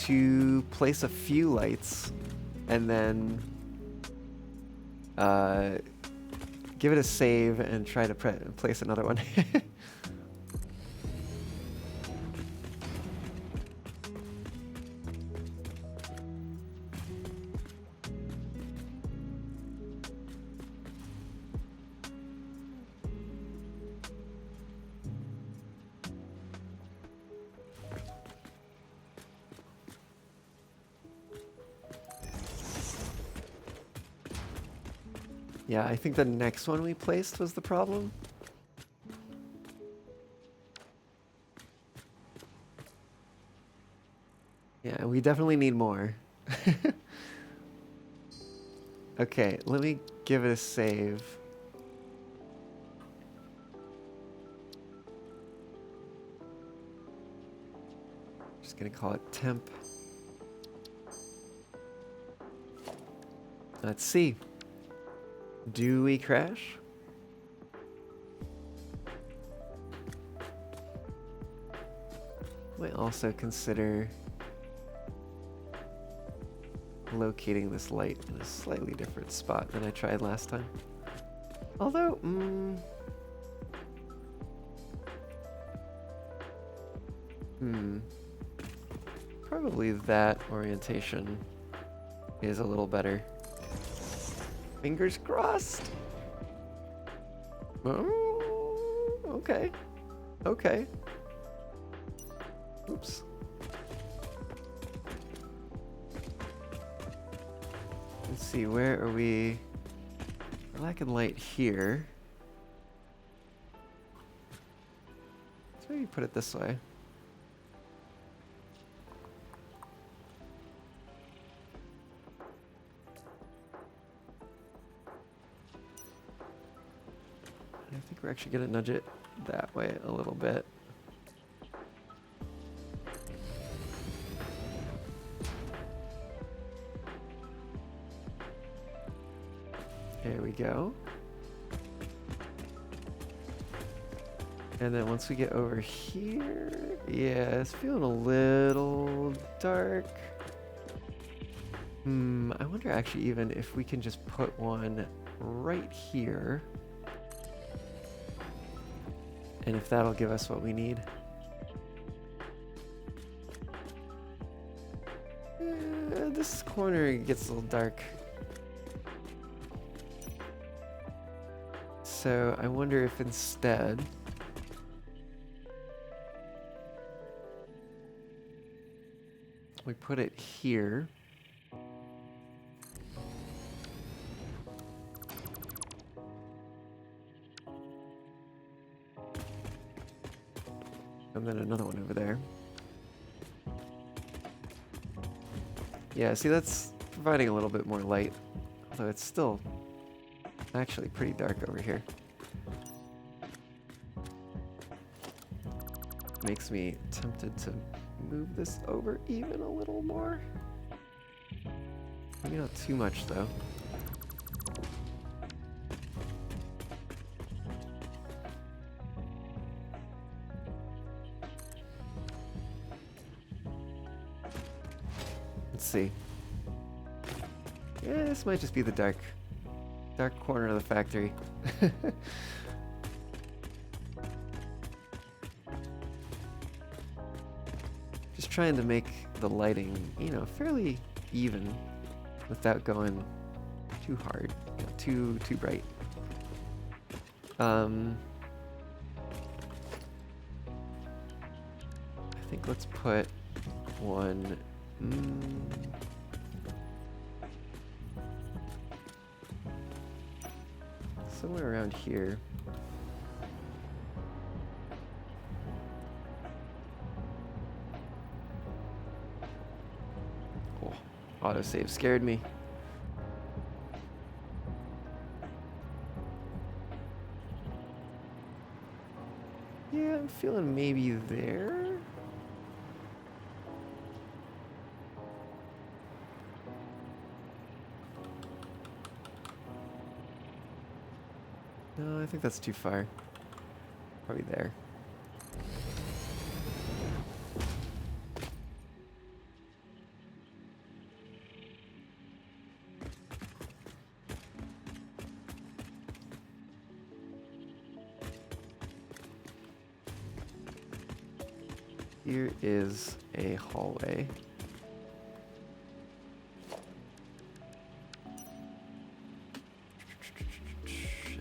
to place a few lights and then give it a save and try to place another one. Yeah, I think the next one we placed was the problem. Yeah, we definitely need more. Okay, let me give it a save. Just gonna call it temp. Let's see. Do we crash? Might also consider locating this light in a slightly different spot than I tried last time. Although, probably that orientation is a little better. Fingers crossed. Oh, okay. Okay. Oops. Let's see, where are we? Black and light here. Let's maybe put it this way. Actually gonna nudge it that way a little bit. There we go. And then once we get over here, yeah, it's feeling a little dark. I wonder actually even if we can just put one right here. And if that'll give us what we need. This corner gets a little dark. So I wonder if instead we put it here. And then another one over there. Yeah, see, that's providing a little bit more light. Although it's still actually pretty dark over here. Makes me tempted to move this over even a little more. Maybe not too much, though. Let's see. Yeah, this might just be the dark corner of the factory. Just trying to make the lighting, you know, fairly even without going too hard, you know, too bright. I think let's put one. Somewhere around here. Oh, autosave scared me. Yeah, I'm feeling maybe there. No, I think that's too far. Probably there. Here is a hallway.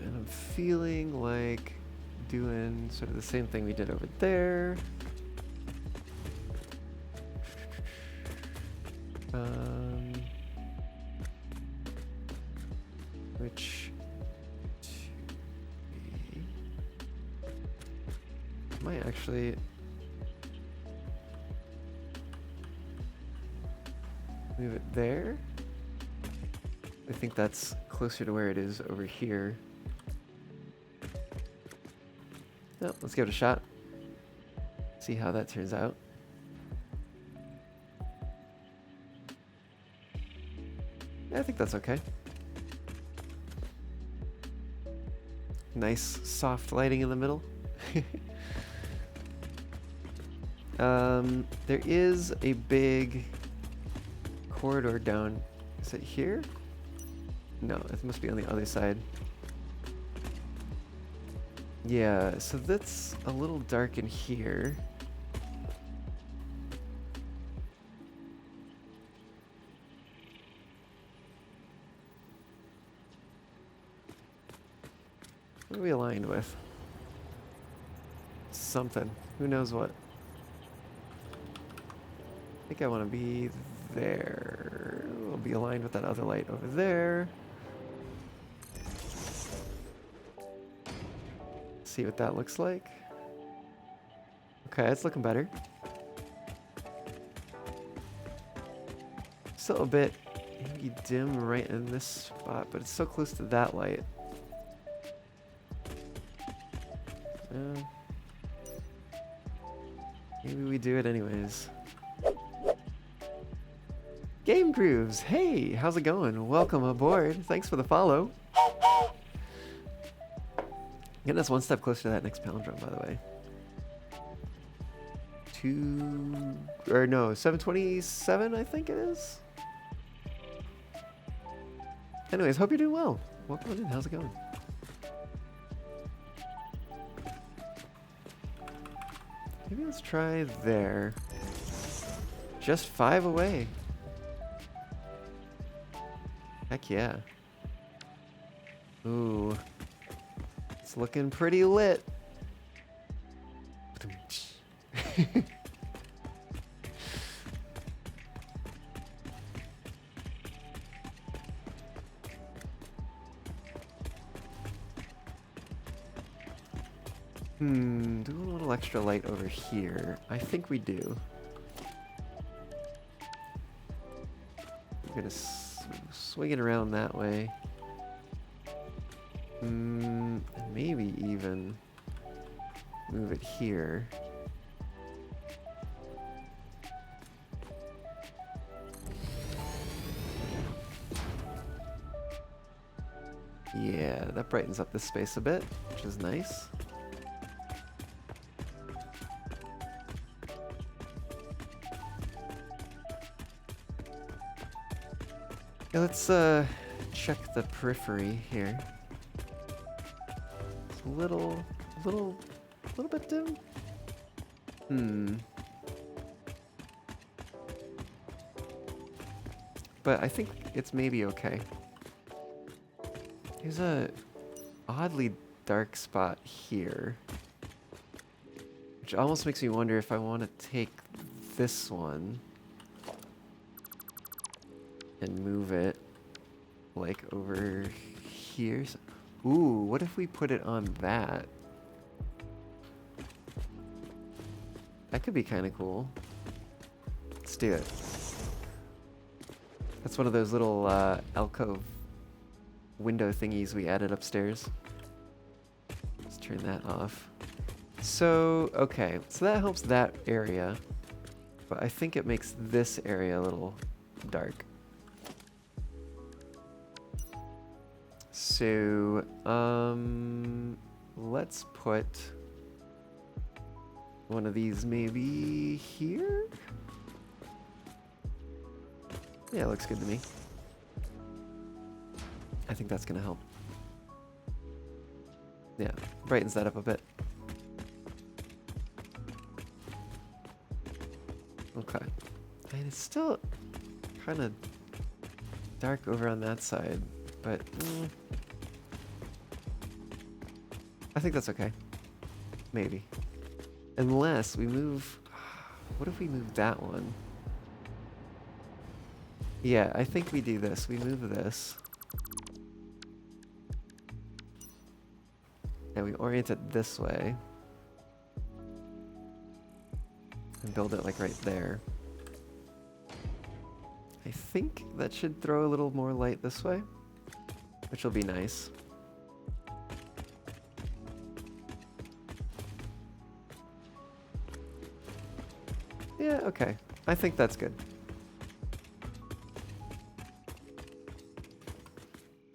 And I'm feeling like doing sort of the same thing we did over there. Which might actually move it there. I think that's closer to where it is over here. No, let's give it a shot. See how that turns out. Yeah, I think that's okay. Nice soft lighting in the middle. There is a big corridor down. Is it here? No, it must be on the other side. Yeah, so that's a little dark in here. What are we aligned with? Something. Who knows what? I think I want to be there. We'll be aligned with that other light over there. See what that looks like. Okay, it's looking better. Still a bit maybe dim right in this spot, but it's so close to that light. Maybe we do it anyways. Game Grooves, hey, how's it going? Welcome aboard. Thanks for the follow. Getting us one step closer to that next palindrome, by the way. 727, I think it is. Anyways, hope you're doing well. Welcome in. How's it going? Maybe let's try there. Just 5 away. Heck yeah. Ooh. It's looking pretty lit. Do a little extra light over here. I think we do. We're gonna swing it around that way. And maybe even move it here. Yeah, that brightens up this space a bit, which is nice. Yeah, let's check the periphery here. It's a little bit dim. But I think it's maybe okay. There's a oddly dark spot here, which almost makes me wonder if I want to take this one and move it like over here. Ooh, what if we put it on that? That could be kind of cool. Let's do it. That's one of those little alcove window thingies we added upstairs. Let's turn that off. So, okay, so that helps that area, but I think it makes this area a little dark. So, let's put one of these maybe here? Yeah, looks good to me. I think that's gonna help. Yeah, brightens that up a bit. Okay. And it's still kind of dark over on that side, but I think that's okay. Maybe. Unless we move... What if we move that one? Yeah, I think we do this. We move this. And we orient it this way. And build it like right there. I think that should throw a little more light this way, which will be nice. Yeah, okay. I think that's good.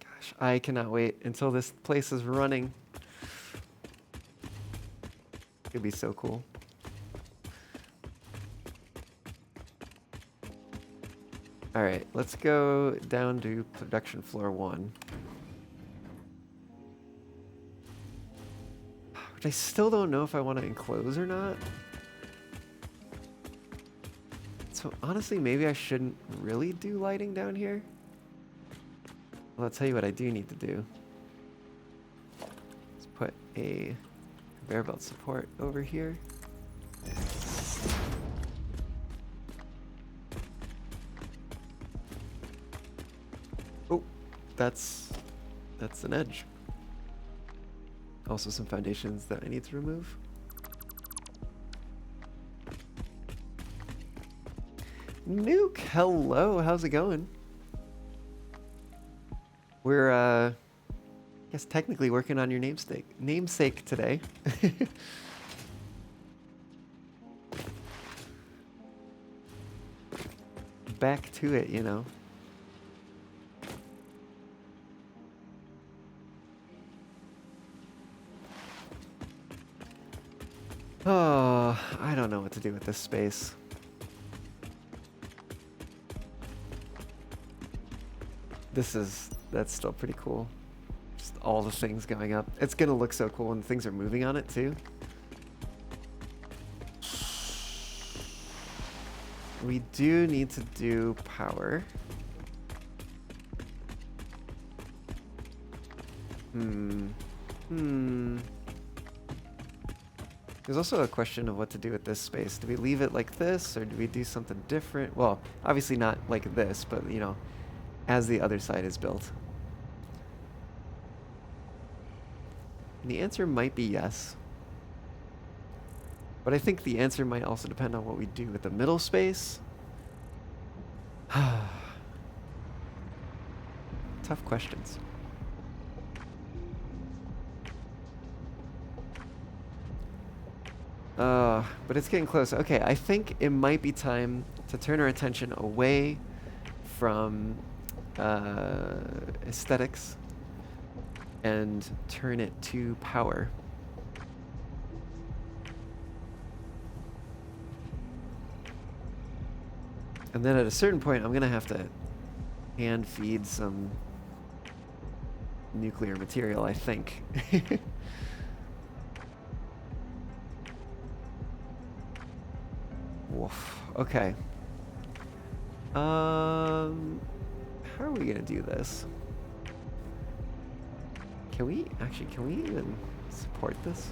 Gosh, I cannot wait until this place is running. It'd be so cool. All right, let's go down to production floor 1. Which I still don't know if I want to enclose or not. So honestly, maybe I shouldn't really do lighting down here. Well, I'll tell you what I do need to do. Let's put a conveyor belt support over here. Oh, that's an edge. Also some foundations that I need to remove. Nuke, hello, how's it going? We're Guess technically working on your namesake today. Back to it, you know. Oh, I don't know what to do with this space. That's still pretty cool. Just all the things going up. It's gonna look so cool when things are moving on it too. We do need to do power. There's also a question of what to do with this space. Do we leave it like this, or do we do something different? Well, obviously not like this, but you know, as the other side is built. And the answer might be yes. But I think the answer might also depend on what we do with the middle space. Tough questions. But it's getting close. Okay, I think it might be time to turn our attention away from aesthetics and turn it to power. And then at a certain point, I'm gonna have to hand feed some nuclear material, I think. Woof. Okay. How are we gonna do this? Can we even support this?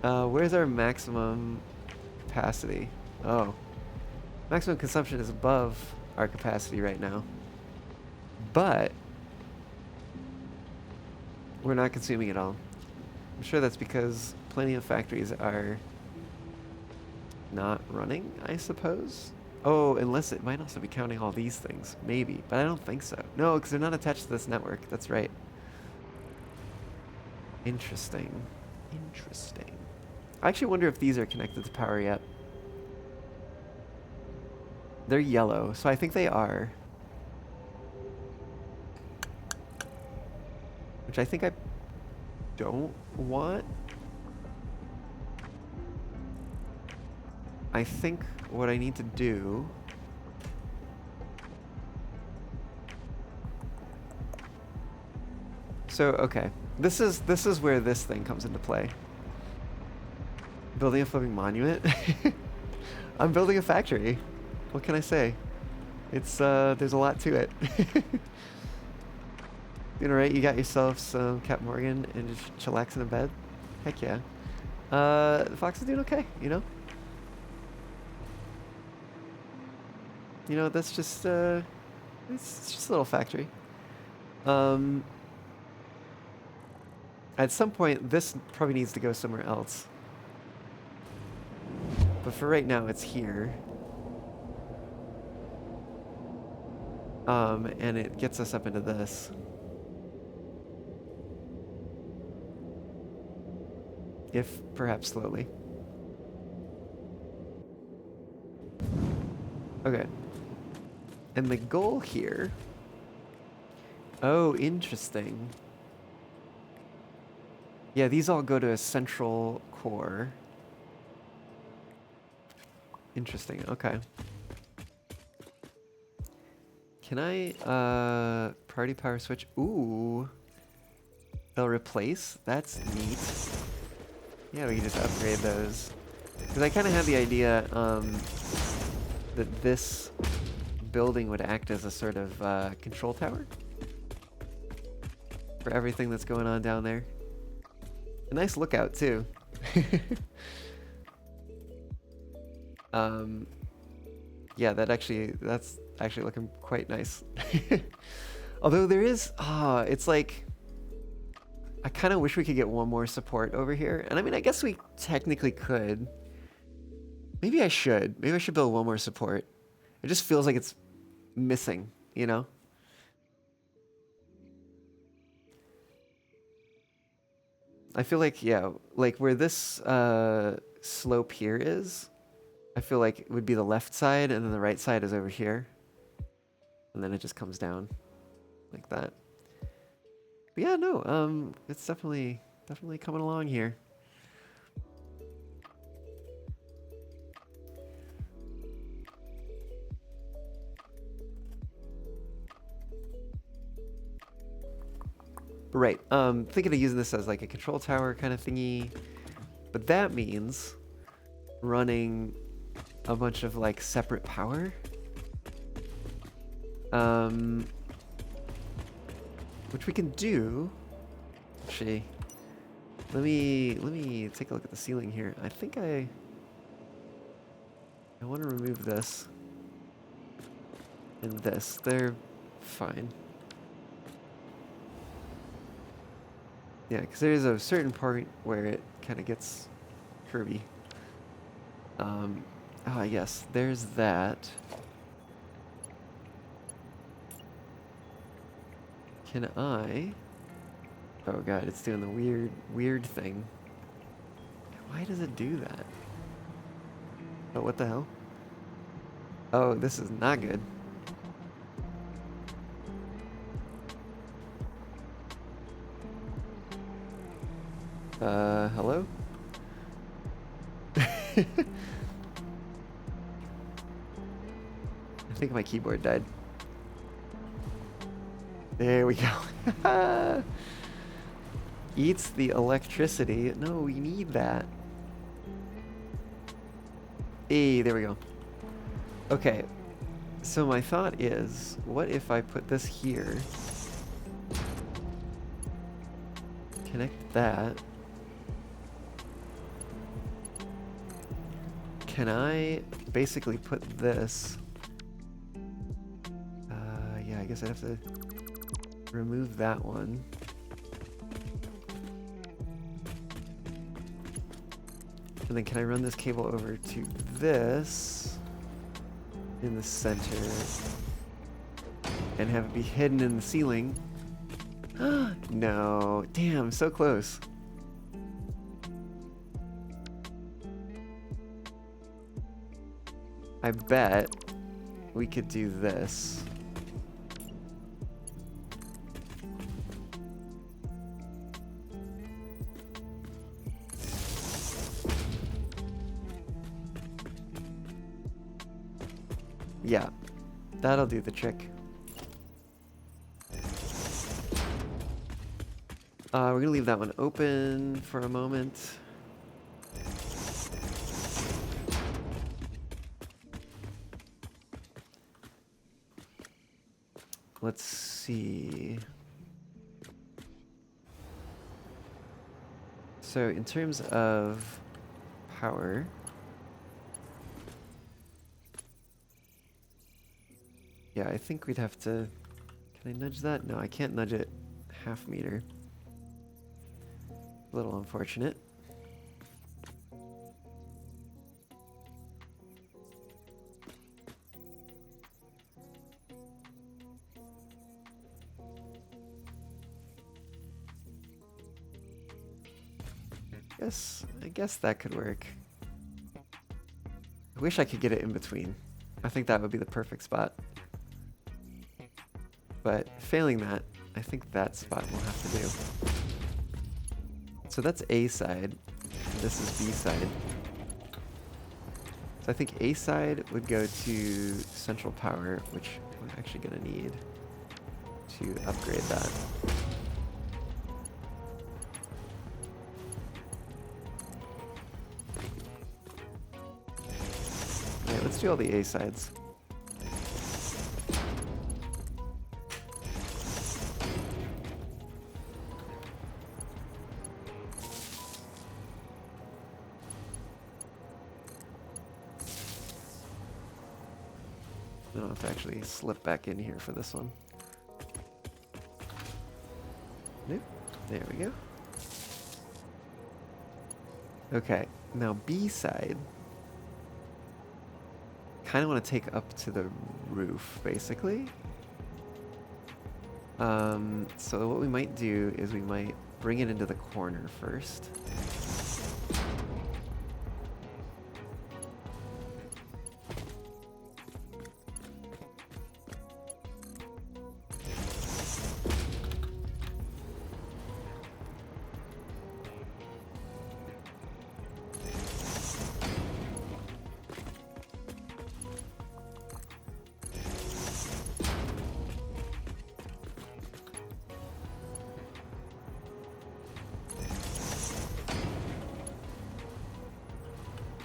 Where's our maximum capacity? Oh. Maximum consumption is above our capacity right now. But we're not consuming it all. I'm sure that's because plenty of factories are not running, I suppose. Oh, unless it might also be counting all these things. Maybe, but I don't think so. No, because they're not attached to this network. That's right. Interesting. Interesting. I actually wonder if these are connected to power yet. They're yellow, so I think they are. Which I think I don't want. I think what I need to do okay. This is where this thing comes into play. Building a flipping monument. I'm building a factory. What can I say? It's there's a lot to it. You know, right? You got yourself some Cap Morgan and just chillaxing in bed. Heck yeah. The fox is doing okay, you know? You know, that's just it's just a little factory. At some point, this probably needs to go somewhere else. But for right now, it's here. And it gets us up into this. If perhaps slowly. Okay. And the goal here... Oh, interesting. Yeah, these all go to a central core. Interesting, okay. Can I, party power switch? Ooh. They'll replace? That's neat. Yeah, we can just upgrade those. Because I kind of had the idea, that this building would act as a sort of, control tower. For everything that's going on down there. A nice lookout, too. Yeah, that's actually looking quite nice. Although there is, it's like, I kind of wish we could get one more support over here. And I mean, I guess we technically could. Maybe I should. Maybe I should build one more support. It just feels like it's missing, you know? I feel like, yeah, like where this slope here is, I feel like it would be the left side, and then the right side is over here. And then it just comes down like that. But yeah, no, it's definitely coming along here. Right, thinking of using this as like a control tower kind of thingy, but that means running a bunch of like separate power. Which we can do. Actually, let me take a look at the ceiling here. I think I want to remove this and this. They're fine. Yeah, because there's a certain point where it kind of gets curvy. Oh, yes, there's that. Can I... Oh god, it's doing the weird thing. Why does it do that? Oh, what the hell? Oh, this is not good. Hello? I think my keyboard died. There we go. Eats the electricity. No, we need that. Hey, there we go. Okay, so my thought is, what if I put this here? Connect that. Can I basically put this? Yeah, I guess I'd have to remove that one. And then can I run this cable over to this in the center and have it be hidden in the ceiling? No, damn, so close. I bet we could do this. Yeah, that'll do the trick. We're gonna leave that one open for a moment. Let's see. So in terms of power, yeah, I think we'd have to... Can I nudge that? No, I can't nudge it half meter. A little unfortunate. I guess that could work. I wish I could get it in between. I think that would be the perfect spot. But failing that, I think that spot we'll have to do. So that's A side, and this is B side. So I think A side would go to central power, which we're actually gonna need to upgrade that. Yeah, let's do all the A sides. I don't have to actually slip back in here for this one. Nope. There we go. Okay, now B side. Kind of want to take up to the roof, basically. So what we might do is we might bring it into the corner first.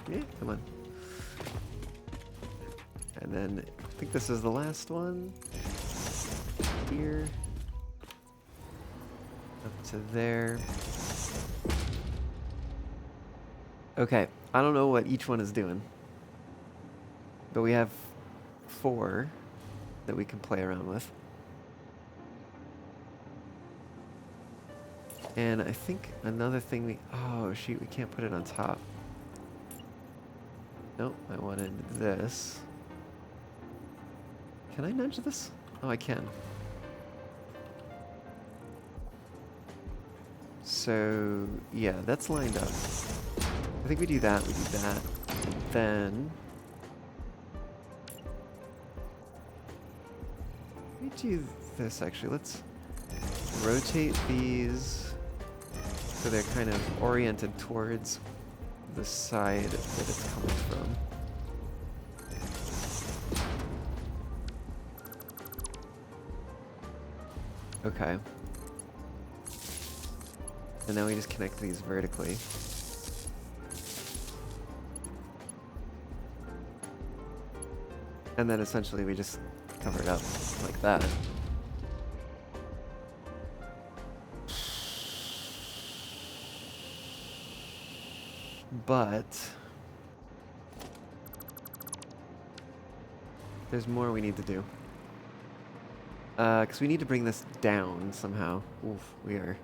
Yeah, come on. And then I think this is the last one. Here. Up to there. Okay, I don't know what each one is doing. But we have 4 that we can play around with. And I think another thing we... Oh, shoot, we can't put it on top. Nope, I wanted this. Can I nudge this? Oh, I can. So, yeah, that's lined up. I think we do that, and then... Let me do this, actually. Let's rotate these so they're kind of oriented towards the side that it's coming from. Okay. And now we just connect these vertically. And then essentially we just cover it up like that. But there's more we need to do. Because we need to bring this down somehow. Oof, we are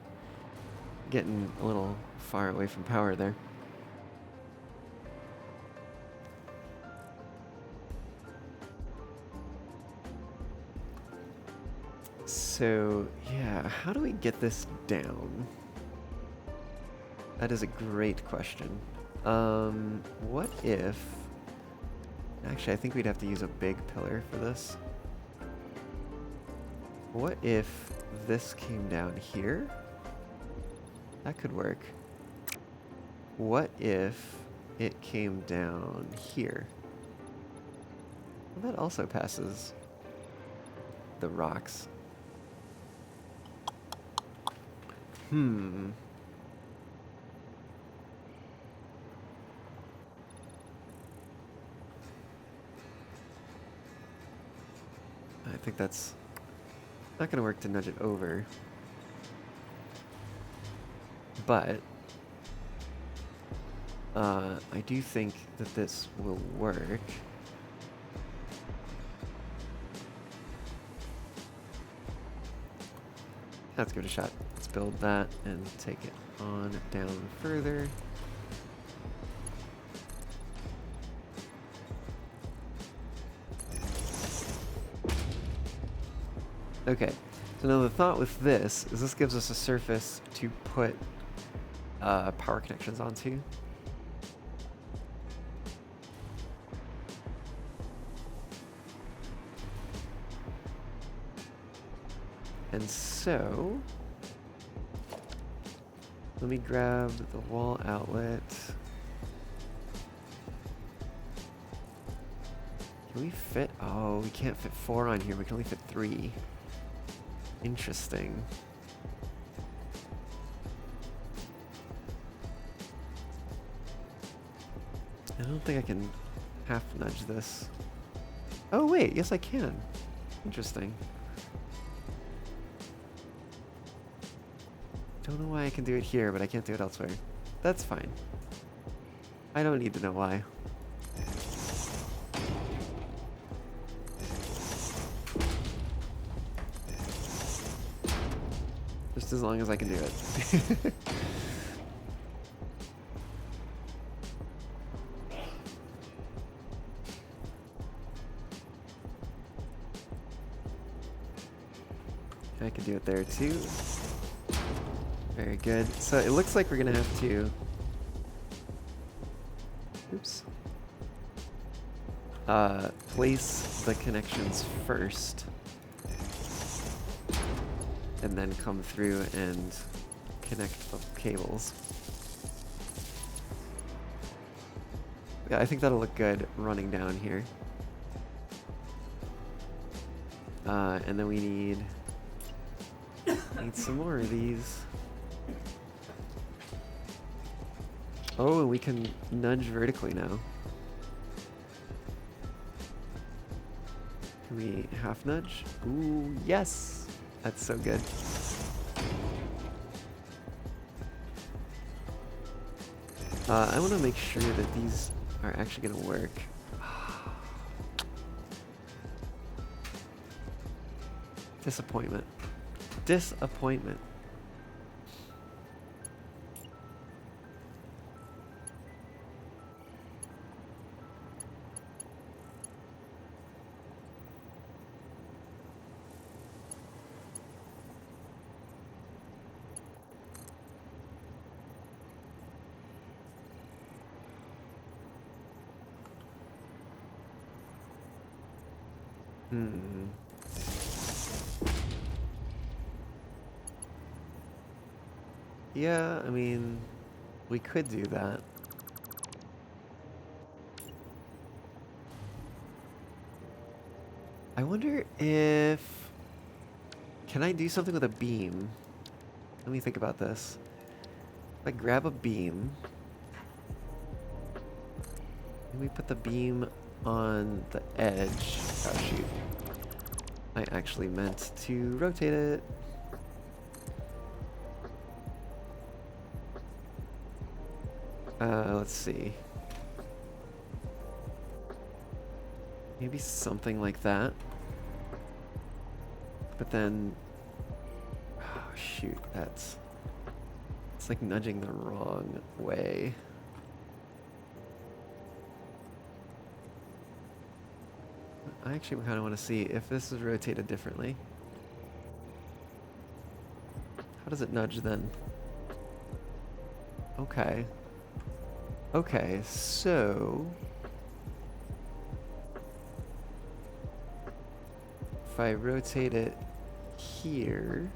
getting a little far away from power there. So, yeah, how do we get this down? That is a great question. What if... Actually, I think we'd have to use a big pillar for this. What if this came down here? That could work. What if it came down here? Well, that also passes the rocks. I think that's not going to work to nudge it over. But I do think that this will work. Let's give it a shot. Let's build that and take it on down further. Okay, so now the thought with this is this gives us a surface to put power connections onto. And so, let me grab the wall outlet. Can we fit? Oh, we can't fit 4 on here. We can only fit 3. Interesting. I don't think I can half nudge this. Oh wait, yes I can. Interesting. Don't know why I can do it here, but I can't do it elsewhere. That's fine. I don't need to know why. Just as long as I can do it. I can do it there too. Very good. So it looks like we're gonna have to... Oops. Place the connections first. And then come through and connect the cables. Yeah, I think that'll look good running down here. And then we need some more of these. Oh, and we can nudge vertically now. Can we half nudge? Ooh, yes! That's so good. I want to make sure that these are actually going to work. Disappointment. Disappointment. Yeah, I mean, we could do that. I wonder if... Can I do something with a beam? Let me think about this. If I grab a beam... and we put the beam on the edge... Oh, shoot. I actually meant to rotate it. Let's see. Maybe something like that. But then... Oh, shoot, that's... It's like nudging the wrong way. I actually kind of want to see if this is rotated differently. How does it nudge then? Okay. Okay, so... If I rotate it here...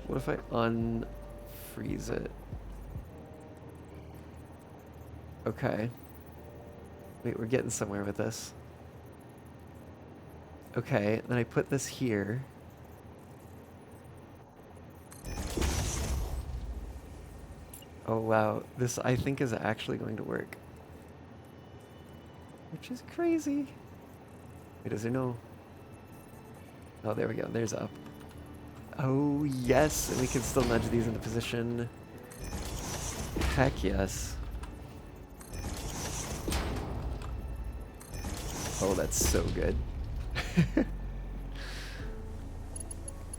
What if I unfreeze it? Okay. Wait, we're getting somewhere with this. Okay, then I put this here. Oh wow, this I think is actually going to work. Which is crazy. Wait, is there no... Oh, there we go, there's up. Oh yes, and we can still nudge these into position. Heck yes. Oh, that's so good.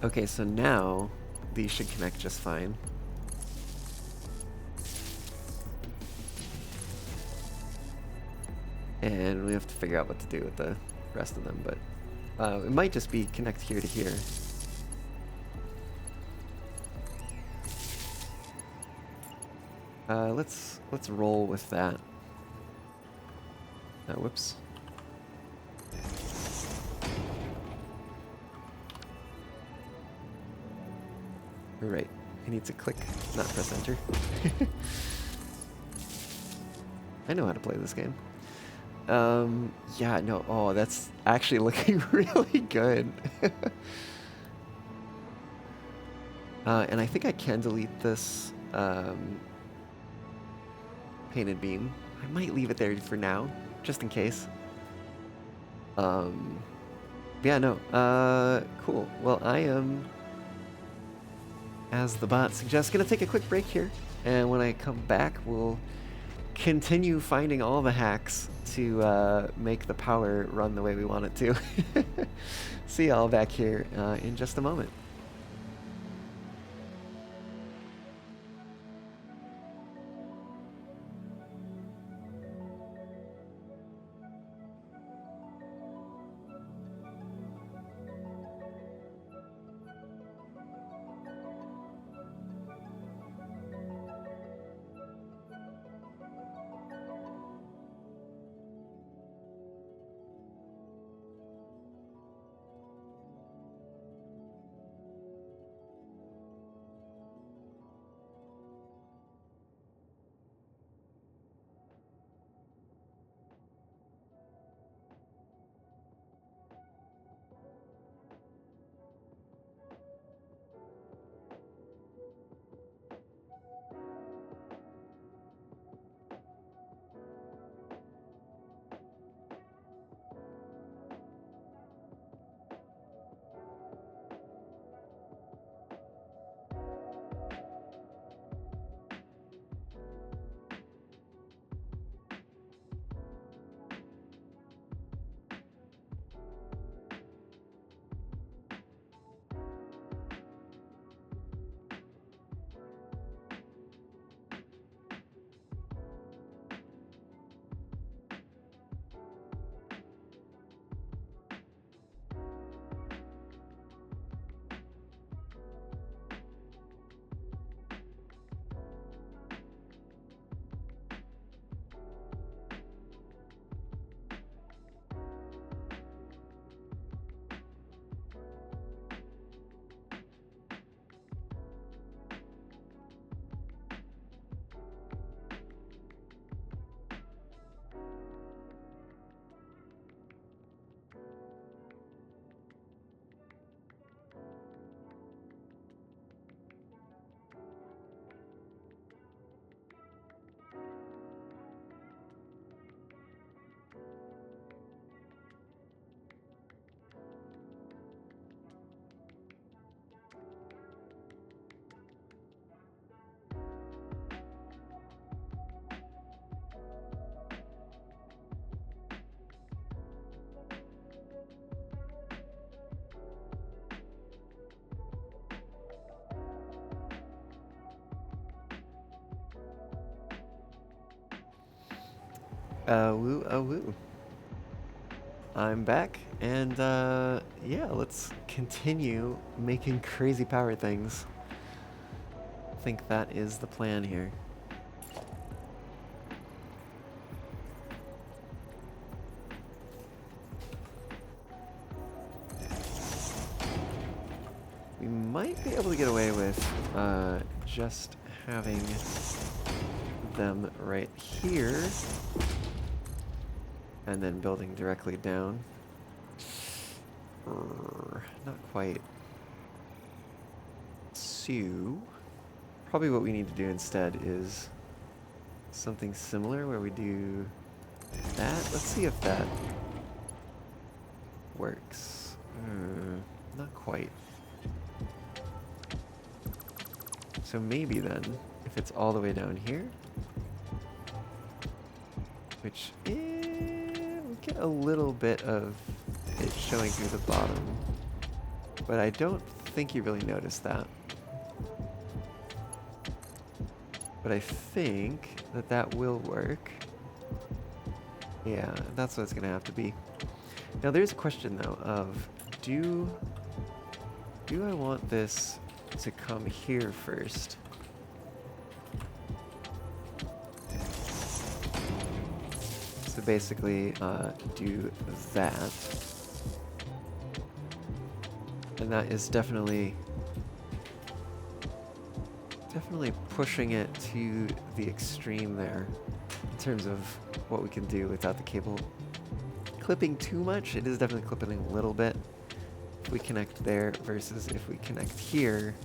Okay, so now these should connect just fine. And we have to figure out what to do with the rest of them, but it might just be connect here to here. Let's roll with that. Whoops. Right. I need to click, not press enter. I know how to play this game. Yeah, no, oh, that's actually looking really good. And I think I can delete this painted beam. I might leave it there for now, just in case. Yeah, no, cool. Well, I am, as the bot suggests, gonna take a quick break here, and when I come back, we'll continue finding all the hacks to make the power run the way we want it to. See y'all back here in just a moment. Woo, woo. I'm back, and yeah, let's continue making crazy power things. I think that is the plan here. We might be able to get away with just having them right here and then building directly down. Not quite. So, probably what we need to do instead is something similar where we do that. Let's see if that works. Not quite. So maybe then, if it's all the way down here, which we'll get a little bit of it showing through the bottom, but I don't think you really noticed that. But I think that that will work. Yeah, that's what it's gonna have to be. Now there's a question though of, do I want this to come here first? So basically do that. And that is definitely pushing it to the extreme there in terms of what we can do without the cable clipping too much. It is definitely clipping a little bit if we connect there versus if we connect here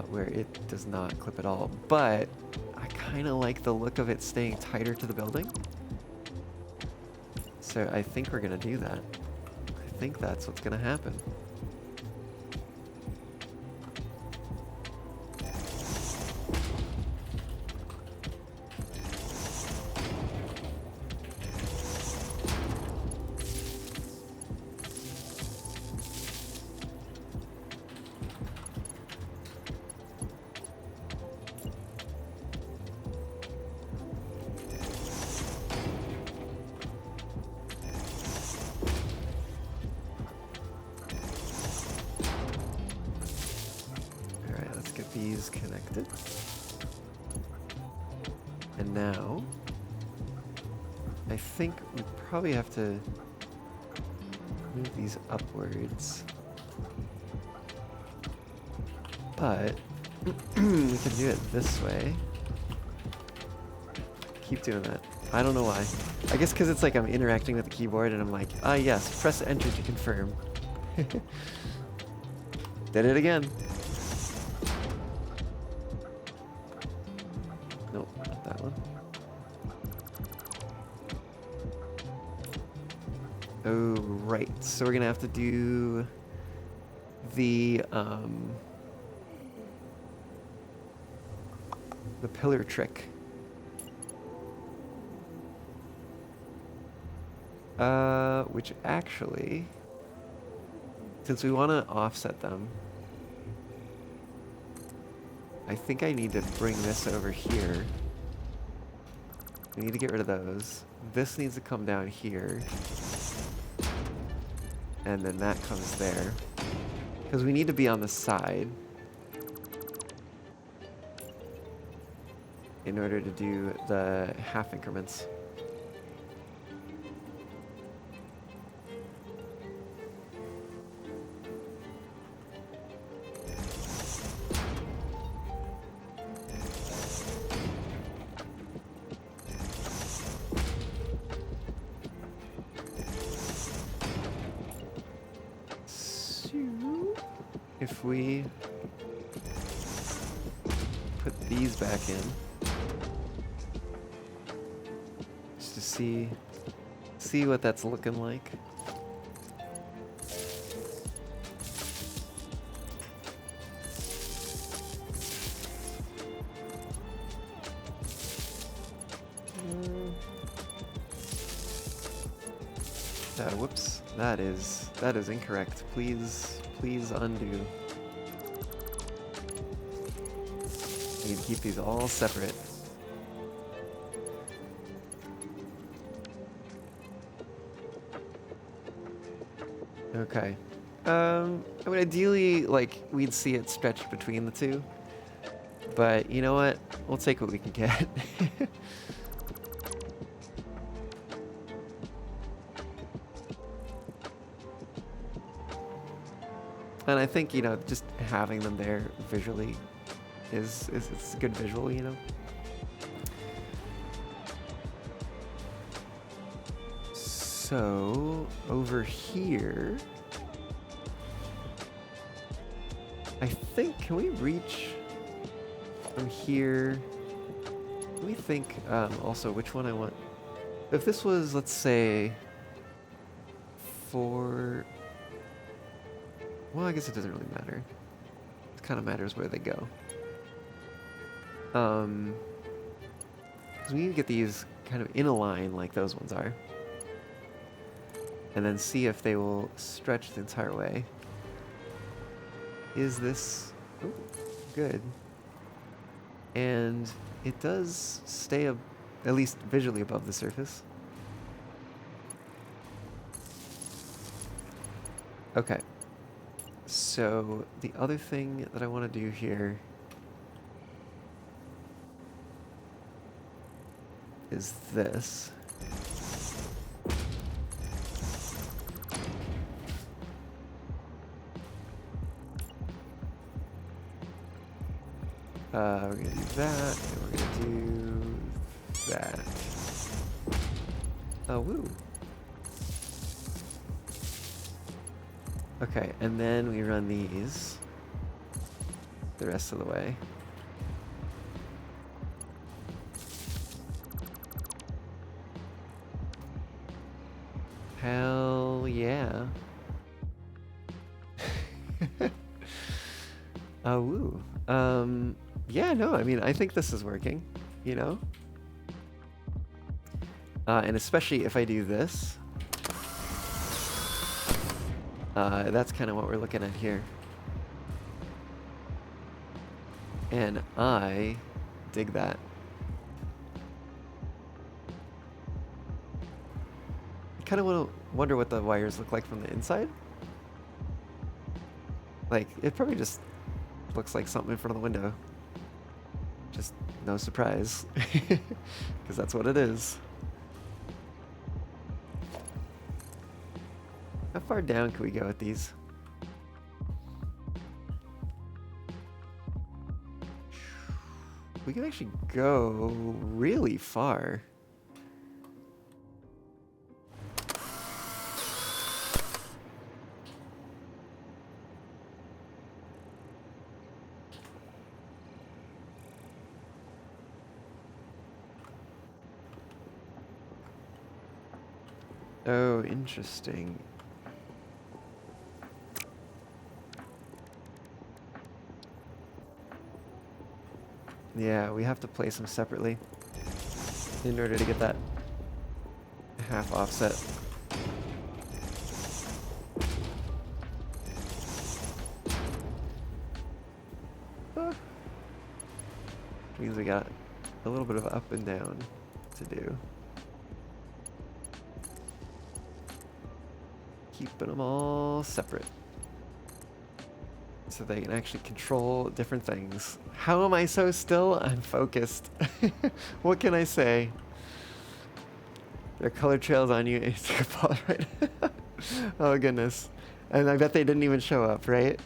where it does not clip at all. But I kind of like the look of it staying tighter to the building. So I think we're going to do that. I think that's what's going to happen. These connected. And now I think we probably have to move these upwards. But we can do it this way. Keep doing that. I don't know why. I guess because it's like I'm interacting with the keyboard and I'm like, ah yes, press enter to confirm. Did it again. Nope, not that one. Oh, right. So we're gonna have to do the pillar trick. Which actually, since we want to offset them, I think I need to bring this over here. We need to get rid of those. This needs to come down here. And then that comes there. Because we need to be on the side in order to do the half increments. If we put these back in, just to see what that's looking like. Whoops, that is incorrect. Please undo. I need to keep these all separate. Okay. I mean, ideally, like, we'd see it stretched between the two. But you know what? We'll take what we can get. And I think, you know, just having them there visually is it's a good visual, you know? So, over here... I think, can we reach from here? Let me think also which one I want. If this was, let's say, for... Well, I guess it doesn't really matter. It kind of matters where they go. Because we need to get these kind of in a line like those ones are. And then see if they will stretch the entire way. Is this... Oh, good. And it does stay at least visually above the surface. Okay. So the other thing that I want to do here is this. We're going to do that, and we're going to do that. Oh, woo. Okay, and then we run these the rest of the way. Hell yeah. Oh, woo. Yeah, no, I mean, I think this is working, you know? And especially if I do this. That's kind of what we're looking at here. And I dig that. I kind of wonder what the wires look like from the inside. Like, it probably just looks like something in front of the window. Just no surprise. Because that's what it is. How far down can we go with these? We can actually go really far. Oh, interesting. Yeah, we have to place them separately in order to get that half offset. Means we got a little bit of up and down to do. Keeping them all separate so they can actually control different things. How am I so still? I'm focused. What can I say? There are color trails on you. It's like a ball, right? Oh goodness. And I bet they didn't even show up, right?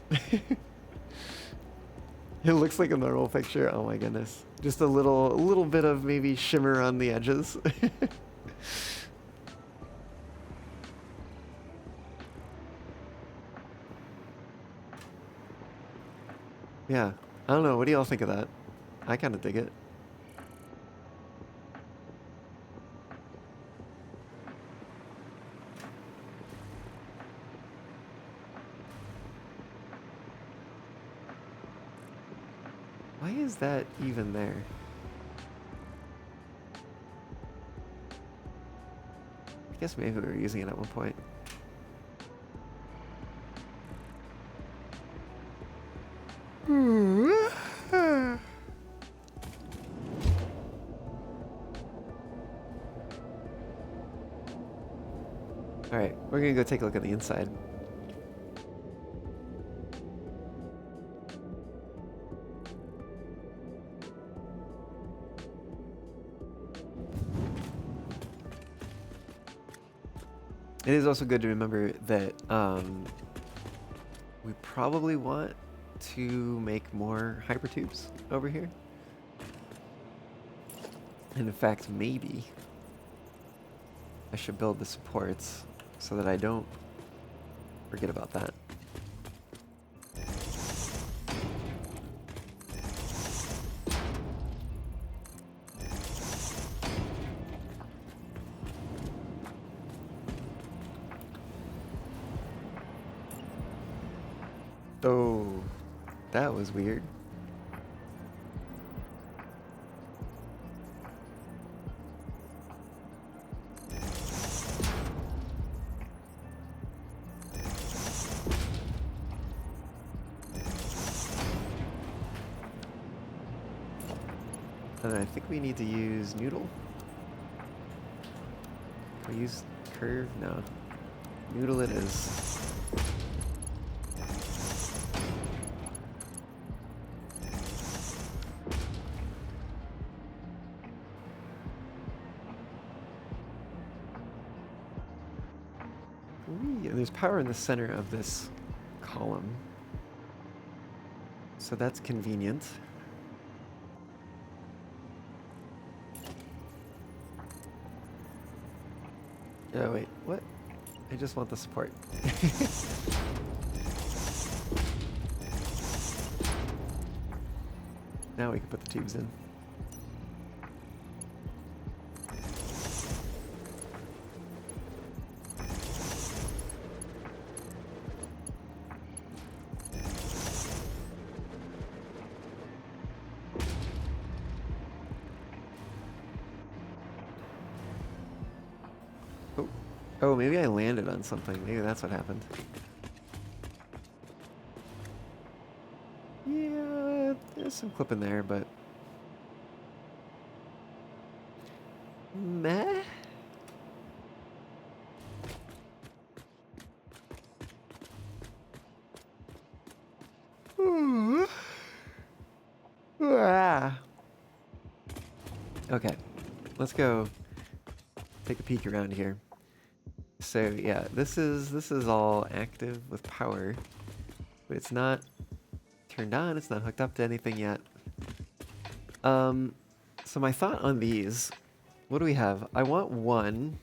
It looks like a normal picture. Oh my goodness. Just a little bit of maybe shimmer on the edges. Yeah, I don't know. What do y'all think of that? I kind of dig it. Why is that even there? I guess maybe we were using it at one point. Alright, we're gonna go take a look at the inside. It is also good to remember that we probably want to make more hypertubes over here. And in fact, maybe I should build the supports so that I don't forget about that. Oh, that was weird. And I think we need to use noodle. Can we use curve? No. Noodle it is. Ooh, there's power in the center of this column. So that's convenient. Oh wait, what? I just want the support. Now we can put the tubes in. Oh, maybe I landed on something. Maybe that's what happened. Yeah, there's some clip in there, but... meh? Ah. Okay, let's go take a peek around here. So yeah, this is all active with power, but it's not turned on. It's not hooked up to anything yet. So my thought on these, what do we have? I want one.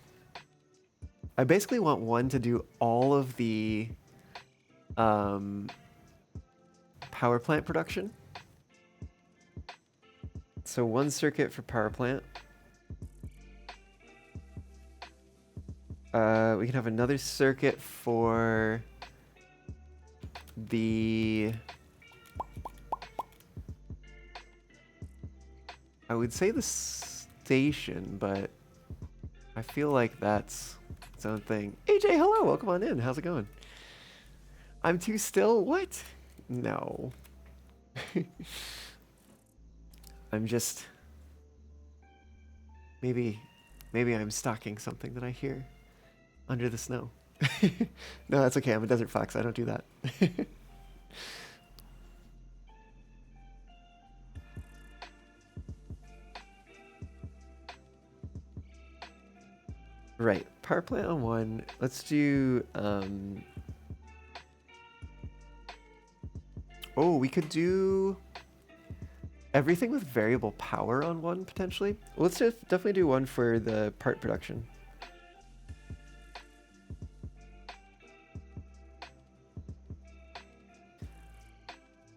I basically want one to do all of the power plant production. So one circuit for power plant. We can have another circuit for the... I would say the station, but I feel like that's its own thing. AJ, hello, welcome on in. How's it going? I'm too still? What? No. I'm just... Maybe I'm stalking something that I hear under the snow. No, that's okay. I'm a desert fox. I don't do that. Right. Power plant on one. Let's do... Oh, we could do everything with variable power on one, potentially. Well, let's just definitely do one for the part production.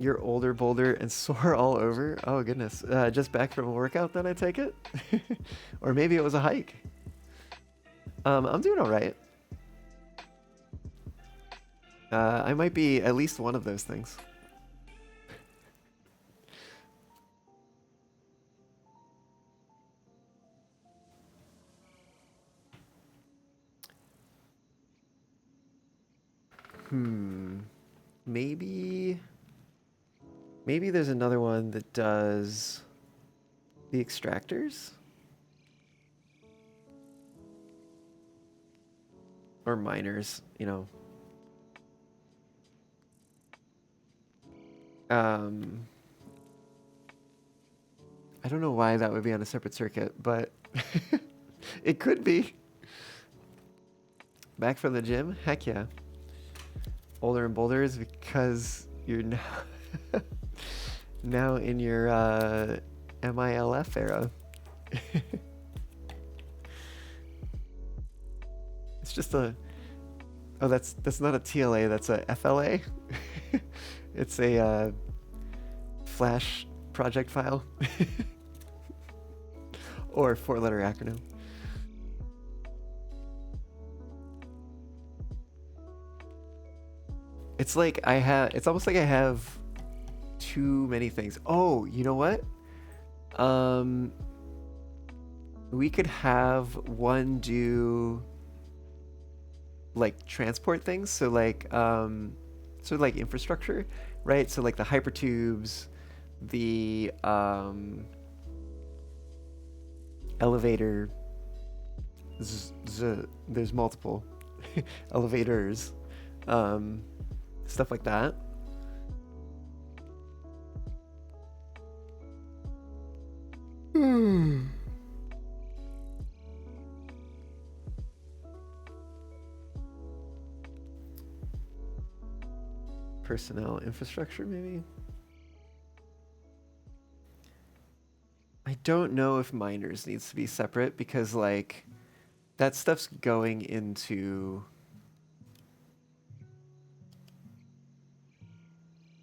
You're older, bolder, and sore all over? Oh, goodness. Just back from a workout, then, I take it? Or maybe it was a hike. I'm doing all right. I might be at least one of those things. Maybe there's another one that does the extractors? Or miners, you know. I don't know why that would be on a separate circuit, but it could be. Back from the gym? Heck yeah. Older and bolder is because you're now now in your MILF era. It's just a that's not a TLA, that's a FLA. It's a Flash project file or 4-letter acronym. It's like it's almost like I have too many things. Oh, you know what? We could have one do like transport things. So like, sort of like infrastructure, right? So like the hypertubes, the elevator, there's multiple elevators, stuff like that. Personnel infrastructure, maybe? I don't know if miners needs to be separate because like that stuff's going into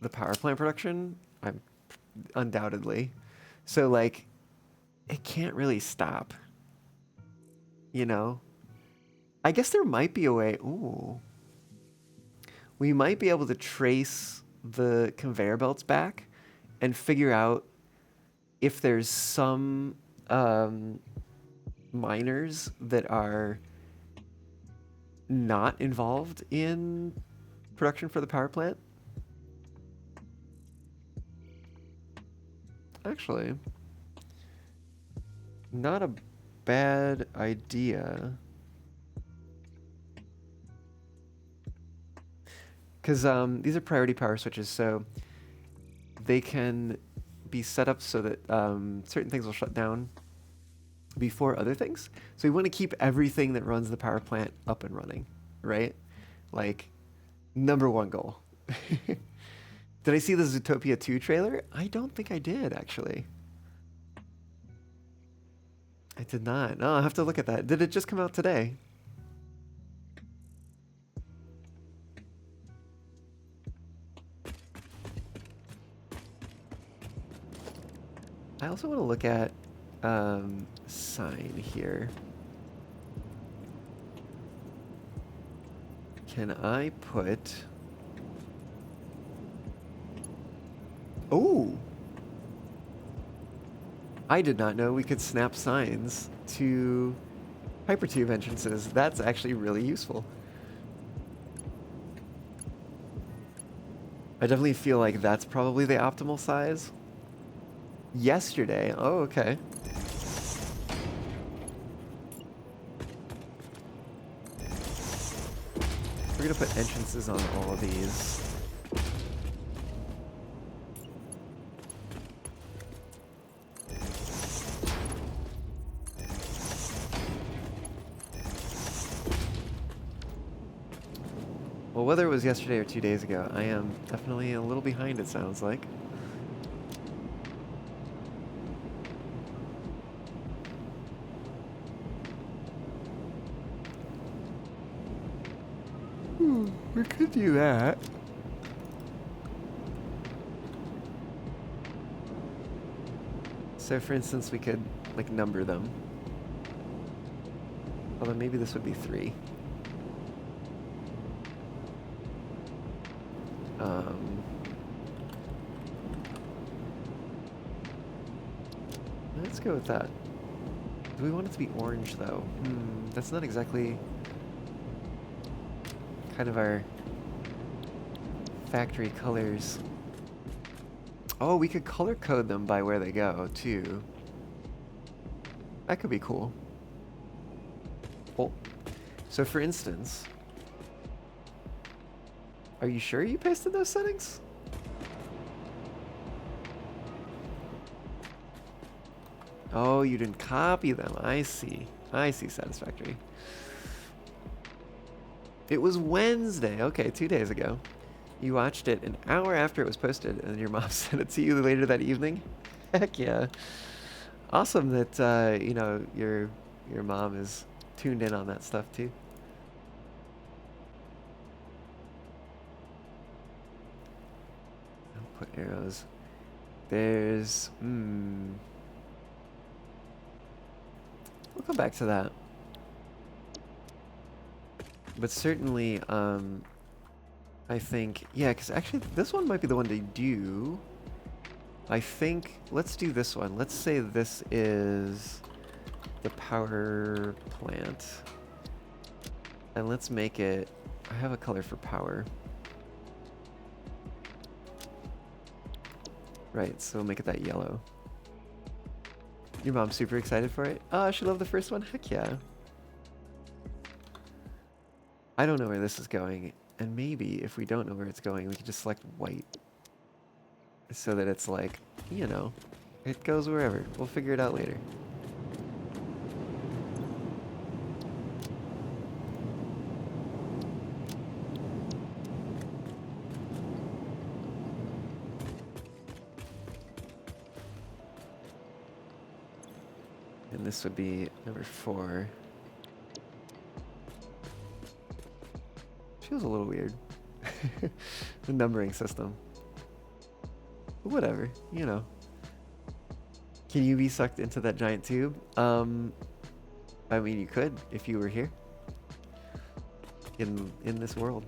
the power plant production, I'm undoubtedly. So like it can't really stop. You know? I guess there might be a way. Ooh. We might be able to trace the conveyor belts back and figure out if there's some miners that are not involved in production for the power plant. Actually, not a bad idea. Because these are priority power switches, so they can be set up so that certain things will shut down before other things. So we want to keep everything that runs the power plant up and running, right? Like, number one goal. Did I see the Zootopia 2 trailer? I don't think I did, actually. I did not. No, I'll have to look at that. Did it just come out today? I also want to look at sign here. Can I put... Oh! I did not know we could snap signs to hypertube entrances. That's actually really useful. I definitely feel like that's probably the optimal size. Yesterday. Oh, okay. We're gonna put entrances on all of these. Well, whether it was yesterday or 2 days ago, I am definitely a little behind, it sounds like. We could do that. So for instance, we could like number them. Although maybe this would be 3. Let's go with that. Do we want it to be orange though? That's not exactly kind of our factory colors. Oh, we could color code them by where they go too. That could be cool. Oh, so for instance, are you sure you pasted those settings? Oh, you didn't copy them. I see. I see, Satisfactory. It was Wednesday. Okay, 2 days ago. You watched it an hour after it was posted, and your mom sent it to you later that evening. Heck yeah! Awesome that you know your mom is tuned in on that stuff too. I'll put arrows. There's we'll come back to that. But certainly, I think, yeah, because actually this one might be the one to do. I think, let's do this one. Let's say this is the power plant. And let's make it, I have a color for power. Right, so we'll make it that yellow. Your mom's super excited for it? Oh, she loved the first one? Heck yeah. I don't know where this is going, and maybe if we don't know where it's going, we can just select white. So that it's like, you know, it goes wherever. We'll figure it out later. And this would be number 4. Feels a little weird. The numbering system. But whatever, you know. Can you be sucked into that giant tube? I mean, you could if you were here. In this world.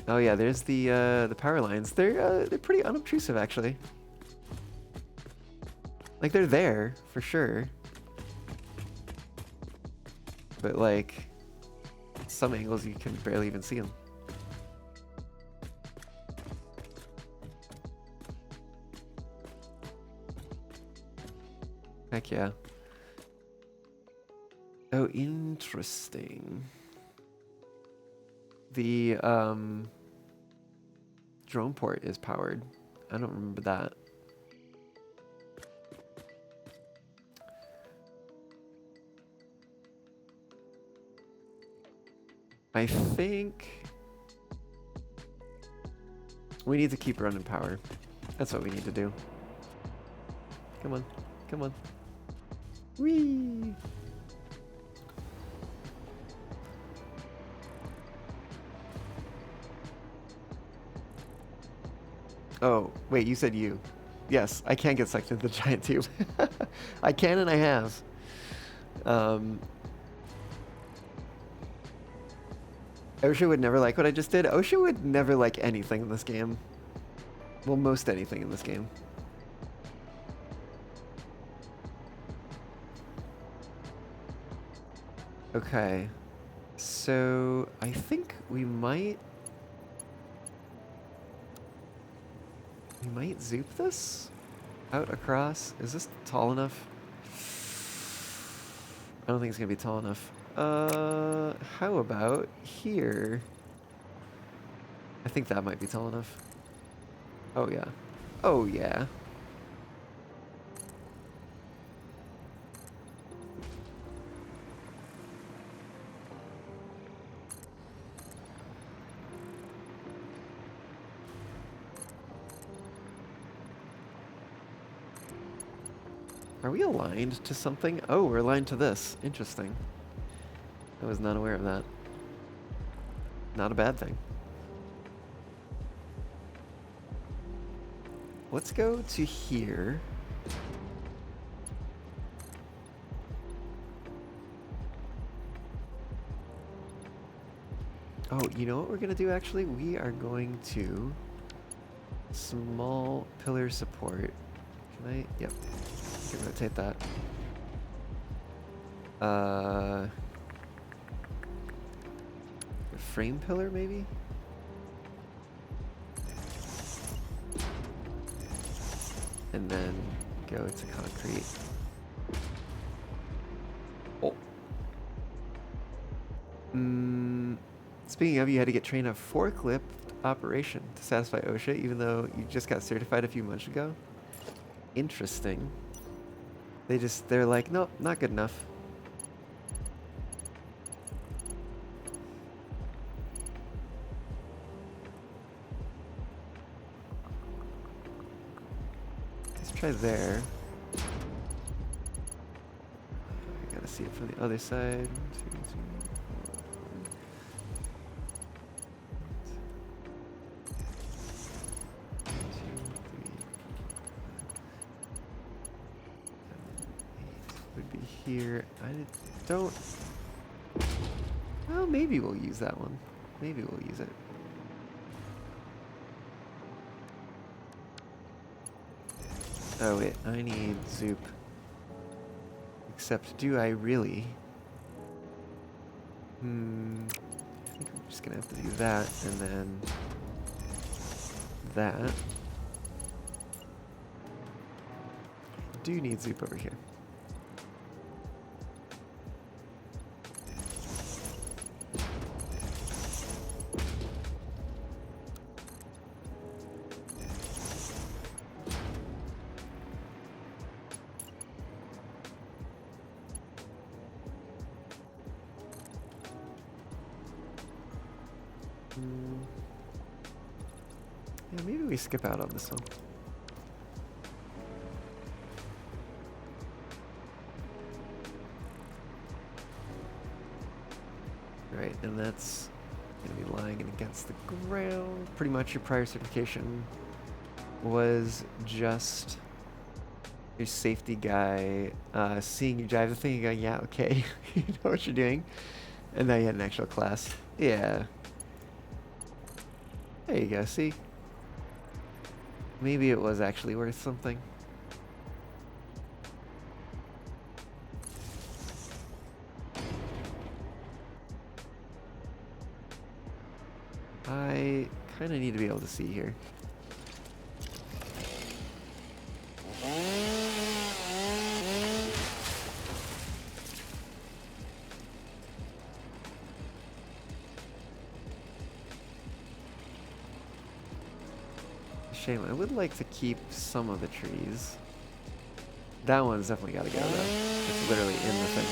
Oh yeah, there's the power lines. They're pretty unobtrusive actually. Like they're there for sure. But like some angles you can barely even see them. Heck yeah. Oh, interesting. The drone port is powered. I don't remember that. I think we need to keep running power. That's what we need to do. Come on, come on. Whee! Oh, wait, you said you. Yes, I can get sucked into the giant tube. I can and I have. OSHA would never like what I just did. OSHA would never like anything in this game. Well, most anything in this game. Okay. So, I think we might zoop this out across. Is this tall enough? I don't think it's gonna be tall enough. How about here? I think that might be tall enough. Oh yeah. Oh yeah. Are we aligned to something? Oh, we're aligned to this. Interesting. I was not aware of that. Not a bad thing. Let's go to here. Oh, you know what we're gonna do actually? We are going to small pillar support. Can I? Yep. Can rotate that. A frame pillar maybe? And then go to concrete. Oh. Speaking of, you had to get trained on forklift operation to satisfy OSHA, even though you just got certified a few months ago. Interesting. They're like, nope, not good enough. Try there. I gotta see it from the other side. 2, 3, 4, 2, 3, 4, 5, 6, 7, 8 would be here. I don't. Well, maybe we'll use that one. Maybe we'll use it. Oh wait, I need Zoop. Except, do I really? I think I'm just gonna have to do that, and then that. I do need Zoop over here. Yeah, maybe we skip out on this one. Right, and that's going to be lying against the ground. Pretty much your prior certification was just your safety guy seeing you drive the thing and going, yeah, okay, you know what you're doing. And now you had an actual class. Yeah. There you go, see? Maybe it was actually worth something. I kind of need to be able to see here. Shame. I would like to keep some of the trees. That one's definitely got to go though. It's literally in the thing.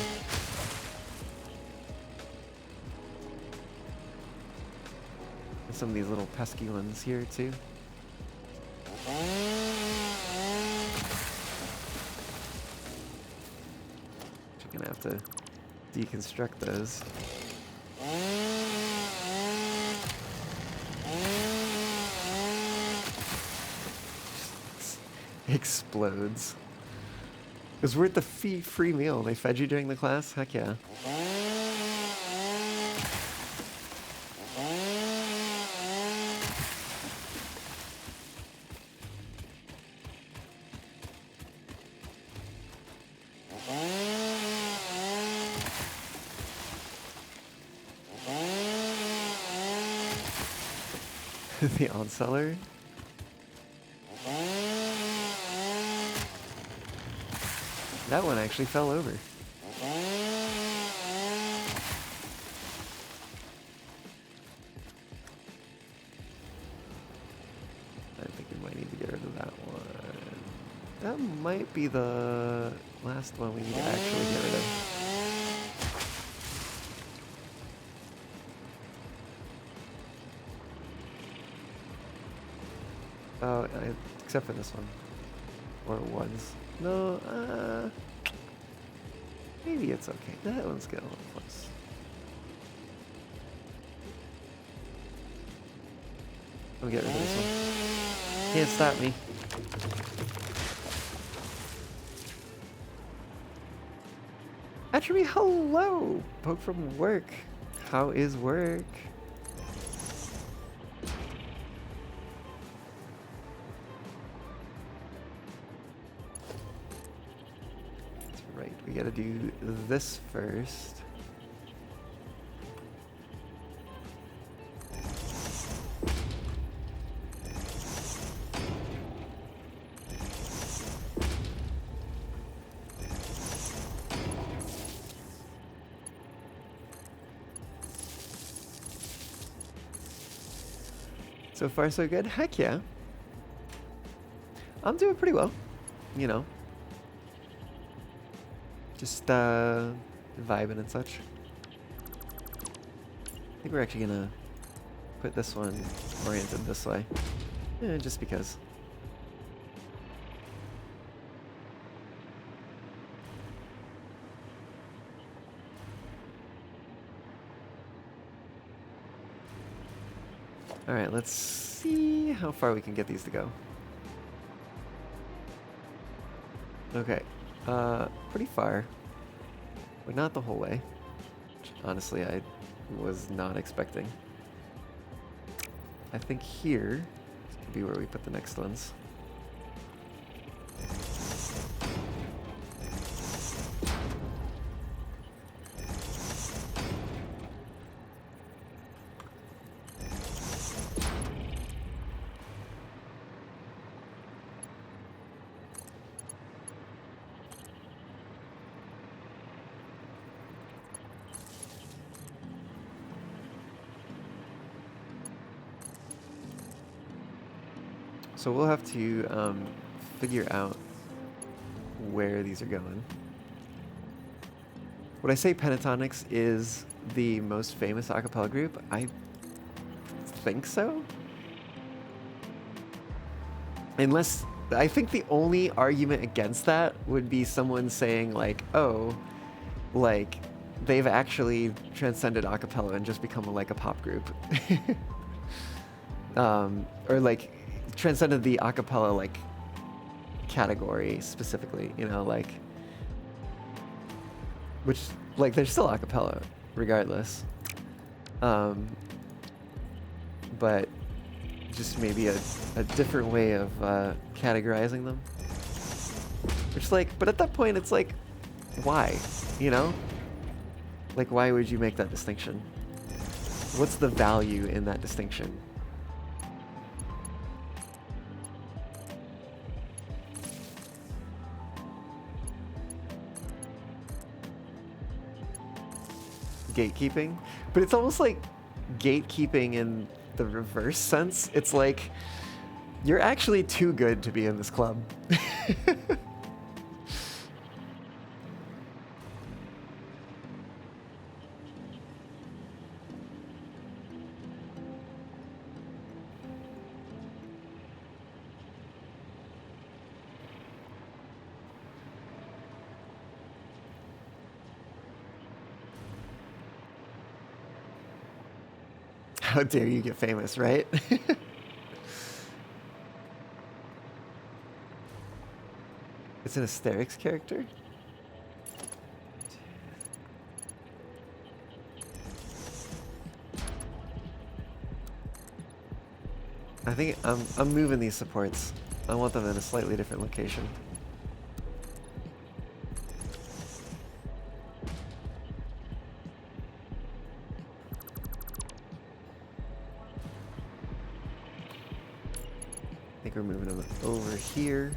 And some of these little pesky ones here too. You're gonna have to deconstruct those. Explodes. It was worth the free meal. They fed you during the class? Heck yeah. The on-seller? That one actually fell over. I think we might need to get rid of that one. That might be the last one we need to actually get rid of. Oh, except for this one. Or ones. No, maybe it's okay. That one's getting a little close. I'll get rid of this one. Can't stop me. Attribute, hello! Poke from work. How is work? We gotta do this first. So far so good? Heck yeah. I'm doing pretty well, you know. Just vibing and such. I think we're actually gonna put this one oriented this way. Just because. All right, let's see how far we can get these to go. Okay, pretty far, but not the whole way. Which, honestly, I was not expecting. I think here would be where we put the next ones. So we'll have to figure out where these are going. Would I say Pentatonics is the most famous a cappella group? I think so. Unless, I think the only argument against that would be someone saying like, oh, like they've actually transcended a cappella and just become like a pop group. Or like transcended the a cappella like category specifically, you know, like, which like they're still a cappella regardless, but just maybe a different way of categorizing them, which like, but at that point it's like, why, you know, like why would you make that distinction? What's the value in that distinction? Gatekeeping, but it's almost like gatekeeping in the reverse sense. It's like you're actually too good to be in this club. How dare you get famous, right? It's an Asterix character? I think I'm moving these supports. I want them in a slightly different location. I think we're moving them over here.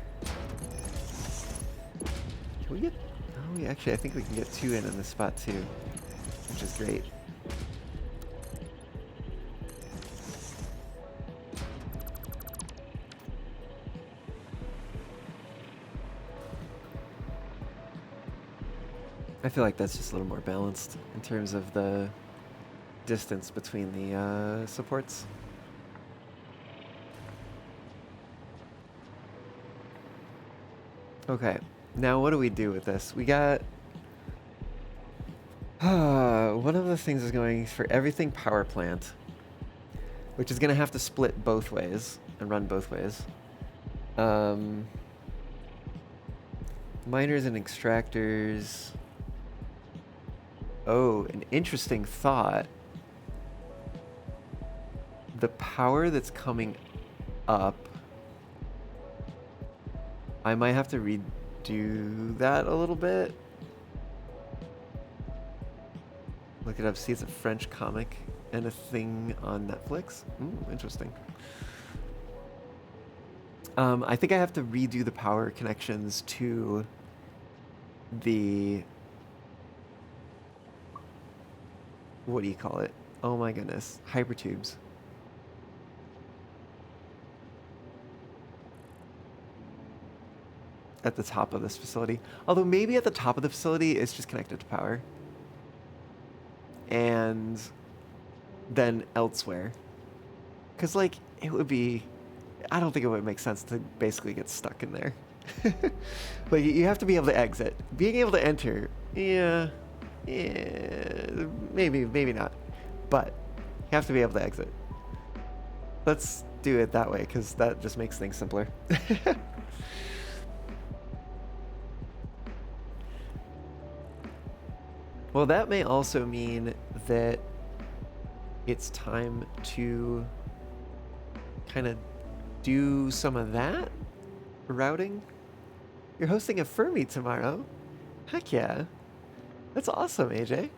Can we get... Oh, actually, I think we can get 2 in this spot too, which is great. I feel like that's just a little more balanced in terms of the distance between the supports. Okay, now what do we do with this? We got... one of the things is going for everything power plant, which is going to have to split both ways and run both ways. Miners and extractors. Oh, an interesting thought. The power that's coming up, I might have to redo that a little bit. Look it up, see it's a French comic and a thing on Netflix. Ooh, interesting. I think I have to redo the power connections to the... What do you call it? Oh my goodness, hypertubes. At the top of this facility. Although maybe at the top of the facility it's just connected to power. And then elsewhere. Because like, it would be... I don't think it would make sense to basically get stuck in there. Like, you have to be able to exit. Being able to enter, yeah, maybe not. But you have to be able to exit. Let's do it that way, because that just makes things simpler. Well, that may also mean that it's time to kind of do some of that routing. You're hosting a Fermi tomorrow? Heck yeah. That's awesome, AJ.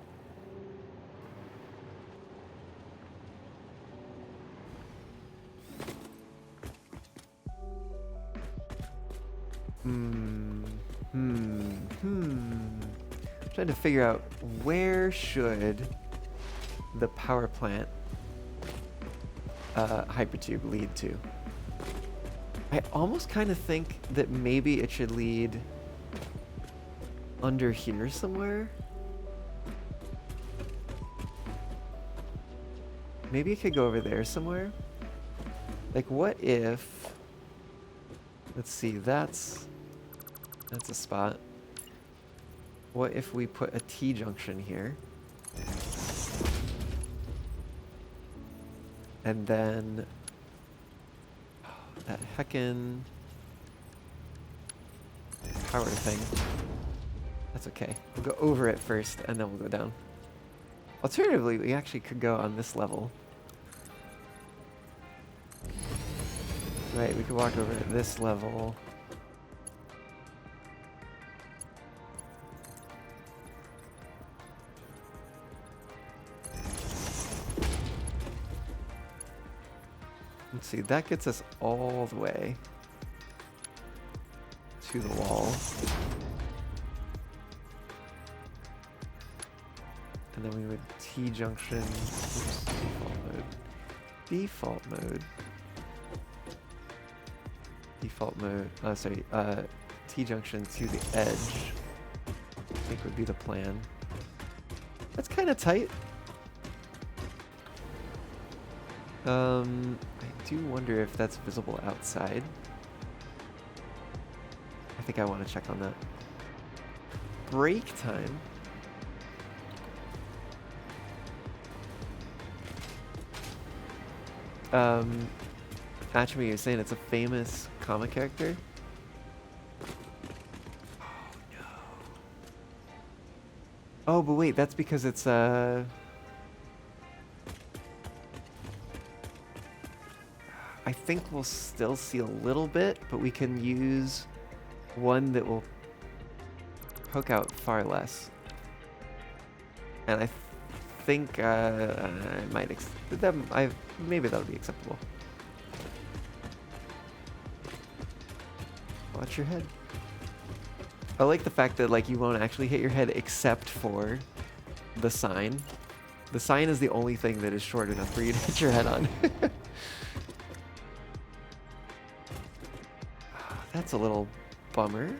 Trying to figure out where should the power plant hypertube lead to. I almost kind of think that maybe it should lead under here somewhere. Maybe it could go over there somewhere. Like, what if... Let's see, that's a spot. What if we put a T-junction here? And then... that heckin' power thing. That's okay. We'll go over it first, and then we'll go down. Alternatively, we actually could go on this level. Right, we could walk over to this level. Let's see, that gets us all the way to the wall. And then we would T-junction, oops, default mode. T-junction to the edge, I think would be the plan. That's kind of tight. I do wonder if that's visible outside. I think I want to check on that. Break time. Achme, you're saying it's a famous comic character? Oh no. Oh, but wait, that's because it's I think we'll still see a little bit, but we can use one that will poke out far less. And I think I might maybe that'll be acceptable. Watch your head. I like the fact that like you won't actually hit your head except for the sign. The sign is the only thing that is short enough for you to hit your head on. That's a little bummer.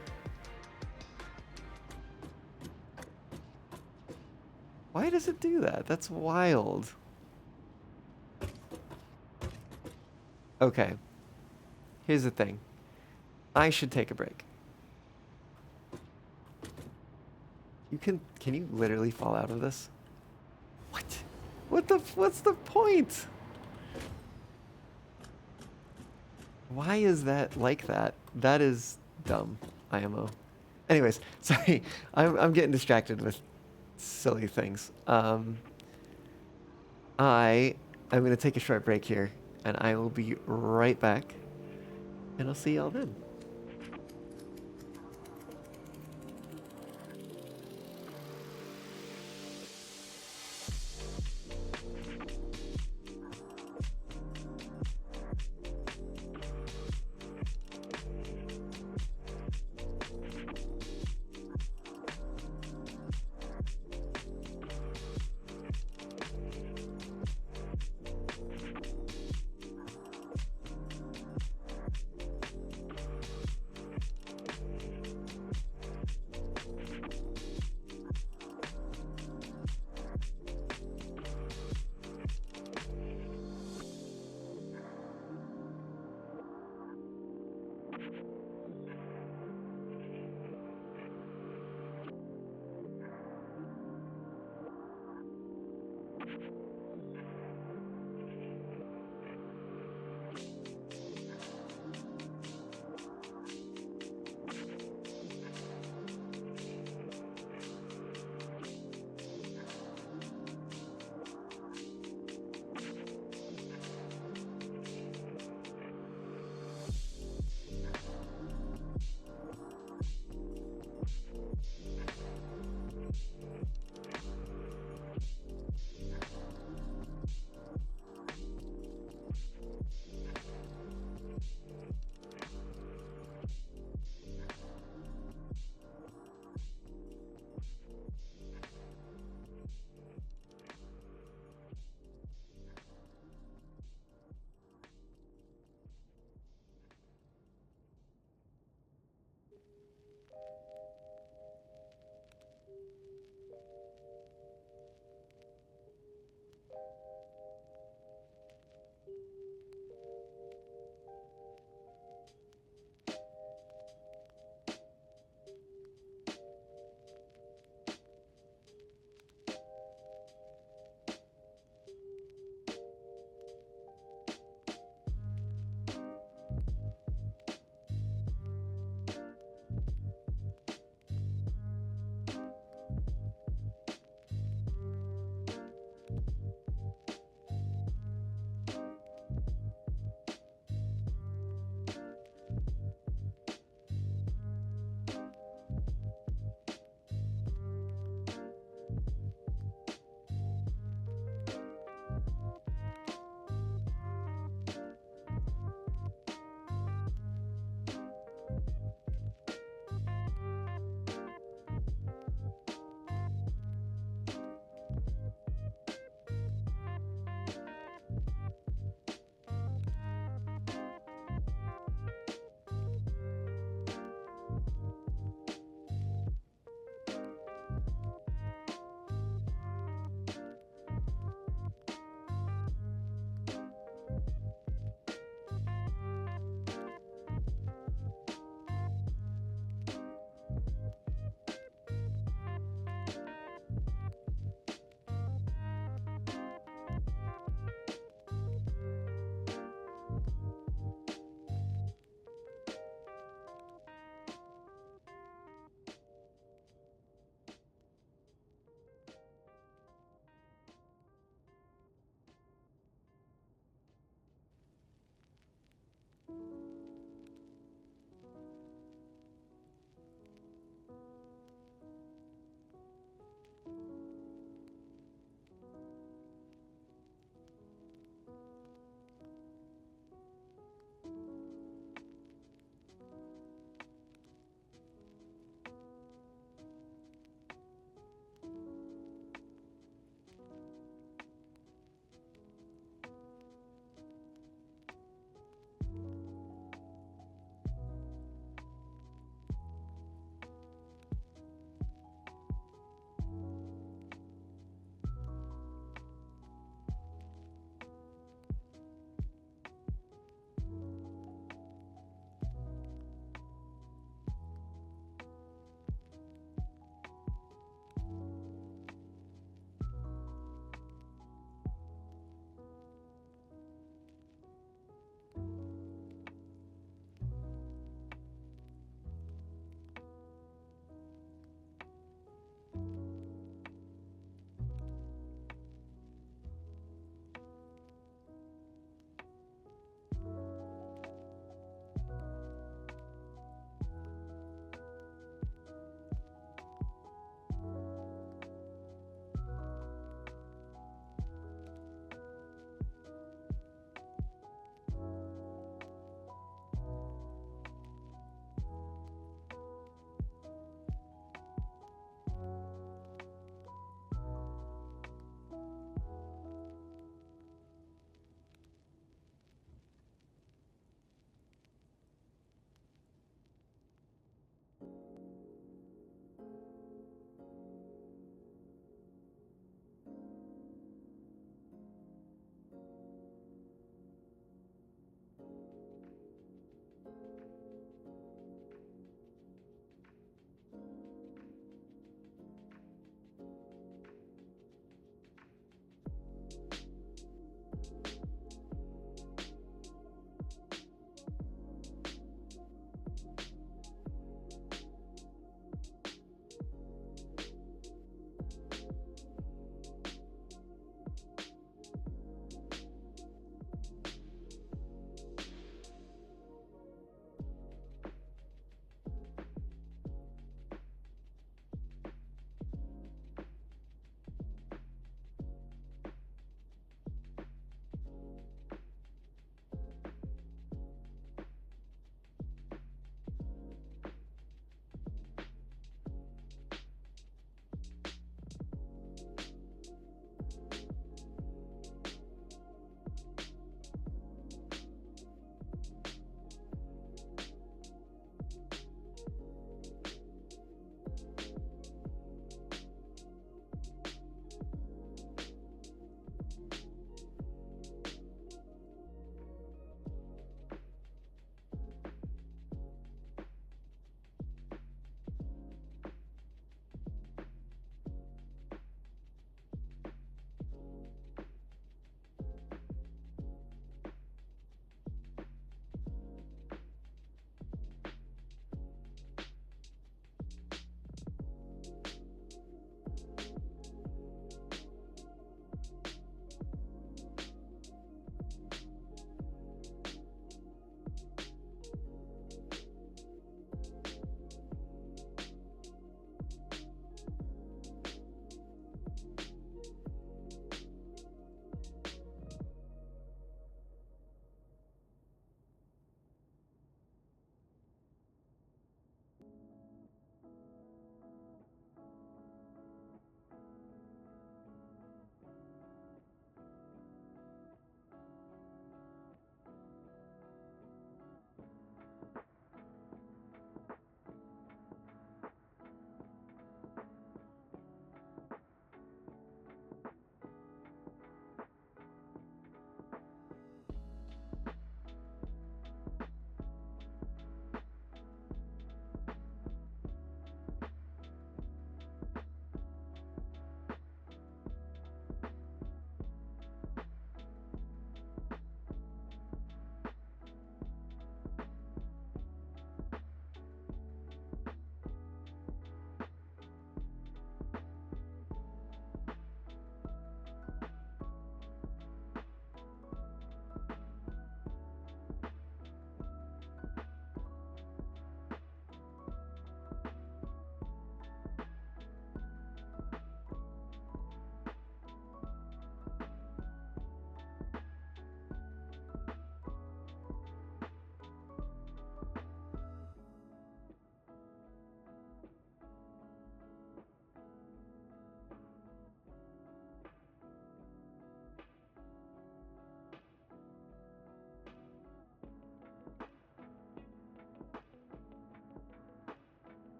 Why does it do that? That's wild. Okay. Here's the thing. I should take a break. Can you literally fall out of this? What? What's the point? Why is that like that? That is dumb, IMO. Anyways, sorry. I'm getting distracted with silly things. I'm going to take a short break here, and I will be right back, and I'll see y'all then.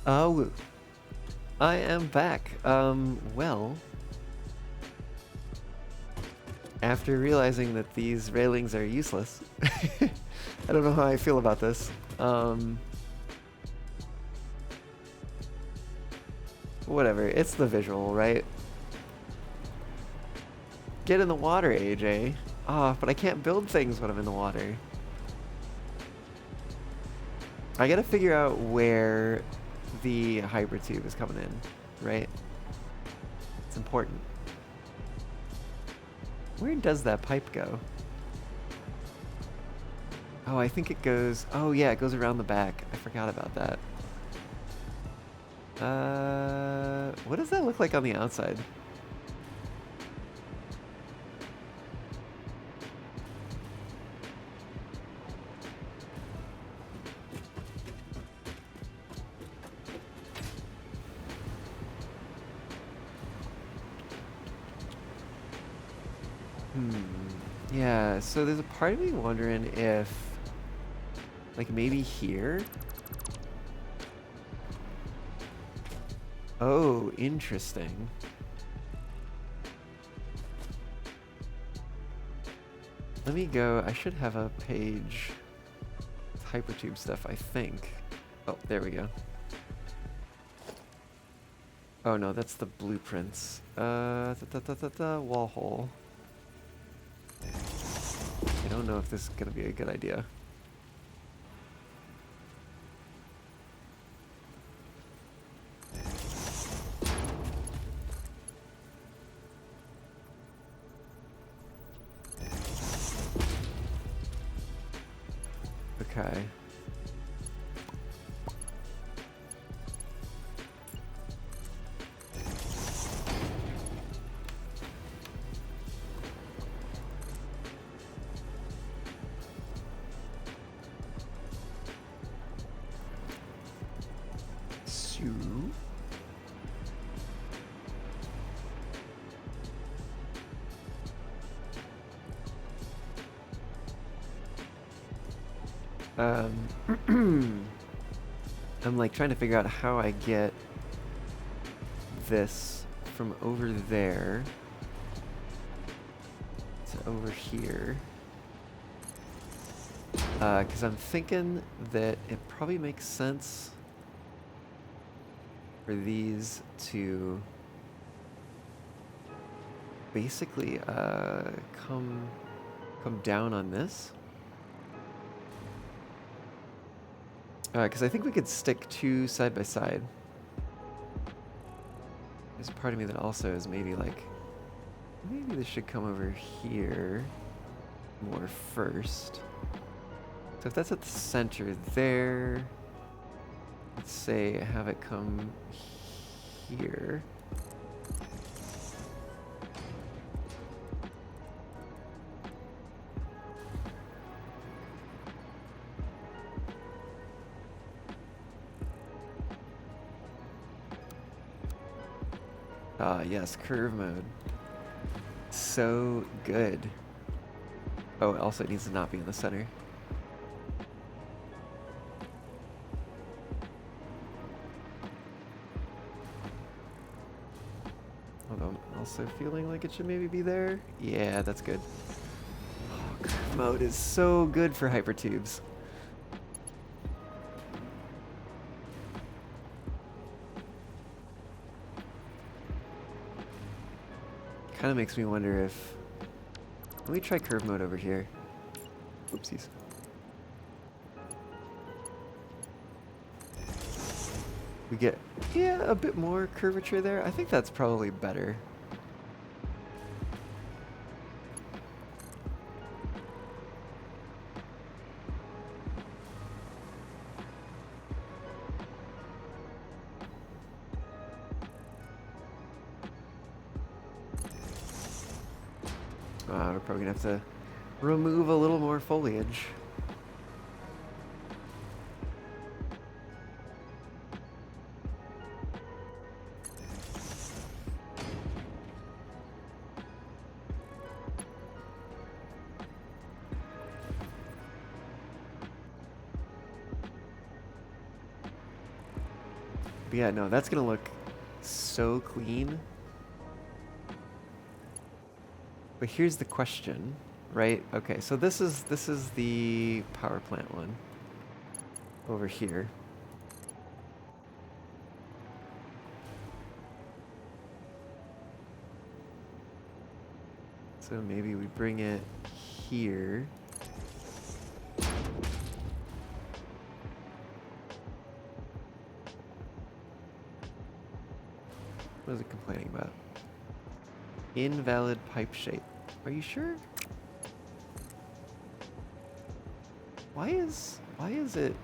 Oh, I am back. Well, after realizing that these railings are useless, I don't know how I feel about this. Whatever, it's the visual, right? Get in the water, AJ. Ah, but I can't build things when I'm in the water. I gotta figure out where the hypertube is coming in, right? It's important. Where does that pipe go? Oh, I think it goes... Oh, yeah, it goes around the back. I forgot about that. What does that look like on the outside? Yeah, so there's a part of me wondering if, like, maybe here? Oh, interesting. Let me go. I should have a page with hypertube stuff, I think. Oh, there we go. Oh no, that's the blueprints. Wall hole. I don't know if this is gonna be a good idea. Okay. I'm like trying to figure out how I get this from over there to over here. Because I'm thinking that it probably makes sense for these to basically come down on this. Because I think we could stick two side by side. There's a part of me that also is maybe like, maybe this should come over here more first. So if that's at the center there, let's say have it come here. Ah, yes, curve mode. So good. Oh, also it needs to not be in the center. Although I'm also feeling like it should maybe be there. Yeah, that's good. Oh, curve mode is so good for hypertubes. Kind of makes me wonder if... Let me try curve mode over here. Oopsies. We get, yeah, a bit more curvature there. I think that's probably better. We're probably gonna have to remove a little more foliage. But yeah, no, that's gonna look so clean. But here's the question, right? Okay, so this is the power plant one over here. So maybe we bring it here. What is it complaining about? Invalid pipe shape. Are you sure? Why is it?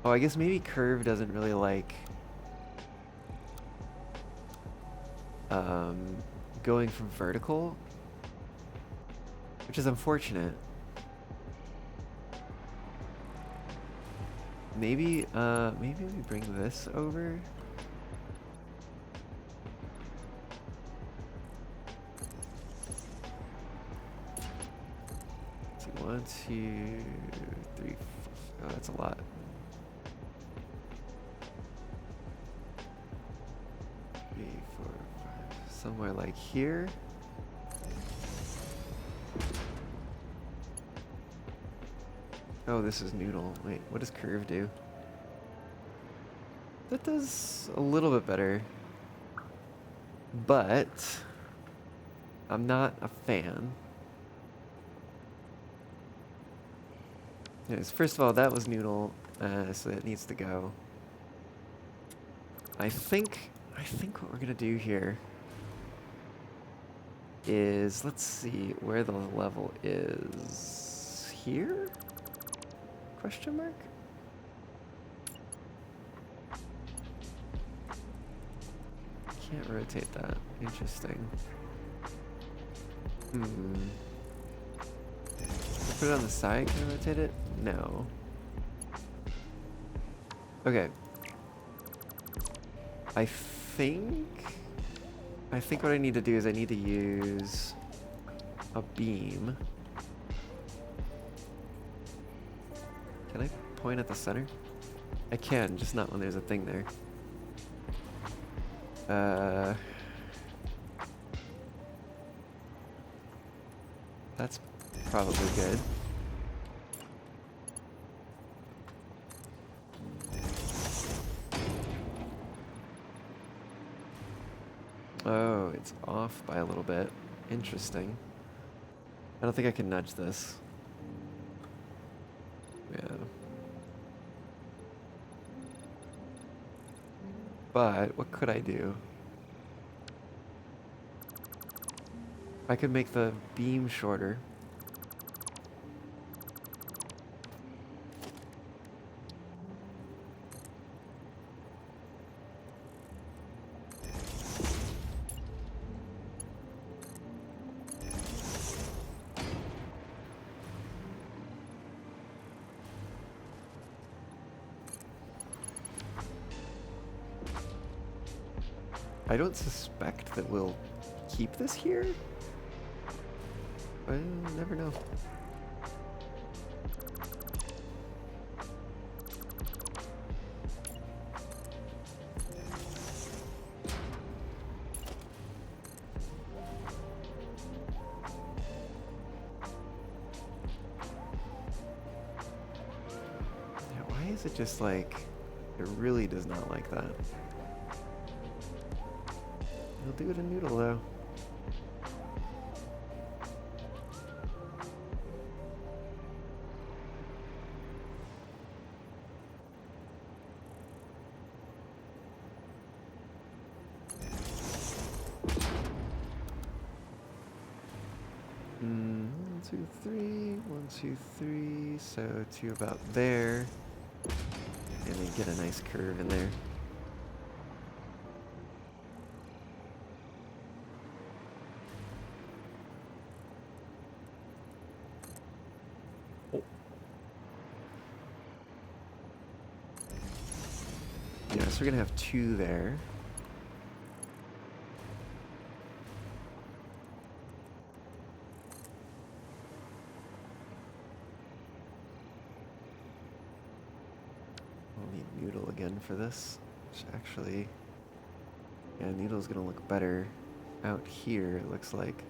Oh, I guess maybe curve doesn't really like going from vertical, which is unfortunate. Maybe maybe we bring this over. Let's see, 1, 2, 3, 4. Oh, that's a lot. 3, 4, 5. Somewhere like here. Oh, this is noodle. Wait, what does curve do? That does a little bit better. But I'm not a fan. Anyways, first of all, that was noodle, so it needs to go. I think what we're gonna do here is, let's see where the level is. Here? Question mark? Can't rotate that. Interesting. Put it on the side, can I rotate it? No. Okay. I think what I need to do is I need to use a beam. Can I point at the center? I can, just not when there's a thing there. That's probably good. Oh, it's off by a little bit. Interesting. I don't think I can nudge this. Yeah. But what could I do? I could make the beam shorter. I don't suspect that we'll keep this here. Well, never know. Yeah, why is it just like, it really does not like that? We'll do it in noodle though. One, two, three. 1, 2, 3. So to about there. And then get a nice curve in there. Yeah, so we're gonna have 2 there. We'll need noodle again for this. Which actually, yeah, noodle's gonna look better out here, it looks like.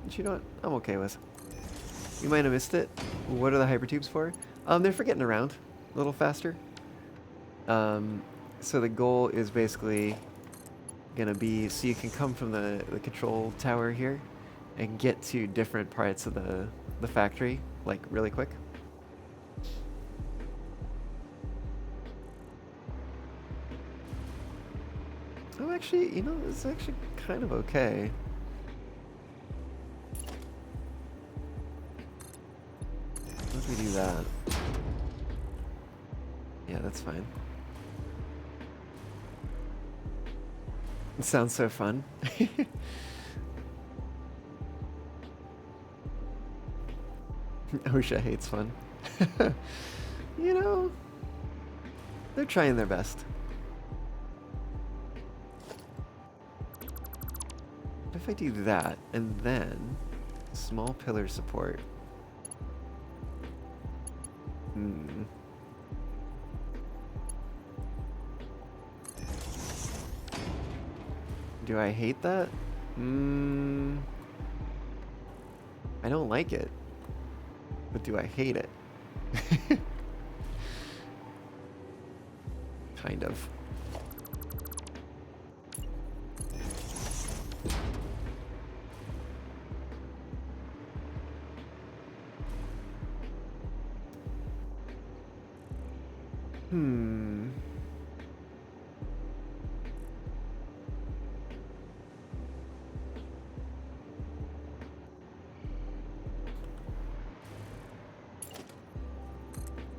But you know what? I'm okay with. You might have missed it. What are the hypertubes for? They're for getting around a little faster. So the goal is basically gonna be so you can come from the control tower here and get to different parts of the factory like really quick. Oh, actually, you know, it's actually kind of okay. Let me do that. Yeah, that's fine. It sounds so fun. OSHA hates fun. You know, they're trying their best. If I do that, and then small pillar support. Do I hate that? I don't like it. But do I hate it? Kind of.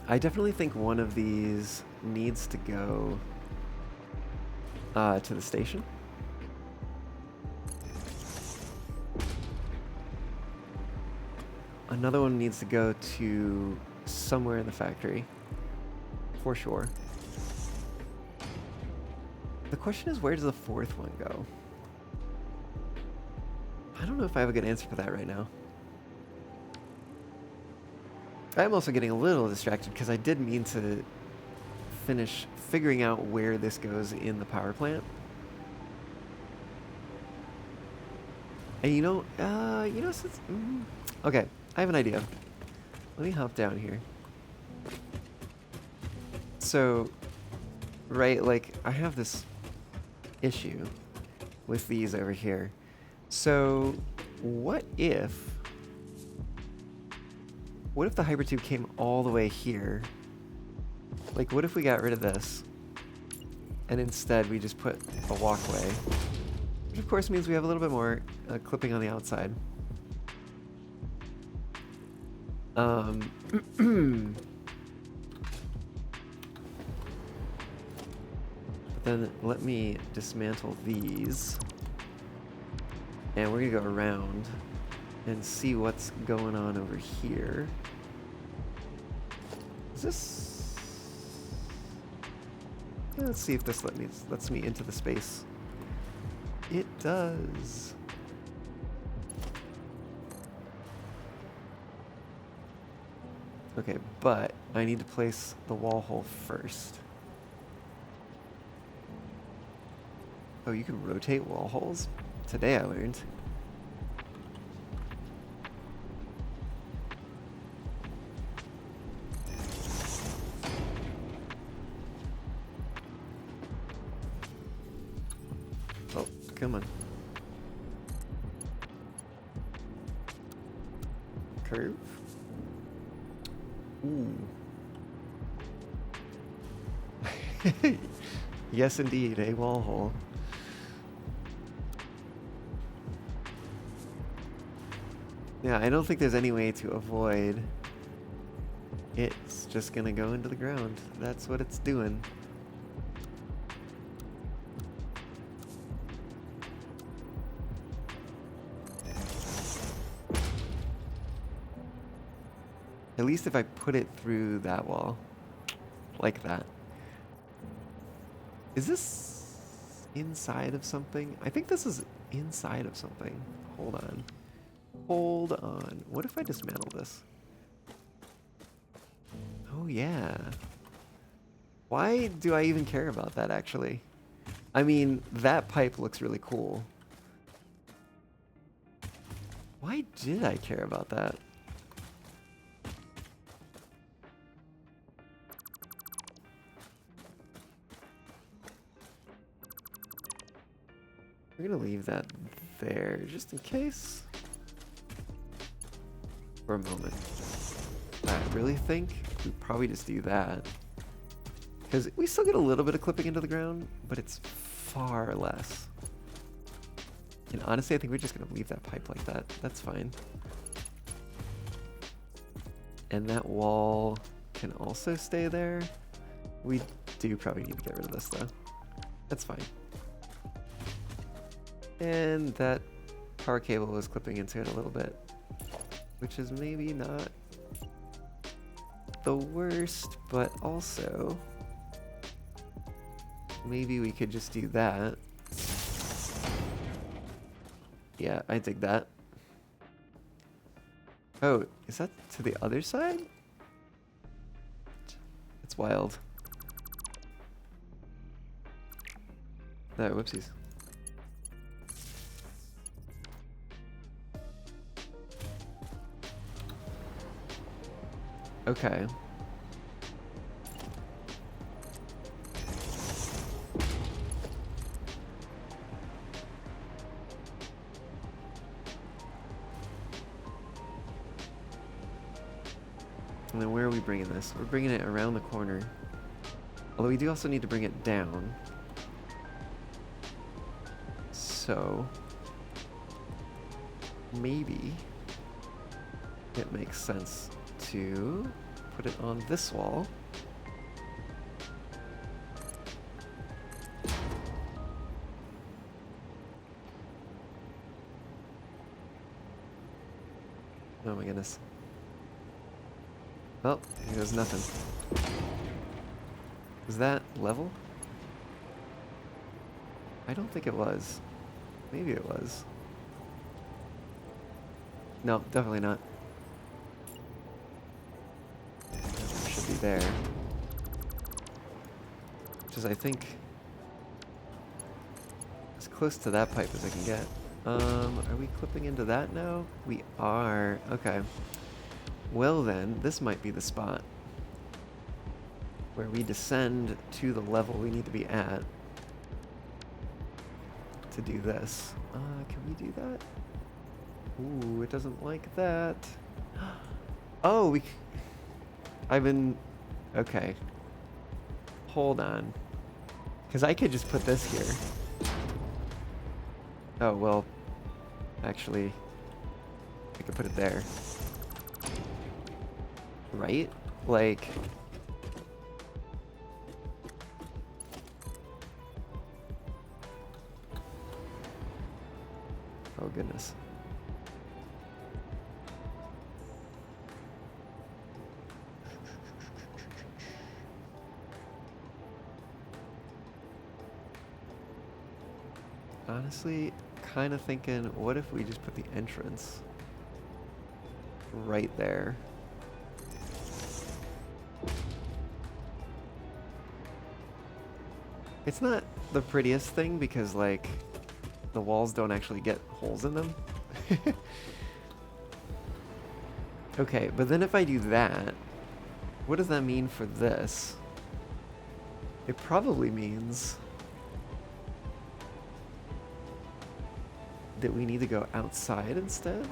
I definitely think one of these needs to go to the station. Another one needs to go to somewhere in the factory, for sure. The question is, where does the fourth one go? I don't know if I have a good answer for that right now. I'm also getting a little distracted because I did mean to finish figuring out where this goes in the power plant. And since... Okay, I have an idea. Let me hop down here. So, right, like, I have this issue with these over here. So, what if the hypertube came all the way here? Like, what if we got rid of this and instead we just put a walkway? Which of course means we have a little bit more clipping on the outside. Then let me dismantle these. And we're gonna go around and see what's going on over here. Is this... Yeah, let's see if this lets me into the space. It does. Okay, but I need to place the wall hole first. Oh, you can rotate wall holes? Today I learned. Oh, come on. Curve. Ooh. Yes, indeed, a wall hole. Yeah, I don't think there's any way to avoid. It's just gonna go into the ground. That's what it's doing. At least if I put it through that wall. Like that. Is this inside of something? I think this is inside of something. Hold on. Hold on. What if I dismantle this? Oh, yeah. Why do I even care about that, actually? I mean, that pipe looks really cool. Why did I care about that? We're gonna leave that there, just in case. For a moment. I really think we probably just do that. Because we still get a little bit of clipping into the ground, but it's far less. And honestly, I think we're just gonna leave that pipe like that. That's fine. And that wall can also stay there. We do probably need to get rid of this though. That's fine. And that power cable was clipping into it a little bit, which is maybe not the worst, but also maybe we could just do that. Yeah, I dig that. Oh, is that to the other side? It's wild. No, whoopsies. Okay. And then where are we bringing this? We're bringing it around the corner. Although we do also need to bring it down. So maybe it makes sense to put it on this wall. Oh my goodness. Well, here goes nothing. Was that level? I don't think it was. Maybe it was. No, definitely not. It should be there. Which is, I think, as close to that pipe as I can get. Are we clipping into that now? We are. Okay. Well then, this might be the spot where we descend to the level we need to be at to do this. Can we do that? Ooh, it doesn't like that. Oh, okay. Hold on. Because I could just put this here. Oh, well, actually, I could put it there. Right? Like... Oh, goodness. Honestly, kind of thinking, what if we just put the entrance right there? It's not the prettiest thing because, like, the walls don't actually get holes in them. Okay, but then if I do that, what does that mean for this? It probably means that we need to go outside instead?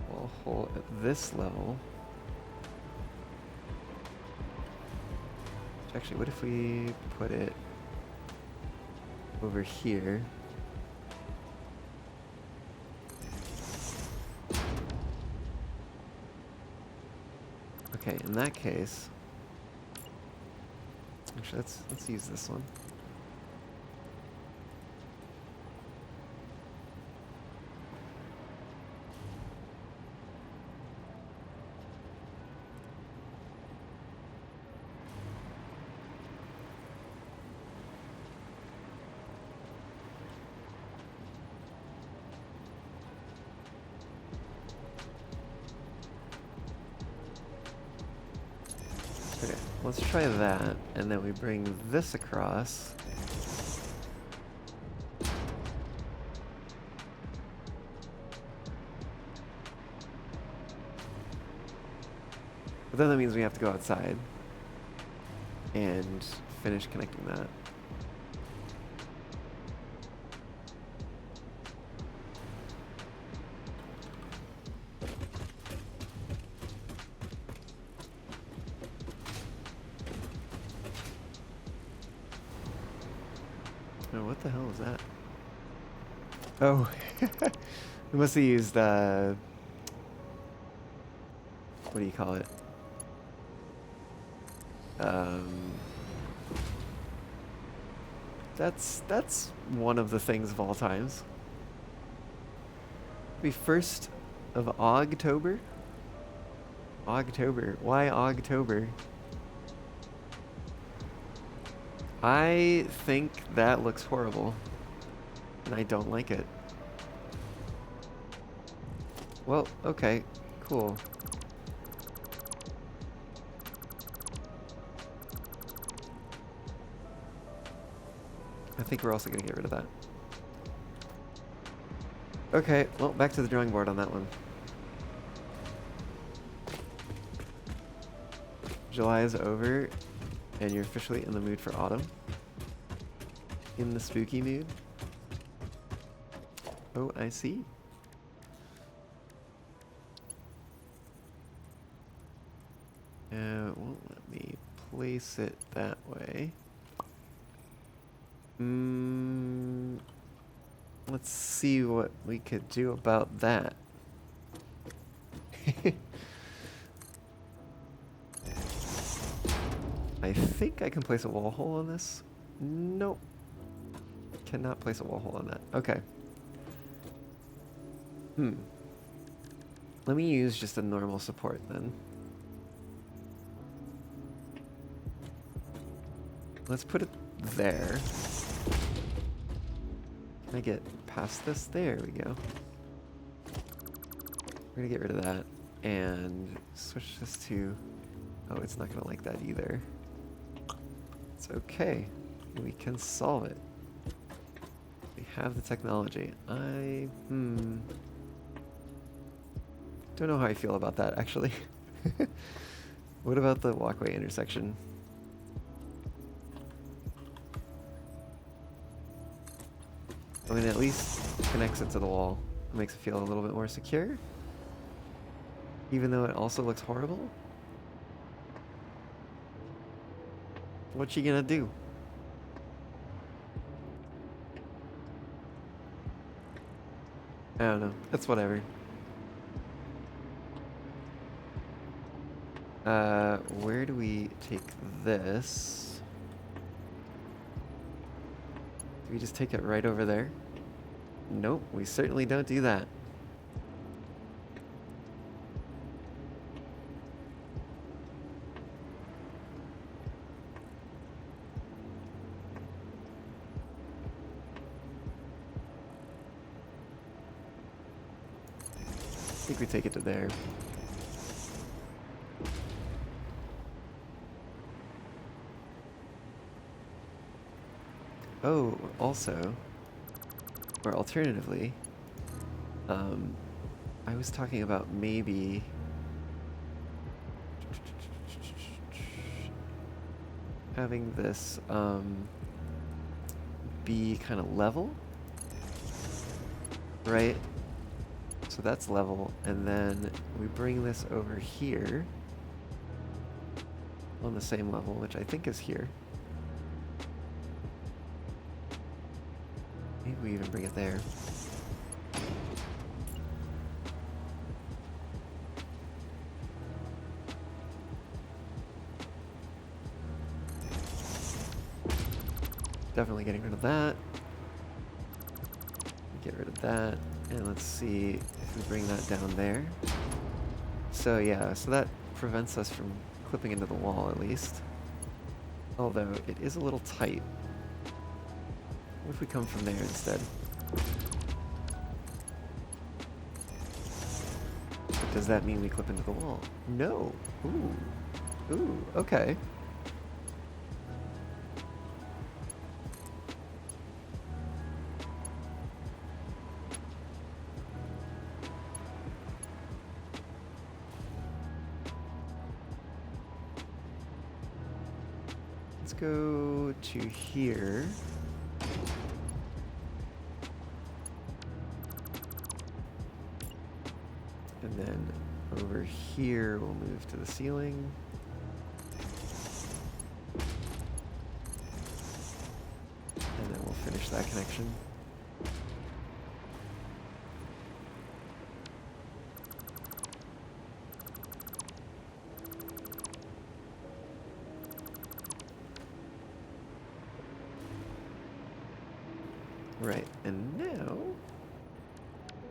Well, hole at this level. Actually, what if we put it over here? Okay, in that case, actually, let's use this one. Let's try that, and then we bring this across. But then that means we have to go outside and finish connecting that. Oh, what the hell is that? Oh, we must have used, what do you call it? That's one of the things of all times. Be 1st of Ogtober? Ogtober. Why Ogtober? I think that looks horrible. And I don't like it. Well, okay. Cool. I think we're also going to get rid of that. Okay, well, back to the drawing board on that one. July is over, and you're officially in the mood for autumn. In the spooky mood. Oh, I see. Won't let me place it that way. Let's see what we could do about that. I think I can place a wall hole on this. Nope. Cannot place a wall hole on that. Okay. Let me use just a normal support then. Let's put it there. Can I get past this? There we go. We're gonna get rid of that and switch this to... Oh, it's not gonna like that either. It's okay. We can solve it. We have the technology. Don't know how I feel about that, actually. What about the walkway intersection? I mean, at least connects it to the wall. It makes it feel a little bit more secure. Even though it also looks horrible. What you gonna do? I don't know. It's whatever. Where do we take this? Do we just take it right over there? Nope, we certainly don't do that. I think we take it to there. Oh, also, or alternatively, I was talking about maybe having this be kind of level, right? So that's level, and then we bring this over here on the same level, which I think is here. Maybe we even bring it there. Definitely getting rid of that. Get rid of that. And let's see if we bring that down there. So yeah, so that prevents us from clipping into the wall at least. Although it is a little tight. What if we come from there instead? Does that mean we clip into the wall? No. Ooh. Ooh, okay. let's go to here. And then over here, we'll move to the ceiling. And then we'll finish that connection. Right, and now,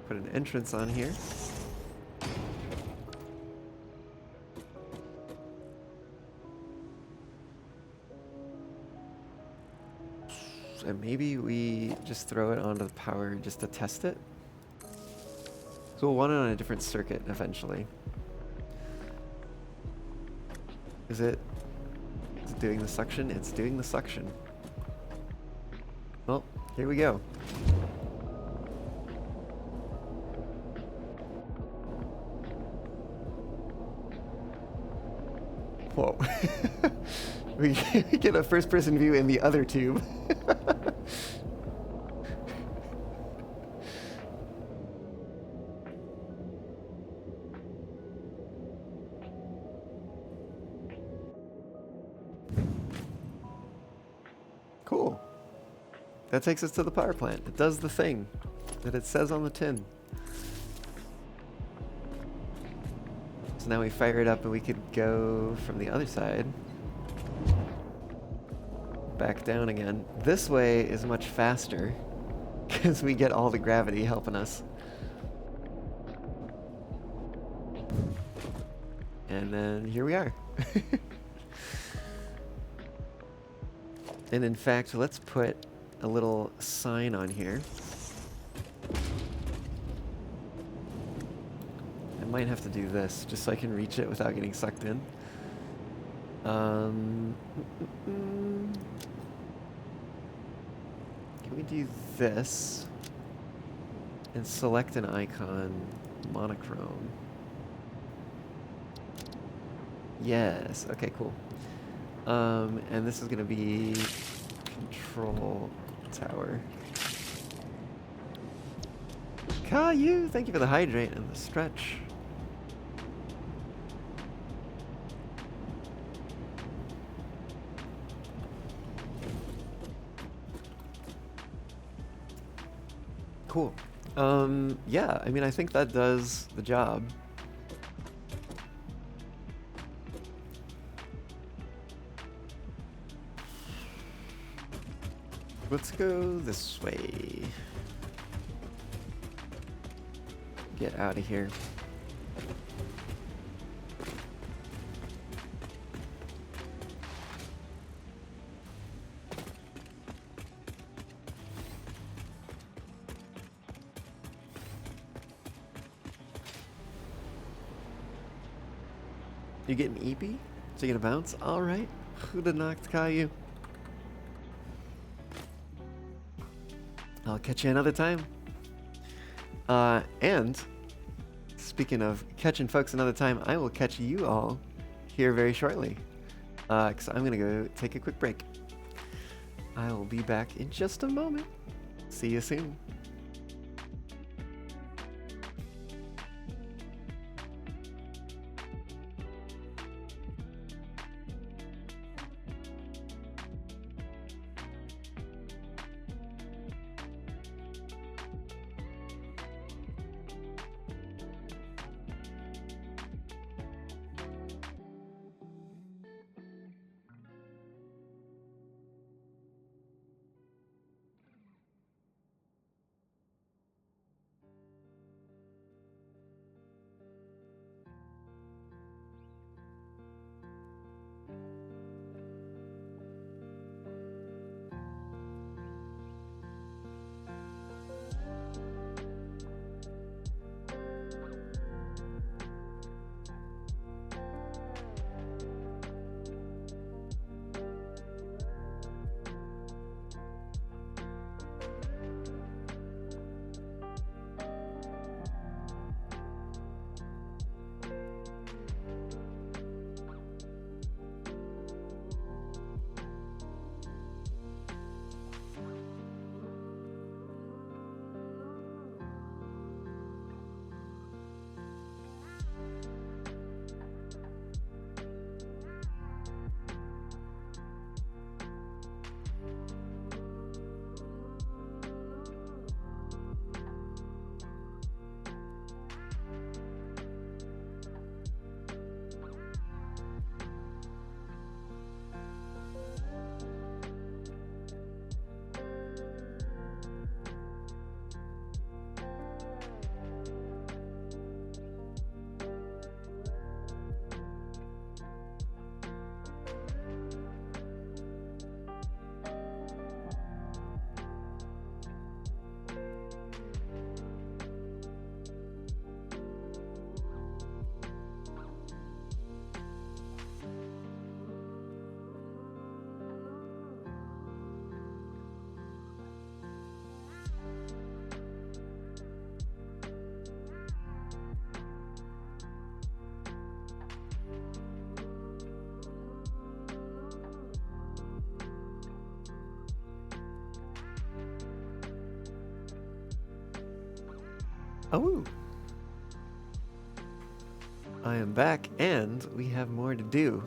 put an entrance on here. And maybe we just throw it onto the power just to test it. So we'll want it on a different circuit eventually. Is it doing the suction? It's doing the suction. Well, here we go. Whoa. we get a first-person view in the other tube. Cool. That takes us to the power plant. It does the thing that it says on the tin. So now we fire it up and we could go from the other side. Back down again. This way is much faster because we get all the gravity helping us. And then here we are. And in fact, let's put a little sign on here. I might have to do this just so I can reach it without getting sucked in. Can we do this and select an icon, monochrome? Yes, okay, cool. And this is gonna be control tower. Caillou, thank you for the hydrate and the stretch. Cool. Yeah, I mean, I think that does the job. Let's go this way. Get out of here. You getting EP? So you gonna bounce? Alright. Who'd have knocked Caillou? I'll catch you another time. And speaking of catching folks another time, I will catch you all here very shortly. Because I'm gonna go take a quick break. I will be back in just a moment. See you soon. Oh! I am back, and we have more to do.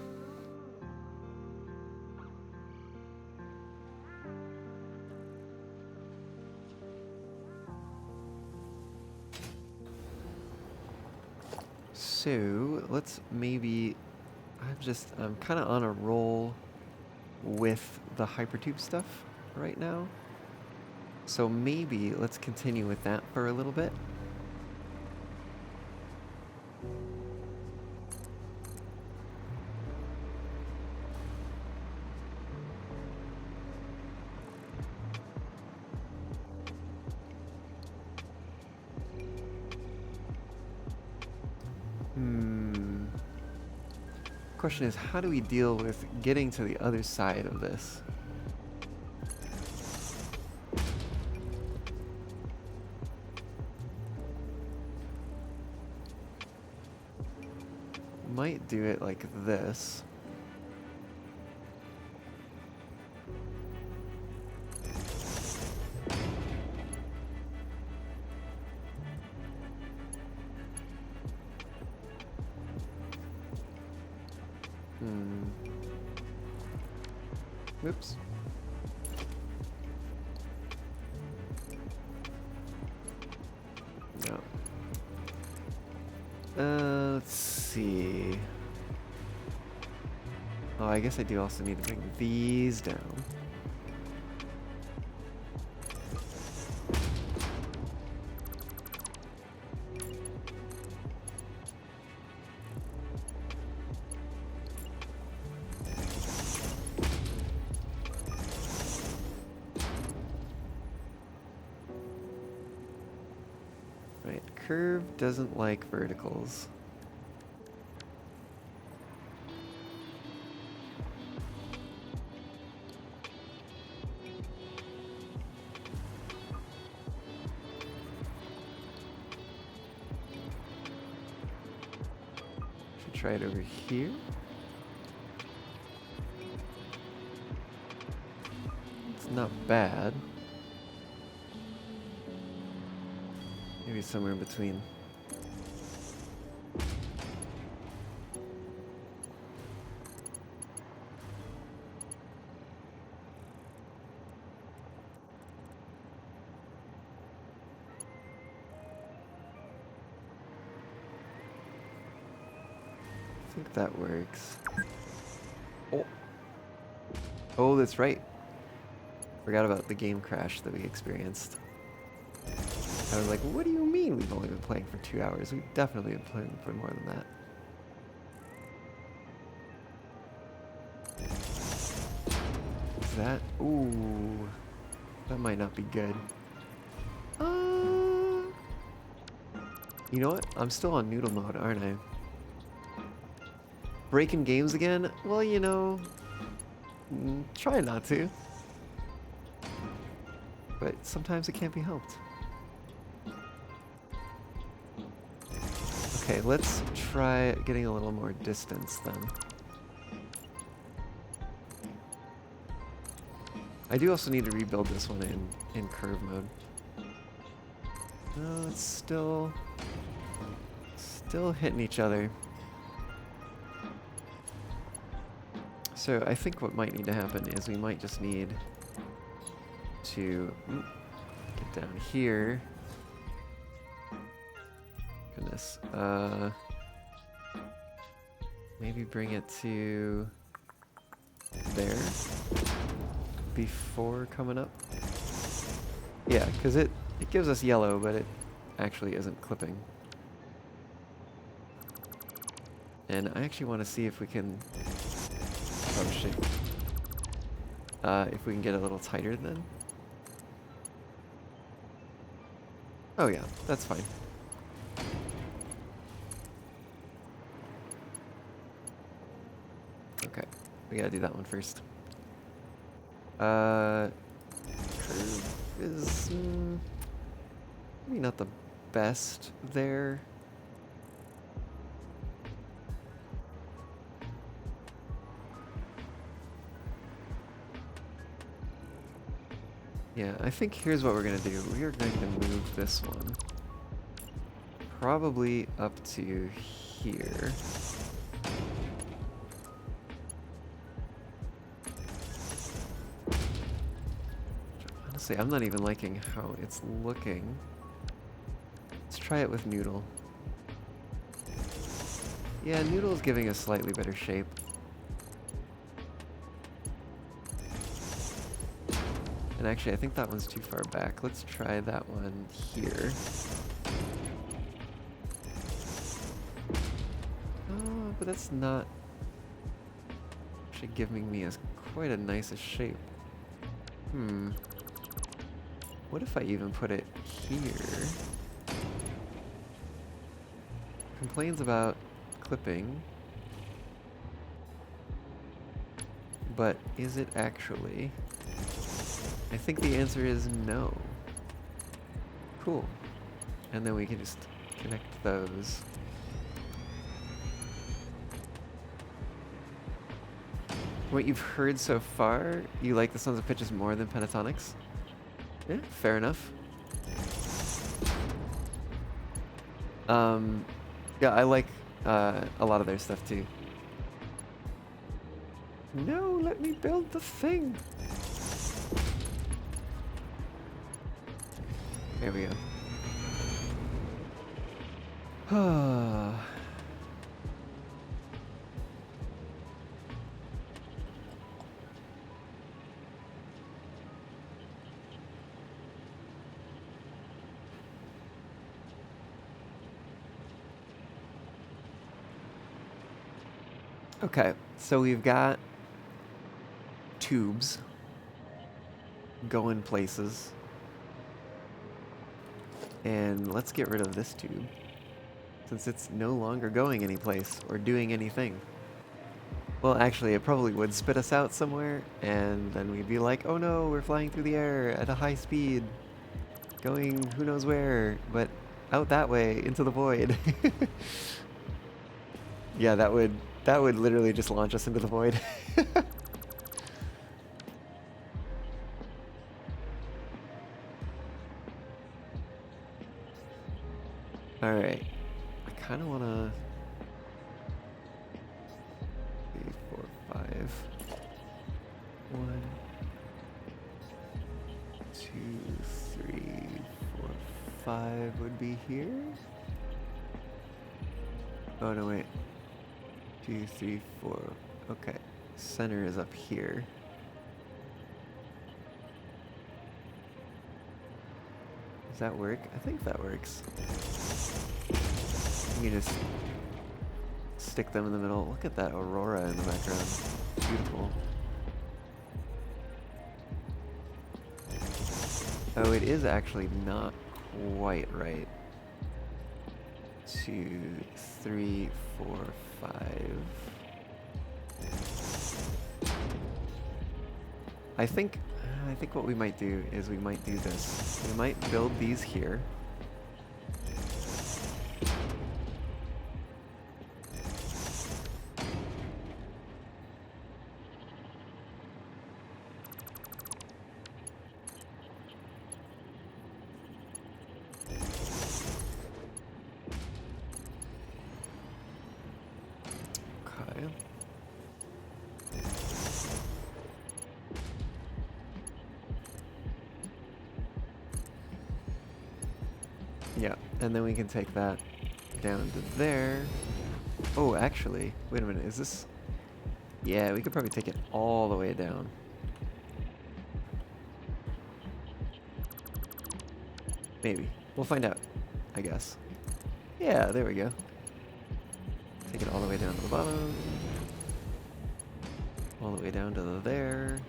So, let's maybe... I'm kind of on a roll with the hypertube stuff right now. So maybe let's continue with that for a little bit. Question is, how do we deal with getting to the other side of this? Might do it like this. Whoops. No. Let's see. Oh, I guess I do also need to bring these down. Curve doesn't like verticals. Should try it over here. It's not bad. Maybe somewhere in between. I think that works. Oh. Oh, that's right. Forgot about the game crash that we experienced. I was like, what do you mean we've only been playing for 2 hours? We've definitely been playing for more than that. Is that? Ooh. That might not be good. You know what? I'm still on noodle mode, aren't I? Breaking games again? Well, you know, try not to. But sometimes it can't be helped. Okay, let's try getting a little more distance then. I do also need to rebuild this one in curve mode. No, it's still hitting each other. So I think what might need to happen is we might just need to get down here. Goodness. Maybe bring it to there before coming up. Yeah, because it gives us yellow, but it actually isn't clipping. And I actually want to see if we can... Oh shit. If we can get a little tighter then. Oh yeah, that's fine. Okay, we gotta do that one first. Curve is maybe not the best there. Yeah, I think here's what we're gonna do. We are going to move this one probably up to here. Honestly, I'm not even liking how it's looking. Let's try it with Noodle. Yeah, Noodle's giving a slightly better shape. And actually, I think that one's too far back. Let's try that one here. Oh, but that's not actually giving me quite a nice shape. What if I even put it here? Complains about clipping. But is it actually? I think the answer is no. Cool. And then we can just connect those. What you've heard so far, you like the Sons of Pitches more than Pentatonics? Yeah, fair enough. Yeah, I like a lot of their stuff too. No, let me build the thing. There we go. Okay, so we've got tubes going places. And let's get rid of this tube, since it's no longer going anyplace or doing anything. Well, actually, it probably would spit us out somewhere, and then we'd be like, oh no, we're flying through the air at a high speed, going who knows where, but out that way, into the void. Yeah, that would literally just launch us into the void. Alright. I kind of want to... 3, 4, 5. 1, 2, 3, 4, 5 would be here. Oh, no, wait. 2, 3, 4. Okay. Center is up here. Does that work? I think that works. You can just stick them in the middle. Look at that aurora in the background. Beautiful. Oh, it is actually not quite right. 2, 3, 4, 5. I think what we might do is we might do this. We might build these here. Yeah, and then we can take that down to there. Oh, actually, wait a minute, is this... Yeah, we could probably take it all the way down. Maybe. We'll find out, I guess. Yeah, there we go. Take it all the way down to the bottom. All the way down to there.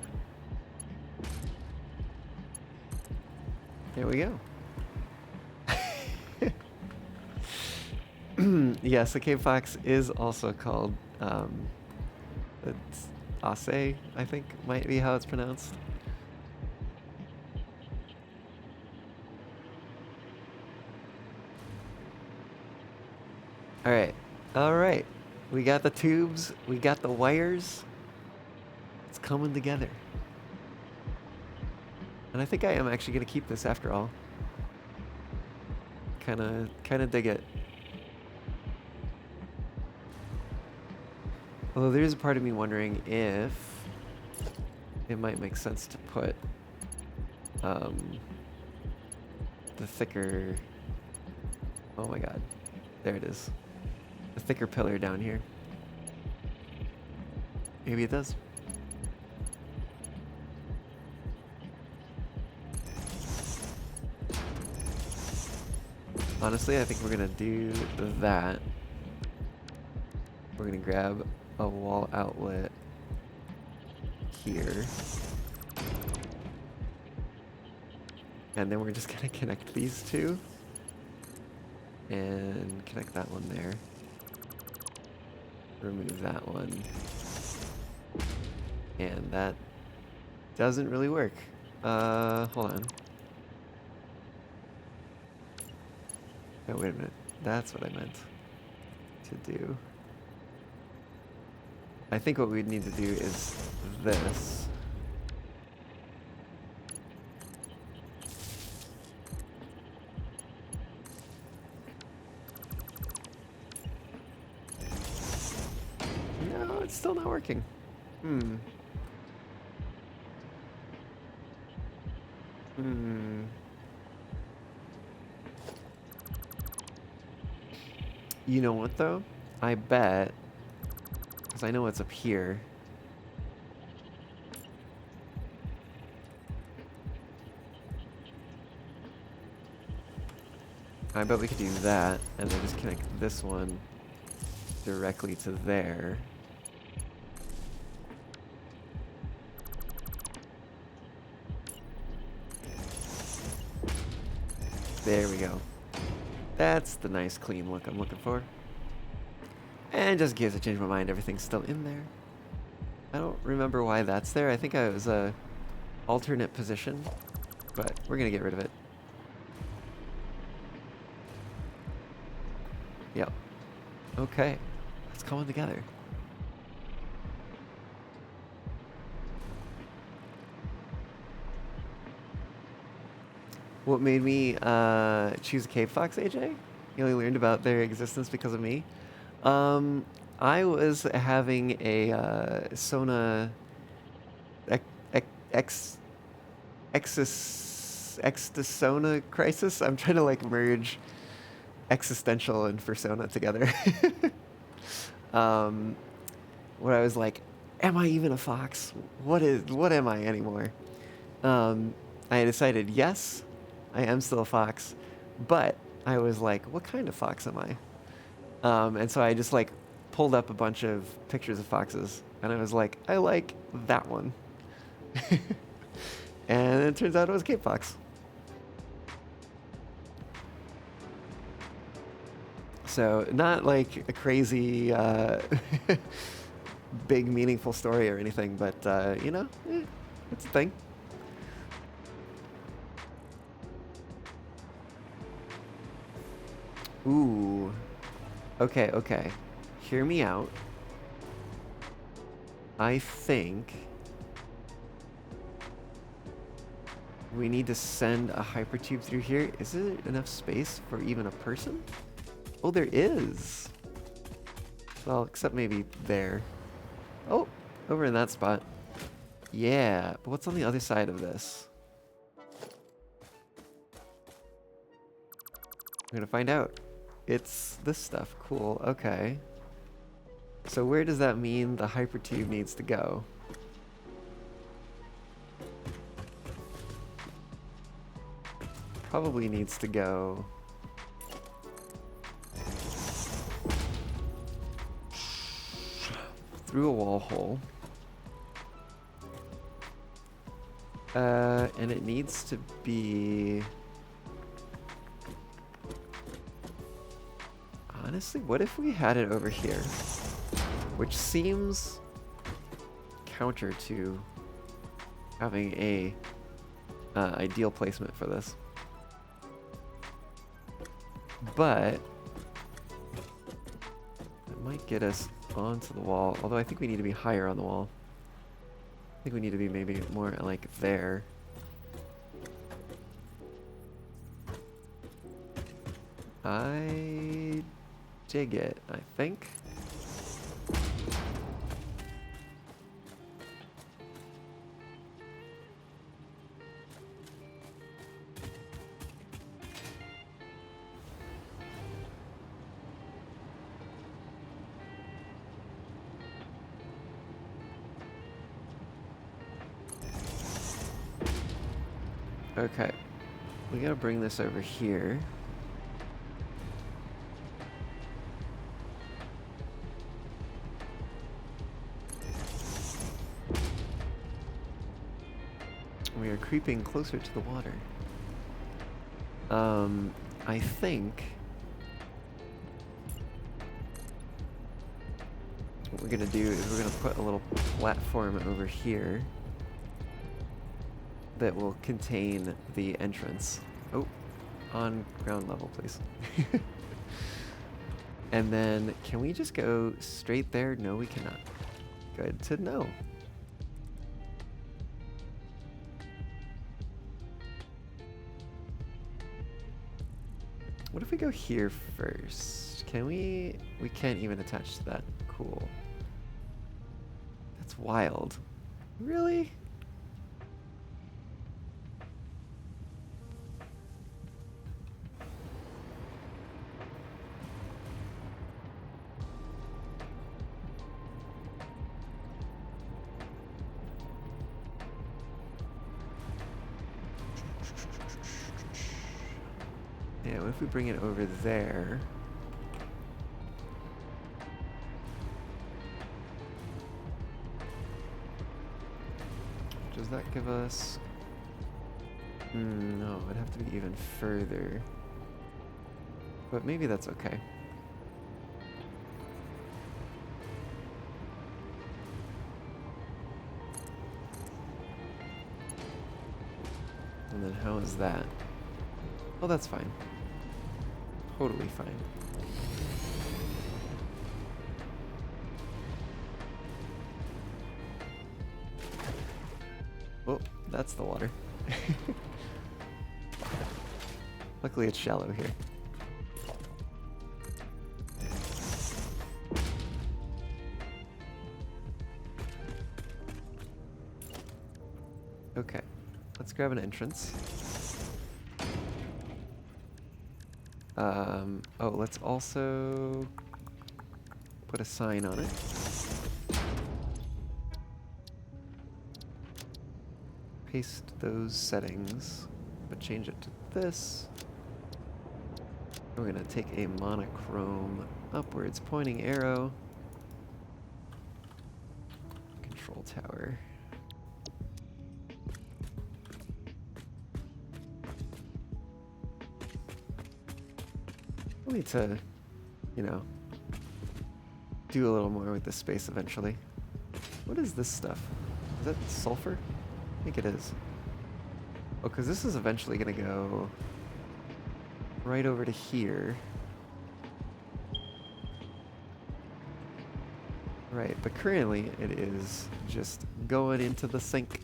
There we go. Yes, the cave fox is also called, it's Ase, I think, might be how it's pronounced. Alright. We got the tubes, we got the wires. It's coming together. And I think I am actually gonna keep this after all. Kinda dig it. Although there's a part of me wondering if it might make sense to put the thicker, oh my god, there it is. The thicker pillar down here. Maybe it does. Honestly, I think we're gonna do that. We're gonna grab a wall outlet here. And then we're just gonna connect these two. And connect that one there. Remove that one. And that doesn't really work. Hold on. Oh, wait a minute. That's what I meant to do. I think what we'd need to do is this. No, it's still not working. You know what, though? I bet, because I know what's up here. I bet we could do that, and then just connect this one directly to there. There we go. That's the nice clean look I'm looking for. And just in case I change my mind, everything's still in there. I don't remember why that's there. I think I was a alternate position, but we're gonna get rid of it. Yep. Okay. It's coming together. What made me choose a cave fox, AJ? You only learned about their existence because of me. I was having a Sona Extasona crisis. I'm trying to like merge existential and persona together. Where I was like, am I even a fox? What am I anymore? I decided yes, I am still a fox, but I was like, what kind of fox am I? And so I just like pulled up a bunch of pictures of foxes, and I was like, I like that one. And it turns out it was a Cape Fox. So not like a crazy, big meaningful story or anything, but you know, it's a thing. Ooh. Okay, okay. Hear me out. I think we need to send a hypertube through here. Is there enough space for even a person? Oh, there is. Well, except maybe there. Oh, over in that spot. Yeah, but what's on the other side of this? I'm gonna find out. It's this stuff. Cool. Okay. So where does that mean the hypertube needs to go? Probably needs to go through a wall hole. And it needs to be... Honestly, what if we had it over here? Which seems counter to having a ideal placement for this. But it might get us onto the wall, although I think we need to be higher on the wall. I think we need to be maybe more like there. I dig it, I think. Okay. We gotta bring this over here. We are creeping closer to the water. I think what we're gonna do is we're gonna put a little platform over here that will contain the entrance. Oh, on ground level, please. And then, can we just go straight there? No, we cannot. Good to know. What if we go here first? Can we? We can't even attach to that. Cool. That's wild. Really? Yeah, what if we bring it over there? Does that give us... no, it'd have to be even further. But maybe that's okay. And then how is that? Oh, that's fine. Totally fine. Oh, that's the water. Luckily it's shallow here. Okay, let's grab an entrance. Oh, let's also put a sign on it. Paste those settings, but change it to this. We're gonna take a monochrome upwards pointing arrow. Control tower. We'll need to, you know, do a little more with this space eventually. What is this stuff? Is that sulfur? I think it is. Oh, because this is eventually going to go right over to here. Right, but currently it is just going into the sink.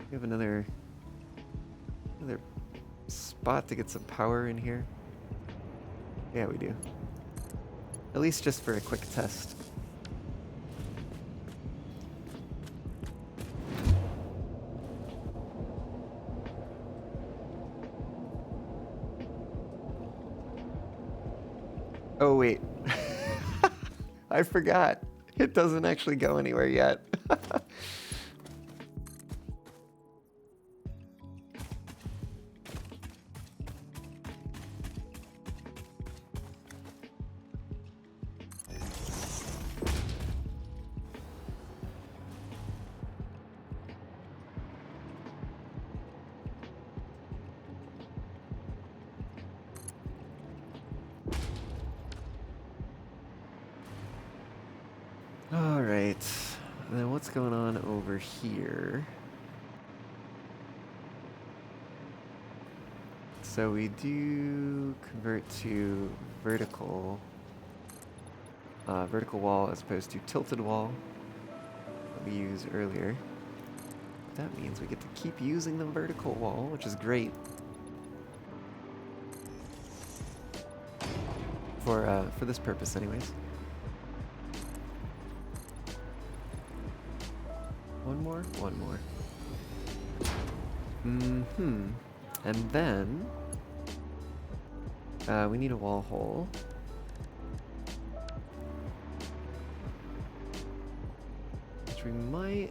We have another spot to get some power in here. Yeah, we do. At least just for a quick test. Oh, wait. I forgot. It doesn't actually go anywhere yet. Alright, then what's going on over here? So we do convert to vertical wall as opposed to tilted wall that we used earlier. That means we get to keep using the vertical wall, which is great. For this purpose anyways. One more? One more. And then we need a wall hole. Which we might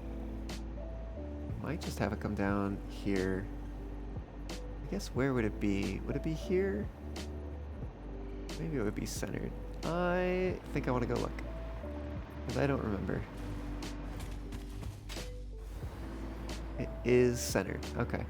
Might just have it come down here. I guess where would it be? Would it be here? Maybe it would be centered. I think I want to go look, because I don't remember. It is centered. Okay.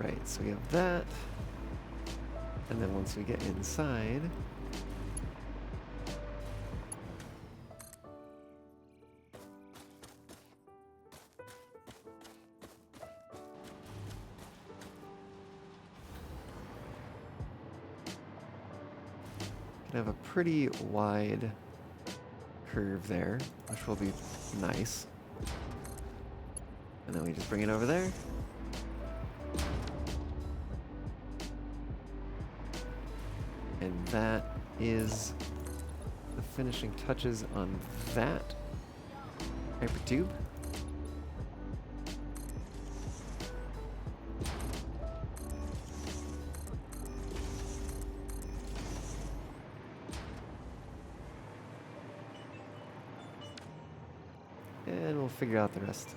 Right, so we have that. And then once we get inside, can have a pretty wide curve there, which will be nice. And then we just bring it over there. And that is the finishing touches on that hypertube. And we'll figure out the rest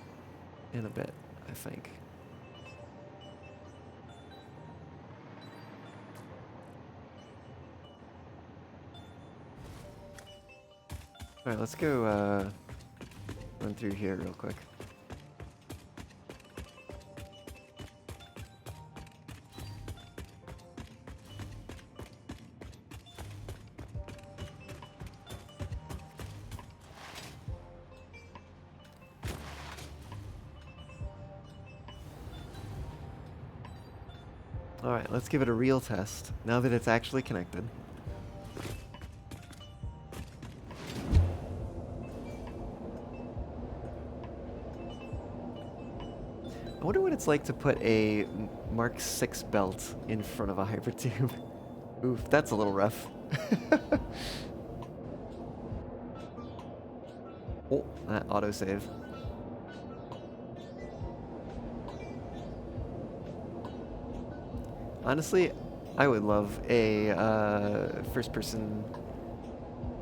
in a bit, I think. Alright, let's go run through here real quick. Alright, let's give it a real test, now that it's actually connected. I wonder what it's like to put a Mark 6 belt in front of a hypertube. Oof, that's a little rough. Oh, that autosave. Honestly, I would love a first-person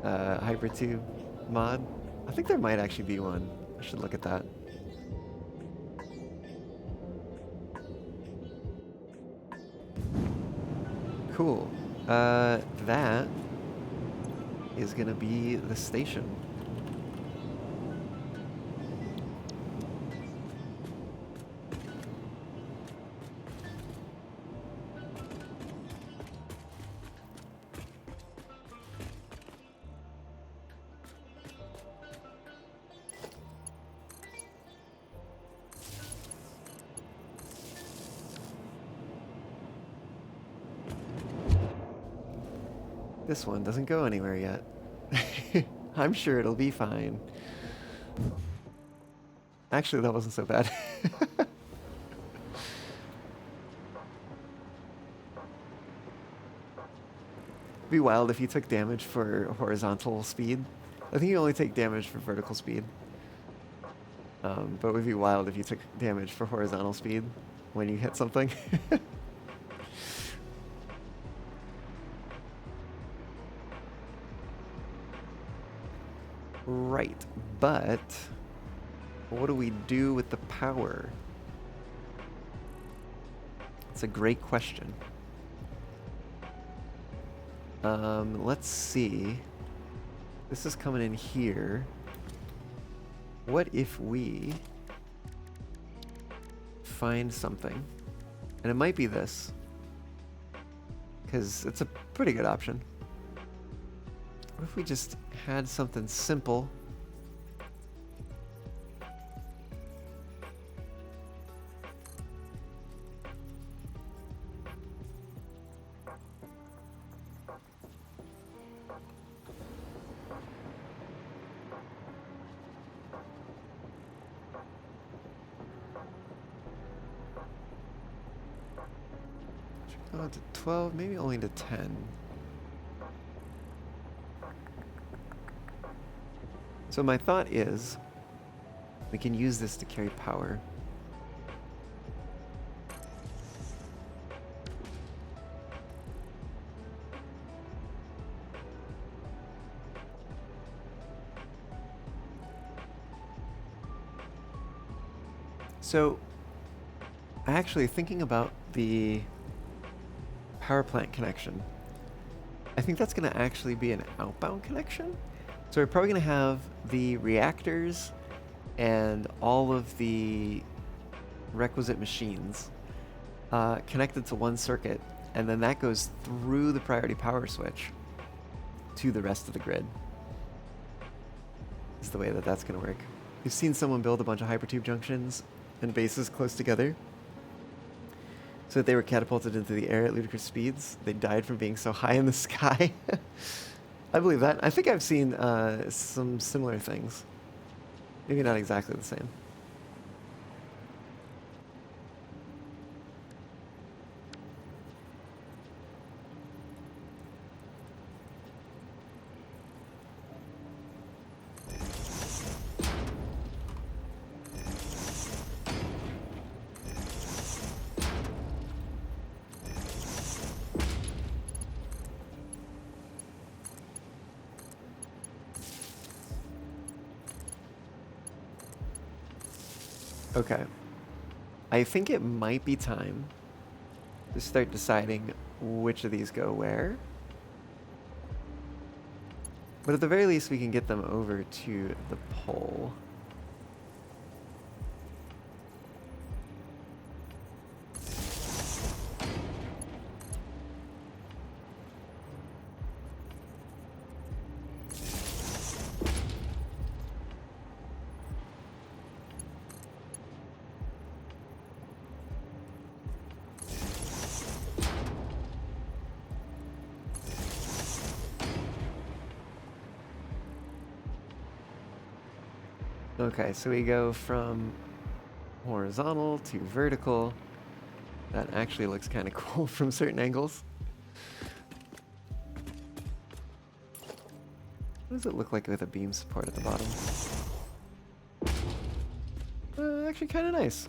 hypertube mod. I think there might actually be one. I should look at that. Cool. That is gonna be the station. This one doesn't go anywhere yet. I'm sure it'll be fine. Actually, that wasn't so bad. Be wild if you took damage for horizontal speed. I think you only take damage for vertical speed. But it would be wild if you took damage for horizontal speed when you hit something. Right, but what do we do with the power? It's a great question. Let's see. This is coming in here. What if we find something? And it might be this, because it's a pretty good option. What if we just had something simple? Go to 12, maybe only to 10. So my thought is, We can use this to carry power. So, actually thinking about the power plant connection, I think that's going to actually be an outbound connection. So we're probably going to have the reactors and all of the requisite machines connected to one circuit, and then that goes through the priority power switch to the rest of the grid. Is the way that that's going to work. You've seen someone build a bunch of hypertube junctions and bases close together so that they were catapulted into the air at ludicrous speeds. They died from being so high in the sky. I believe that. I think I've seen some similar things. Maybe not exactly the same. Okay. I think it might be time to start deciding which of these go where. But at the very least, we can get them over to the pole. Okay, so we go from horizontal to vertical. That actually looks kind of cool from certain angles. What does it look like with a beam support at the bottom? Actually kind of nice.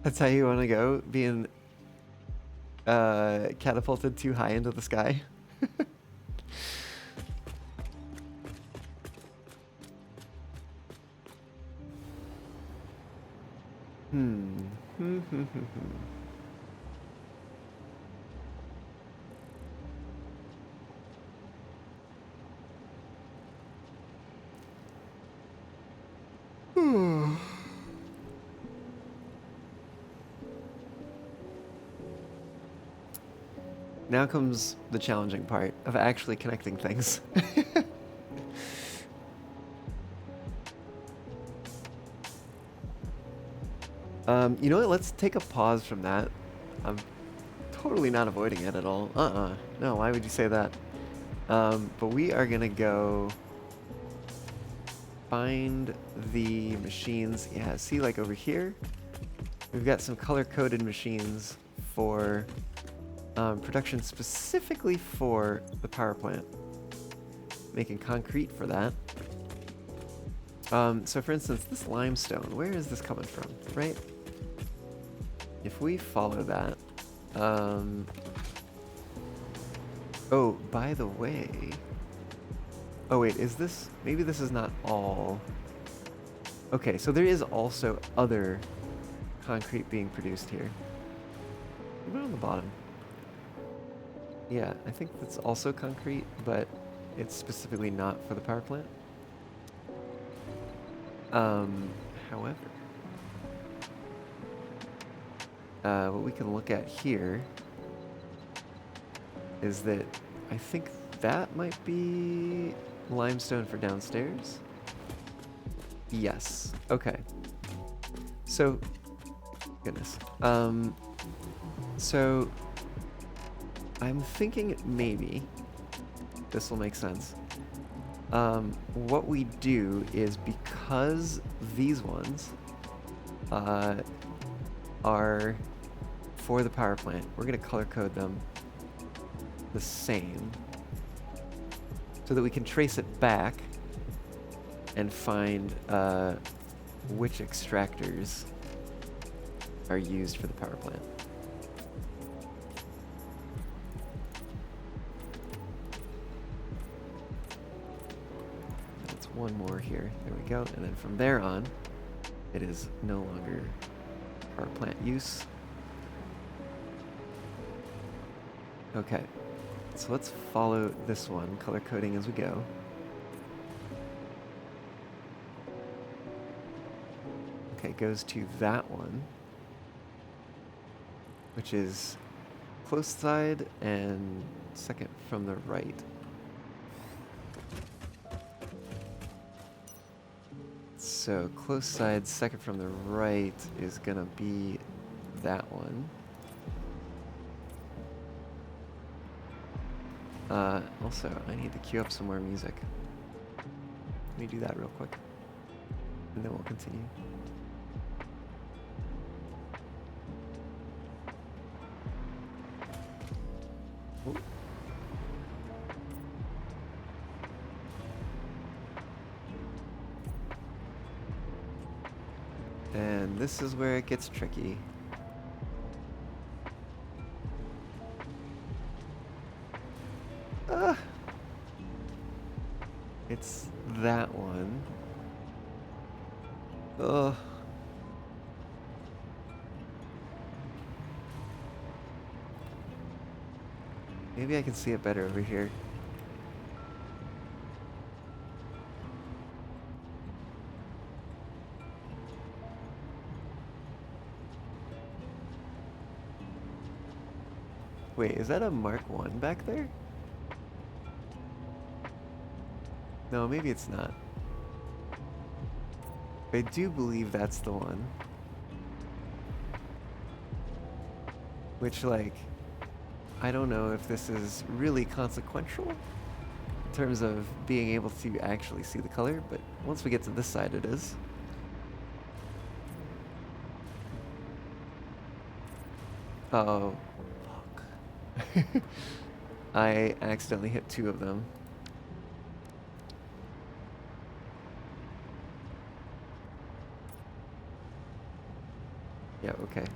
That's how you want to go, being catapulted too high into the sky. Now comes the challenging part of actually connecting things. You know what? Let's take a pause from that. I'm totally not avoiding it at all. No, why would you say that? But we are gonna go find the machines. Yeah, see, like over here, we've got some color-coded machines for production specifically for the power plant. Making concrete for that. So for instance, this limestone, where is this coming from, right? If we follow that, oh, by the way, oh wait, is this, maybe this is not all, okay, so there is also other concrete being produced here. Even on the bottom. Yeah, I think that's also concrete, but it's specifically not for the power plant. However, what we can look at here is that I think that might be limestone for downstairs. Yes. Okay. So, goodness. So I'm thinking maybe this will make sense. What we do is, because these ones are for the power plant, we're going to color code them the same so that we can trace it back and find which extractors are used for the power plant. That's one more here. There we go. And then from there on, it is no longer power plant use. Okay, so let's follow this one, color coding as we go. Okay, goes to that one, which is close side and second from the right. So close side, second from the right is gonna be that one. Also, I need to queue up some more music. Let me do that real quick, and then we'll continue. Ooh. And this is where it gets tricky. It's that one. Ugh. Maybe I can see it better over here. Wait, is that a Mark 1 back there? No, maybe it's not. I do believe that's the one. Which, like, I don't know if this is really consequential in terms of being able to actually see the color, but once we get to this side, it is. Oh, fuck. I accidentally hit two of them. Yeah, okay.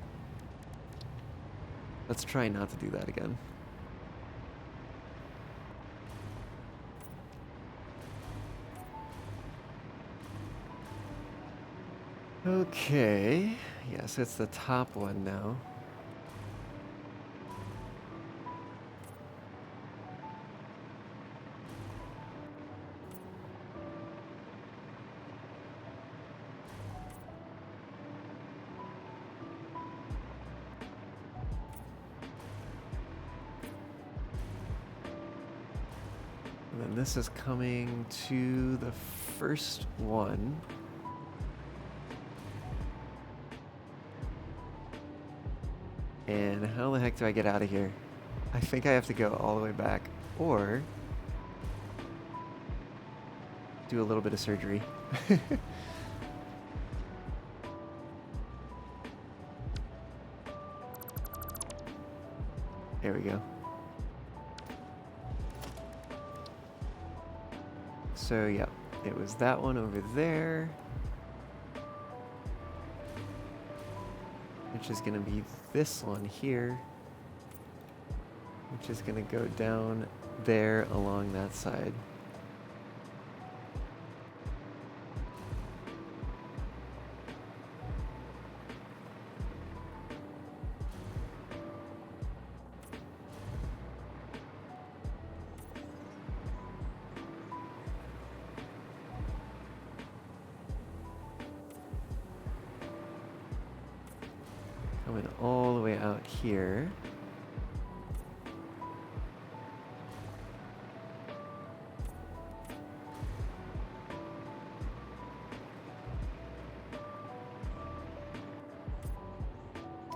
Let's try not to do that again. Okay. Yes, it's the top one now. And then this is coming to the first one. And how the heck do I get out of here? I think I have to go all the way back, or do a little bit of surgery. There we go. So yeah, it was that one over there, which is gonna be this one here, which is gonna go down there along that side. Coming all the way out here.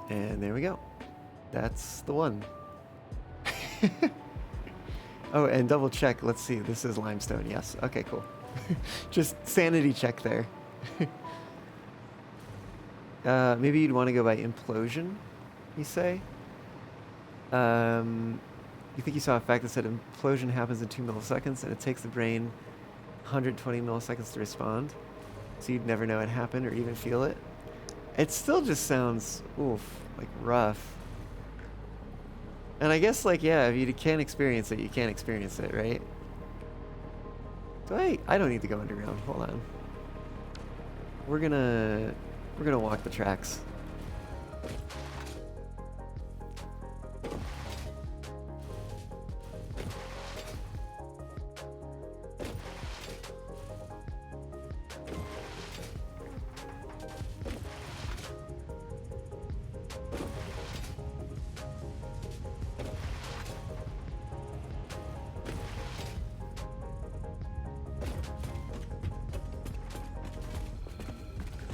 And there we go. That's the one. Oh, and double check. Let's see. This is limestone. Yes. Okay, cool. Just sanity check there. Maybe you'd want to go by implosion, you say? You think you saw a fact that said implosion happens in 2 milliseconds and it takes the brain 120 milliseconds to respond, so you'd never know it happened or even feel it. It still just sounds, oof, like rough. And I guess, like, yeah, if you can't experience it, you can't experience it, right? So I don't need to go underground. Hold on. We're gonna walk the tracks.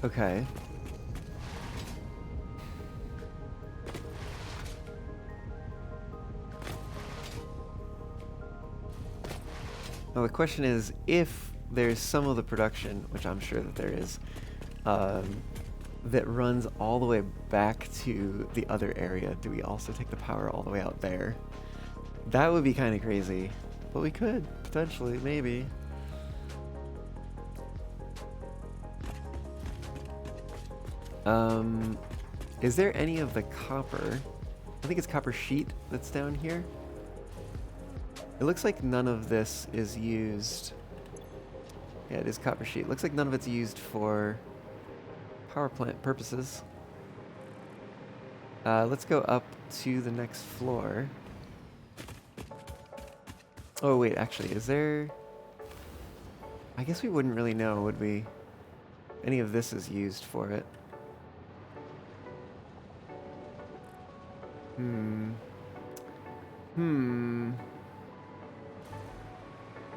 Okay. Now the question is, if there's some of the production, which I'm sure that there is, that runs all the way back to the other area, do we also take the power all the way out there? That would be kind of crazy, but we could, potentially, maybe. Is there any of the copper? I think it's copper sheet that's down here. It looks like none of this is used. Yeah, it is copper sheet. Looks like none of it's used for power plant purposes. Let's go up to the next floor. Oh wait, actually, is there... I guess we wouldn't really know, would we? Any of this is used for it.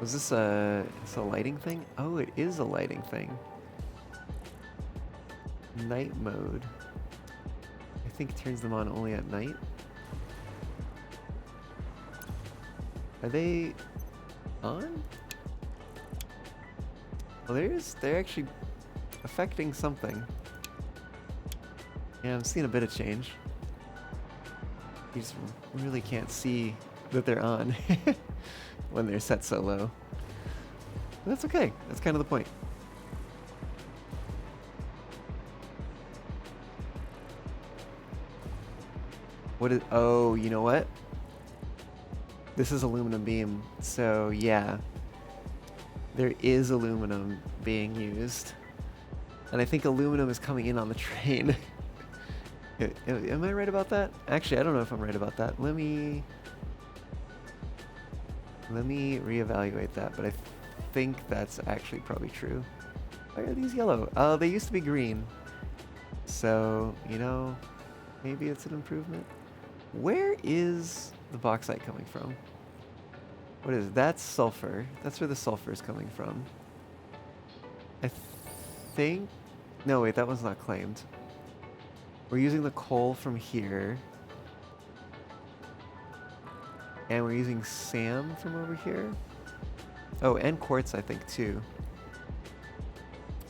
Was this a lighting thing? Oh, it is a lighting thing. Night mode. I think turns them on only at night. Are they on? Well, they're actually affecting something. Yeah, I'm seeing a bit of change. You just really can't see that they're on when they're set so low. But that's okay. That's kind of the point. What is... Oh, you know what? This is aluminum beam. So, yeah. There is aluminum being used. And I think aluminum is coming in on the train. Am I right about that? Actually, I don't know if I'm right about that. Let me reevaluate that, but I think that's actually probably true. Why are these yellow? Oh, they used to be green. So, you know, maybe it's an improvement. Where is the bauxite coming from? What is it? That's sulfur. That's where the sulfur is coming from. I think... No, wait, that one's not claimed. We're using the coal from here. And we're using SAM from over here. Oh, and quartz, I think, too.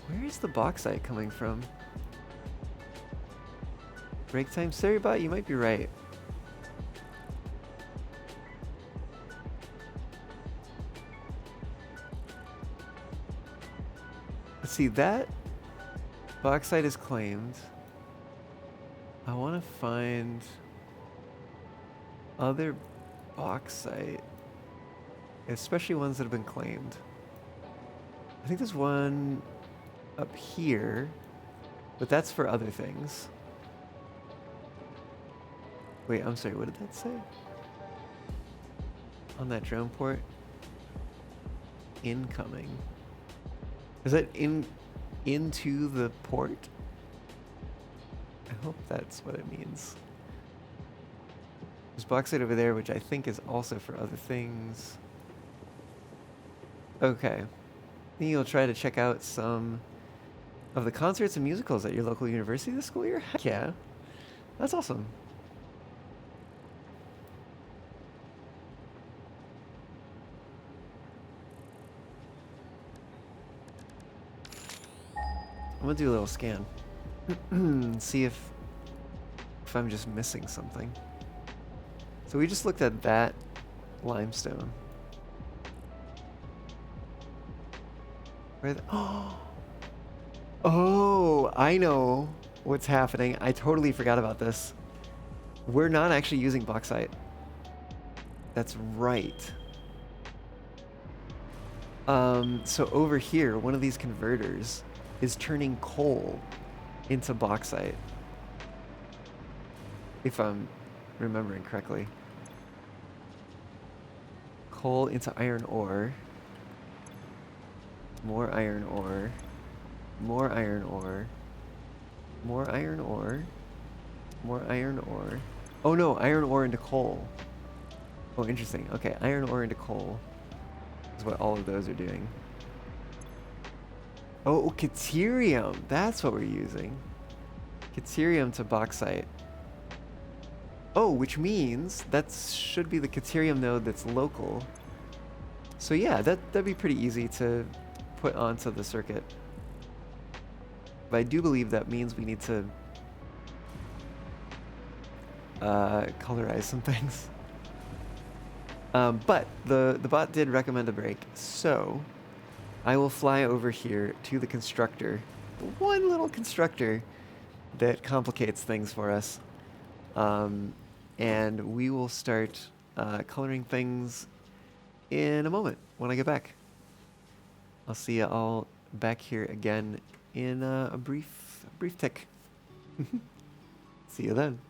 Where is the bauxite coming from? Break time? Seribot, you might be right. Let's see, that bauxite is claimed. I want to find other bauxite, especially ones that have been claimed. I think there's one up here, but that's for other things. Wait, I'm sorry, what did that say? On that drone port? Incoming. Is that into the port? I hope that's what it means. There's bauxite over there, which I think is also for other things. Okay. Then you'll try to check out some of the concerts and musicals at your local university this school year? Heck yeah. That's awesome. I'm gonna do a little scan. See if I'm just missing something. So we just looked at that limestone. Where the, oh, I know what's happening. I totally forgot about this. We're not actually using bauxite. That's right. So over here, one of these converters is turning coal into bauxite. If I'm remembering correctly. Coal into iron ore. More iron ore. More iron ore. More iron ore. More iron ore. Oh no, iron ore into coal. Oh, interesting. Okay, iron ore into coal is what all of those are doing. Oh, caterium. That's what we're using. Caterium to bauxite. Oh, which means that should be the caterium node that's local. So yeah, that'd be pretty easy to put onto the circuit. But I do believe that means we need to colorize some things. But the bot did recommend a break, so I will fly over here to the constructor. One little constructor that complicates things for us. And we will start coloring things in a moment when I get back. I'll see you all back here again in a brief tick. See you then.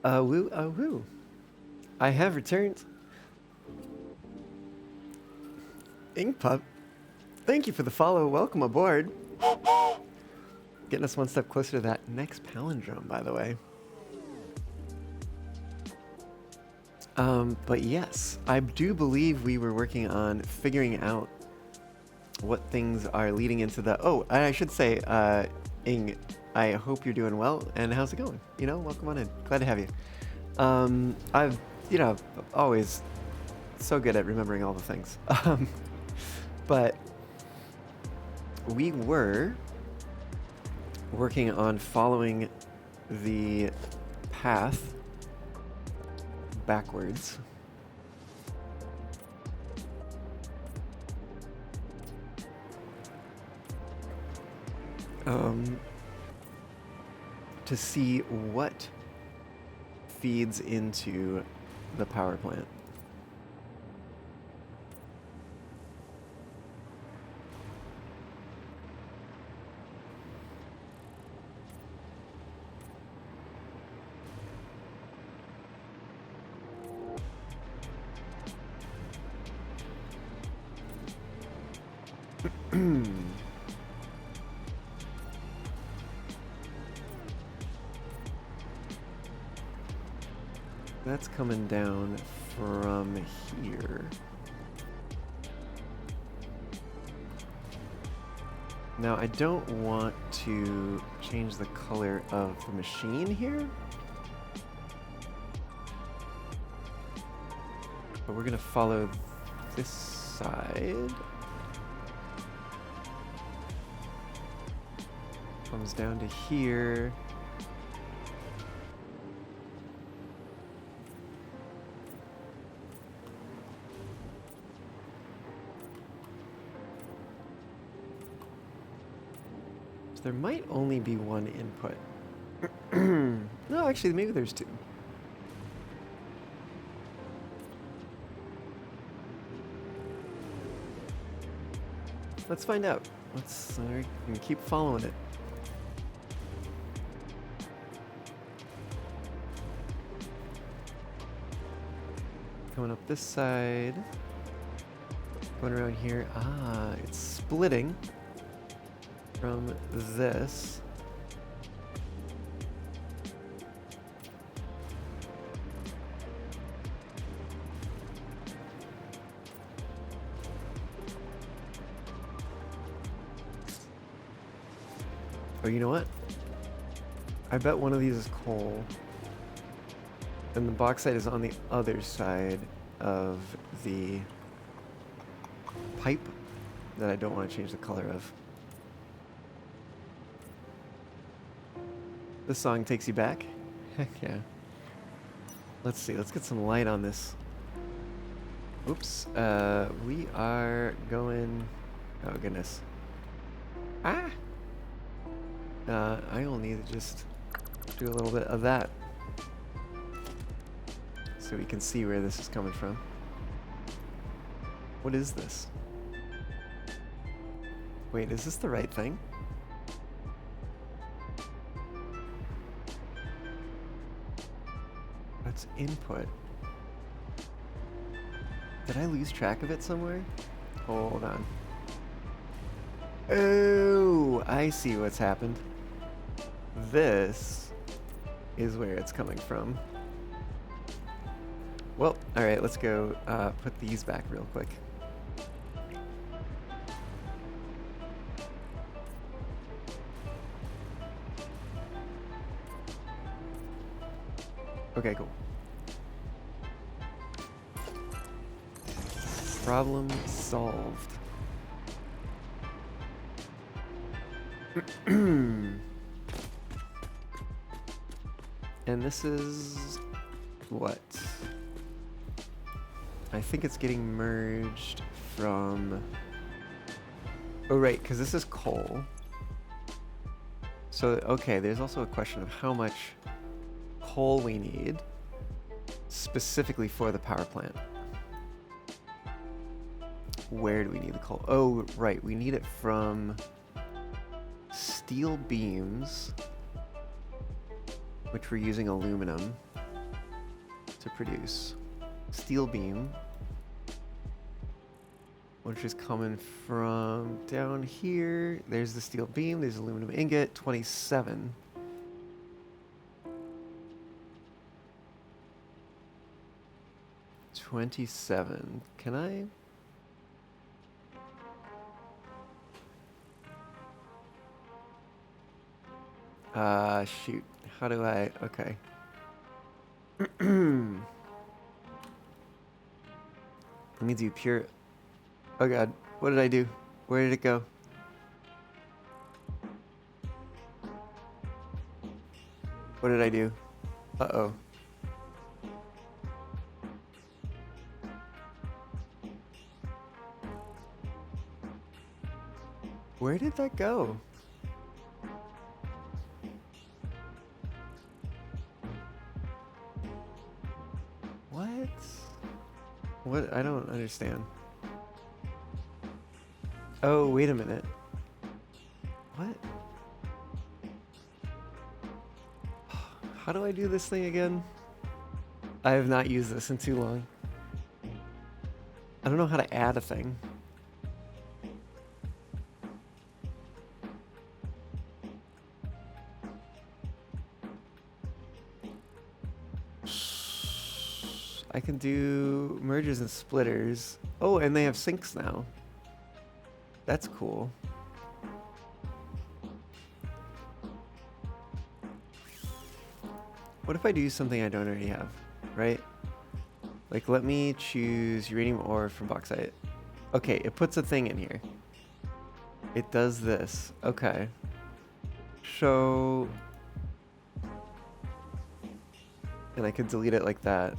Woo, woo. I have returned. Ink Pup, thank you for the follow. Welcome aboard. Getting us one step closer to that next palindrome, by the way. But yes, I do believe we were working on figuring out what things are leading into the... Oh, I should say, Ing, I hope you're doing well, and how's it going? You know, welcome on in. Glad to have you. I've, always so good at remembering all the things. But we were working on following the path backwards. To see what feeds into the power plant. That's coming down from here. Now, I don't want to change the color of the machine here, but we're gonna follow this side. Comes down to here. There might only be one input. No, actually, maybe there's two. Let's find out. Let's we can keep following it. Coming up this side. Going around here. Ah, it's splitting from this. Oh, you know what? I bet one of these is coal. And the bauxite is on the other side of the pipe that I don't want to change the color of. This song takes you back? Heck yeah. Let's see, let's get some light on this. Oops, we are going... Oh goodness. Ah! I will need to just do a little bit of that, so we can see where this is coming from. What is this? Wait, is this the right thing? That's input. Did I lose track of it somewhere? Hold on. Oh, I see what's happened. This is where it's coming from. Well, alright, let's go put these back real quick. Okay, cool. Problem solved. And this is what? I think it's getting merged from... Oh, right, because this is coal. So, okay, there's also a question of how much coal we need specifically for the power plant. Where do we need the coal? Oh, right, we need it from steel beams, which we're using aluminum. to produce. Steel beam, which is coming from down here. There's the steel beam, there's aluminum ingot, 27. Can I? Shoot. How do I? Okay. Let me do pure. Oh god, what did I do? Where did it go? What did I do? Uh-oh. Where did that go? What? What? I don't understand. Oh, wait a minute. What? How do I do this thing again? I have not used this in too long. I don't know how to add a thing. I can do mergers and splitters. Oh, and they have sinks now. That's cool. What if I do something I don't already have, right? Like, let me choose uranium ore from bauxite. Okay, it puts a thing in here. It does this. Okay. So... and I could delete it like that.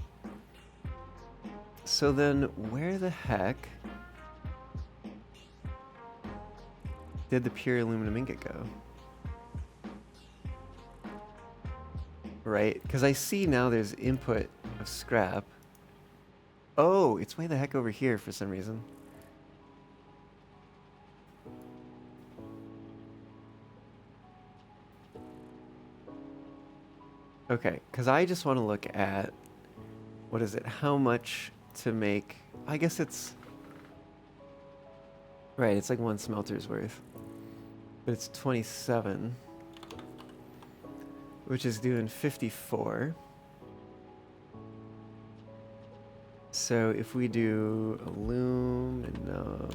So then, where the heck did the pure aluminum ingot go? Right? Because I see now there's input of scrap. Oh, it's way the heck over here for some reason. Okay, because I just want to look at, what is it, how much to make, I guess it's, right, it's like one smelter's worth. But it's 27, which is doing 54. So if we do aluminum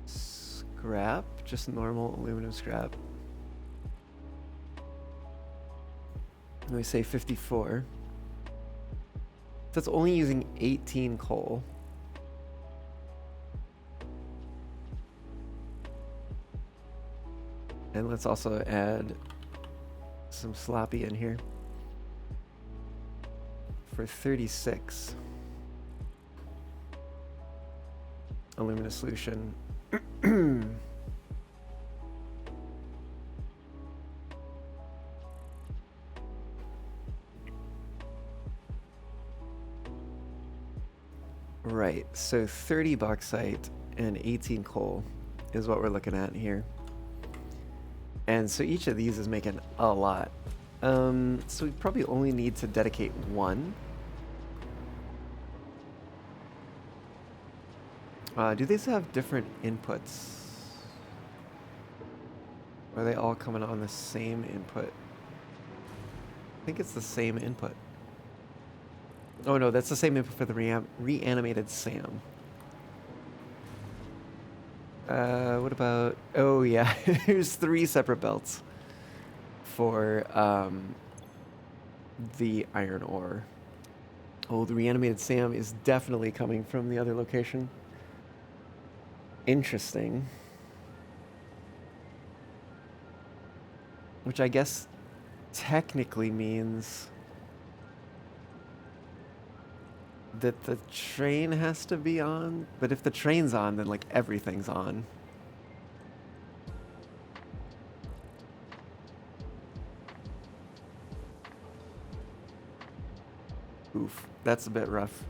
scrap, just normal aluminum scrap, and we say 54, that's only using 18 coal. And let's also add some sloppy in here for 36. Alumina solution. Right, so 30 bauxite and 18 coal is what we're looking at here. And so each of these is making a lot. So we probably only need to dedicate one. Do these have different inputs? Are they all coming on the same input? I think it's the same input. Oh no, that's the same input for the reanimated SAM. What about... oh yeah, there's 3 separate belts for the iron ore. Oh, the reanimated SAM is definitely coming from the other location. Interesting. Which I guess technically means that the train has to be on, but if the train's on, then like everything's on. Oof, that's a bit rough.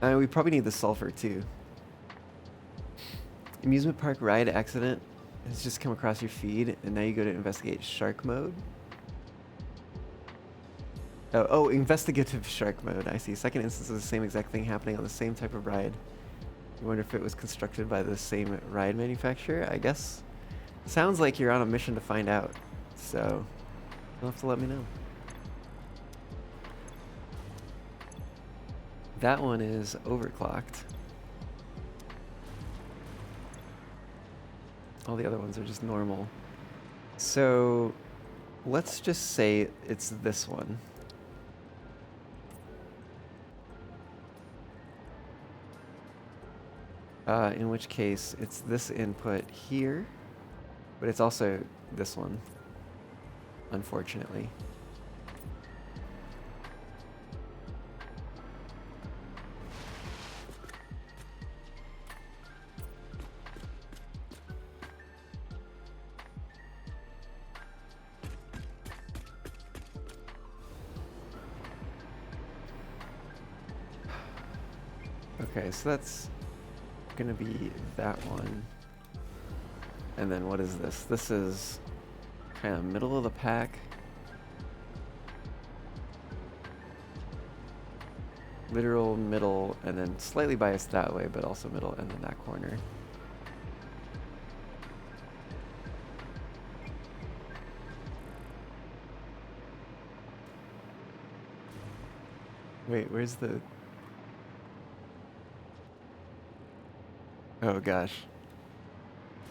We probably need the sulfur too. Amusement park ride accident has just come across your feed, and now you go to investigate shark mode. Oh, investigative strike mode. I see. Second instance of the same exact thing happening on the same type of ride. You wonder if it was constructed by the same ride manufacturer? I guess. Sounds like you're on a mission to find out. So, you'll have to let me know. That one is overclocked. All the other ones are just normal. So, let's just say it's this one. In which case, it's this input here, but it's also this one, unfortunately. Okay, so that's gonna be that one. And then what is this? This is kind of middle of the pack. Literal middle, and then slightly biased that way, but also middle, and then that corner. Wait, where's the... Oh gosh.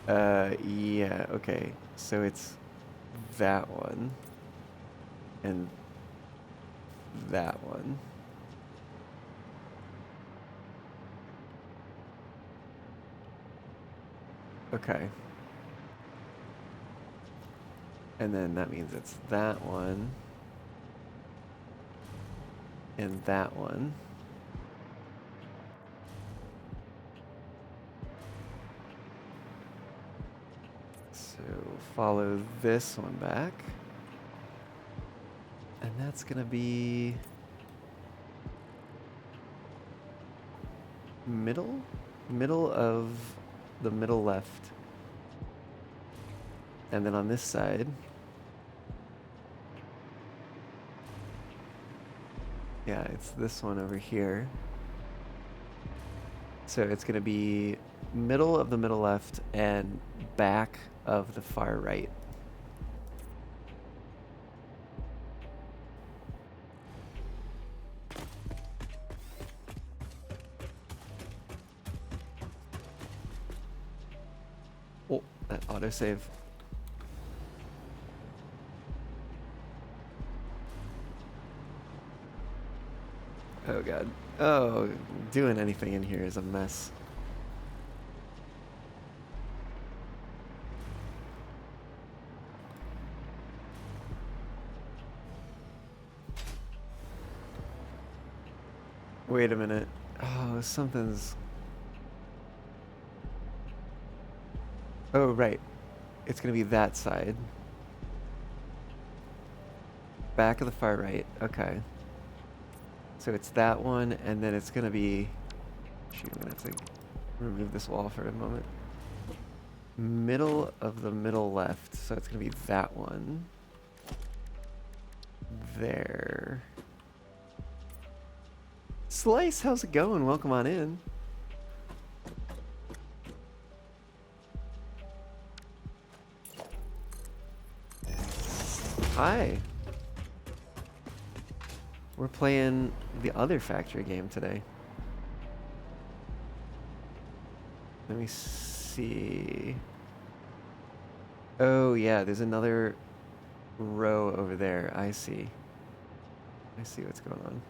Yeah, okay. So it's that one. And that one. Okay. And then that means it's that one. And that one. So follow this one back. And that's gonna be middle? Middle of the middle left. And then on this side, yeah, it's this one over here. So it's gonna be middle of the middle left and back of the far right. Oh, that autosave. Oh god. Oh, doing anything in here is a mess. Wait a minute. Oh, something's... Oh, right. It's gonna be that side. Back of the far right. Okay. So it's that one, and then it's gonna be... Shoot, I'm gonna have to remove this wall for a moment. Middle of the middle left. So it's gonna be that one. There. Slice, how's it going? Welcome on in. Hi. We're playing the other factory game today. Let me see. Oh yeah, there's another row over there. I see. I see what's going on.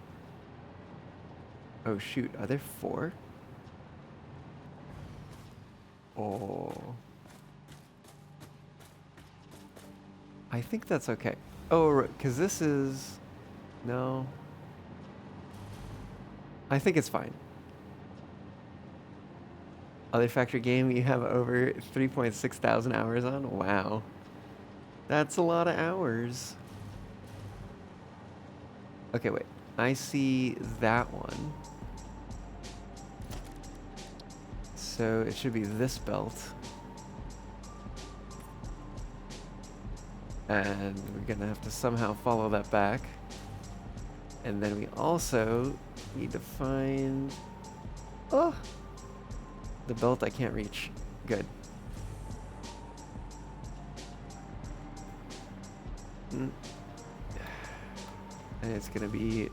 Oh shoot, are there 4? Oh. I think that's okay. Oh, because this is... No. I think it's fine. Other factory game you have over 3.6 thousand hours on? Wow. That's a lot of hours. Okay, wait. I see that one. So it should be this belt. And we're gonna have to somehow follow that back. And then we also need to find... Oh! The belt I can't reach. Good. And it's gonna be...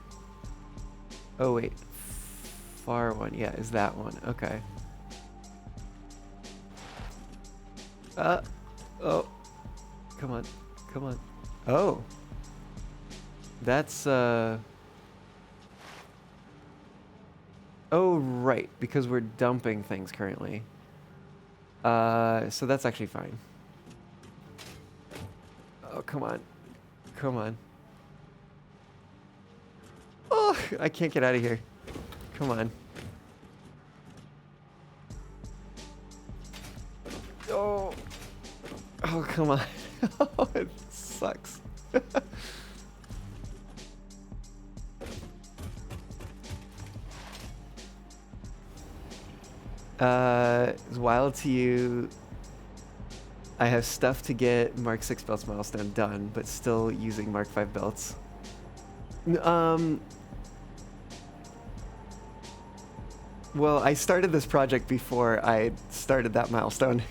Oh wait. Far one. Yeah, is that one. Okay. Oh. Come on. Come on. Oh. That's, Oh, right. Because we're dumping things currently. So that's actually fine. Oh, come on. Come on. Oh, I can't get out of here. Come on. Oh. Oh, come on. Oh, it sucks. It's wild to you. I have stuff to get Mark 6 belts milestone done, but still using Mark 5 belts. Well, I started this project before I started that milestone.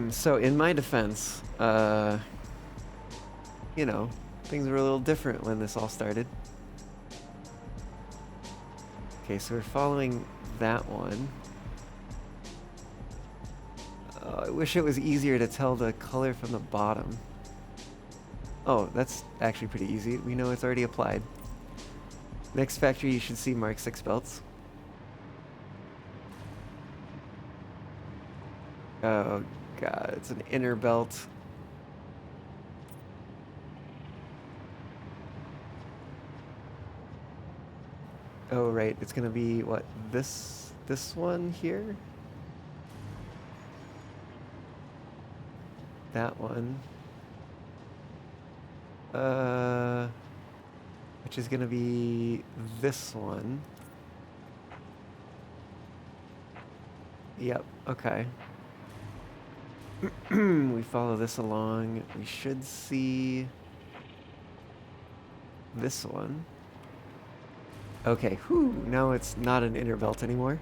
So in my defense, you know, things were a little different when this all started. Okay, so we're following that one. I wish it was easier to tell the color from the bottom. Oh, that's actually pretty easy. We know it's already applied. Next factory, you should see Mark 6 belts. Oh god, it's an inner belt. Oh right, it's gonna be what, this one here? That one. Which is gonna be this one. Yep, okay. We follow this along. We should see this one. Okay, whew, now it's not an inner belt anymore.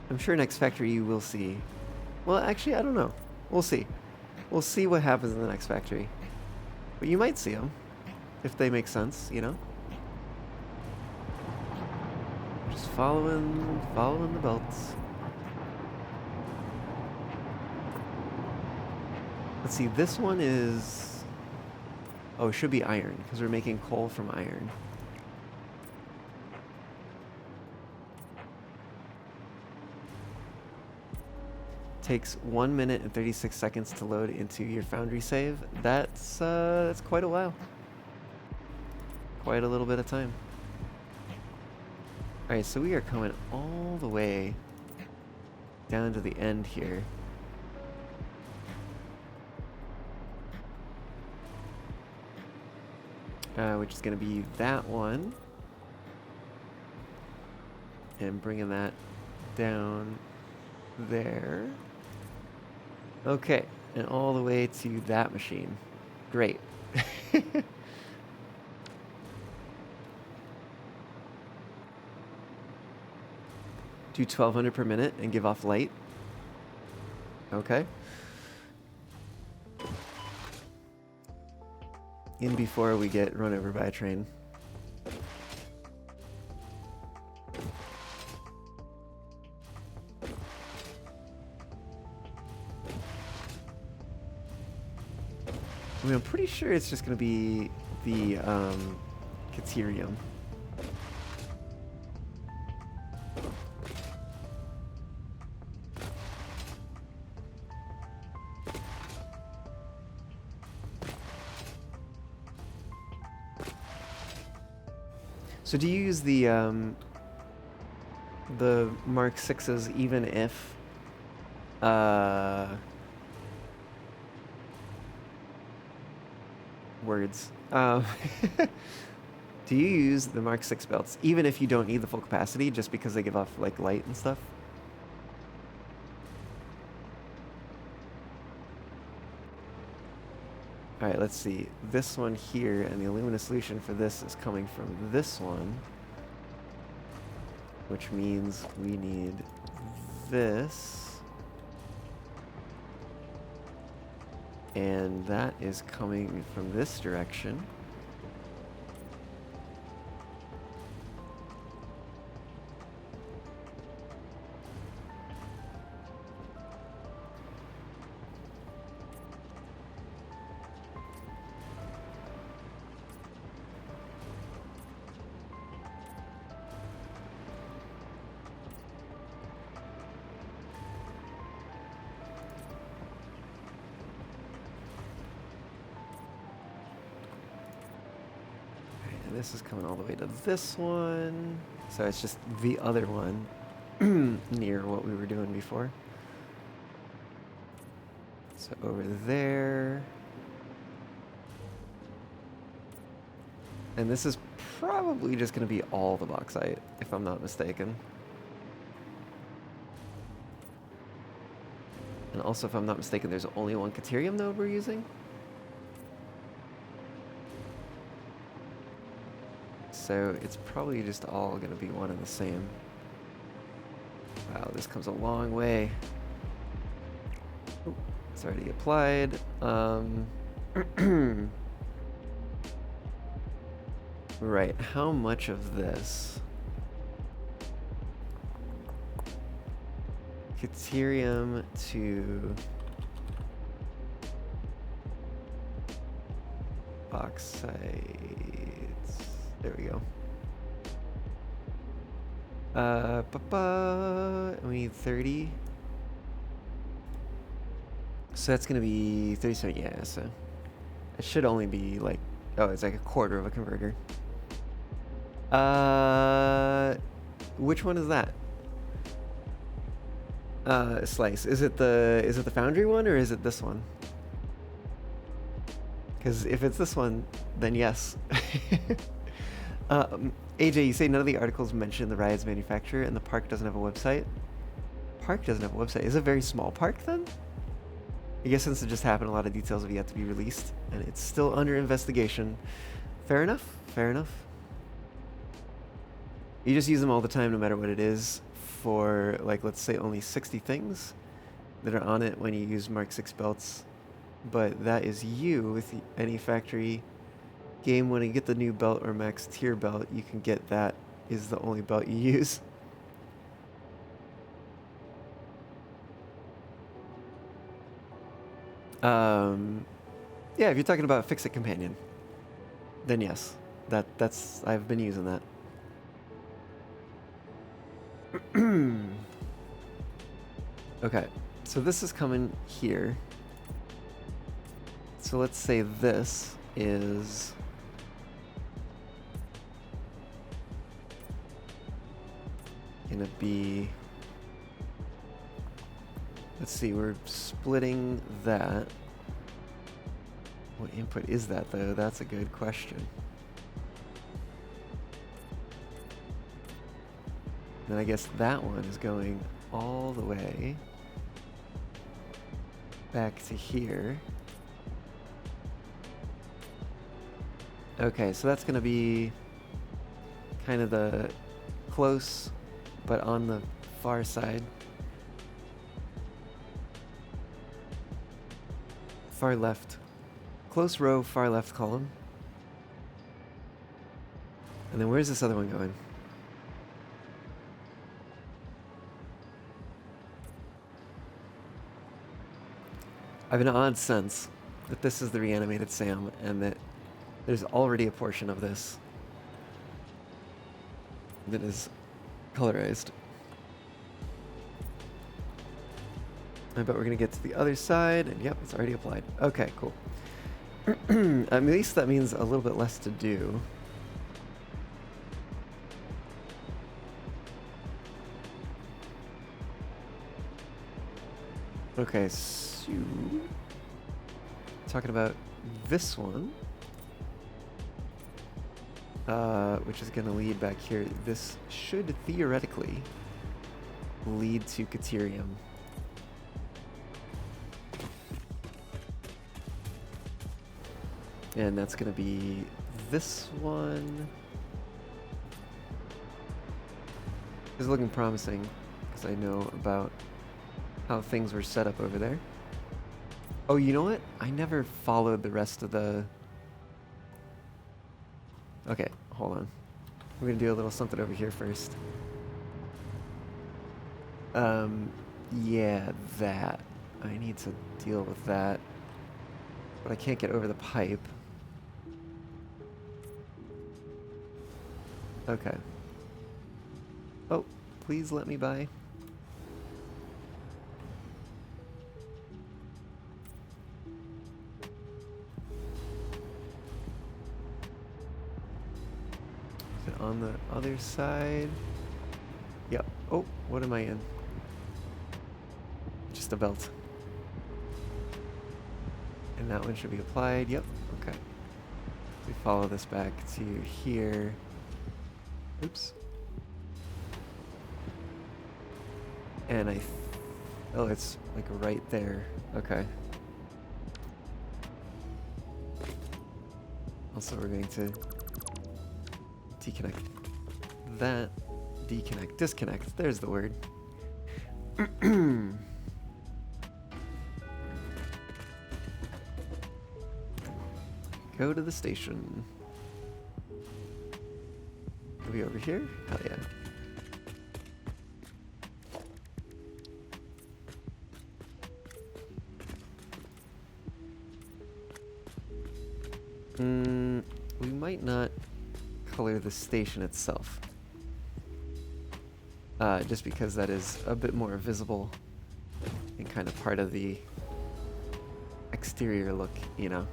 I'm sure next factory you will see. Well, actually, I don't know. We'll see. We'll see what happens in the next factory. But you might see them. If they make sense, you know? Just following the belts. Let's see, this one is... Oh, it should be iron, because we're making coal from iron. Takes 1 minute and 36 seconds to load into your foundry save. That's quite a while. Quite a little bit of time. Alright, so we are coming all the way down to the end here. Which is going to be that one. And bringing that down there. Okay, and all the way to that machine. Great. Do 1200 per minute and give off light. Okay. In before we get run over by a train. I mean, I'm pretty sure it's just going to be the Caterium. So do you use the Mark 6s even if words Um, do you use the Mark 6 belts even if you don't need the full capacity, just because they give off like light and stuff? All right, let's see. This one here, and the aluminum solution for this is coming from this one, which means we need this, and that is coming from this direction. This is coming all the way to this one. So it's just the other one near what we were doing before. So over there. And this is probably just going to be all the bauxite, if I'm not mistaken. And also, if I'm not mistaken, there's only one Caterium node we're using. So it's probably just all going to be one and the same. Wow, this comes a long way. Ooh, it's already applied. Right, how much of this? Caterium to bauxite. There we go. We need 30. So that's gonna be 37, yeah, so it should only be like, oh, it's like a quarter of a converter. Which one is that? Slice. Is it the foundry one or is it this one? Because if it's this one, then yes. AJ, you say none of the articles mention the ride's manufacturer and the park doesn't have a website? Park doesn't have a website. Is it a very small park then? I guess since it just happened, a lot of details have yet to be released and it's still under investigation. Fair enough, fair enough. You just use them all the time no matter what it is for, like, let's say only 60 things that are on it when you use Mark 6 belts. But that is you with any factory game. When you get the new belt or max tier belt, you can get that is the only belt you use. Yeah, if you're talking about Fix-It Companion, then yes, that's I've been using that. Okay, so this is coming here. So let's say this is gonna be, let's see, we're splitting that. What input is that though? That's a good question. Then I guess that one is going all the way back to here. Okay, so that's gonna be kind of the close, but on the far side. Far left. Close row, far left column. And then where's this other one going? I have an odd sense that this is the reanimated Sam and that there's already a portion of this that is colorized. I bet we're gonna get to the other side, and yep, it's already applied. Okay, cool. At least that means a little bit less to do. Okay, so talking about this one. which is going to lead back here. This should theoretically lead to Caterium. And that's going to be this one. It's looking promising because I know about how things were set up over there. Oh, you know what? I never followed the rest of the... Okay, hold on. We're going to do a little something over here first. Yeah, that. I need to deal with that. But I can't get over the pipe. Okay. Oh, please let me by. Is it on the other side? Yep. Oh, what am I in? Just a belt. And that one should be applied. Yep. Okay. We follow this back to here. Oops. And oh, it's like right there. Okay. Also, we're going to deconnect that. Disconnect. There's the word. Go to the station. Are we over here? Hell yeah. We might not color the station itself. Just because that is a bit more visible and kind of part of the exterior look, you know.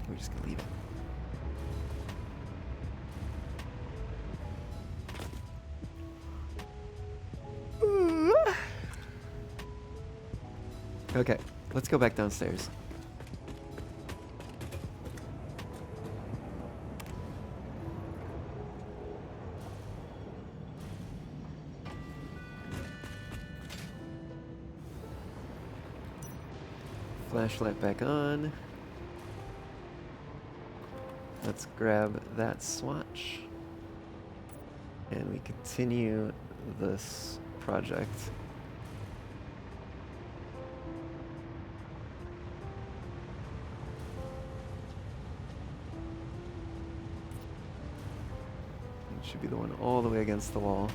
We're just gonna leave it. Okay, let's go back downstairs. Flashlight back on. Let's grab that swatch. And we continue this project. It should be the one all the way against the wall.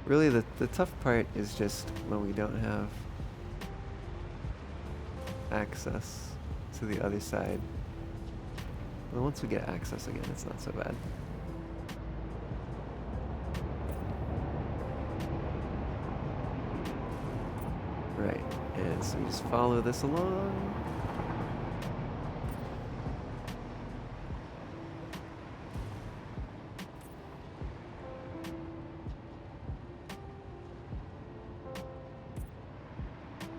Really, the tough part is just when we don't have access to the other side. But once we get access again, it's not so bad. Right, and so we just follow this along.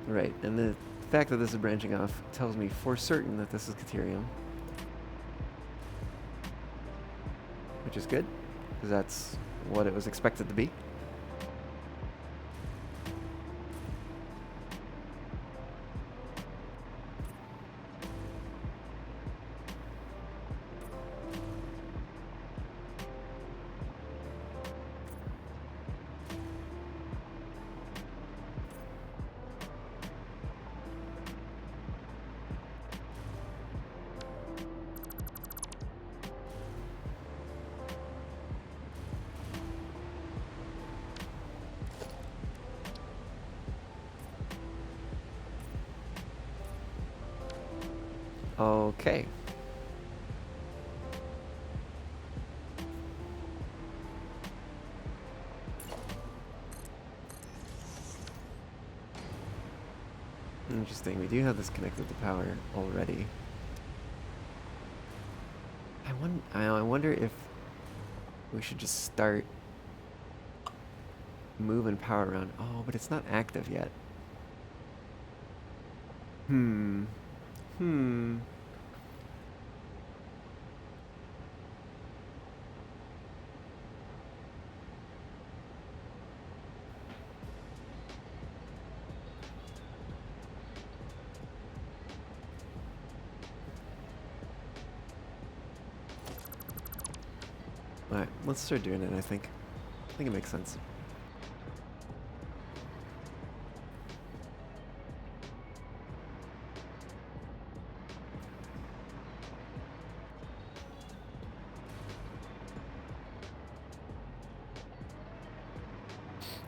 Right, and the fact that this is branching off tells me for certain that this is Caterium. Which is good, because that's what it was expected to be. Okay. Interesting. We do have this connected to power already. I wonder if we should just start moving power around. Oh, but it's not active yet. Alright, let's start doing it, I think. I think it makes sense.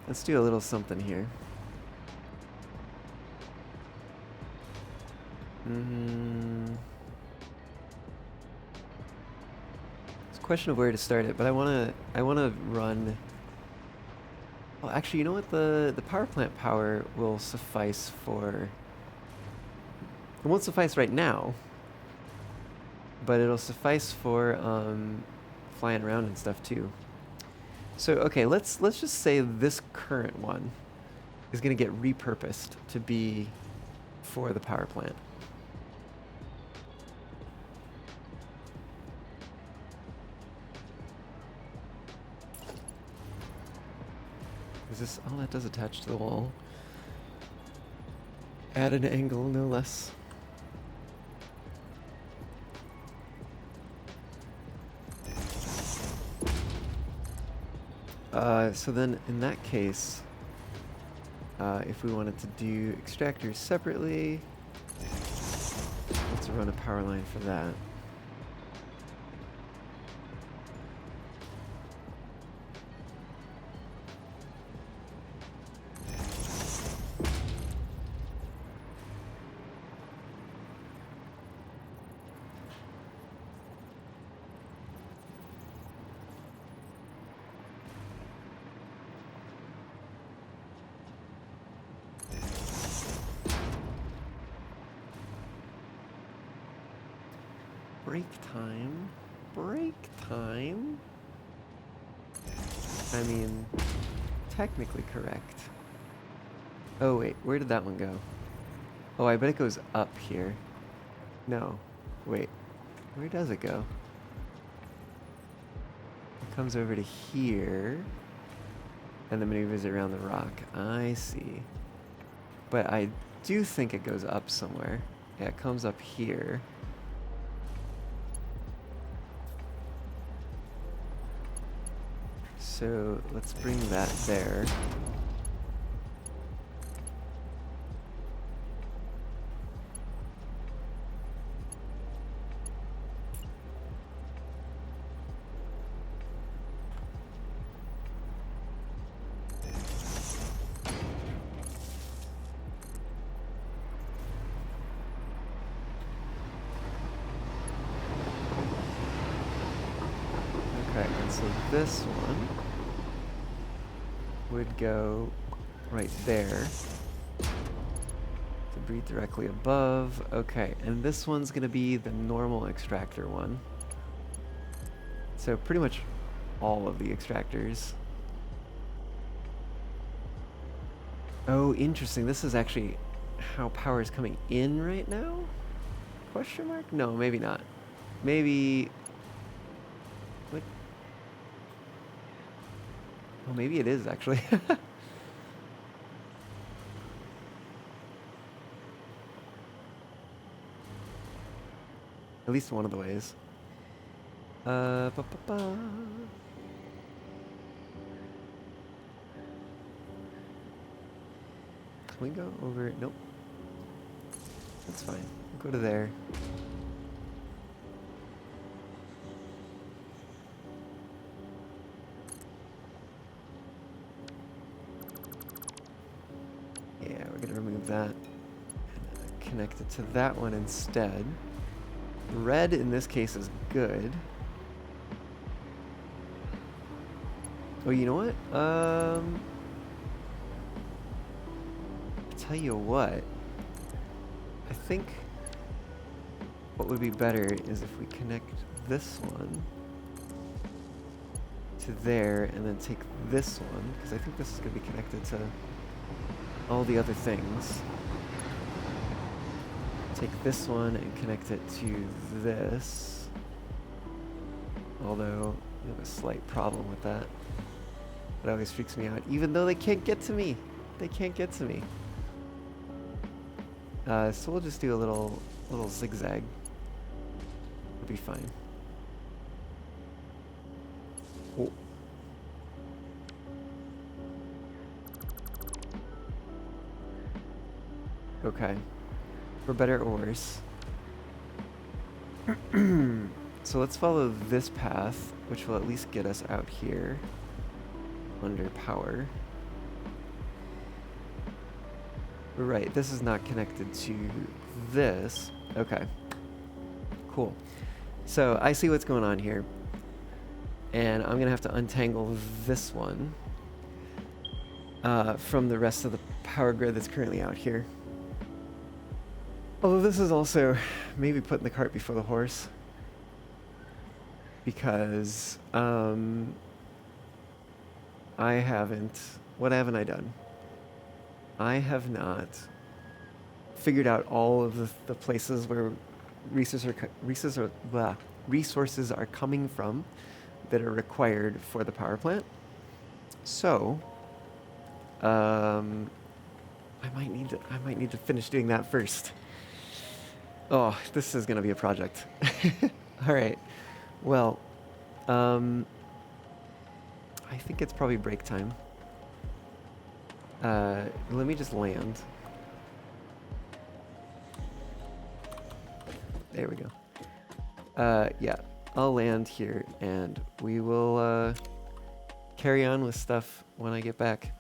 Let's do a little something here. It's a question of where to start it, but I wanna run. Well, actually, you know what? The power plant power will suffice for. It won't suffice right now, but it'll suffice for flying around and stuff too. So okay, let's just say this current one is gonna get repurposed to be for the power plant. Is this all that does attach to the wall? Add an angle, no less. So then in that case, if we wanted to do extractors separately, let's run a power line for that. Break time. Break time. I mean, technically correct. Oh wait, where did that one go? Oh, I bet it goes up here. No. Wait. Where does it go? It comes over to here and then maneuvers it around the rock. I see. But I do think it goes up somewhere. Yeah, it comes up here. So let's bring that there. Okay, and so this one would go right there to breathe directly above. Okay, and this one's gonna be the normal extractor one. So pretty much all of the extractors. Oh, interesting. This is actually how power is coming in right now? Question mark? No, maybe not. Maybe... What? Oh, maybe it is actually. At least one of the ways. Ba -ba -ba. Can we go over? Nope. That's fine. We'll go to there. Yeah, we're gonna remove that and connect it to that one instead. Red in this case is good. Oh, you know what? Tell you what. I think what would be better is if we connect this one to there and then take this one, because I think this is going to be connected to all the other things. Take this one and connect it to this. Although, I have a slight problem with that. It always freaks me out, even though they can't get to me. They can't get to me. So we'll just do a little zigzag. It'll be fine. Oh. Okay. For better or worse. So let's follow this path, which will at least get us out here under power. Right, this is not connected to this. Okay. Cool. So I see what's going on here. And I'm going to have to untangle this one from the rest of the power grid that's currently out here. Although this is also maybe putting the cart before the horse. Because I haven't... What haven't I done? I have not figured out all of the places where resources are coming from that are required for the power plant. So, I might need to finish doing that first. Oh, this is gonna be a project. All right. Well, I think it's probably break time. Let me just land. There we go. Yeah, I'll land here and we will carry on with stuff when I get back.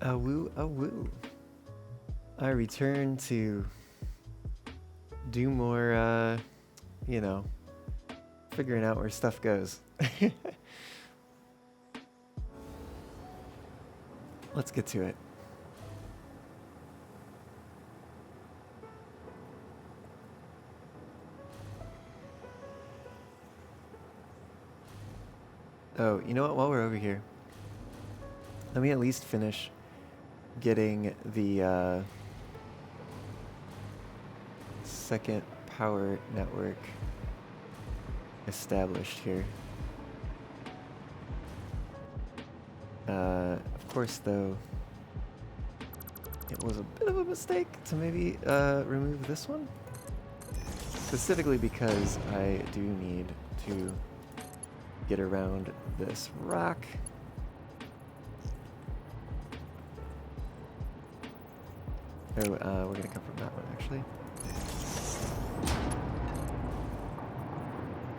A woo, a woo. I return to do more, you know, figuring out where stuff goes. Let's get to it. Oh, you know what? While we're over here, let me at least finish getting the second power network established here. Of course, though, it was a bit of a mistake to maybe remove this one, specifically because I do need to get around this rock. Oh, we're gonna come from that one actually.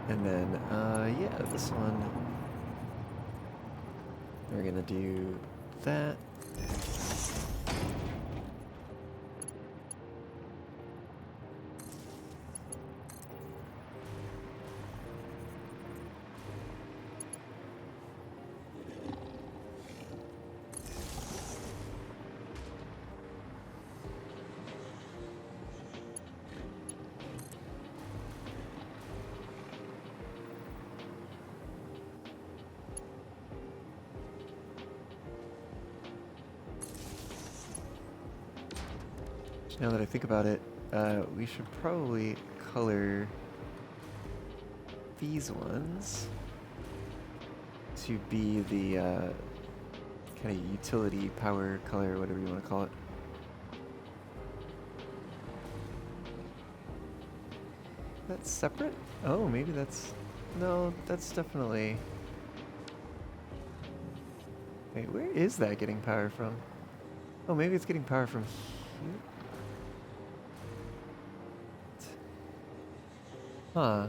And then, yeah, this one, we're gonna do that. Now that I think about it, we should probably color these ones to be the kind of utility power color, whatever you want to call it. That's separate? Oh, maybe that's... No, that's definitely... Wait, where is that getting power from? Oh, maybe it's getting power from here? Huh.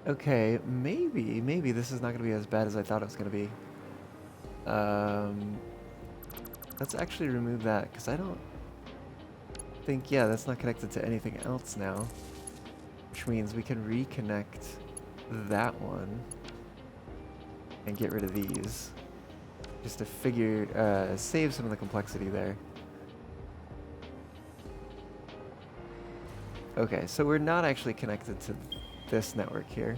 Okay, maybe this is not going to be as bad as I thought it was going to be. Let's actually remove that, because I don't think, yeah, that's not connected to anything else now. Which means we can reconnect that one and get rid of these. Just to figure, save some of the complexity there. Okay, so we're not actually connected to this network here.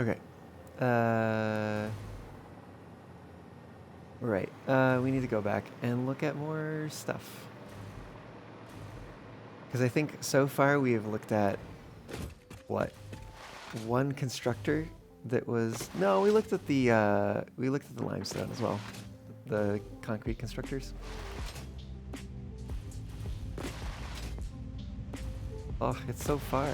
Okay. Right. We need to go back and look at more stuff. Because I think so far we have looked at, what? One constructor that was... No, we looked at the limestone as well. The concrete constructors. Oh, it's so far.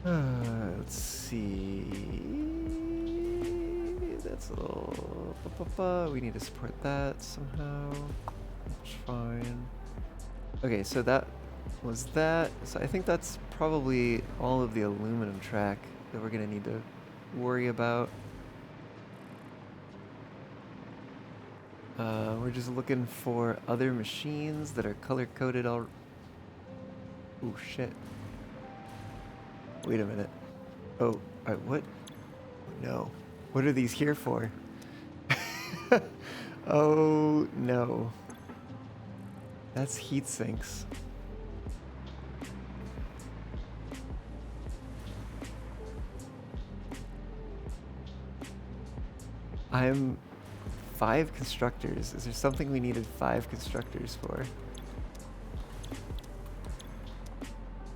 Let's see. That's a little... We need to support that somehow. That's fine. Okay, so that was that. So I think that's probably all of the aluminum track that we're going to need to worry about. We're just looking for other machines that are color-coded all... Oh, shit. Wait a minute. Oh, what? No. What are these here for? Oh no. That's heat sinks. I'm 5 constructors. Is there something we needed 5 constructors for?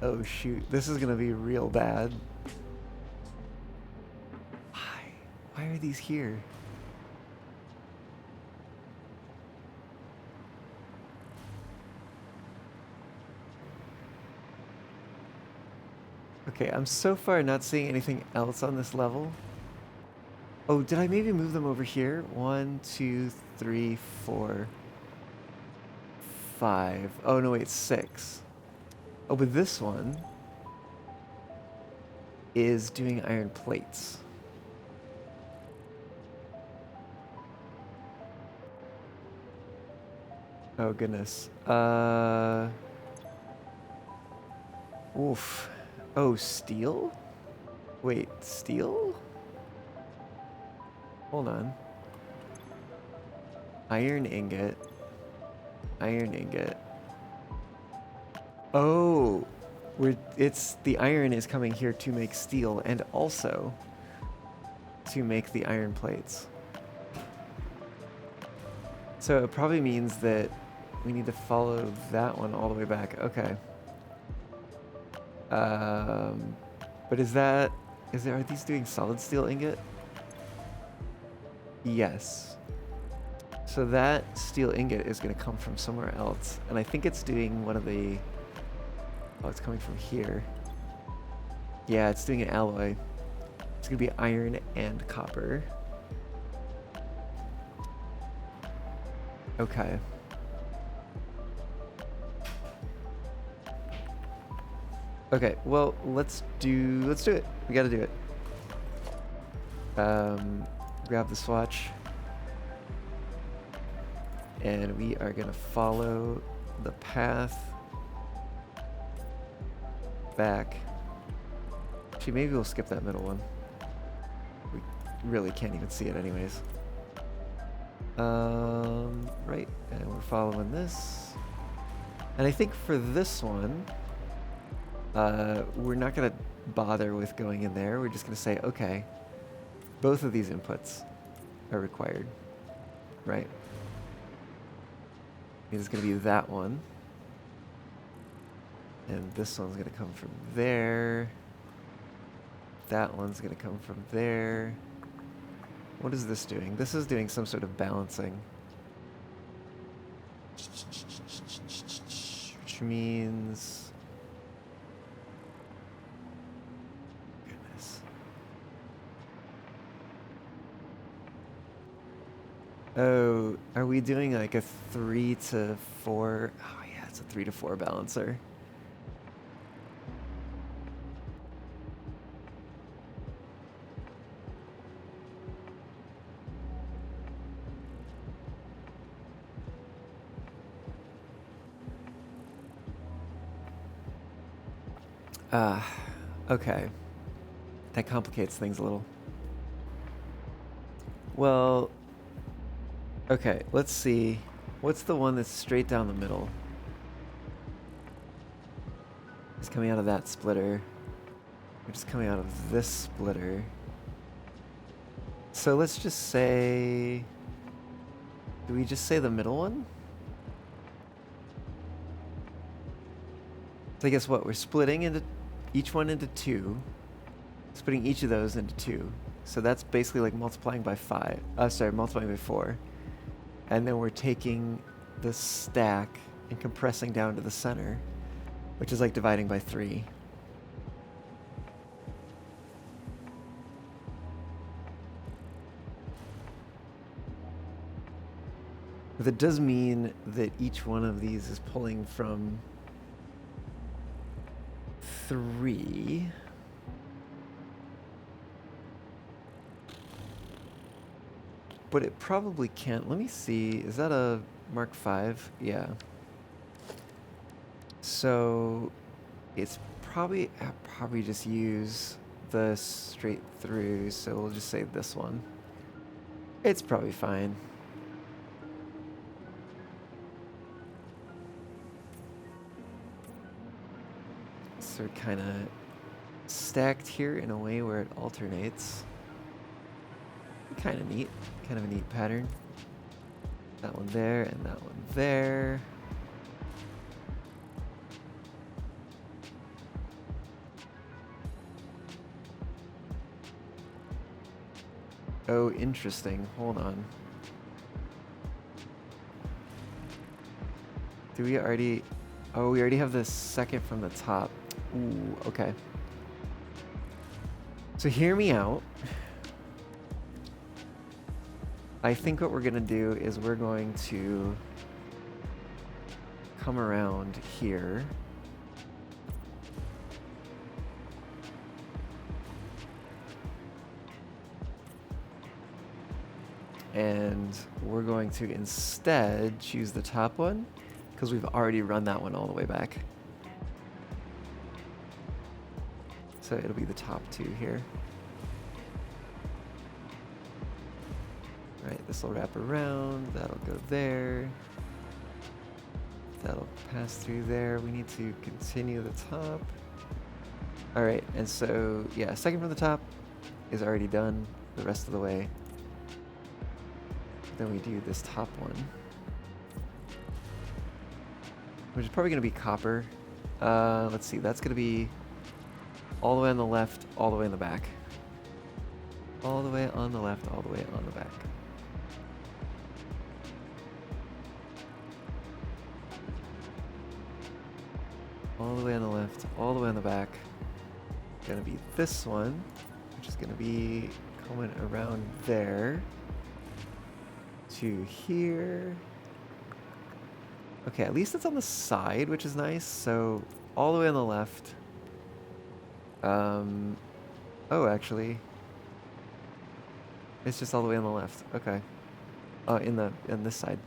Oh shoot, this is gonna be real bad. Why? Why are these here? Okay, I'm so far not seeing anything else on this level. Oh, did I maybe move them over here? 1, 2, 3, 4, 5. Oh no, wait, 6. Oh, but this one is doing iron plates. Oh goodness. Oof. Oh, steel? Wait, steel? Hold on. Iron ingot. Iron ingot. Oh, it's the iron is coming here to make steel and also to make the iron plates. So it probably means that we need to follow that one all the way back. Okay. But are these doing solid steel ingot? Yes. So that steel ingot is going to come from somewhere else. And I think it's doing one of the... Oh, it's coming from here. Yeah, it's doing an alloy. It's going to be iron and copper. Okay. Okay, well, let's do it. We gotta do it. Grab the swatch. And we are gonna follow the path back. Actually, maybe we'll skip that middle one. We really can't even see it anyways. Right, and we're following this. And I think for this one, we're not gonna bother with going in there. We're just gonna say, okay, both of these inputs are required, right? It's gonna be that one. And this one's gonna come from there. That one's gonna come from there. What is this doing? This is doing some sort of balancing. Which means... Goodness. Oh, are we doing like a 3 to 4? Oh yeah, it's a 3 to 4 balancer. Okay. That complicates things a little. Well, okay, let's see. What's the one that's straight down the middle? It's coming out of that splitter. Which is coming out of this splitter. So let's just say... Do we just say the middle one? So I guess what? We're splitting into each one into 2. Splitting each of those into 2. So that's basically like multiplying by 5. Multiplying by 4. And then we're taking the stack and compressing down to the center, which is like dividing by 3. But that does mean that each one of these is pulling from 3. But it probably can't. Let me see. Is that a Mark V? Yeah. So it's probably, I'll probably just use the straight through. So we'll just say this one. It's probably fine. So kind of stacked here in a way where it alternates. Kind of neat. Kind of a neat pattern. That one there and that one there. Oh, interesting. Hold on. Do we already... Oh, we already have the second from the top. Ooh, okay. So hear me out. I think what we're going to do is we're going to come around here. And we're going to instead choose the top one because we've already run that one all the way back. So it'll be the top two here. All right, this will wrap around, that'll go there. That'll pass through there. We need to continue the top. All right, and so, yeah, second from the top is already done the rest of the way. Then we do this top one, which is probably going to be copper. Let's see, that's going to be all the way on the left, all the way in the back. All the way on the left, all the way on the back. All the way on the left, all the way on the back. Gonna be this one, which is gonna be coming around there to here. Okay, at least it's on the side, which is nice. So all the way on the left. Oh, actually, it's just all the way on the left. Okay. In this side.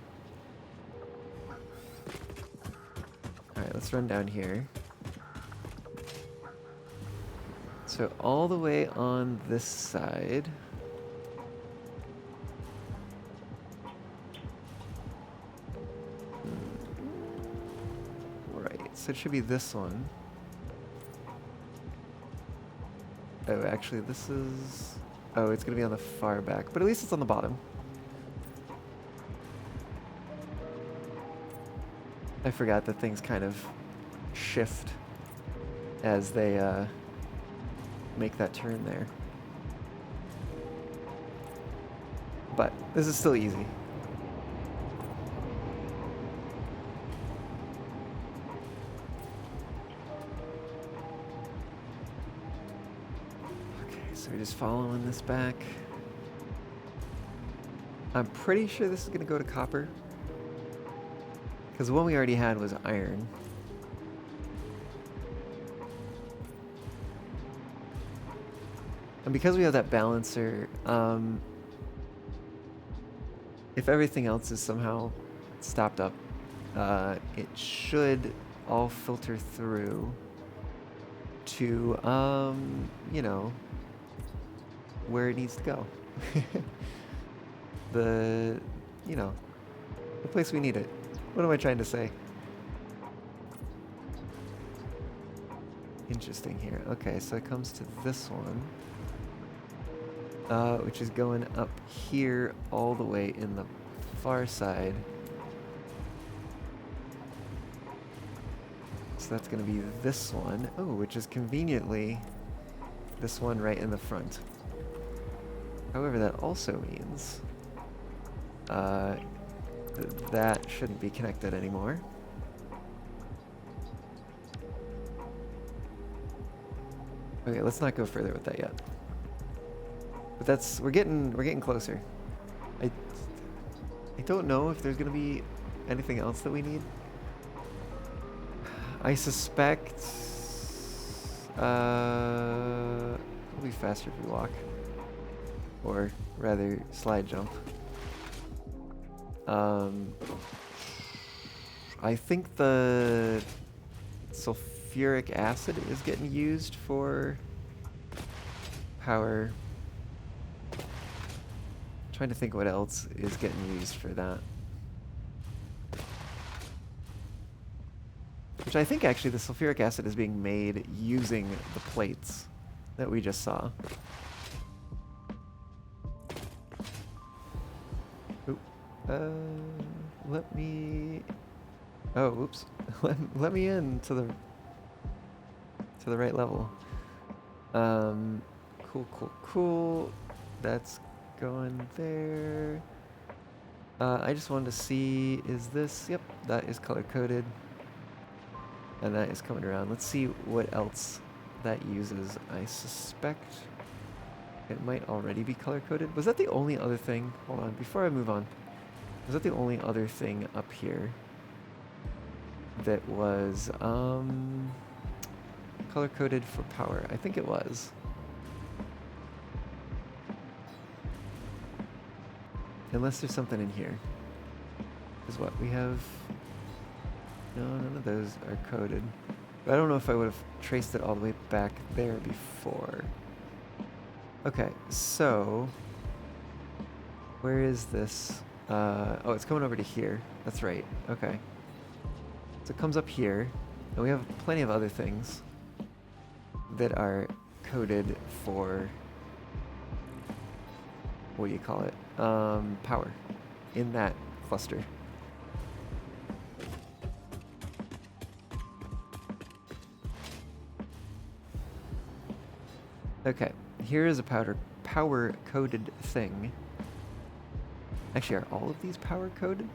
All right, let's run down here. So all the way on this side. Right, so it should be this one. Oh, actually, this is... Oh, it's going to be on the far back, but at least it's on the bottom. I forgot that things kind of shift as they make that turn there. But this is still easy. So we're just following this back. I'm pretty sure this is going to go to copper. Because the one we already had was iron. And because we have that balancer, if everything else is somehow stopped up, it should all filter through to, you know, where it needs to go. The place we need it. What am I trying to say? Interesting here. Okay, so it comes to this one, which is going up here all the way in the far side. So that's going to be this one. Oh, which is conveniently this one right in the front. However, that also means that shouldn't be connected anymore. Okay, let's not go further with that yet. But we're getting closer. I don't know if there's gonna be anything else that we need. I suspect it'll be faster if we walk. Or rather, slide jump. I think the sulfuric acid is getting used for power. I'm trying to think what else is getting used for that. Which I think actually the sulfuric acid is being made using the plates that we just saw. Oop. Let me... Oh, oops. let me in to the right level. Cool. That's going there. I just wanted to see, is this... Yep, that is color-coded. And that is coming around. Let's see what else that uses. I suspect it might already be color-coded. Was that the only other thing? Hold on, before I move on. Was that the only other thing up here that was color-coded for power? I think it was. Unless there's something in here. Is what we have... No, none of those are coded. But I don't know if I would have traced it all the way back there before. Okay, so... Where is this? Oh, it's coming over to here. That's right. Okay. So it comes up here. And we have plenty of other things that are coded for... What do you call it? Power. In that cluster. Okay, here is a power-coded thing. Actually, are all of these power-coded?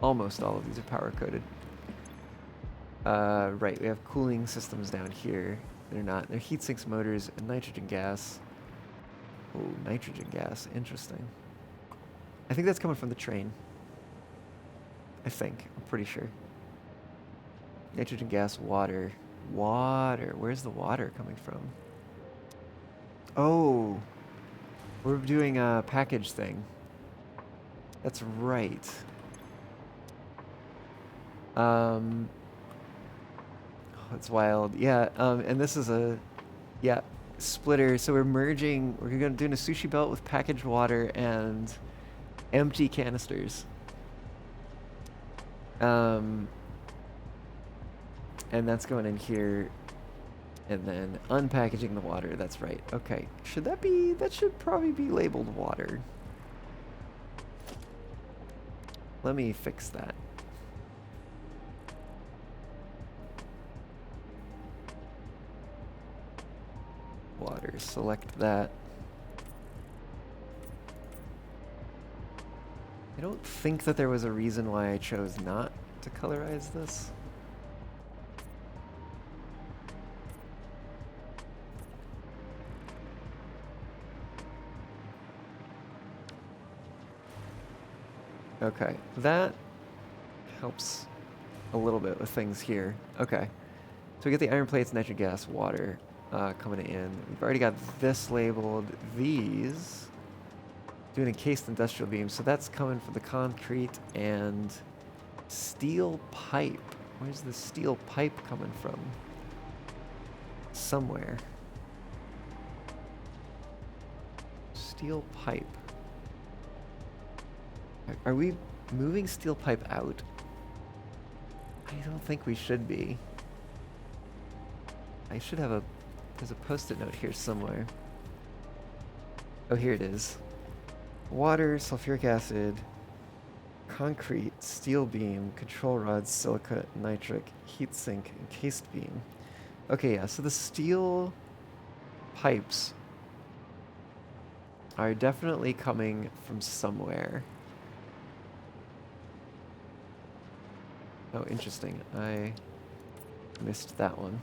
Almost all of these are power-coded. Right, we have cooling systems down here. They're not. They're heat sinks, motors, and nitrogen gas. Oh, nitrogen gas. Interesting. I think that's coming from the train. I think. I'm pretty sure. Nitrogen gas, water. Water. Where's the water coming from? Oh, we're doing a package thing. That's right. Oh, it's wild. Yeah, and this is a, yeah, splitter. So we're merging, we're going to do a sushi belt with packaged water and empty canisters. And that's going in here. And then unpackaging the water, that's right. Okay, should that be, that should probably be labeled water. Let me fix that. Water, select that. I don't think that there was a reason why I chose not to colorize this. Okay, that helps a little bit with things here. Okay, so we get the iron plates, nitrogen gas, water coming in. We've already got this labeled. These doing encased industrial beams, so that's coming from the concrete and steel pipe. Where's the steel pipe coming from? Somewhere. Steel pipe. Are we moving steel pipe out? I don't think we should be. I should have a... There's a post-it note here somewhere. Oh, here it is. Water, sulfuric acid, concrete, steel beam, control rods, silica, nitric, heat sink, encased beam. Okay, yeah, so the steel pipes are definitely coming from somewhere. Oh, interesting. I missed that one.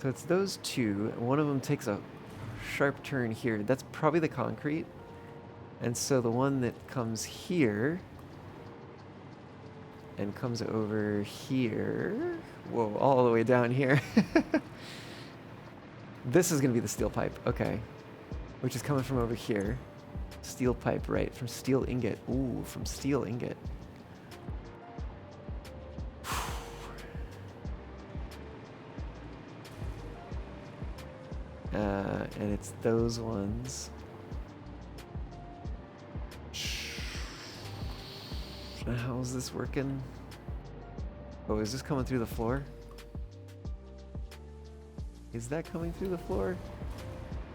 So it's those two. One of them takes a sharp turn here. That's probably the concrete. And so the one that comes here and comes over here. Whoa, all the way down here. This is going to be the steel pipe. Okay. Which is coming from over here. Steel pipe, right. From steel ingot. Ooh, from steel ingot. And it's those ones. Now, how is this working? Oh, is this coming through the floor? Is that coming through the floor?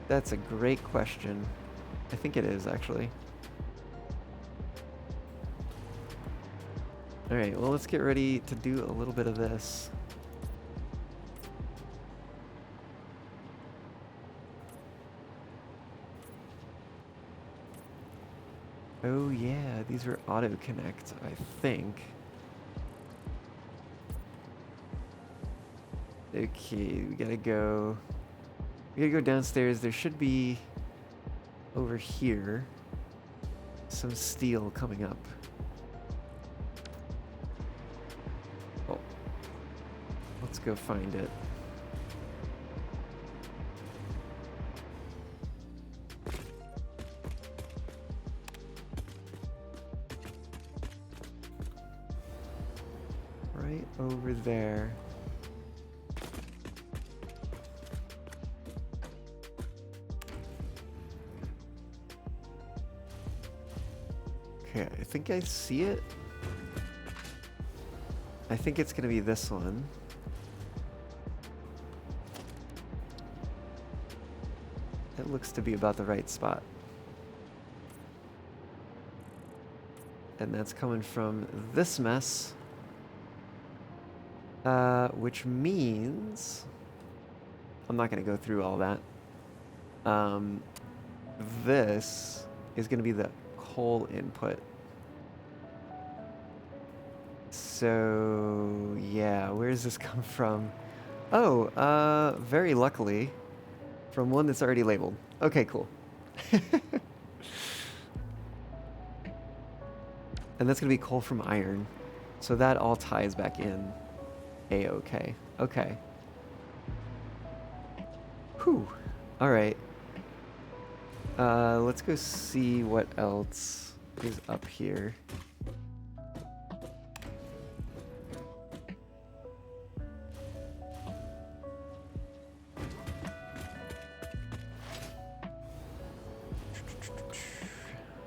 That's a great question. I think it is, actually. Alright, well, let's get ready to do a little bit of this. Oh yeah, these were auto-connect, I think. Okay, we gotta go downstairs. There should be, over here, some steel coming up. Oh, let's go find it. Right over there. Okay, I think I see it. I think it's gonna be this one. It looks to be about the right spot. And that's coming from this mess. Which means I'm not going to go through all that. This is going to be the coal input. So yeah, where does this come from? Oh, very luckily, from one that's already labeled. Okay, cool. And that's going to be coal from iron. So that all ties back in. A-okay. Okay. Whew. Alright. Let's go see what else is up here.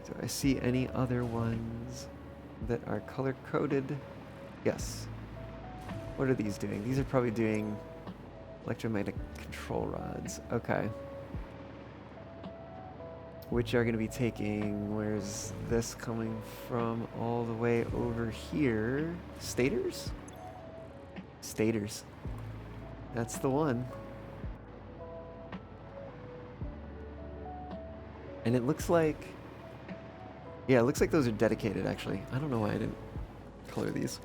Do I see any other ones that are color-coded? Yes. What are these doing? These are probably doing electromagnetic control rods. Okay. Which are going to be taking, where's this coming from? All the way over here. Stators? Stators. That's the one. And it looks like... Yeah, it looks like those are dedicated, actually. I don't know why I didn't color these.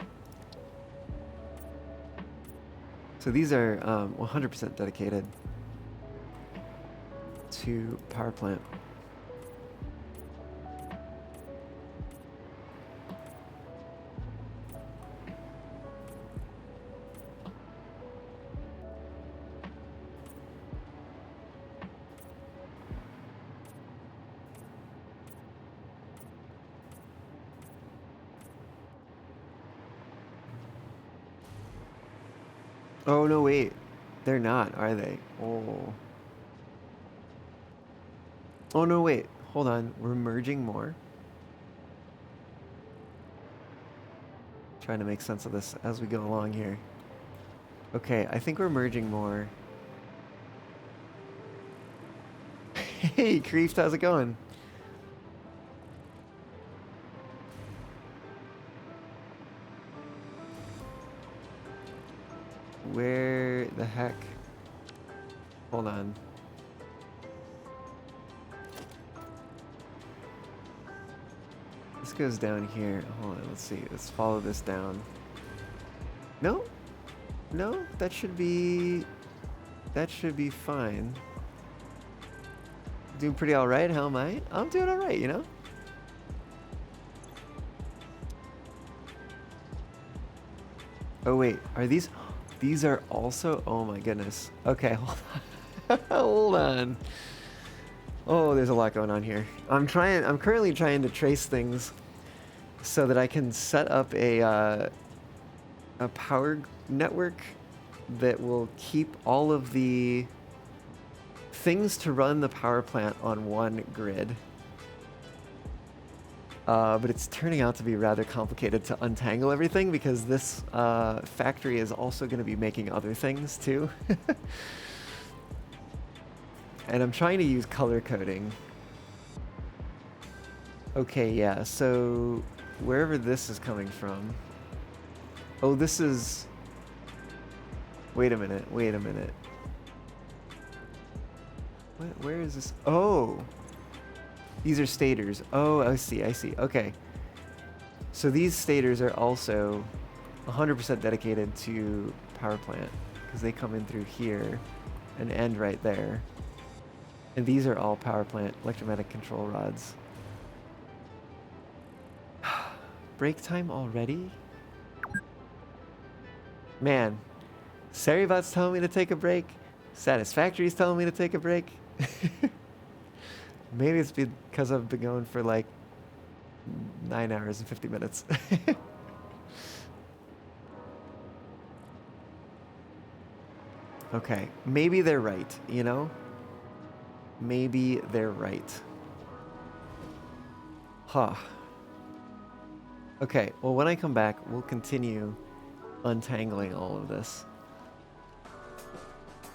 So these are 100% dedicated to power plant. Oh, no, wait. They're not, are they? Oh. Oh, no, wait. Hold on. We're merging more. Trying to make sense of this as we go along here. Okay, I think we're merging more. Hey, Creeft, how's it going? Where the heck? Hold on. This goes down here. Hold on, let's see. Let's follow this down. No? No? That should be fine. Doing pretty alright, how am I? I'm doing alright, you know? Oh wait, are these... These are also... Oh my goodness. Okay, hold on. Hold on. Oh, there's a lot going on here. I'm currently trying to trace things so that I can set up a power network that will keep all of the things to run the power plant on one grid. But it's turning out to be rather complicated to untangle everything because this factory is also going to be making other things too. And I'm trying to use color coding. Okay, yeah, so wherever this is coming from. Oh, this is... Wait a minute, wait a minute. Where is this? Oh! These are stators. Oh, I see, I see. Okay. So these stators are also 100% dedicated to power plant because they come in through here and end right there. And these are all power plant electromagnetic control rods. Break time already? Man, Saribot's telling me to take a break. Satisfactory's telling me to take a break. Maybe it's because I've been going for like 9 hours and 50 minutes. Okay, maybe they're right, you know? Maybe they're right. Huh. Okay, well when I come back, we'll continue untangling all of this.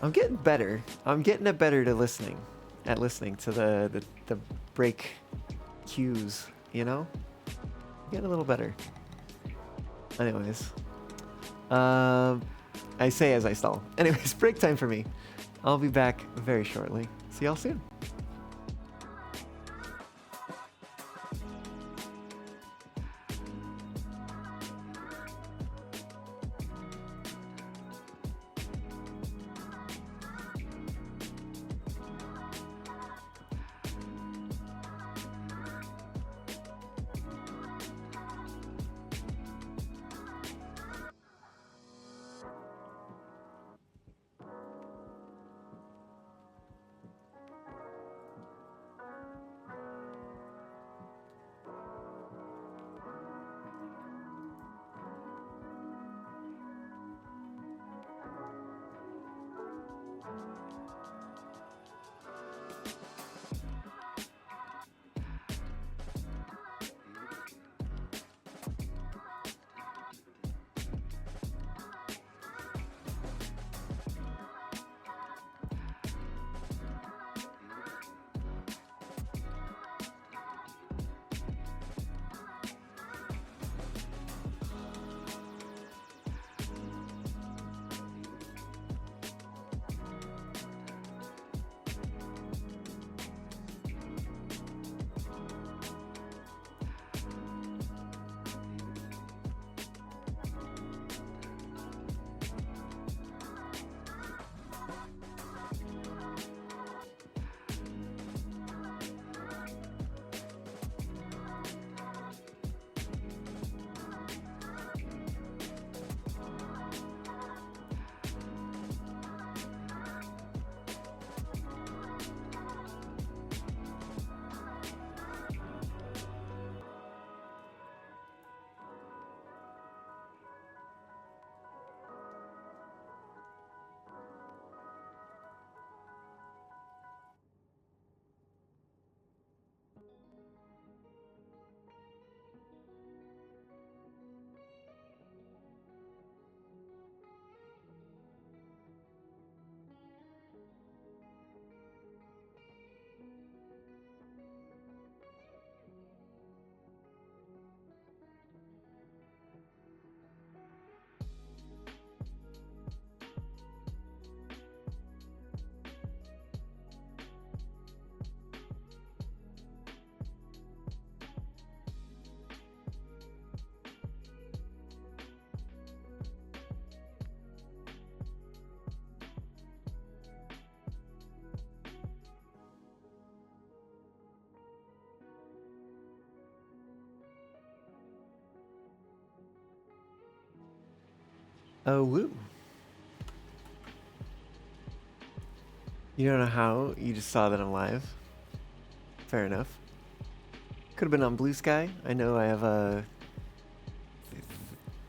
I'm getting better. I'm getting it better to listening to the break cues, you know? Getting a little better. Anyways. I say as I stall. Anyways, break time for me. I'll be back very shortly. See y'all soon. Oh, woo. You don't know how? You just saw that I'm live. Fair enough. Could have been on Blue Sky. I know I have a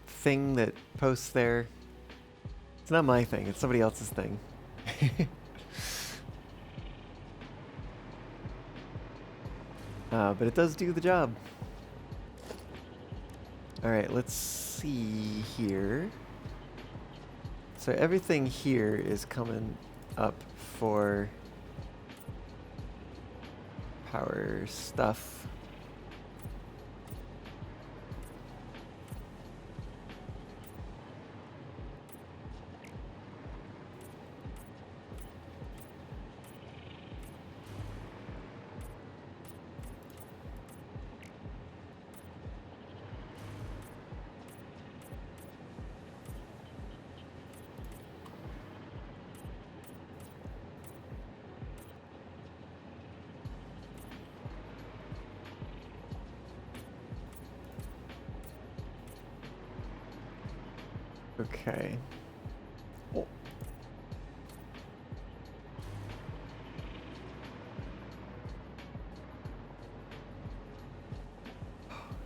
thing that posts there. It's not my thing. It's somebody else's thing. But it does do the job. All right, let's see here. So everything here is coming up for power stuff. Okay. Oh.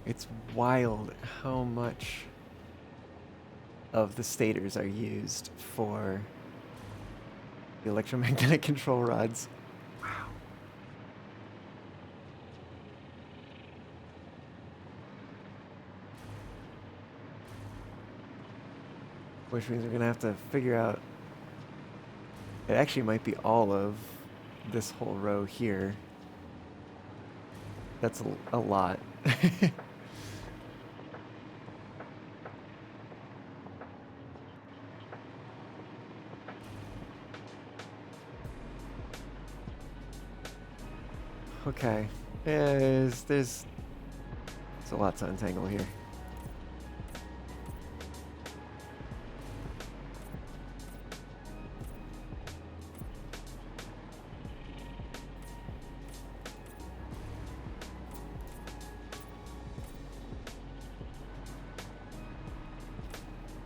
It's wild how much of the stators are used for the electromagnetic control rods. Wow. Which means we're gonna have to figure out, it actually might be all of this whole row here. That's a lot. Okay, there's a lot to untangle here.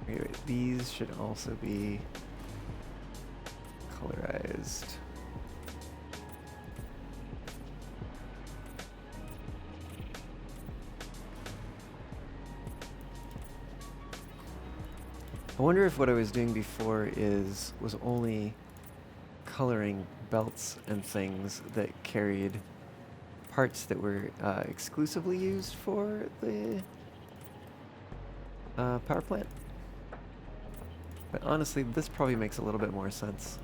Wait, these should also be colorized. I wonder if what I was doing before was only coloring belts and things that carried parts that were exclusively used for the power plant. But honestly, this probably makes a little bit more sense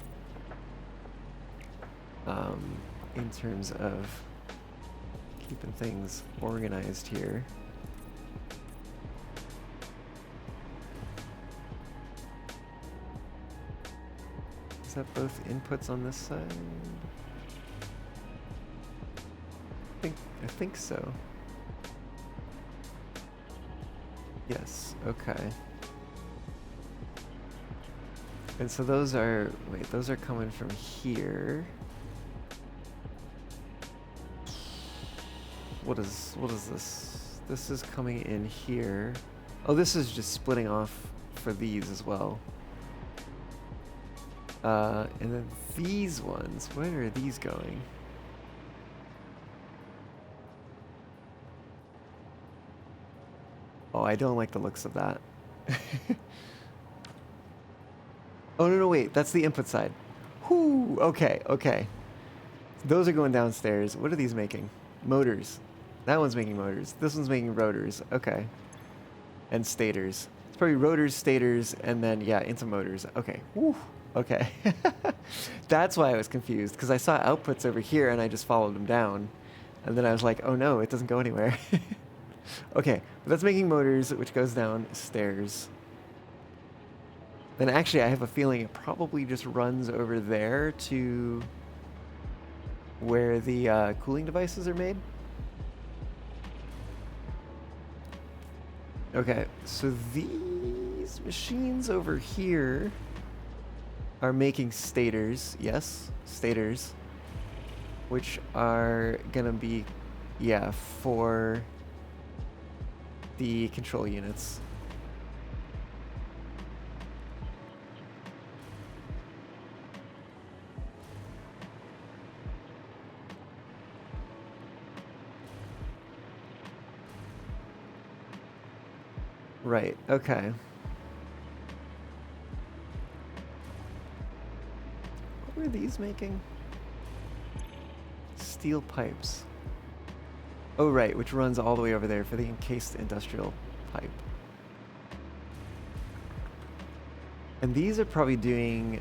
in terms of keeping things organized here. Is that both inputs on this side? I think so. Yes, okay. And so those are coming from here. What is this? This is coming in here. Oh, this is just splitting off for these as well. And then these ones, where are these going? Oh, I don't like the looks of that. Oh, no, wait, that's the input side. Whoo, okay. Those are going downstairs. What are these making? Motors. That one's making motors. This one's making rotors. Okay. And stators. It's probably rotors, stators, and then, yeah, into motors. Okay. Woo. Okay. That's why I was confused, because I saw outputs over here and I just followed them down. And then I was like, oh no, it doesn't go anywhere. Okay, but that's making motors, which goes downstairs. Then actually I have a feeling it probably just runs over there to where the cooling devices are made. Okay, so these machines over here are making stators, yes, stators, which are gonna be, yeah, for the control units. Right, okay. What were these making? Steel pipes. Oh, right, which runs all the way over there for the encased industrial pipe. And these are probably doing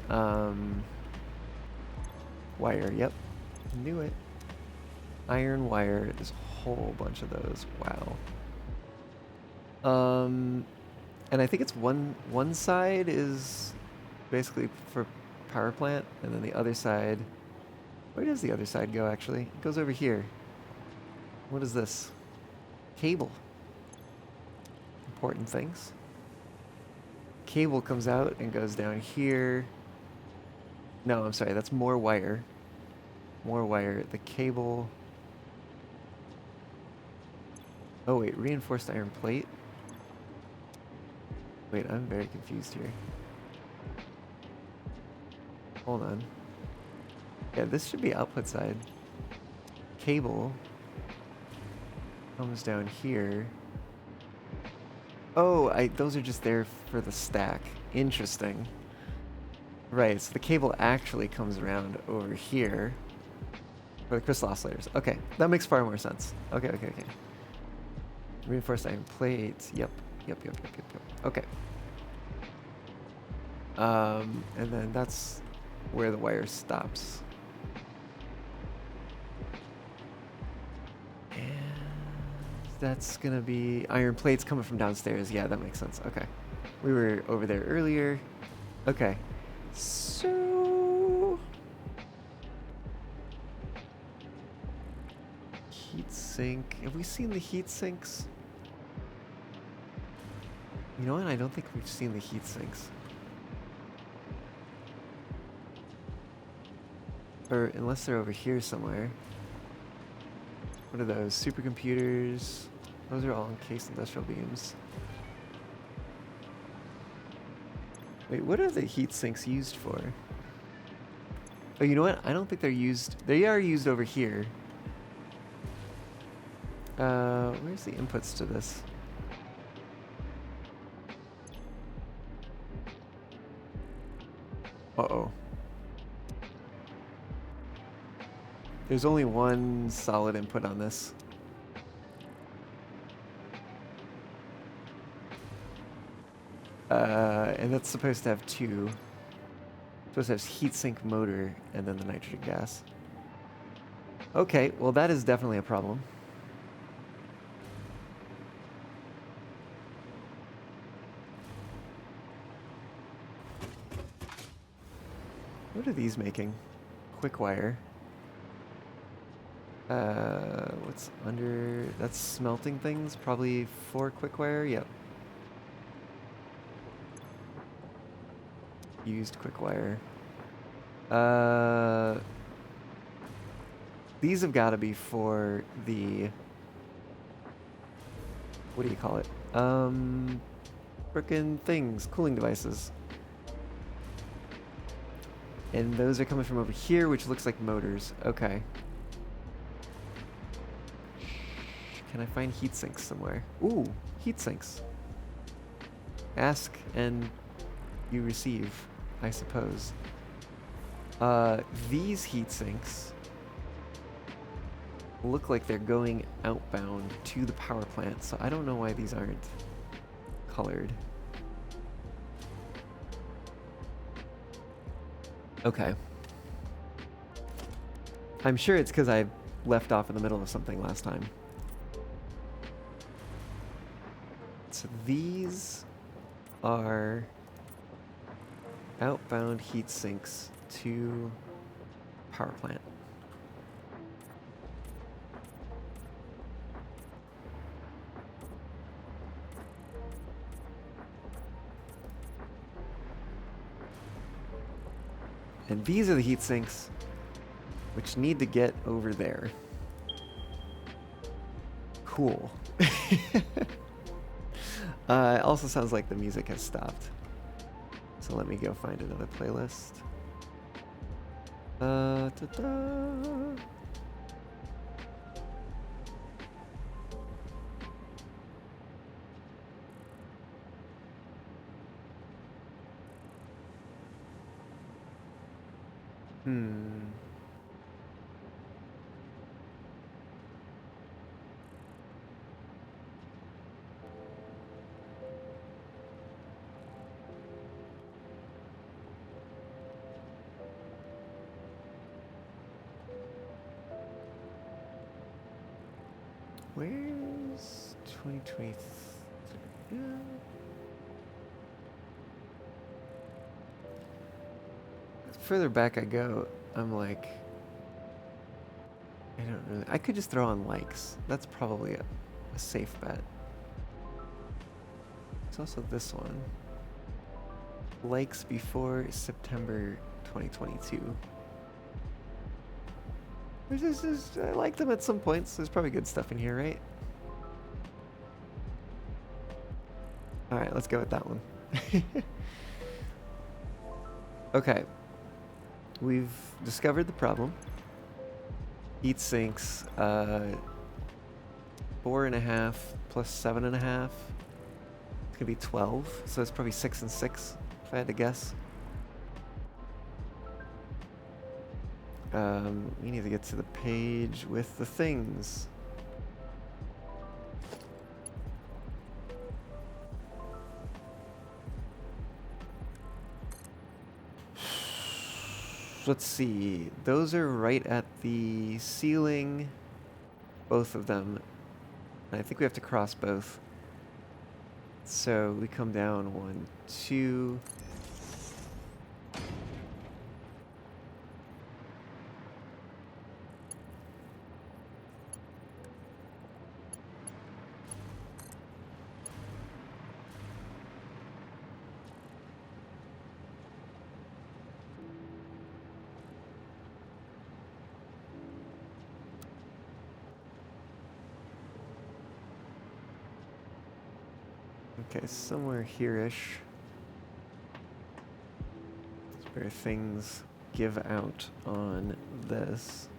wire. Yep, knew it. Iron wire. There's a whole bunch of those. Wow. And I think it's one side is basically for power plant, and then the other side. Where does the other side go? Actually, it goes over here. What is this? Cable. Important things. Cable comes out and goes down here. No, I'm sorry, that's more wire. More wire. The cable. Oh wait, reinforced iron plate? Wait, I'm very confused here. Hold on. Yeah, this should be output side. Cable comes down here. Oh, those are just there for the stack. Interesting. Right, so the cable actually comes around over here for the crystal oscillators. Okay, that makes far more sense. Okay. Reinforced iron plates. Yep. Okay. And then that's where the wire stops. That's gonna be iron plates coming from downstairs. Yeah, that makes sense. Okay. We were over there earlier. Okay. So... heat sink. Have we seen the heat sinks? You know what? I don't think we've seen the heat sinks. Or unless they're over here somewhere. What are those? Supercomputers. Those are all encased industrial beams. Wait, what are the heat sinks used for? Oh, you know what? I don't think they're used. They are used over here. Where's the inputs to this? Uh-oh. There's only one solid input on this. And that's supposed to have two. Supposed to have heatsink motor and then the nitrogen gas. Okay, well that is definitely a problem. What are these making? Quick wire. What's under... That's smelting things? Probably 4 quick wire? Yep. Used quick wire. These have got to be for the... What do you call it? Frickin' things. Cooling devices. And those are coming from over here, which looks like motors. Okay. Can I find heat sinks somewhere? Ooh, heat sinks. Ask and you receive, I suppose. These heat sinks look like they're going outbound to the power plant, so I don't know why these aren't colored. Okay. I'm sure it's because I left off in the middle of something last time. So these are outbound heat sinks to power plant. And these are the heat sinks which need to get over there. Cool. It also sounds like the music has stopped. So let me go find another playlist. Ta-da. Where's 2023? Yeah. The further back I go, I'm like, I don't really. I could just throw on likes. That's probably a safe bet. It's also this one. Likes before September 2022. I like them at some points. There's probably good stuff in here, right? Alright, let's go with that one. Okay. We've discovered the problem. Heat sinks, 4.5 plus 7.5. It's gonna be 12, so it's probably 6 and 6, if I had to guess. We need to get to the page with the things. Let's see. Those are right at the ceiling. Both of them. And I think we have to cross both. So we come down 1, 2. Okay, somewhere here-ish. That's where things give out on this.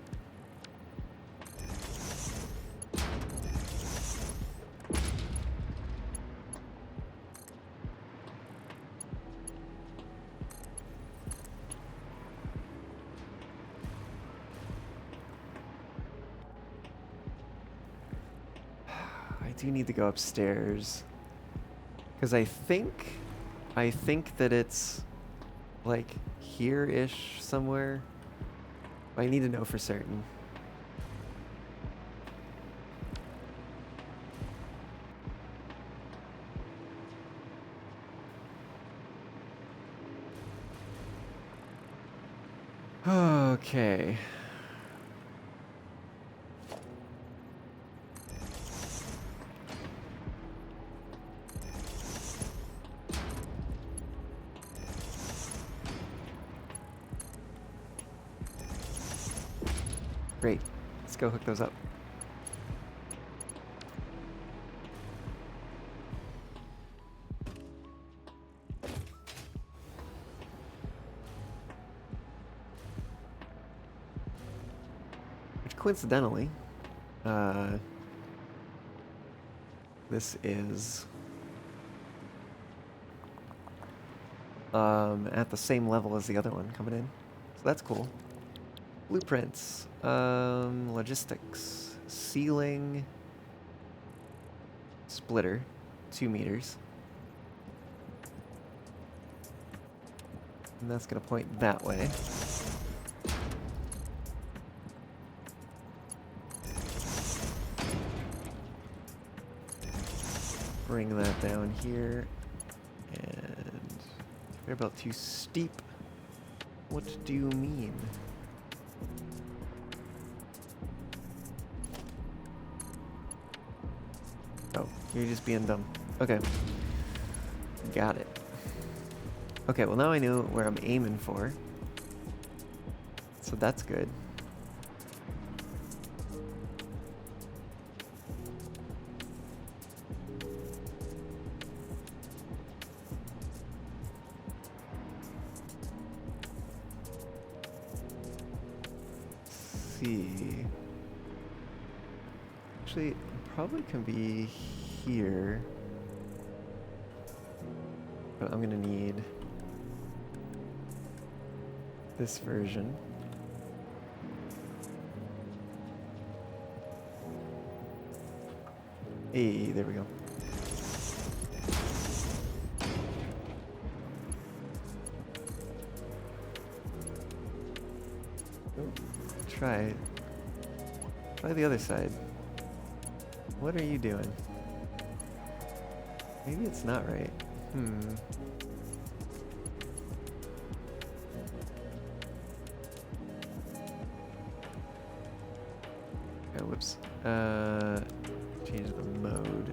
I do need to go upstairs. Because I think that it's like here-ish somewhere. I need to know for certain. Okay. Great. Let's go hook those up. Which coincidentally, this is at the same level as the other one coming in. So that's cool. Blueprints, logistics, ceiling, splitter, 2 meters. And that's gonna point that way. Bring that down here. And they're about too steep. What do you mean? Oh, you're just being dumb. Okay. Got it. Okay, well now I know where I'm aiming for. So that's good. Let's see. Actually, it probably can be here. But I'm gonna need this version. Hey, there we go. Oh, try the other side. What are you doing? Maybe it's not right. Oh, whoops. Change the mode.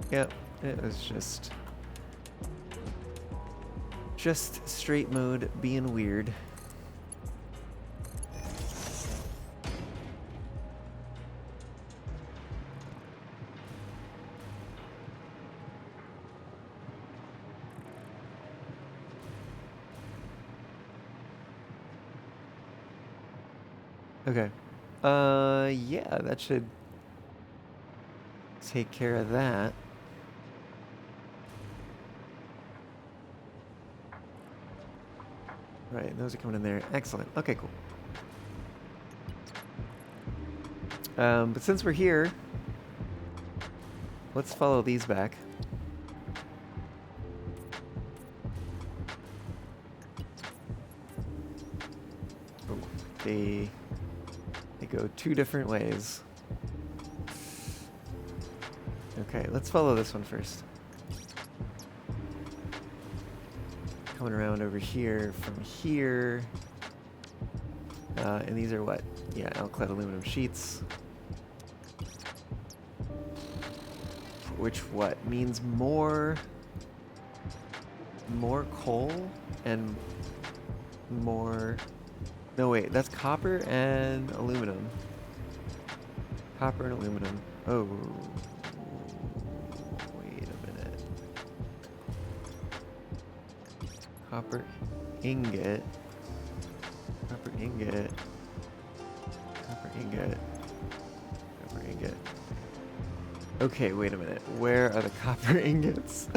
Yep, it was just straight mode being weird. Okay. Yeah, that should take care of that. Right, those are coming in there. Excellent. Okay, cool. But since we're here, let's follow these back. Oh, they go two different ways. Okay, let's follow this one first. Coming around over here from here. And these are what? Yeah, alkyd aluminum sheets. Which what? Means more coal and more... No, wait, that's copper and aluminum. Copper and aluminum. Oh, wait a minute. Copper ingot. Copper ingot. Copper ingot. Copper ingot. Okay, wait a minute. Where are the copper ingots?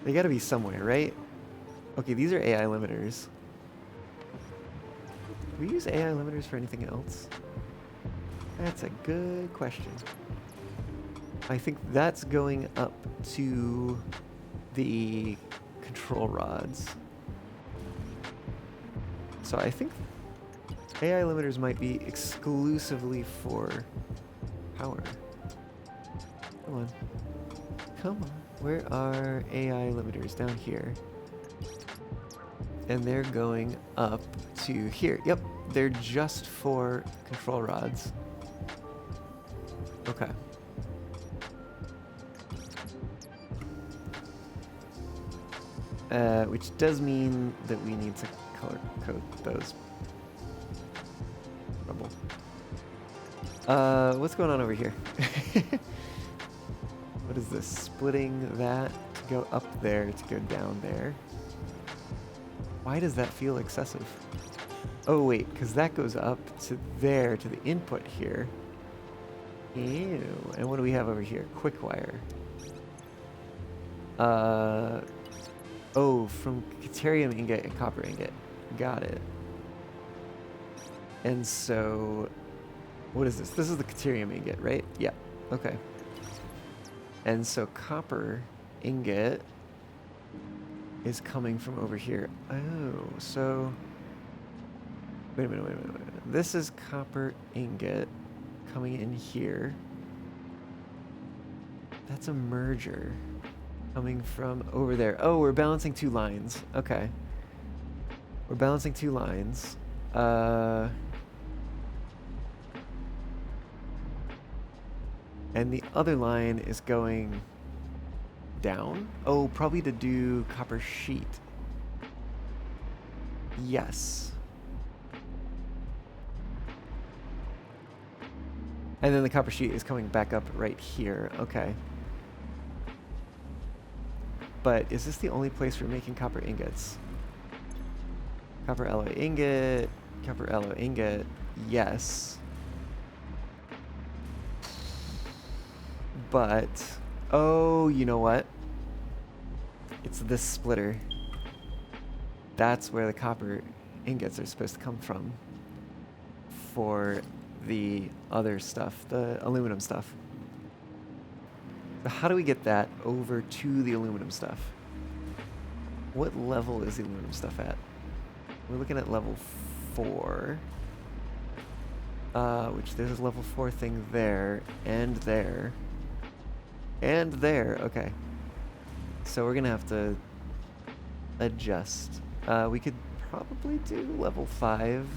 They gotta be somewhere, right? Okay, these are AI limiters. Do we use AI limiters for anything else? That's a good question. I think that's going up to the control rods. So I think AI limiters might be exclusively for power. Come on. Come on. Where are AI limiters? Down here. And they're going up to here. Yep, they're just for control rods. Okay. Which does mean that we need to color code those. Trouble. What's going on over here? What is this? Splitting that to go up there to go down there. Why does that feel excessive? Oh wait, because that goes up to there, to the input here. Ew. And what do we have over here? Quick wire. Oh, from deuterium ingot and copper ingot. Got it. And so, what is this? This is the deuterium ingot, right? Yeah. Okay. And so copper ingot is coming from over here. Oh, so... Wait a minute. This is copper ingot coming in here. That's a merger coming from over there. Oh, we're balancing two lines. Okay. We're balancing two lines. And the other line is going down? Oh, probably to do copper sheet. Yes. And then the copper sheet is coming back up right here. Okay. But is this the only place we're making copper ingots? Copper alloy ingot. Copper alloy ingot. Yes. But, oh, you know what? It's this splitter. That's where the copper ingots are supposed to come from for the other stuff, the aluminum stuff. So how do we get that over to the aluminum stuff? What level is the aluminum stuff at? We're looking at level 4. Which there's a level 4 thing there, and there. And there, okay. So we're gonna have to adjust. We could probably do level 5.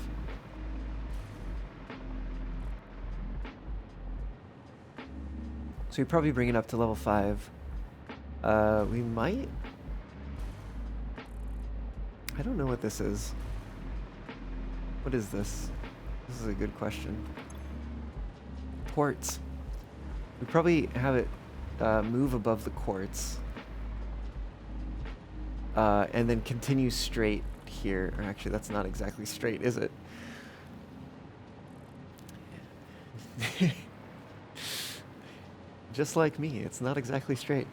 So we probably bring it up to level 5. We might... I don't know what this is. What is this? This is a good question. Quartz. We probably have it move above the quartz. And then continue straight here. Or actually, that's not exactly straight, is it? Just like me, it's not exactly straight.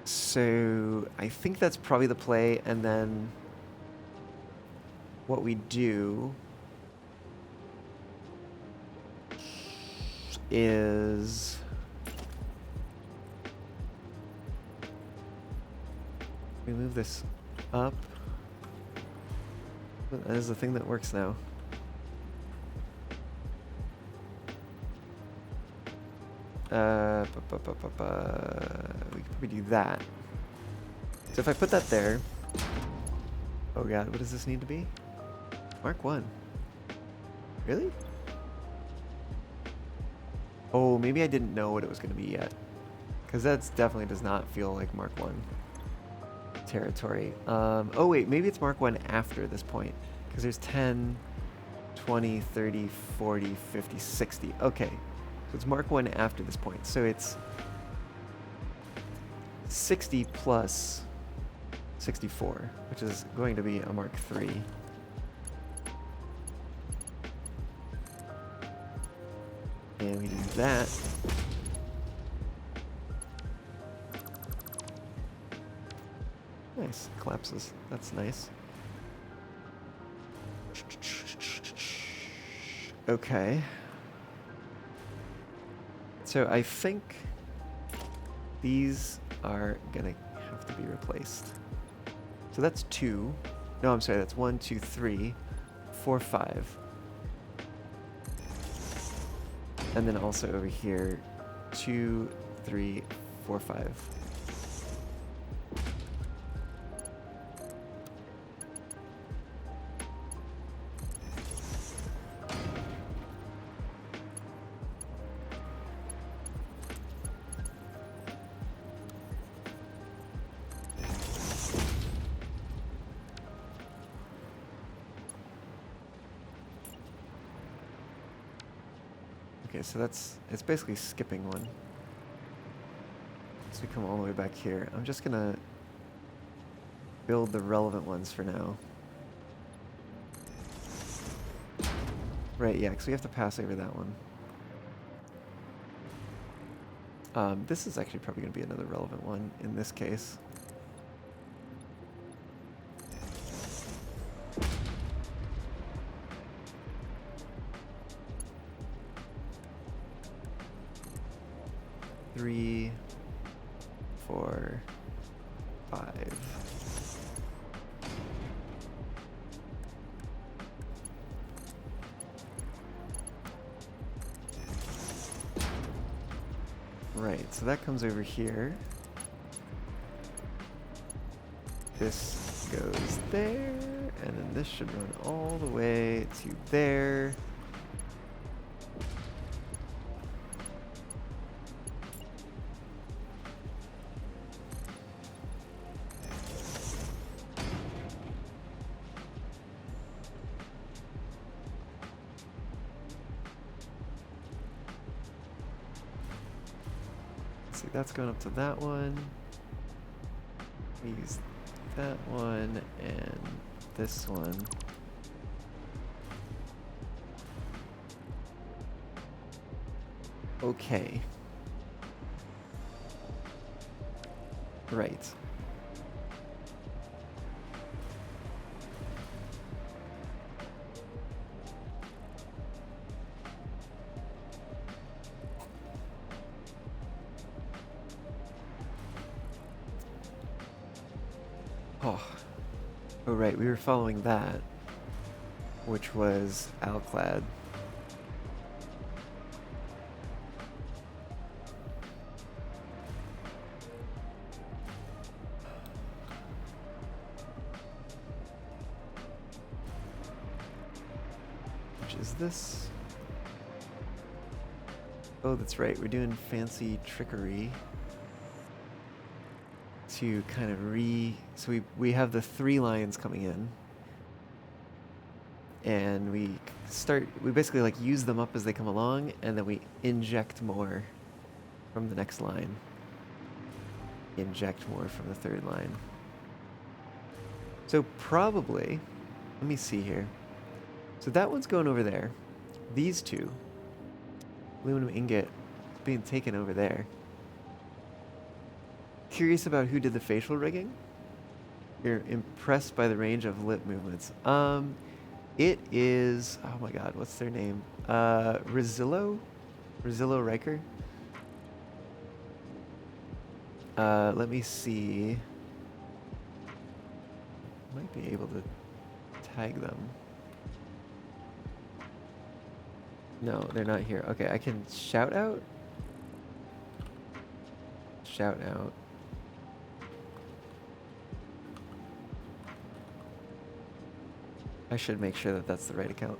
So I think that's probably the play, and then what we do is we move this up. That is the thing that works now. We could probably do that. So if I put that there, oh god, what does this need to be? Mark 1. Really? Oh, maybe I didn't know what it was going to be yet. Because that definitely does not feel like Mark 1 territory. Oh wait, maybe it's Mark 1 after this point. Because there's 10, 20, 30, 40, 50, 60. Okay. So it's Mark 1 after this point. So it's 60 plus 64, which is going to be a Mark 3. And we do that. Nice. Collapses. That's nice. Okay. So I think these are gonna have to be replaced. So that's 2. No, I'm sorry, that's 1, 2, 3, 4, 5. And then also over here, 2, 3, 4, 5. Okay, so it's basically skipping one. So we come all the way back here. I'm just gonna build the relevant ones for now. Right, yeah, because we have to pass over that one. This is actually probably gonna be another relevant one in this case. Three, 4, 5. Right, so that comes over here. This goes there, and then this should run all the way to there. That's going up to that one. We use that one and this one. Okay. Right. Oh. Oh, right, we were following that, which was Alclad. Which is this? Oh, that's right, we're doing fancy trickery to kind of so we have the 3 lines coming in, and we basically like use them up as they come along, and then we inject more from the next line, inject more from the 3rd line. So probably, let me see here, so that one's going over there, these 2 aluminum ingot being taken over there. Curious about who did the facial rigging? You're impressed by the range of lip movements. It is, oh my god, what's their name? Rizillo Riker? Let me see. Might be able to tag them. No, they're not here. Okay, I can shout out. Shout out. I should make sure that that's the right account.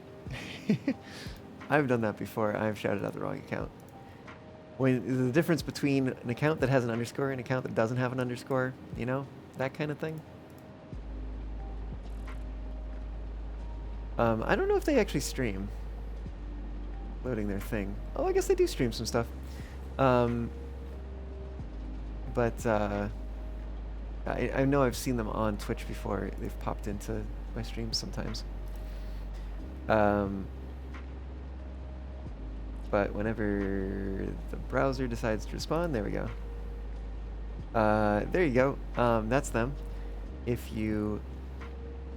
I've done that before. I've shouted out the wrong account. When the difference between an account that has an underscore and an account that doesn't have an underscore, you know, that kind of thing. I don't know if they actually stream. Loading their thing. Oh, I guess they do stream some stuff. But I know I've seen them on Twitch before. They've popped into my streams sometimes. But whenever the browser decides to respond, there we go. There you go. That's them. If you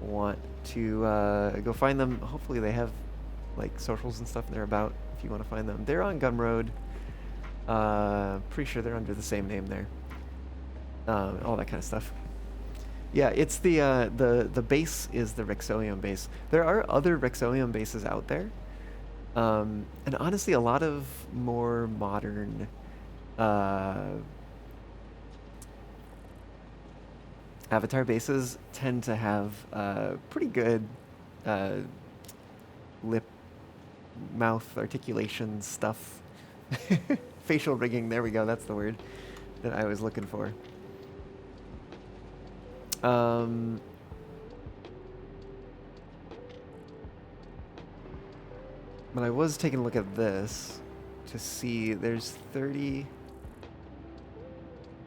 want to go find them, hopefully they have like socials and stuff they're about. If you want to find them, they're on Gumroad. Pretty sure they're under the same name there. All that kind of stuff. Yeah, it's the base is the Rexolium base. There are other Rexolium bases out there, and honestly, a lot of more modern avatar bases tend to have pretty good lip, mouth articulation stuff. Facial rigging. There we go. That's the word that I was looking for. But I was taking a look at this to see there's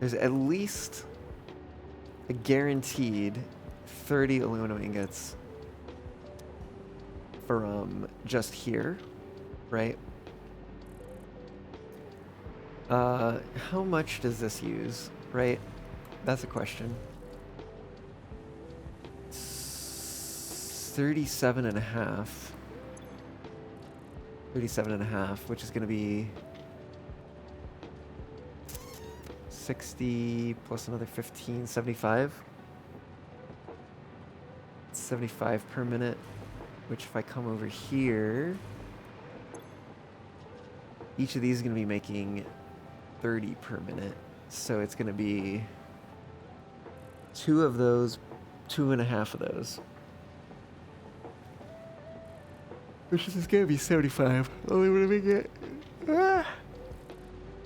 at least a guaranteed 30 aluminum ingots from just here, right? How much does this use, right? That's a question. 37 and a half. 37 and a half, which is going to be 60 plus another 15, 75. 75 per minute, which if I come over here, each of these is going to be making 30 per minute. So it's going to be 2 of those, 2.5 of those. Which is going to be 75. Only what do we get? Ah.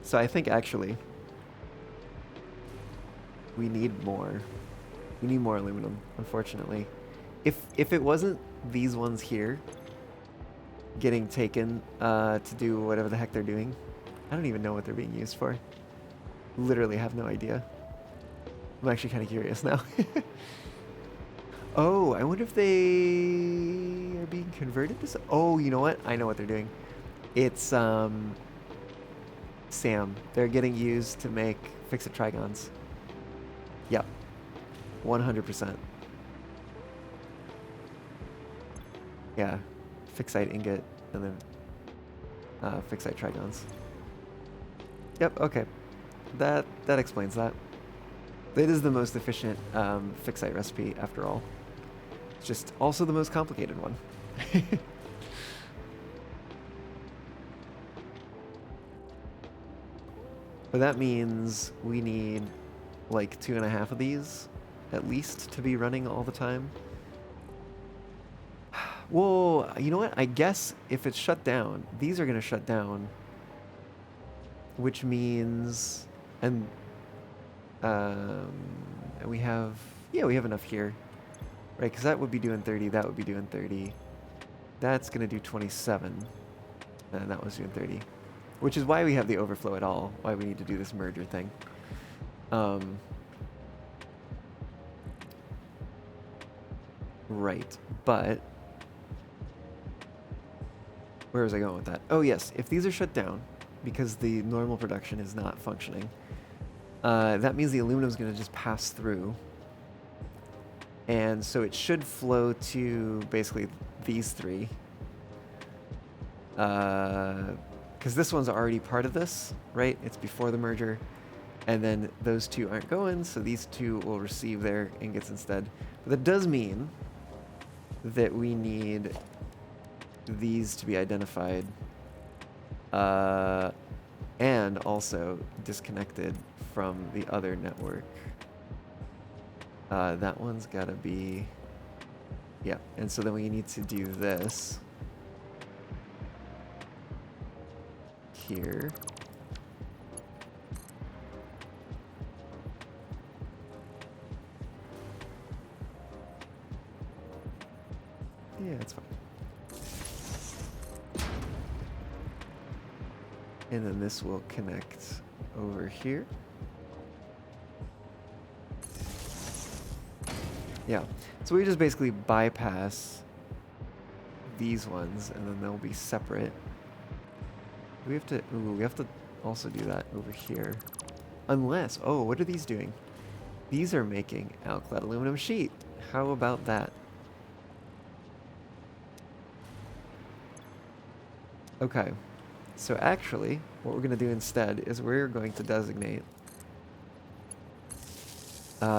So I think actually we need more. We need more aluminum, unfortunately. If it wasn't these ones here getting taken to do whatever the heck they're doing, I don't even know what they're being used for. Literally have no idea. I'm actually kind of curious now. Oh, I wonder if they are being converted to... Oh, you know what? I know what they're doing. It's, SAM. They're getting used to make fix-it trigons. Yep. 100%. Yeah. Fixite ingot, and then fixite trigons. Yep, okay. That explains that. It is the most efficient fixite recipe, after all. It's just also the most complicated one. But that means we need like 2.5 of these, at least, to be running all the time. Well, you know what? I guess if it's shut down, these are going to shut down. Which means... And we have... Yeah, we have enough here. Right, because that would be doing 30, that would be doing 30. That's going to do 27. And that was doing 30. Which is why we have the overflow at all. Why we need to do this merger thing. Right, but... Where was I going with that? Oh yes, if these are shut down, because the normal production is not functioning, that means the aluminum is going to just pass through. And so it should flow to basically these three. Because this one's already part of this, right? It's before the merger. And then those two aren't going, so these two will receive their ingots instead. But that does mean that we need these to be identified. And also disconnected from the other network. That one's gotta be... Yeah, and so then we need to do this. Here. Yeah, it's fine. And then this will connect over here. Yeah, so we just basically bypass these ones, and then they'll be separate. We have to, we have to also do that over here. Unless, oh, what are these doing? These are making alkyd aluminum sheet. How about that? Okay, so actually, what we're going to do instead is we're going to designate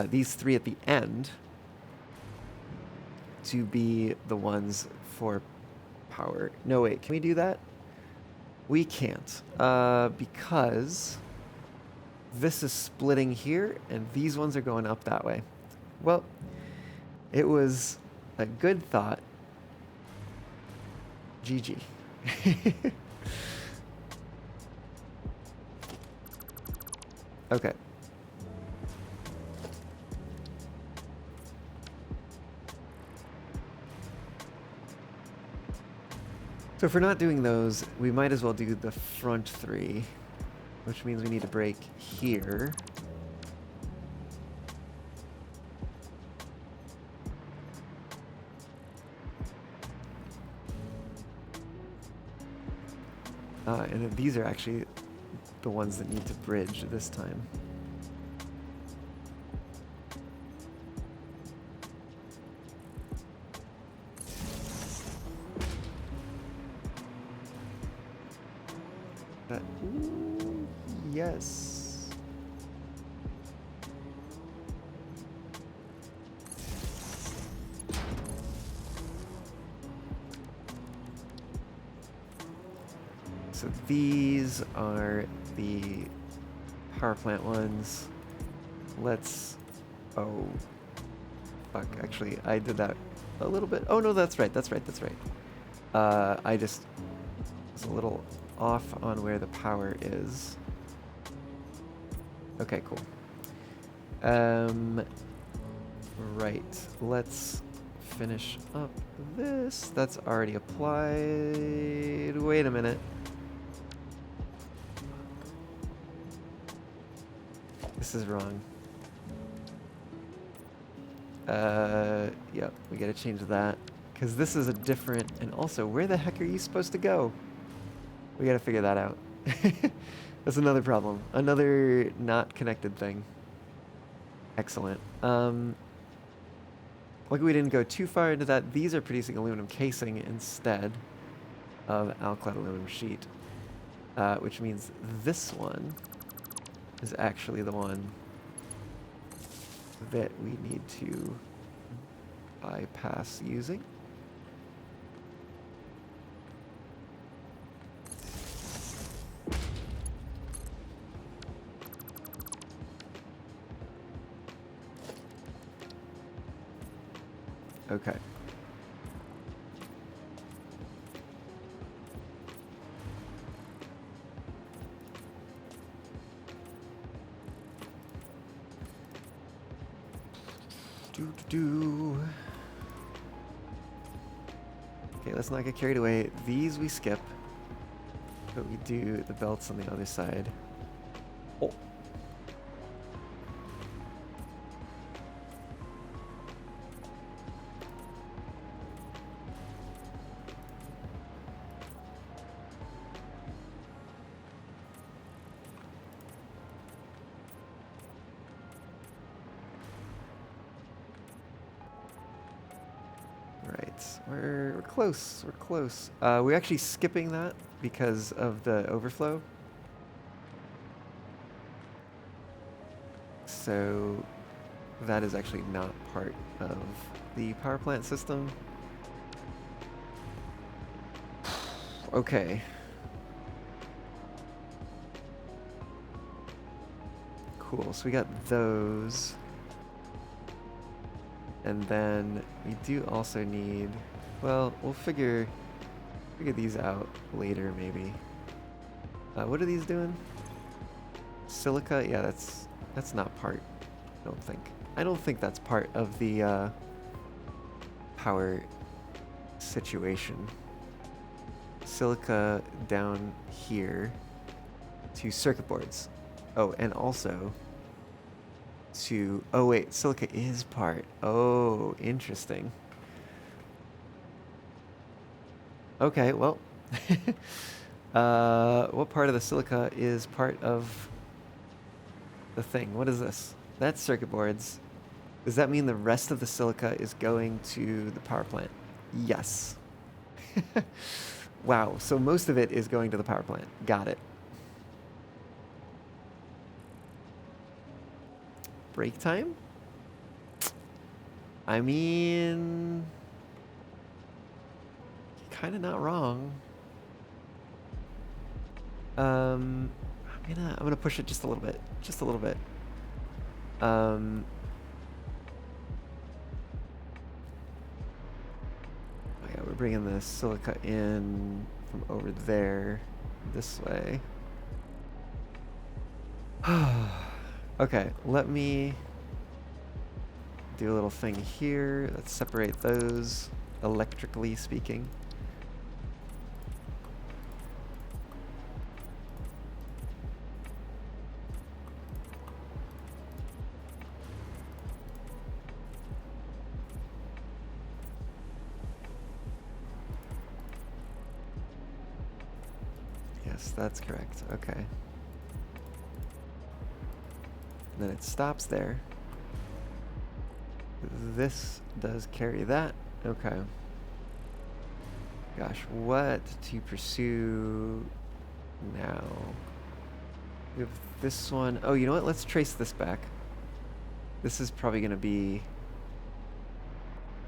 these three at the end to be the ones for power. No, wait, can we do that? We can't, because this is splitting here, and these ones are going up that way. Well, it was a good thought. GG. Okay. So if we're not doing those, we might as well do the front three, which means we need to break here. And then these are actually the ones that need to bridge this time. Ooh, yes. So these are the power plant ones. Let's... Oh. Fuck, actually, I did that a little bit. Oh, no, that's right, that's right, that's right. I just was a little off on where the power is. Okay, cool. Right, let's finish up this. That's already applied. Wait a minute. This is wrong. Yep, we gotta change that. Because this is a different... And also, where the heck are you supposed to go? We gotta figure that out. That's another problem. Another not connected thing. Excellent. Luckily we didn't go too far into that. These are producing aluminum casing instead of alkyd aluminum sheet. Which means this one is actually the one that we need to bypass using. Okay. Okay, let's not get carried away. These we skip, but we do the belts on the other side. Oh. We're close. We're close. We're actually skipping that because of the overflow. So that is actually not part of the power plant system. Okay. Cool. So we got those. And then we do also need, well, we'll figure these out later maybe. What are these doing? Silica? Yeah, that's not part, I don't think. I don't think that's part of the power situation. Silica down here to circuit boards. Oh, and also to, oh wait, silica is part. Oh, interesting. Okay, well, what part of the silica is part of the thing? What is this? That's circuit boards. Does that mean the rest of the silica is going to the power plant? Yes. Wow, so most of it is going to the power plant. Got it. Break time? I mean, kind of not wrong. I'm gonna push it just a little bit, oh yeah, we're bringing the silica in from over there this way. Okay, let me do a little thing here. Let's separate those, electrically speaking. Yes, that's correct. Okay. And then it stops there. This does carry that. Okay. Gosh, what to pursue now? We have this one. Oh, you know what? Let's trace this back. This is probably going to be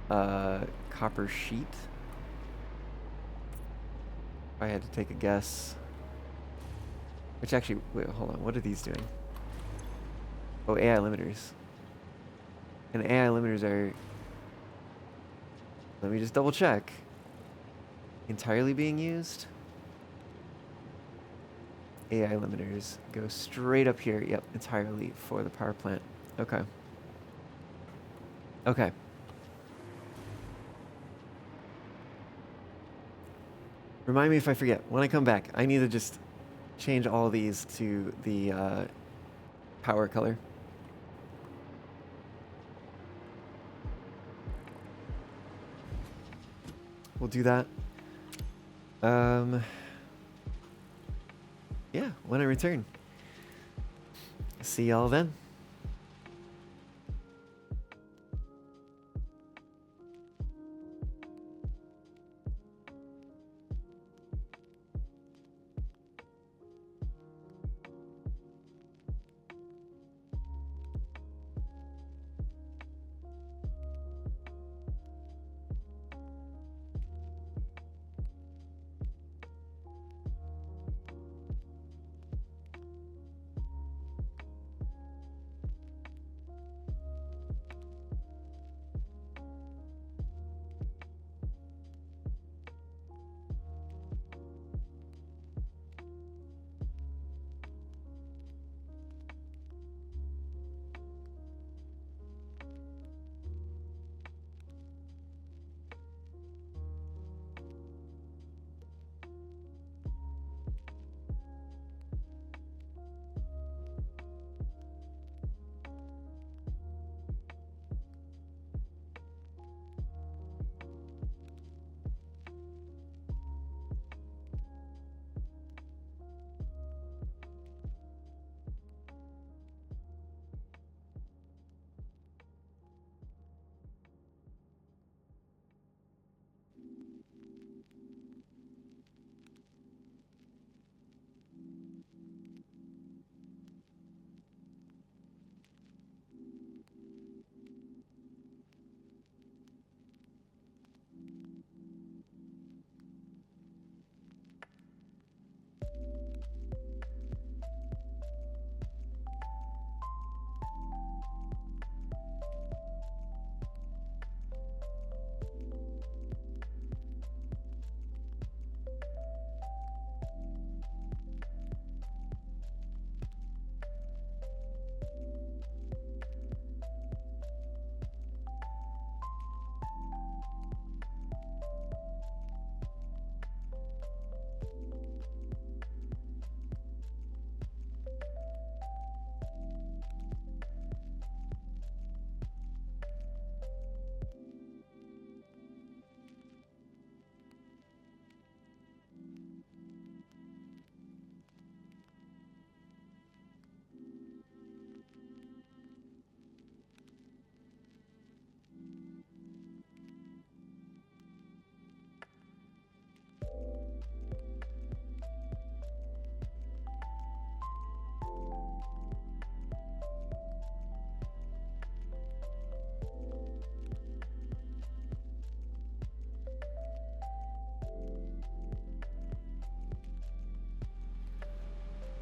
copper sheet. If I had to take a guess. Which actually, wait, hold on. What are these doing? Oh, AI limiters. And AI limiters are, let me just double check, entirely being used. AI limiters go straight up here. Yep, entirely for the power plant. Okay. Okay. Remind me if I forget. When I come back, I need to just change all these to the power color. We'll do that. Yeah, when I return. See y'all then.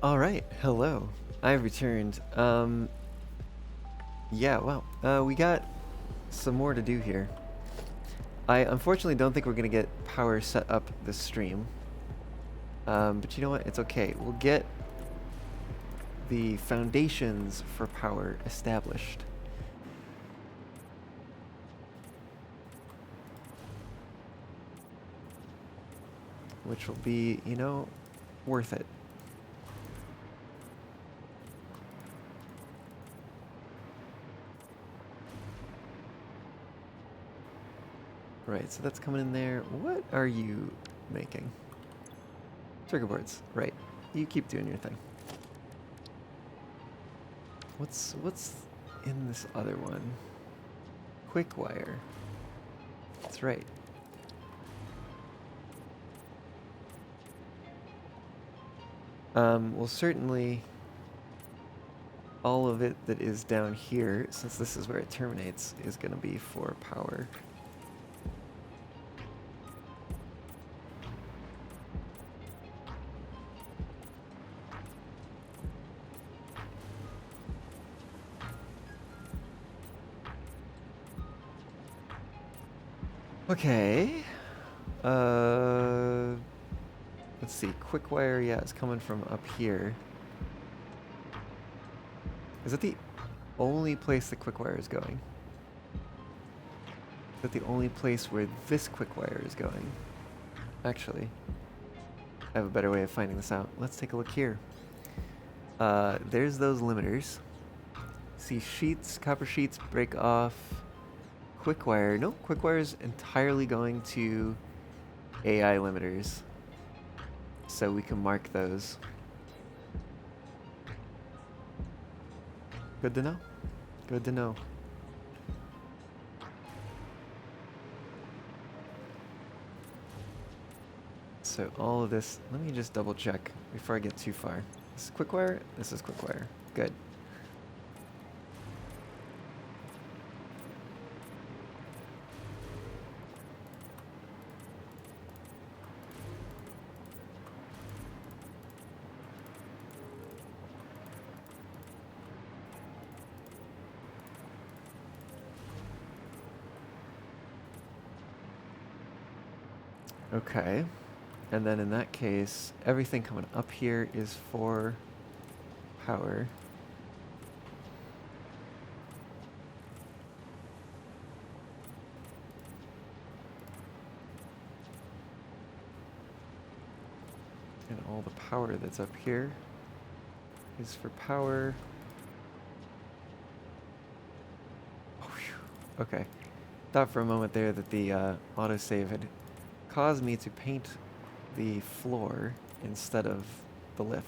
All right, hello. I've returned. Yeah, well, we got some more to do here. I unfortunately don't think we're gonna get power set up this stream. But you know what? It's okay. We'll get the foundations for power established. Which will be, you know, worth it. Right, so that's coming in there. What are you making? Circuit boards. Right. You keep doing your thing. What's in this other one? Quick wire. That's right. Well, certainly all of it that is down here, since this is where it terminates, is going to be for power. Okay. Let's see. Quick wire, yeah, is coming from up here. Is that the only place the quick wire is going? Is that the only place where this quick wire is going? Actually, I have a better way of finding this out. Let's take a look here. There's those limiters. See, sheets, copper sheets break off. Quick wire. Nope, quick wire is entirely going to AI limiters. So we can mark those. Good to know. Good to know. So all of this, let me just double check before I get too far. This is quick wire, this is quick wire. Good. Okay, and then in that case, everything coming up here is for power. And all the power that's up here is for power. Oh, phew. Okay, thought for a moment there that the autosave had caused me to paint the floor instead of the lift.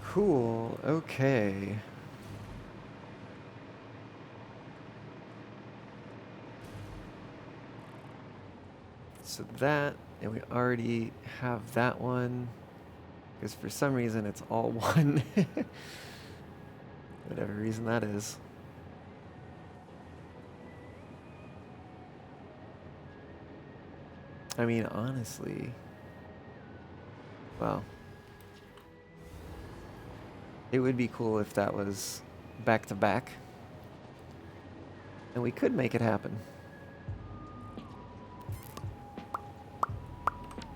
Cool, okay. So that, and we already have that one, because for some reason it's all one. Whatever reason that is. I mean, honestly, well, it would be cool if that was back to back. And we could make it happen.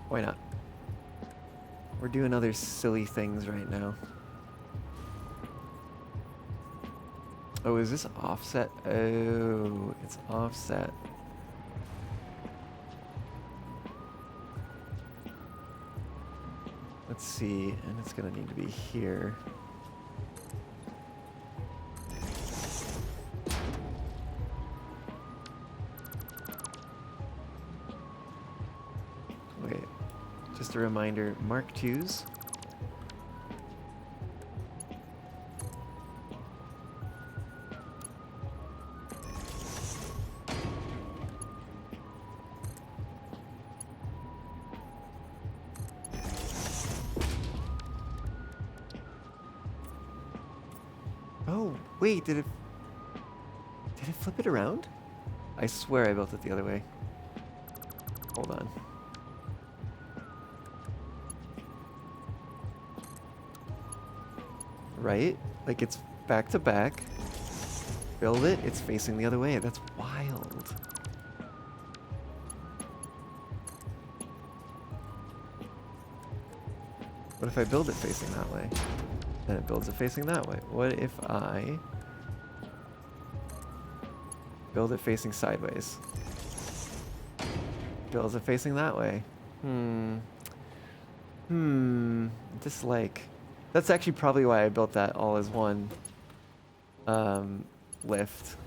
Why not? We're doing other silly things right now. Oh, is this offset? Oh, it's offset. Let's see, and it's gonna need to be here. Wait, just a reminder, Mark IIs. Wait, did it flip it around? I swear I built it the other way. Hold on. Right? Like it's back to back. Build it, it's facing the other way. That's wild. What if I build it facing that way? Then it builds it facing that way. What if I build it facing sideways? Builds it facing that way. Dislike. That's actually probably why I built that all as one lift.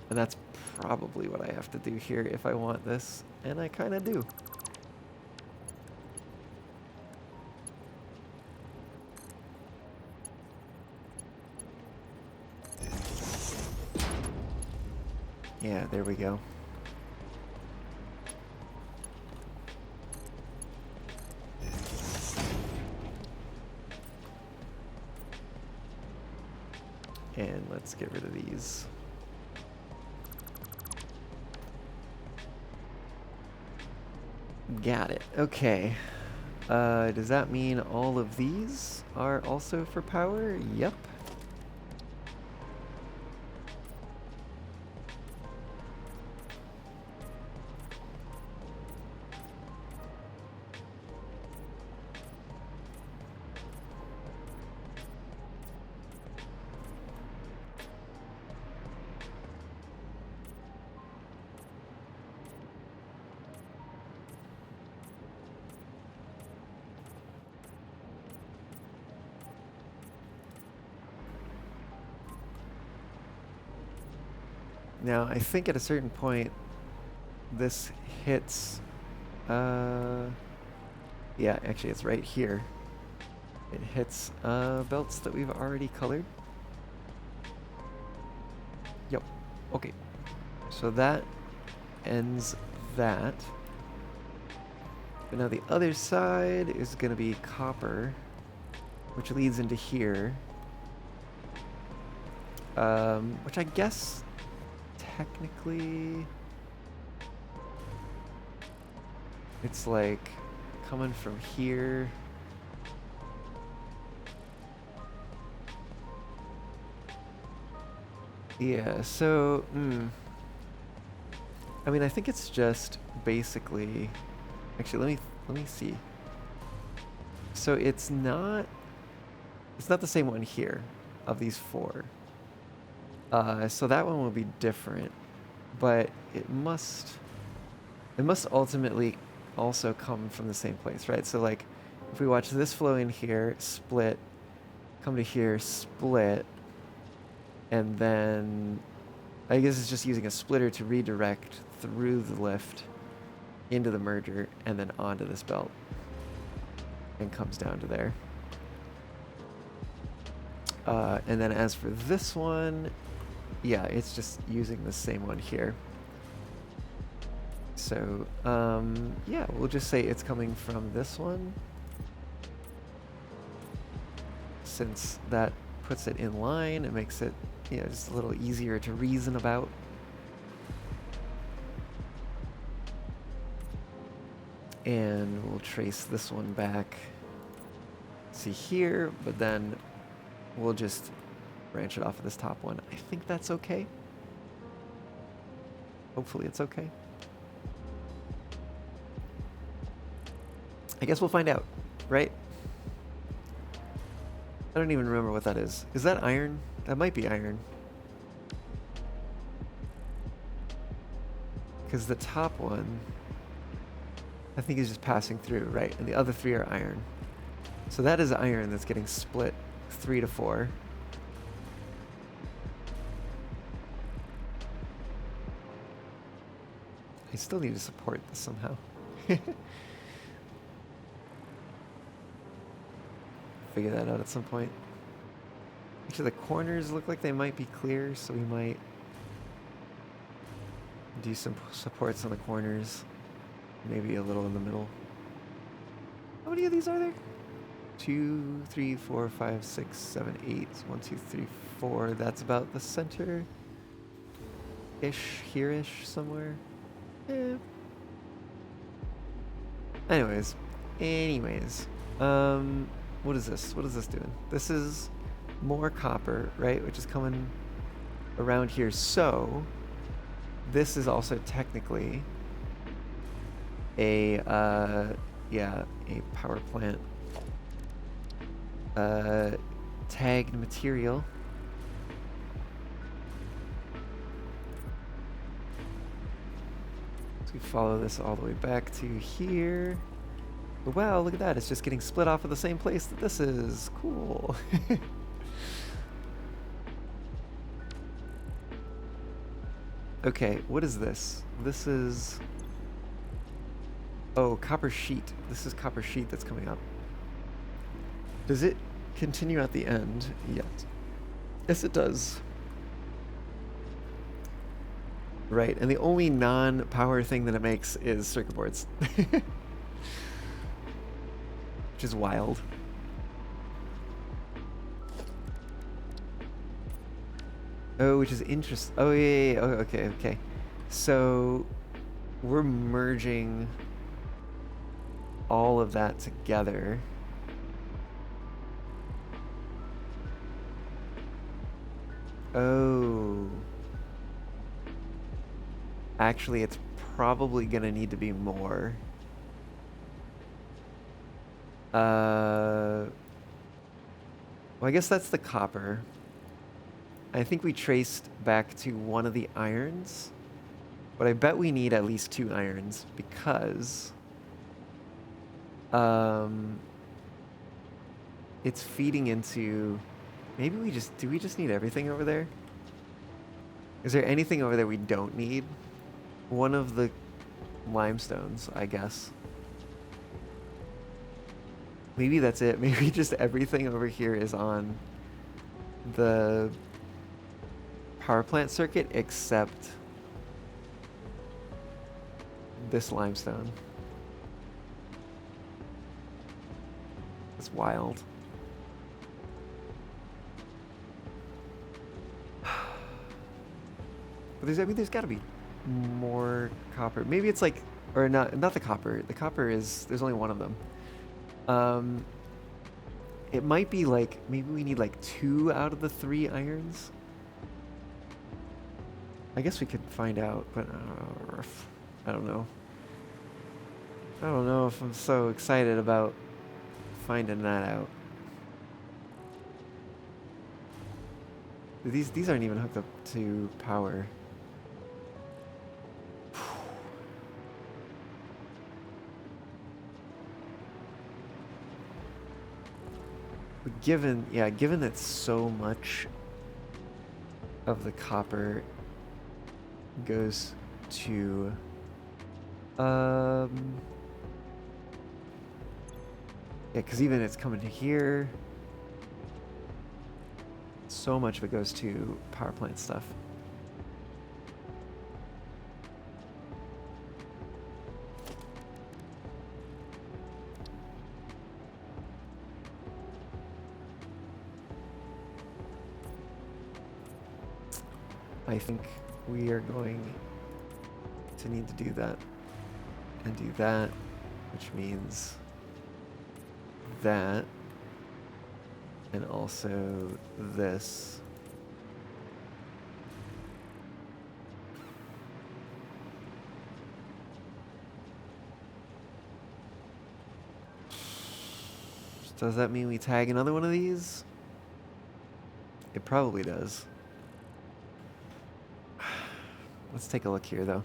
And that's probably what I have to do here if I want this. And I kind of do. Yeah, there we go. And let's get rid of these. Got it. Okay. Does that mean all of these are also for power? Yep. Now, I think at a certain point, this hits, yeah, actually it's right here. It hits, belts that we've already colored. Yep, okay. So that ends that. But now the other side is gonna be copper, which leads into here. Which I guess technically it's like coming from here. Yeah, so I mean, I think it's just basically, actually let me see. So it's not the same one here of these four. So that one will be different, but it must ultimately also come from the same place, right? So like, if we watch this flow in here, split, come to here, split, and then I guess it's just using a splitter to redirect through the lift into the merger and then onto this belt and comes down to there. And then as for this one, yeah, it's just using the same one here. So, yeah, we'll just say it's coming from this one, since that puts it in line. It makes it, you know, just a little easier to reason about. And we'll trace this one back, see here, but then we'll just branch it off of this top one. I think that's okay. Hopefully it's okay. I guess we'll find out, right? I don't even remember what that is. Is that iron? That might be iron. Because the top one, I think, is just passing through, right? And the other three are iron. So that is iron that's getting split 3 to 4. I still need to support this somehow. Figure that out at some point. Actually, the corners look like they might be clear, so we might do some supports on the corners. Maybe a little in the middle. How many of these are there? 2, 3, 4, 5, 6, 7, 8. 1, 2, 3, 64. That's about the center-ish, here-ish, somewhere. Yeah. Anyways. What is this? What is this doing? This is more copper, right? Which is coming around here. So, this is also technically a, a power plant. Tagged material. So we follow this all the way back to here. But wow, look at that. It's just getting split off of the same place that this is. Cool. Okay, what is this? This is... Oh, copper sheet. This is copper sheet that's coming up. Does it continue at the end yet? Yes, it does. Right, and the only non-power thing that it makes is circuit boards. Which is wild. Oh, which is interesting. Oh, yeah. Oh, okay. So, we're merging all of that together. Oh. Actually, it's probably gonna need to be more. Well, I guess that's the copper. I think we traced back to one of the irons, but I bet we need at least 2 irons because it's feeding into... Maybe do we just need everything over there? Is there anything over there we don't need? One of the limestones, I guess. Maybe that's it. Maybe just everything over here is on the power plant circuit except this limestone. That's wild. But there's got to be more copper. Maybe it's like, or not the copper. The copper is, there's only one of them. It might be like, maybe we need like 2 out of the 3 irons. I guess we could find out, but I don't know. I don't know if I'm so excited about finding that out. These aren't even hooked up to power. But given that so much of the copper goes to yeah, because even it's coming to here, so much of it goes to power plant stuff. I think we are going to need to do that and do that, which means that, and also this. Does that mean we tag another one of these? It probably does. Let's take a look here, though.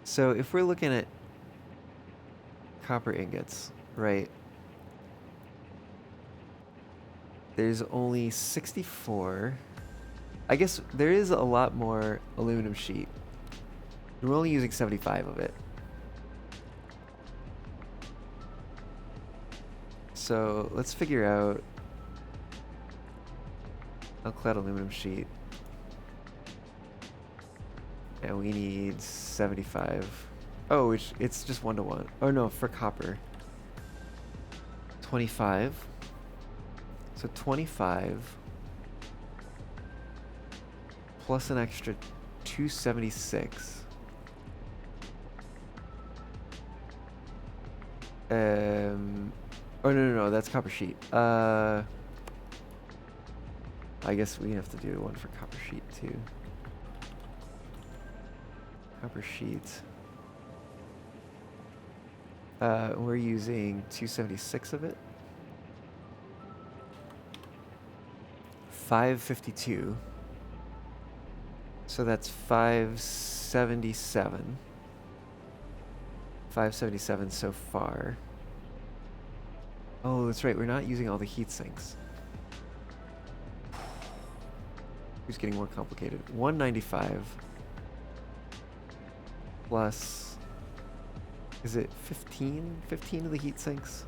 So if we're looking at copper ingots, right? There's only 64. I guess there is a lot more aluminum sheet. We're only using 75 of it. So let's figure out clad aluminum sheet. And we need 75. Oh, it's just 1 to 1. Oh no, for copper. 25. So 25 plus an extra 276. Oh no, that's copper sheet. I guess we have to do one for copper sheet too. Copper sheet. We're using 276 of it. 552. So that's 577. 577 so far. Oh, that's right. We're not using all the heat sinks. It's getting more complicated. 195 plus, is it 15? 15 of the heat sinks?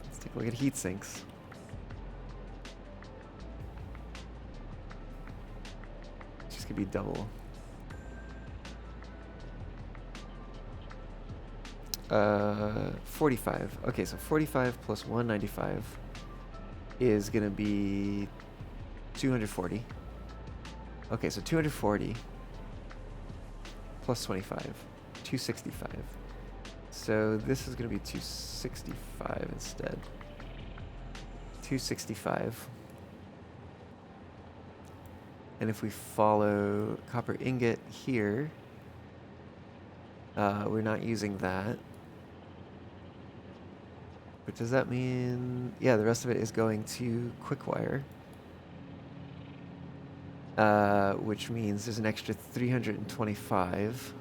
Let's take a look at heat sinks. It's just gonna be double. 45. Okay, so 45 plus 195 is gonna be 240. Okay, so 240 plus 25, 265. So this is gonna be 265 instead. 265. And if we follow copper ingot here, we're not using that. But does that mean, yeah, the rest of it is going to Quickwire, which means there's an extra 325.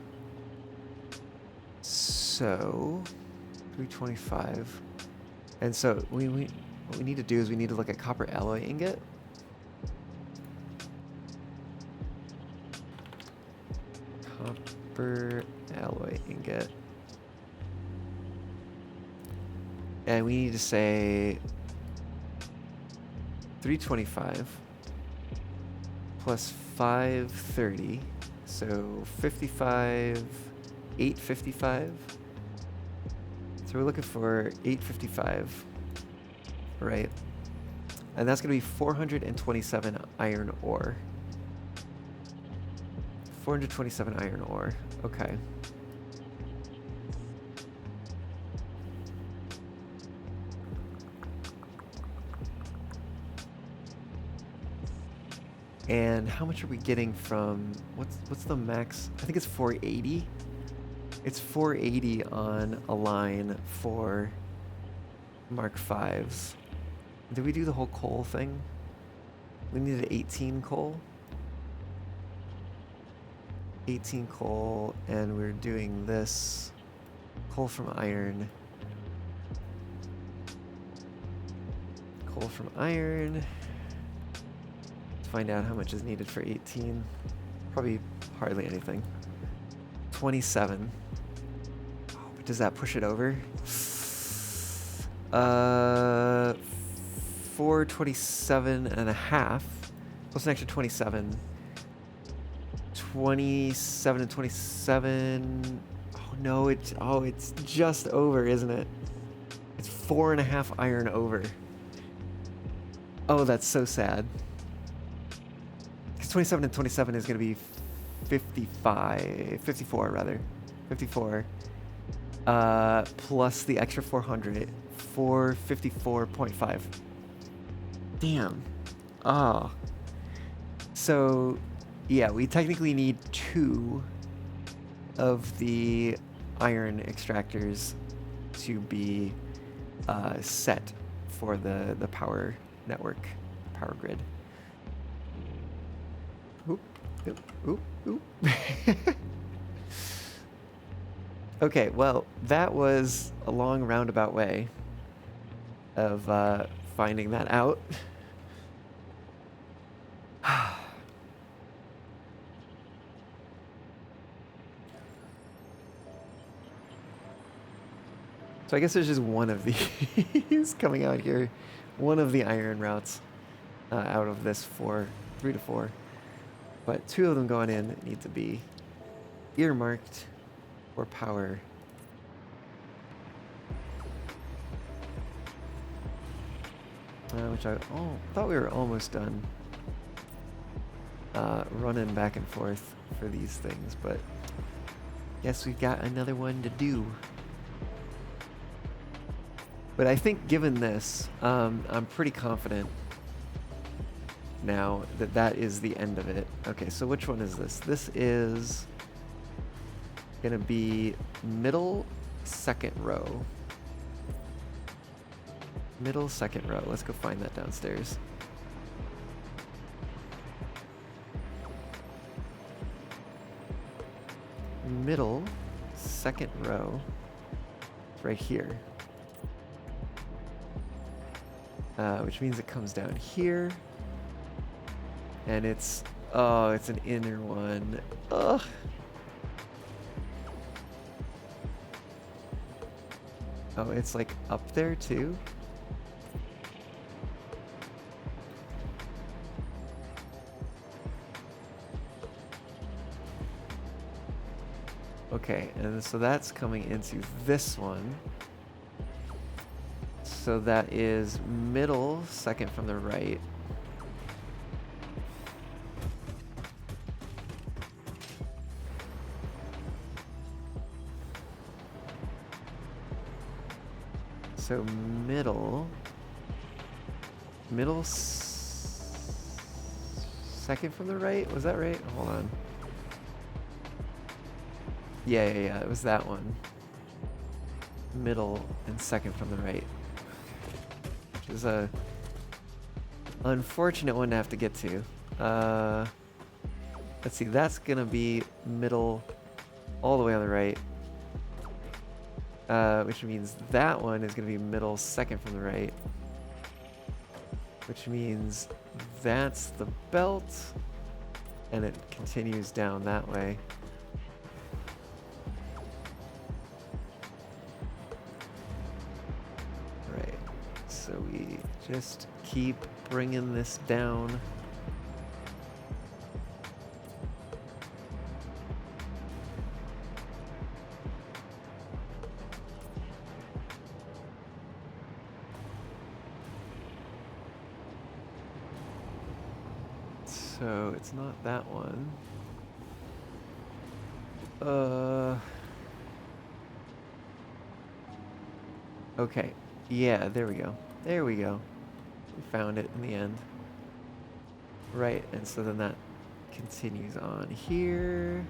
So 325, and so what we need to do is we need to look at copper alloy ingot. Copper alloy ingot. And we need to say 325 plus 530, so 55, 855. So we're looking for 855, right? And that's going to be 427 iron ore. 427 iron ore, okay. And how much are we getting from, what's the max? I think it's 480. It's 480 on a line for Mark 5s. Did we do the whole coal thing? We needed 18 coal. 18 coal, and we're doing this coal from iron. Coal from iron. Find out how much is needed for 18. Probably hardly anything. 27. Oh, but does that push it over? 427 and a half plus an extra 27. 27 and 27. Oh no, it's just over, isn't it? It's 4.5 iron over. Oh, that's so sad. 27 and 27 is going to be 54 rather. 54. Plus the extra 400, 454.5. Damn. Oh. So, yeah, we technically need 2 of the iron extractors to be set for the power network, power grid. Oop, oop, oop, oop. Okay, well, that was a long roundabout way of finding that out. So I guess there's just one of these coming out here. One of the iron routes out of this 3 to 4. But 2 of them going in need to be earmarked for power. which I thought we were almost done running back and forth for these things, but guess we've got another one to do. But I think given this, I'm pretty confident now that that is the end of it. Okay, so which one is this? This is gonna be middle second row. Middle second row. Let's go find that downstairs. Middle second row. It's right here. Which means it comes down here. And it's, oh, it's an inner one. Ugh. Oh, it's like up there too? Okay, and so that's coming into this one. So that is middle, second from the right. So middle second from the right? Was that right? Hold on. Yeah, it was that one. Middle and second from the right. Which is a unfortunate one to have to get to. Let's see, that's gonna be middle all the way on the right. Which means that one is gonna be middle second from the right. Which means that's the belt, and it continues down that way. Right, so we just keep bringing this down. So it's not that one. Okay. Yeah, there we go. There we go. We found it in the end. Right, and so then that continues on here.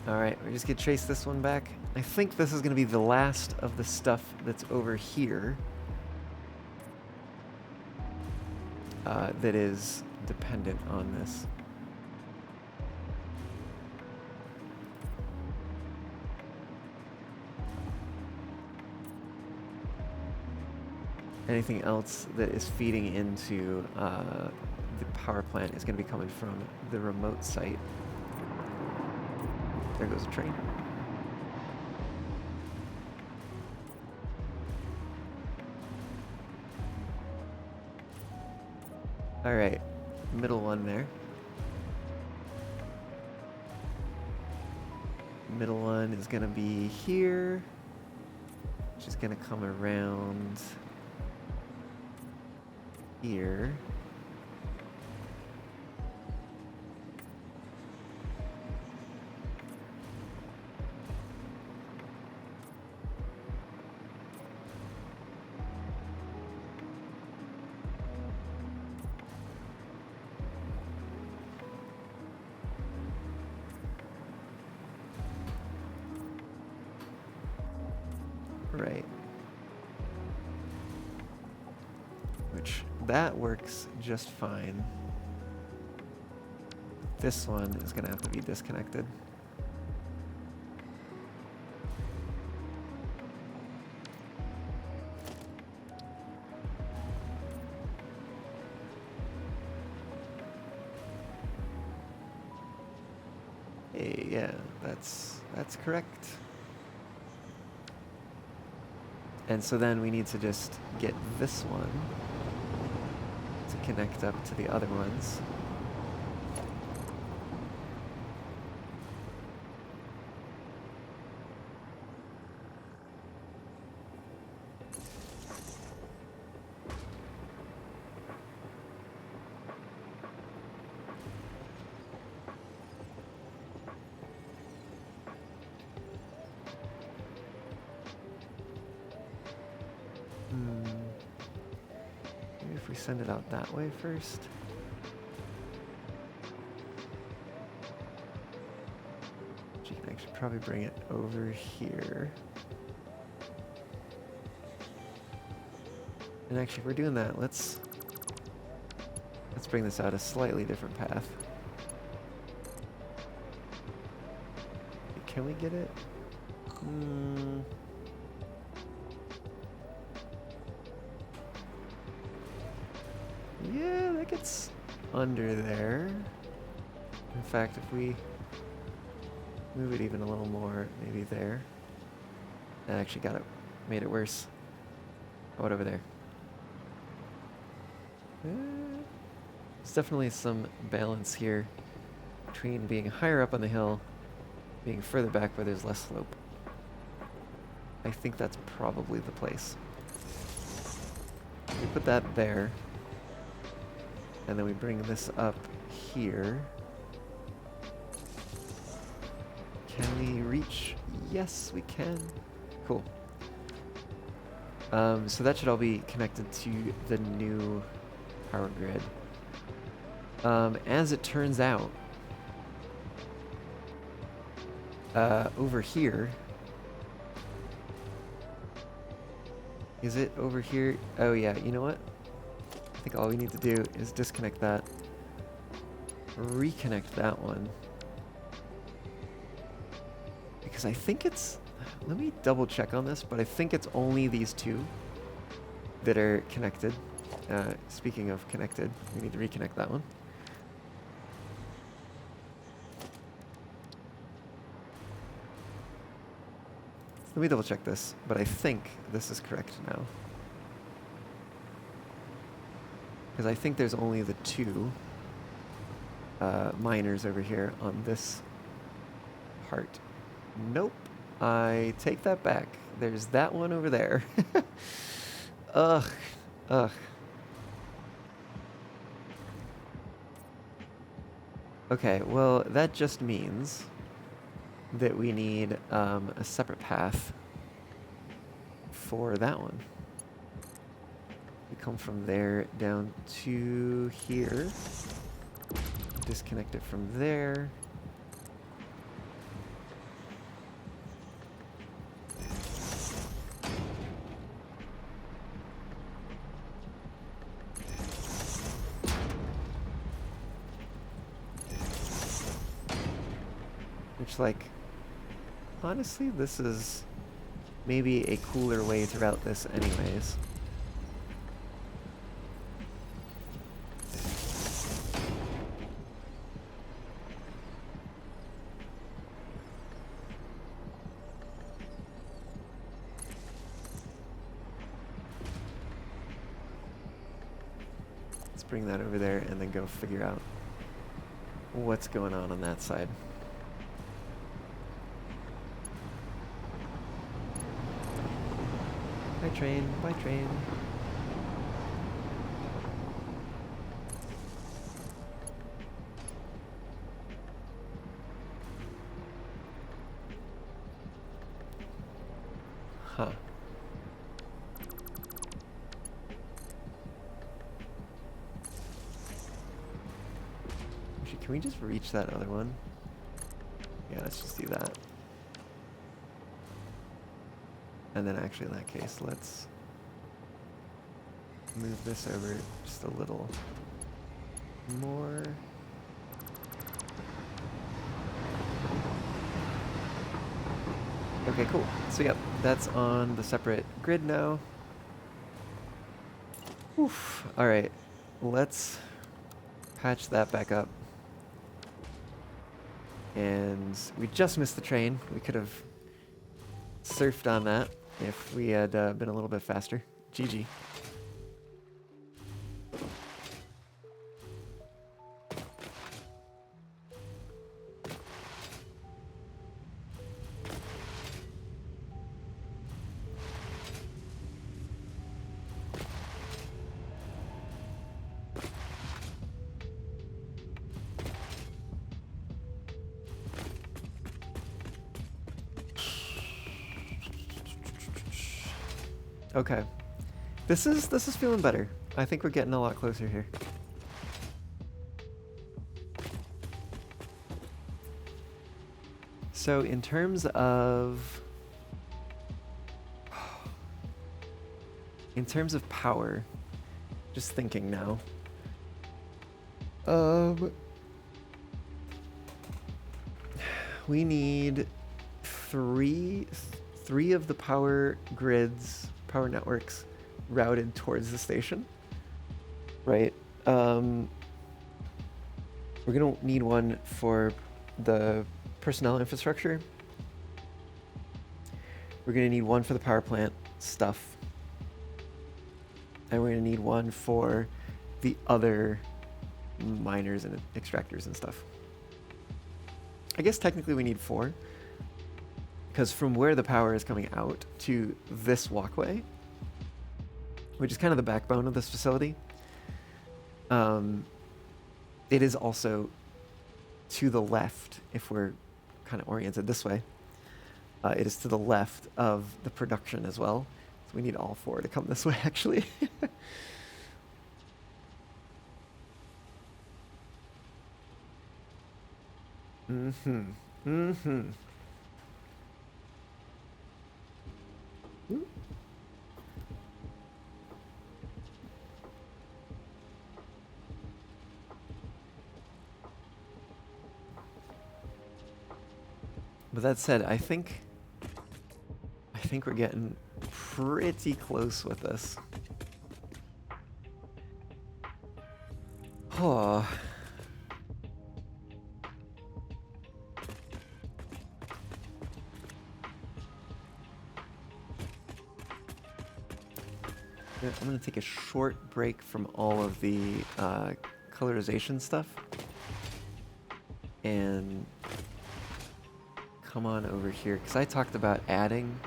Alright, we're just gonna trace this one back. I think this is gonna be the last of the stuff that's over here. That is dependent on this. Anything else that is feeding into the power plant is going to be coming from the remote site. There goes a train. All right, middle one there. Middle one is going to be here, which is going to come around here. Right. Which, that works just fine. This one is going to have to be disconnected. Hey, yeah, that's correct. And so then we need to just get this one to connect up to the other ones. we send it out that way first? You can actually probably bring it over here. And actually, if we're doing that, let's bring this out a slightly different path. Can we get it? Yeah, that gets under there. In fact, if we move it even a little more, maybe there. That actually made it worse. How about over there? There's definitely some balance here between being higher up on the hill, being further back where there's less slope. I think that's probably the place. We put that there, and then we bring this up here. Can we reach? Yes, we can. Cool. So that should all be connected to the new power grid. As it turns out, over here, is it over here? Oh yeah, you know what? I think all we need to do is disconnect that, reconnect that one, because I think it's, let me double check on this, but I think it's only these two that are connected. Speaking of connected, we need to reconnect that one. Let me double check this, but I think this is correct now. Because I think there's only the two miners over here on this part. Nope. I take that back. There's that one over there. Ugh. Ugh. Okay, well, that just means that we need a separate path for that one. We come from there down to here, disconnect it from there. Which, like, honestly, this is maybe a cooler way to route this anyways. Let's bring that over there and then go figure out what's going on that side. By train, by train. Huh. Actually, can we just reach that other one? Yeah, let's just do that. And then actually in that case, let's move this over just a little more. Okay, cool. So yep, that's on the separate grid now. Oof. All right, let's patch that back up. And we just missed the train. We could have surfed on that if we had been a little bit faster. GG. Okay, this is feeling better. I think we're getting a lot closer here. So in terms of power, just thinking now. We need three of the power grids, power networks routed towards the station, right? We're gonna need one for the personnel infrastructure. We're gonna need one for the power plant stuff. And we're gonna need one for the other miners and extractors and stuff. I guess technically we need 4, because from where the power is coming out to this walkway, which is kind of the backbone of this facility, it is also to the left, if we're kind of oriented this way. It is to the left of the production as well. So we need all 4 to come this way, actually. But that said, I think we're getting pretty close with this. Oh. I'm going to take a short break from all of the colorization stuff and come on over here, because I talked about adding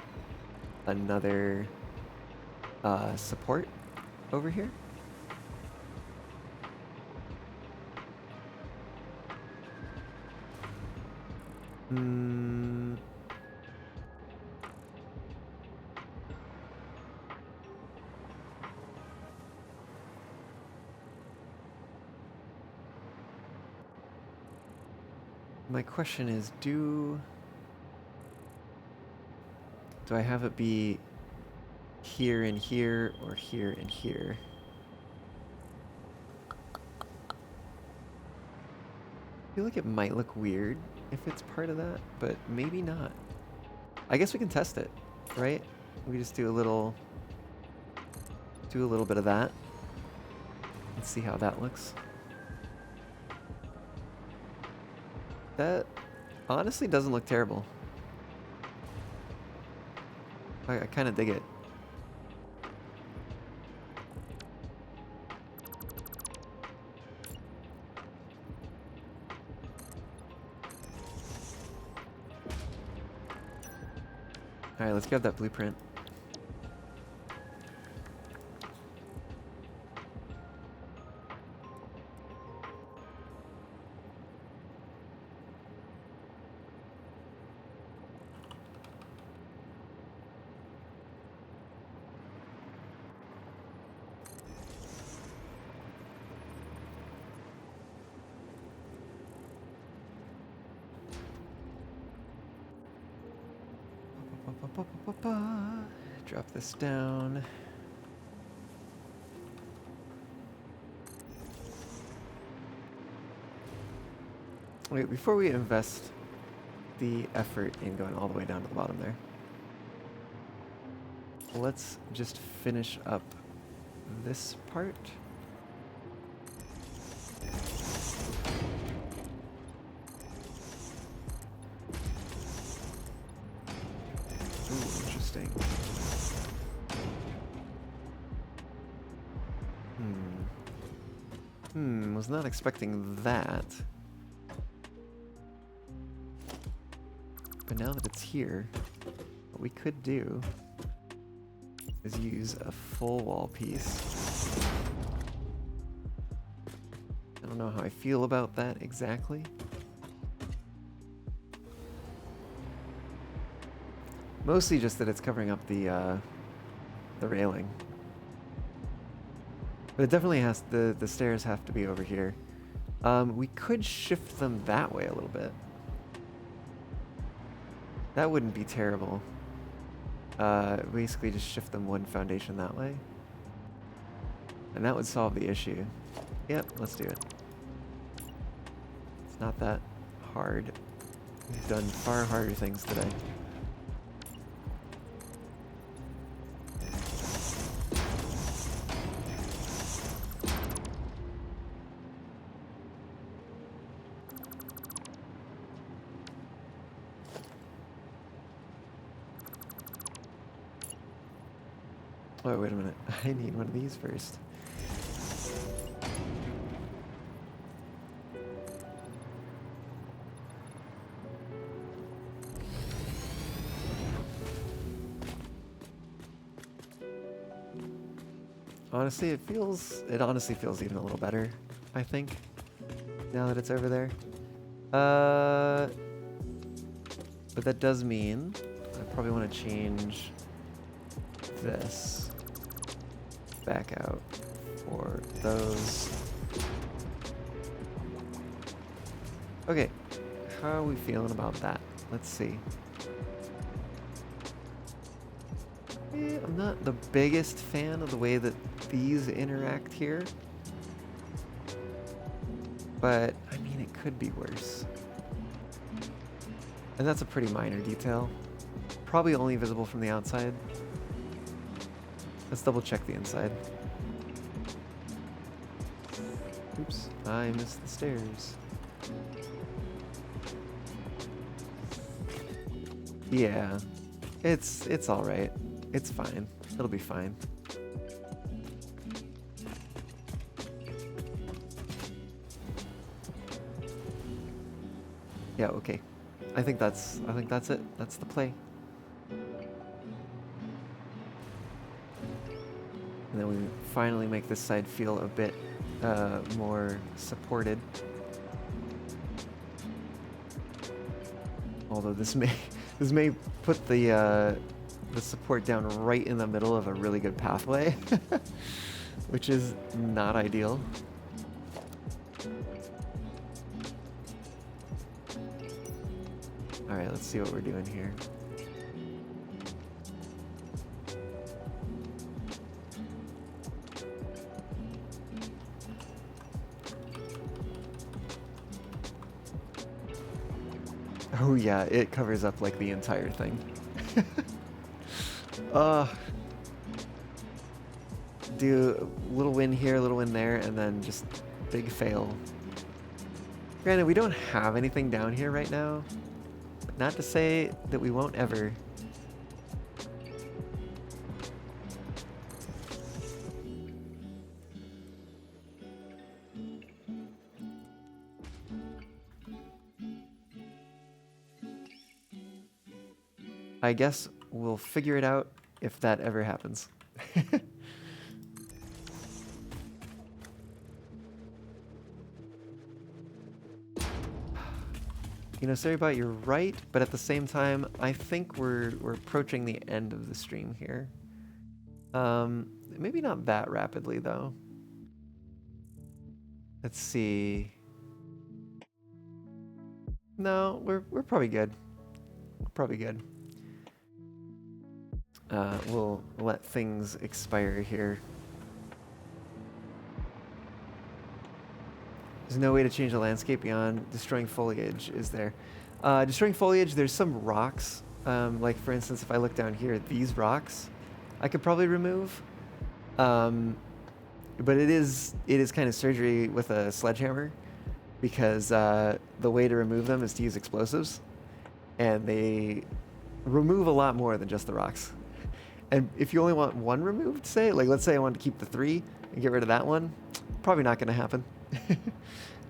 another support over here. My question is, do I have it be here and here, or here and here? I feel like it might look weird if it's part of that, but maybe not. I guess we can test it, right? We just do a little bit of that and see how that looks. That honestly doesn't look terrible. I kind of dig it. Alright, let's grab that blueprint. Drop this down. Wait, before we invest the effort in going all the way down to the bottom there, let's just finish up this part. Ooh, interesting. Was not expecting that. But now that it's here, what we could do is use a full wall piece. I don't know how I feel about that exactly. Mostly just that it's covering up the railing. But it definitely has, the stairs have to be over here. We could shift them that way a little bit. That wouldn't be terrible. Basically just shift them one foundation that way. And that would solve the issue. Yep, let's do it. It's not that hard. We've done far harder things today. Oh, wait a minute. I need one of these first. Honestly, it honestly feels even a little better, I think, now that it's over there. But that does mean I probably want to change this back out for those. Okay, how are we feeling about that? Let's see. I'm not the biggest fan of the way that these interact here, but I mean, it could be worse. And that's a pretty minor detail. Probably only visible from the outside. Let's double check the inside. Oops, I missed the stairs. Yeah, it's all right. It's fine. It'll be fine. Yeah, okay. I think that's it. That's the play. And then we finally make this side feel a bit more supported. Although this may put the support down right in the middle of a really good pathway, which is not ideal. All right, let's see what we're doing here. Oh yeah, it covers up like the entire thing. Do a little win here, a little win there, and then just big fail. Granted, we don't have anything down here right now, but not to say that we won't ever. I guess we'll figure it out if that ever happens. You know, sorry about you're right, but at the same time, I think we're approaching the end of the stream here. Maybe not that rapidly though. Let's see. No, we're probably good. We're probably good. We'll let things expire here. There's no way to change the landscape beyond destroying foliage, is there? Destroying foliage, there's some rocks. Like for instance, if I look down here, these rocks, I could probably remove. But it is kind of surgery with a sledgehammer, because the way to remove them is to use explosives, and they remove a lot more than just the rocks. And if you only want one removed, say, like let's say I wanted to keep the 3 and get rid of that one, probably not going to happen.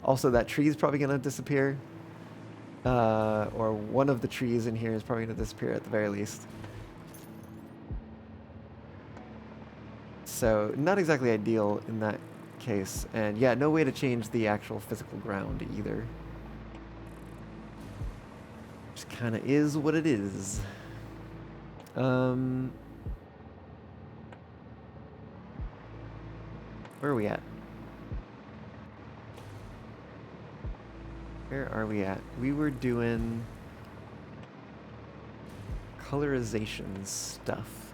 Also, that tree is probably going to disappear. Or one of the trees in here is probably going to disappear at the very least. So, not exactly ideal in that case. And yeah, no way to change the actual physical ground either. Just kind of is what it is. Or Where are we at? Where are we at? We were doing colorization stuff.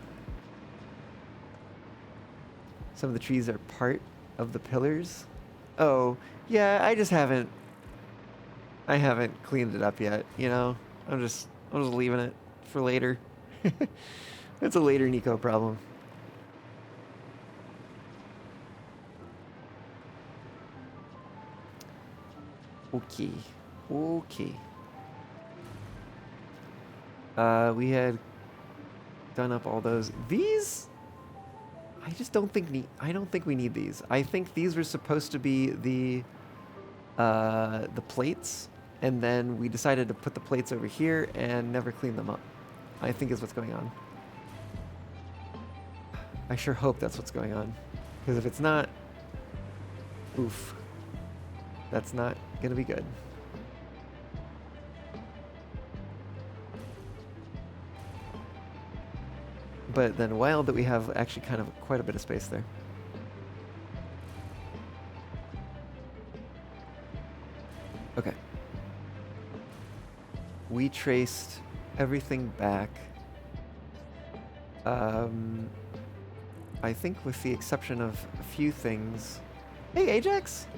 Some of the trees are part of the pillars. Oh, yeah, I haven't cleaned it up yet, you know? I'm just leaving it for later. It's a later Niko problem. Okay. Okay. We had done up all those. These, I just don't think I don't think we need these. I think these were supposed to be the plates, and then we decided to put the plates over here and never clean them up. I think is what's going on. I sure hope that's what's going on, because if it's not, oof, that's not gonna be good. But then wild that we have actually kind of quite a bit of space there. Okay. We traced everything back. I think with the exception of a few things. Hey, Ajax!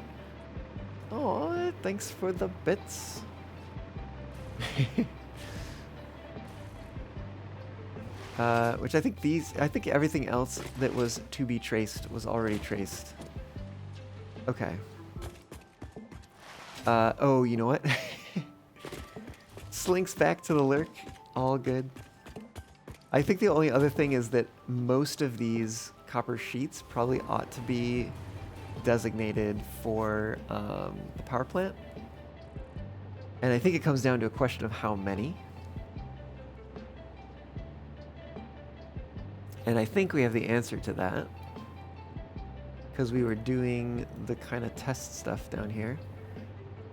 Oh, thanks for the bits. Which I think everything else that was to be traced was already traced. Okay. Oh, you know what? Slinks back to the lurk. All good. I think the only other thing is that most of these copper sheets probably ought to be designated for the power plant. And I think it comes down to a question of how many. And I think we have the answer to that, because we were doing the kind of test stuff down here.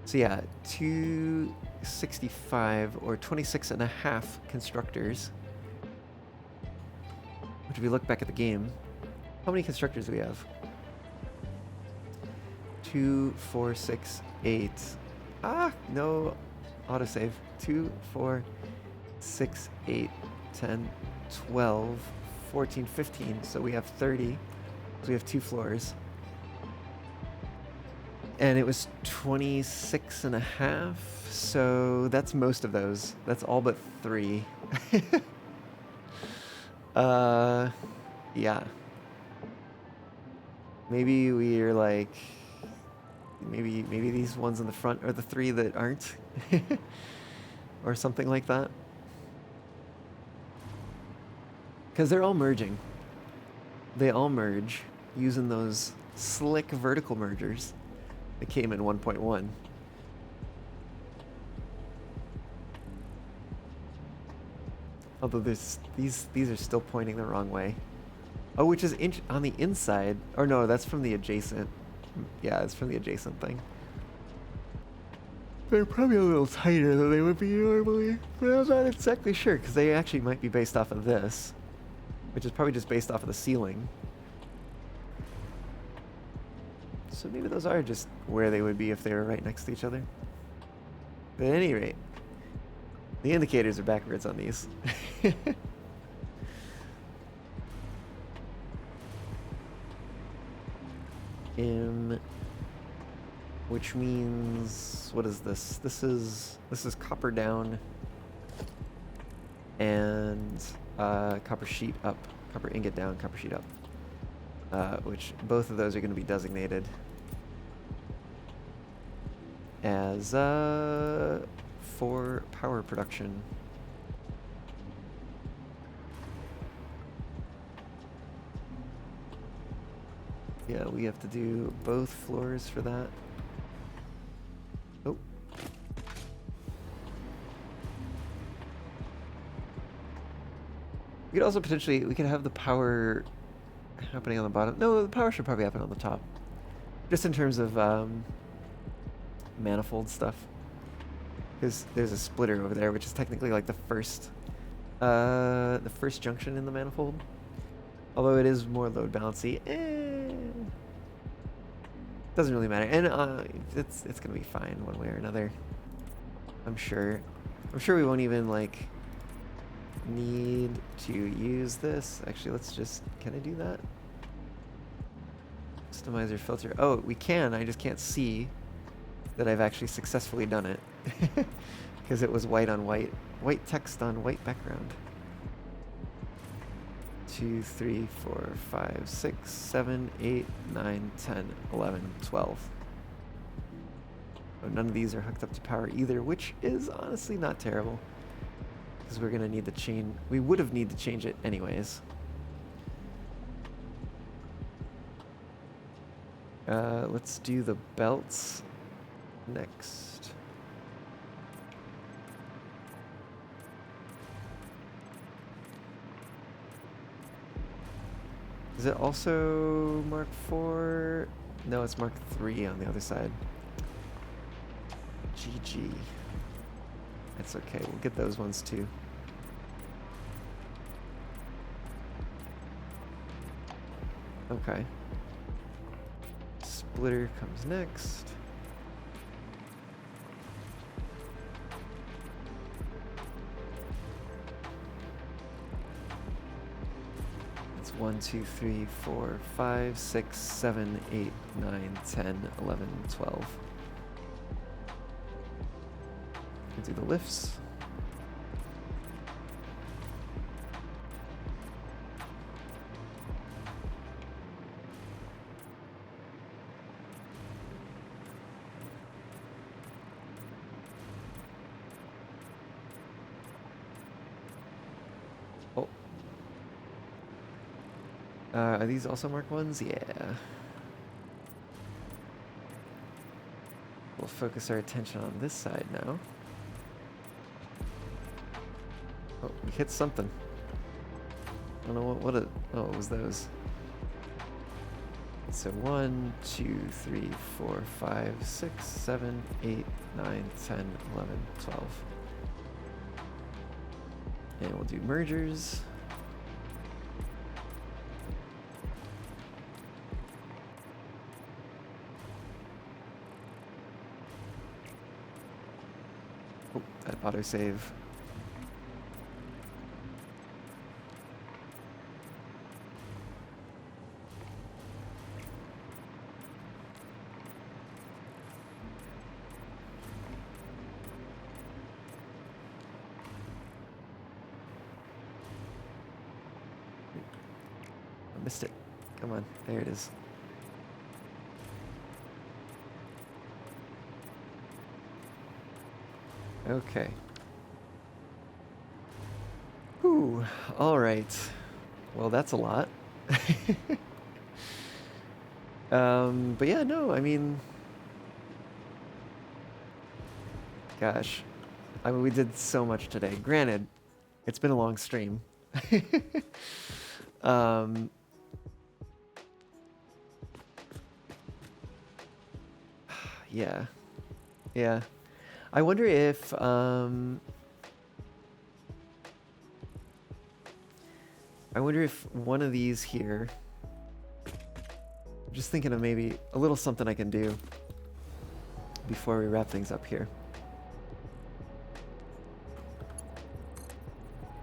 So yeah, 265 or 26 and a half constructors. Which if we look back at the game, how many constructors do we have? 2, 4, 6, 8. Ah, no autosave. 2, 4, 6, 8, 10, 12, 14, 15. So we have 30. So we have 2 floors. And it was 26 and a half. So that's most of those. That's all but 3. Yeah. Maybe we're like, maybe these ones in the front are the 3 that aren't, or something like that. Because they're all merging. They all merge using those slick vertical mergers that came in 1.1. Although these are still pointing the wrong way. Oh, which is on the inside. Or no, that's from the adjacent. Yeah, it's from the adjacent thing. They're probably a little tighter than they would be normally. But I'm not exactly sure, because they actually might be based off of this, which is probably just based off of the ceiling. So maybe those are just where they would be if they were right next to each other. But at any rate, the indicators are backwards on these. Which means, what is this? This is copper down and copper sheet up, copper ingot down, copper sheet up. Which both of those are going to be designated as for power production. Yeah, we have to do both floors for that. Oh. We could also potentially, we could have the power happening on the bottom. No, the power should probably happen on the top. Just in terms of manifold stuff. Because there's a splitter over there, which is technically like the first junction in the manifold. Although it is more load balancy. Doesn't really matter, and it's gonna be fine one way or another. I'm sure. I'm sure we won't even like need to use this. Actually, let's just. Can I do that? Customizer filter. Oh, we can. I just can't see that I've actually successfully done it because it was white on white, white text on white background. 2, 3, 4, 5, 6, 7, 8, 9, 10, 11, 12. Oh, none of these are hooked up to power either, which is honestly not terrible because we're gonna need to change. We would have need to change it anyways. Let's do the belts next. Is it also Mark 4? No, it's Mark 3 on the other side. GG. That's okay, we'll get those ones too. Okay. Splitter comes next. It's 1, 2, 3, 4, 5, 6, 7, 8, 9, 10, 11, 12. We'll do the lifts. Oh. Are these also Mark 1s? Yeah. We'll focus our attention on this side now. Oh, we hit something. I don't know what it... Oh, it was those. So 1, 2, 3, 4, 5, 6, 7, 8, 9, 10, 11, 12. And we'll do mergers. Oh, that autosave. I missed it. Come on, there it is. Okay. Whew, all right. Well, that's a lot. But yeah, no, I mean, gosh, I mean, we did so much today. Granted, it's been a long stream. Yeah, yeah. I wonder if, one of these here, I'm just thinking of maybe a little something I can do before we wrap things up here.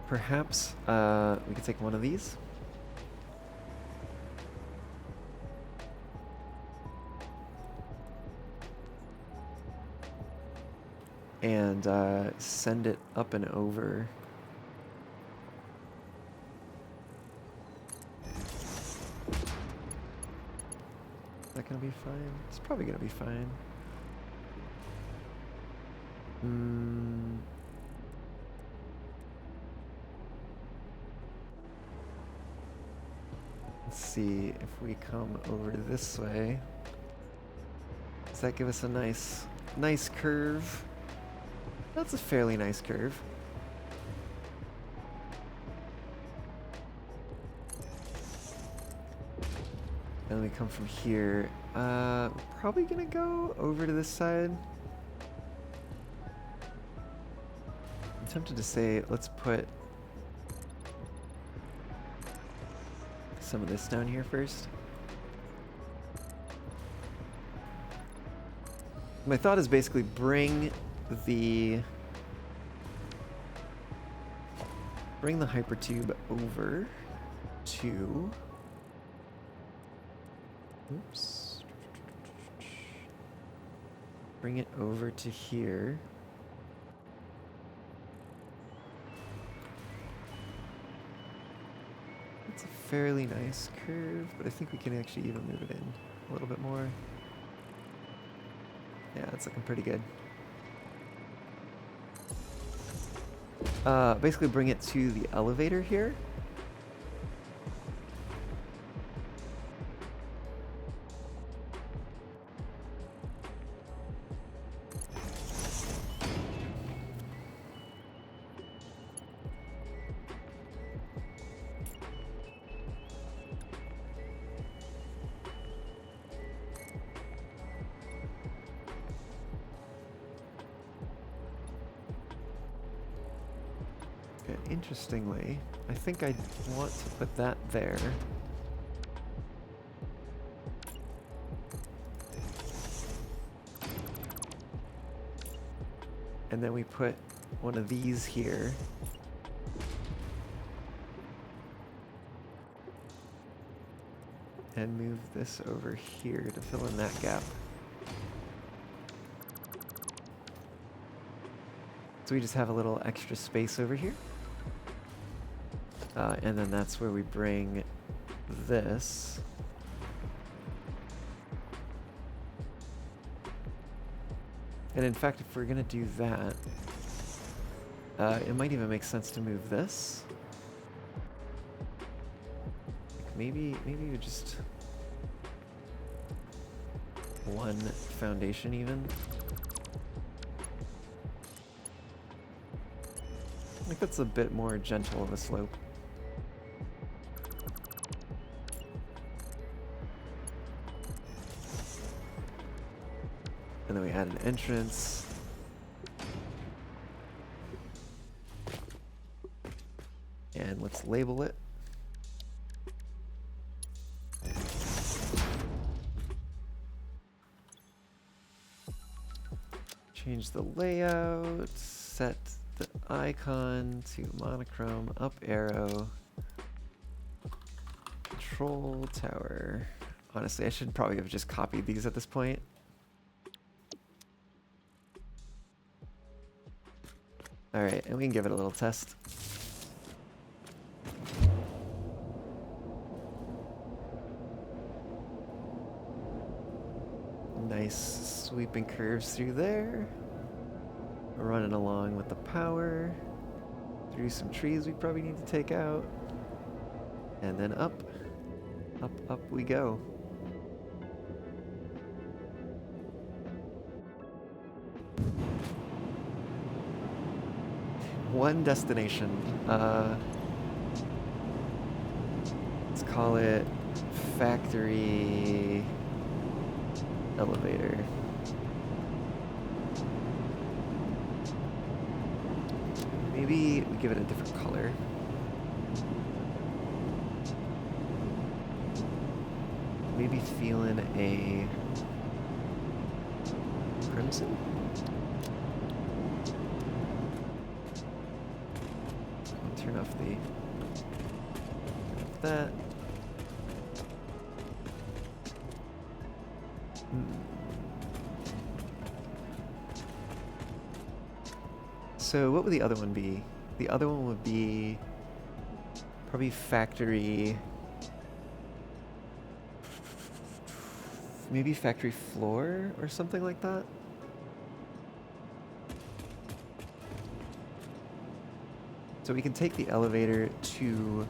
Perhaps we could take one of these. And send it up and over. Is that gonna be fine? It's probably gonna be fine. Let's see if we come over this way. Does that give us a nice curve? That's a fairly nice curve. And we come from here. We're probably gonna go over to this side. I'm tempted to say, let's put some of this down here first. My thought is basically bring the hypertube over to, oops, bring it over to here. It's a fairly nice curve, but I think we can actually even move it in a little bit more. Yeah, it's looking pretty good. Basically bring it to the elevator here. Interestingly, I think I want to put that there. And then we put one of these here. And move this over here to fill in that gap. So we just have a little extra space over here. And then that's where we bring this. And in fact, if we're gonna do that, it might even make sense to move this. Maybe just one foundation even. I think that's a bit more gentle of a slope. And then we add an entrance. And let's label it. Change the layout, set the icon to monochrome, up arrow, control tower. Honestly, I should probably have just copied these at this point. Alright, and we can give it a little test. Nice sweeping curves through there. We're running along with the power. Through some trees we probably need to take out. And then up. Up, up we go. One destination. Let's call it Factory Elevator. Maybe we give it a different color. Maybe feeling a crimson? I'll turn off that. So what would the other one be? The other one would be probably factory, maybe factory floor or something like that. So we can take the elevator to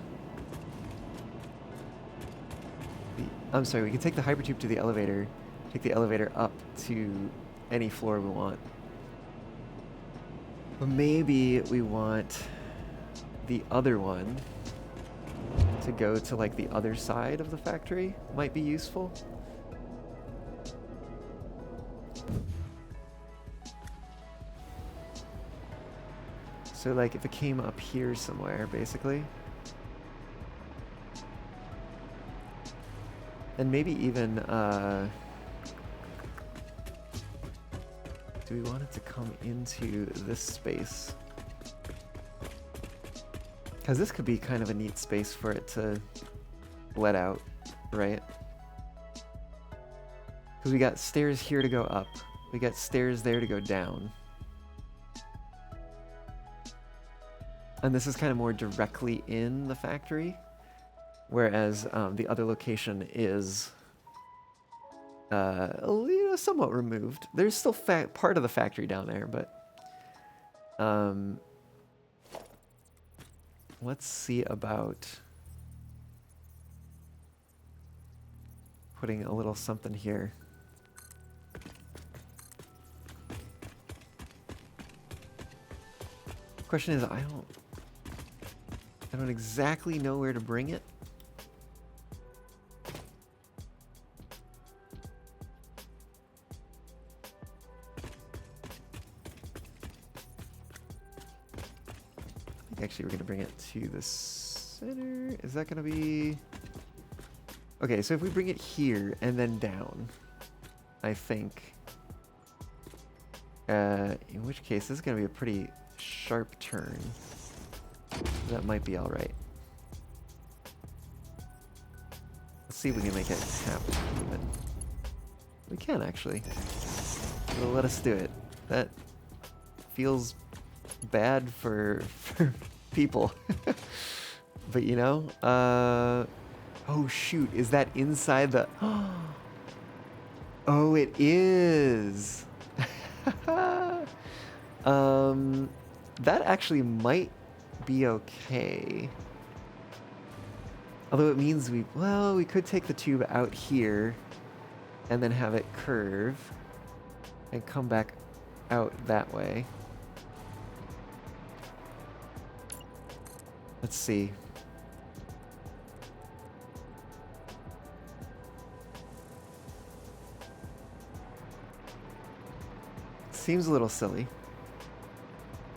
I'm sorry, we can take the hypertube to the elevator, take the elevator up to any floor we want. But maybe we want the other one to go to like the other side of the factory. Might be useful. So like if it came up here somewhere, basically. And maybe even do we want it to come into this space? Because this could be kind of a neat space for it to let out, right? Because we got stairs here to go up. We got stairs there to go down. And this is kind of more directly in the factory, whereas the other location is somewhat removed. There's still part of the factory down there, but let's see about putting a little something here. Question is, I don't exactly know where to bring it. Actually, we're going to bring it to the center. Is that going to be... Okay, so if we bring it here and then down, I think... in which case, this is going to be a pretty sharp turn. That might be alright. Let's see if we can make it happen even. We can, actually. It'll let us do it. That feels bad for people. But you know, oh shoot, is that inside the... Oh, it is! That actually might be okay. Although it means we could take the tube out here and then have it curve and come back out that way. Let's see. Seems a little silly.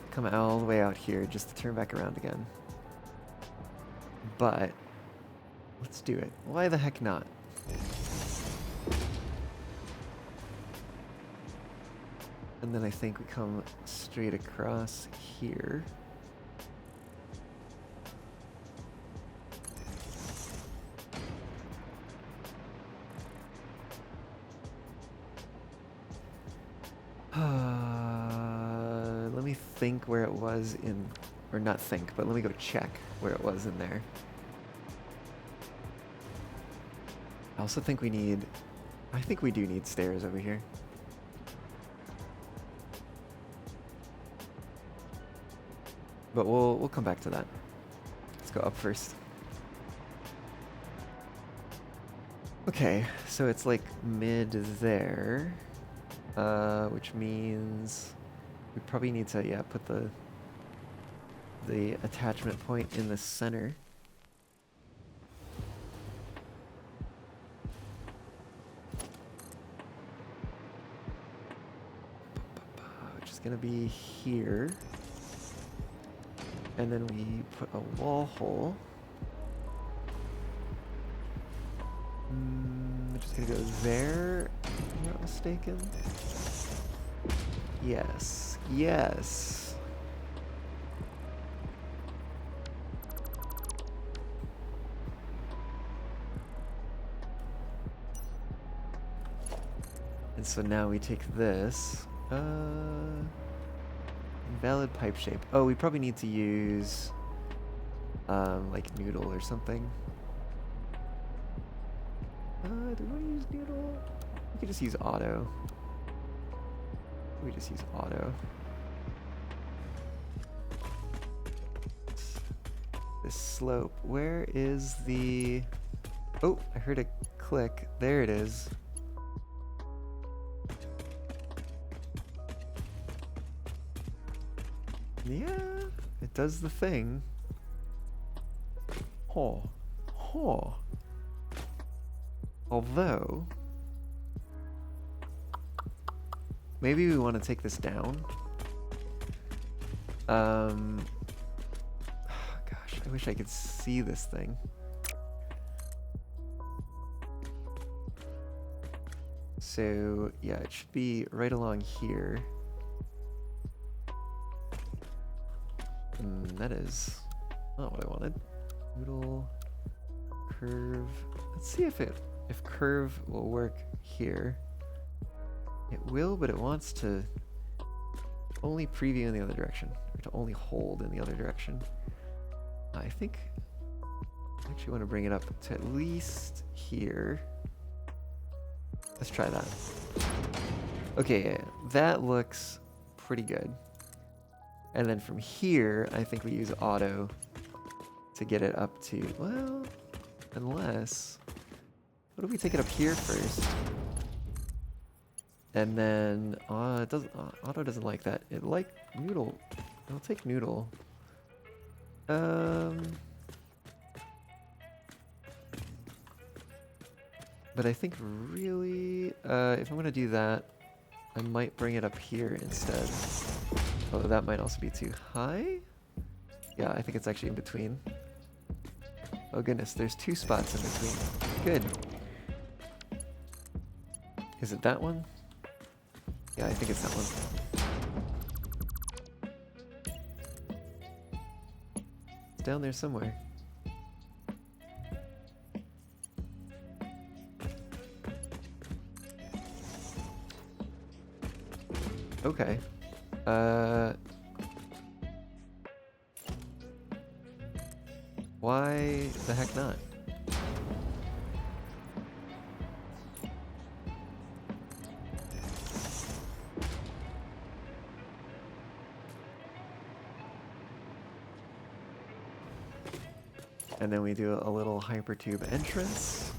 Come all the way out here just to turn back around again. But let's do it. Why the heck not? And then I think we come straight across here. Let me think where it was in, or not think, but let me go check where it was in there. I also think we need, I think we do need stairs over here. But we'll come back to that. Let's go up first. Okay, so it's like mid there, which means we probably need to, yeah, put the attachment point in the center. Which is gonna be here. And then we put a wall hole. Which is gonna go there, if I'm not mistaken. Yes, yes. And so now we take this, invalid pipe shape. Oh, we probably need to use, like noodle or something. Do we want to use noodle? We could just use auto. We just use auto. This slope. Where is the... Oh, I heard a click. There it is. Yeah, it does the thing. Oh. Oh. Although... maybe we want to take this down. Gosh, I wish I could see this thing. So, yeah, it should be right along here. That is not what I wanted. Noodle, curve. Let's see if curve will work here. It will, but it wants to only preview in the other direction, or to only hold in the other direction. I think I actually want to bring it up to at least here. Let's try that. Okay, that looks pretty good. And then from here, I think we use auto to get it up to, well, unless, what if we take it up here first? And then, it doesn't, auto doesn't like that. It like noodle. I'll take noodle. But I think really, if I'm gonna do that, I might bring it up here instead. Although that might also be too high. Yeah, I think it's actually in between. Oh goodness, there's 2 spots in between. Good. Is it that one? Yeah, I think it's that one. It's down there somewhere. Okay. Why the heck not? And then we do a little hypertube entrance.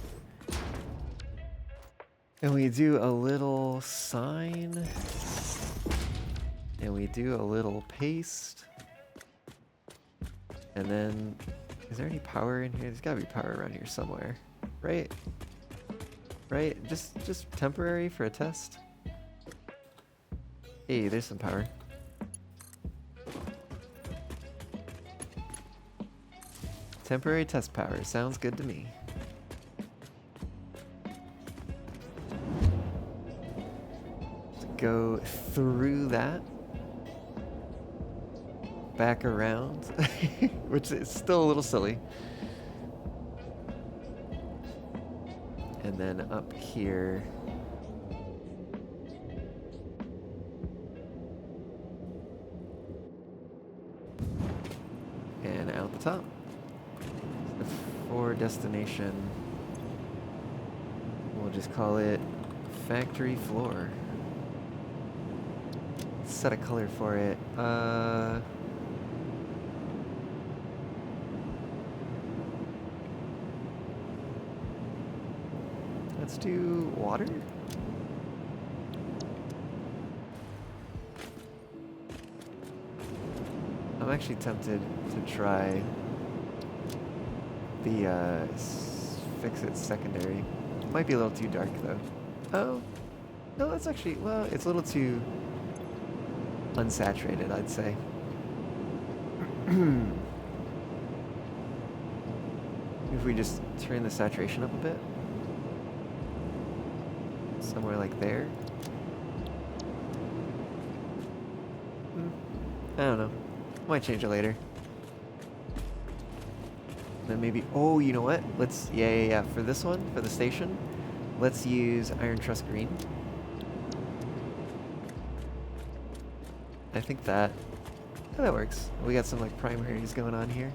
And we do a little sign. And we do a little paste. And then, is there any power in here? There's gotta be power around here somewhere, right? Right? Just temporary for a test. Hey, there's some power. Temporary test power, sounds good to me. To go through that. Back around, which is still a little silly. And then up here. And out the top. For destination, we'll just call it factory floor. Set a color for it. Let's do water. I'm actually tempted to try the fix it secondary. It might be a little too dark though. Oh, no, that's actually, well, it's a little too unsaturated, I'd say. If we just turn the saturation up a bit. Somewhere like there. I don't know. Might change it later. Then maybe, oh, you know what? Let's, yeah. For this one, for the station, let's use Iron Truss Green. I think that works. We got some like primaries going on here.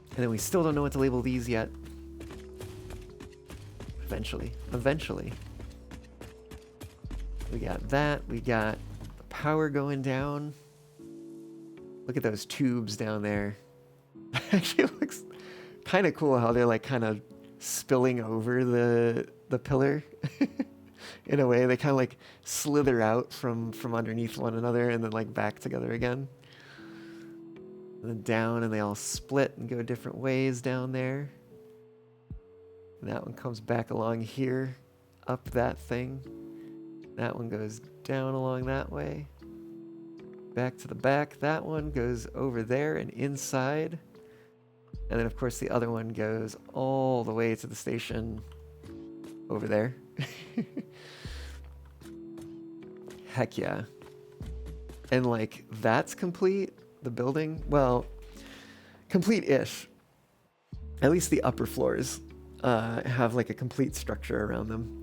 And then we still don't know what to label these yet. Eventually. We got that. We got the power going down. Look at those tubes down there. Actually, it looks kind of cool how they're like kind of spilling over the pillar. In a way, they kind of like slither out from underneath one another and then like back together again. And then down, and they all split and go different ways down there. And that one comes back along here, up that thing. That one goes down along that way. Back to the back. That one goes over there and inside. And then, of course, the other one goes all the way to the station over there. Heck yeah. and like that's complete. The building, well, complete-ish. At least the upper floors have like a complete structure around them.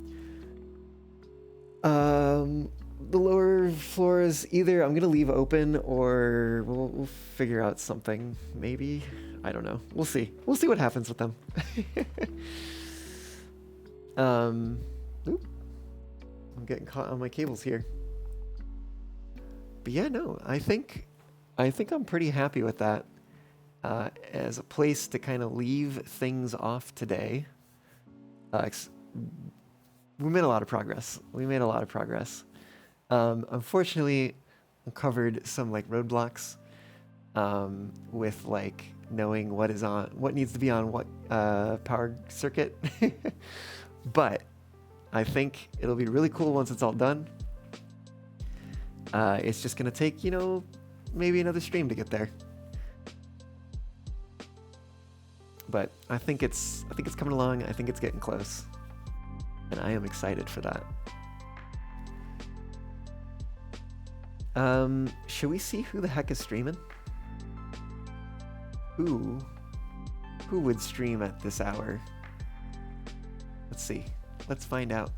The lower floors, either I'm gonna leave open or we'll figure out something. Maybe, I don't know. We'll see. We'll see what happens with them. Oop. I'm getting caught on my cables here. But yeah, no, I think I'm pretty happy with that. As a place to kind of leave things off today. We made a lot of progress. Unfortunately, uncovered some like roadblocks with like knowing what needs to be on what power circuit. But I think it'll be really cool once it's all done. It's just gonna take, maybe another stream to get there. But I think it's coming along. I think it's getting close. And I am excited for that. Should we see who the heck is streaming? Who would stream at this hour? Let's see. Let's find out.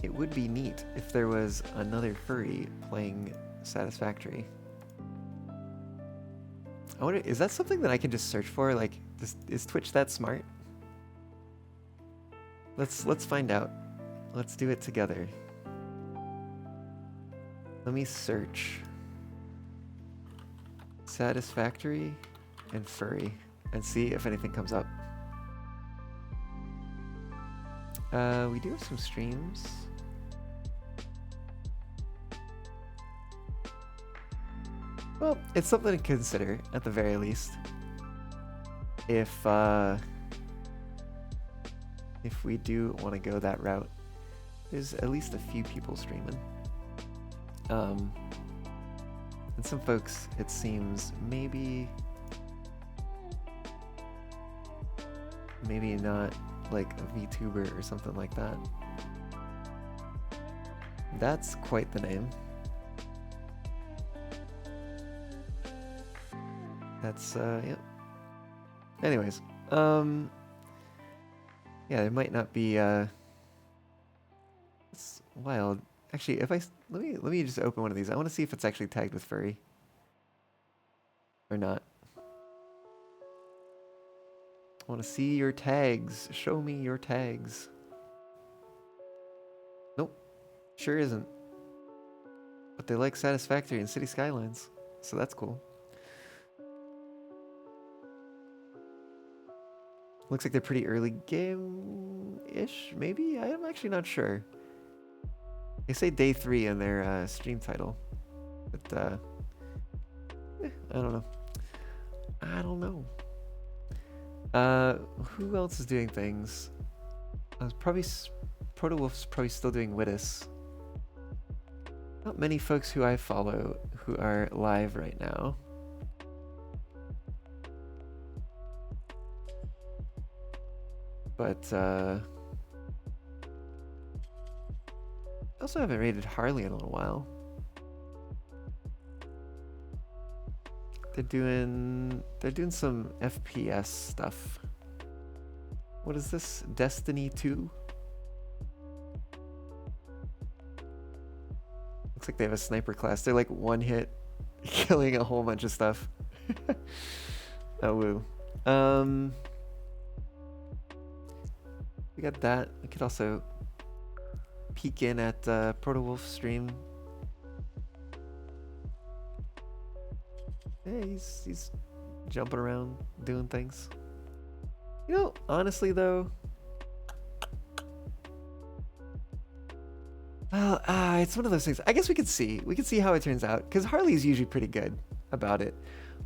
It would be neat if there was another furry playing Satisfactory. I wonder, is that something that I can just search for? Like, is Twitch that smart? Let's find out. Let's do it together. Let me search Satisfactory and furry and see if anything comes up. We do have some streams. Well, it's something to consider at the very least. If we do want to go that route, there's at least a few people streaming. And some folks, it seems, maybe not like a VTuber or something like that. That's quite the name. That's yeah. Anyways, yeah, there might not be it's wild. Actually, if let me just open one of these. I want to see if it's actually tagged with furry or not. I want to see your tags. Show me your tags. Nope, sure isn't. But they like Satisfactory and City Skylines, so that's cool. Looks like they're pretty early game-ish, maybe? I am actually not sure. They say day 3 in their stream title. But, I don't know. Who else is doing things? Protowolf's probably still doing Wittis. Not many folks who I follow who are live right now. But, I also haven't rated Harley in a little while. They're doing some FPS stuff. What is this? Destiny 2? Looks like they have a sniper class. They're like one hit killing a whole bunch of stuff. Oh woo. We got that. We could also peek in at Protowolf's stream. Yeah, he's jumping around, doing things. You know, honestly though, well, it's one of those things. I guess we could see how it turns out, because Harley's usually pretty good about it.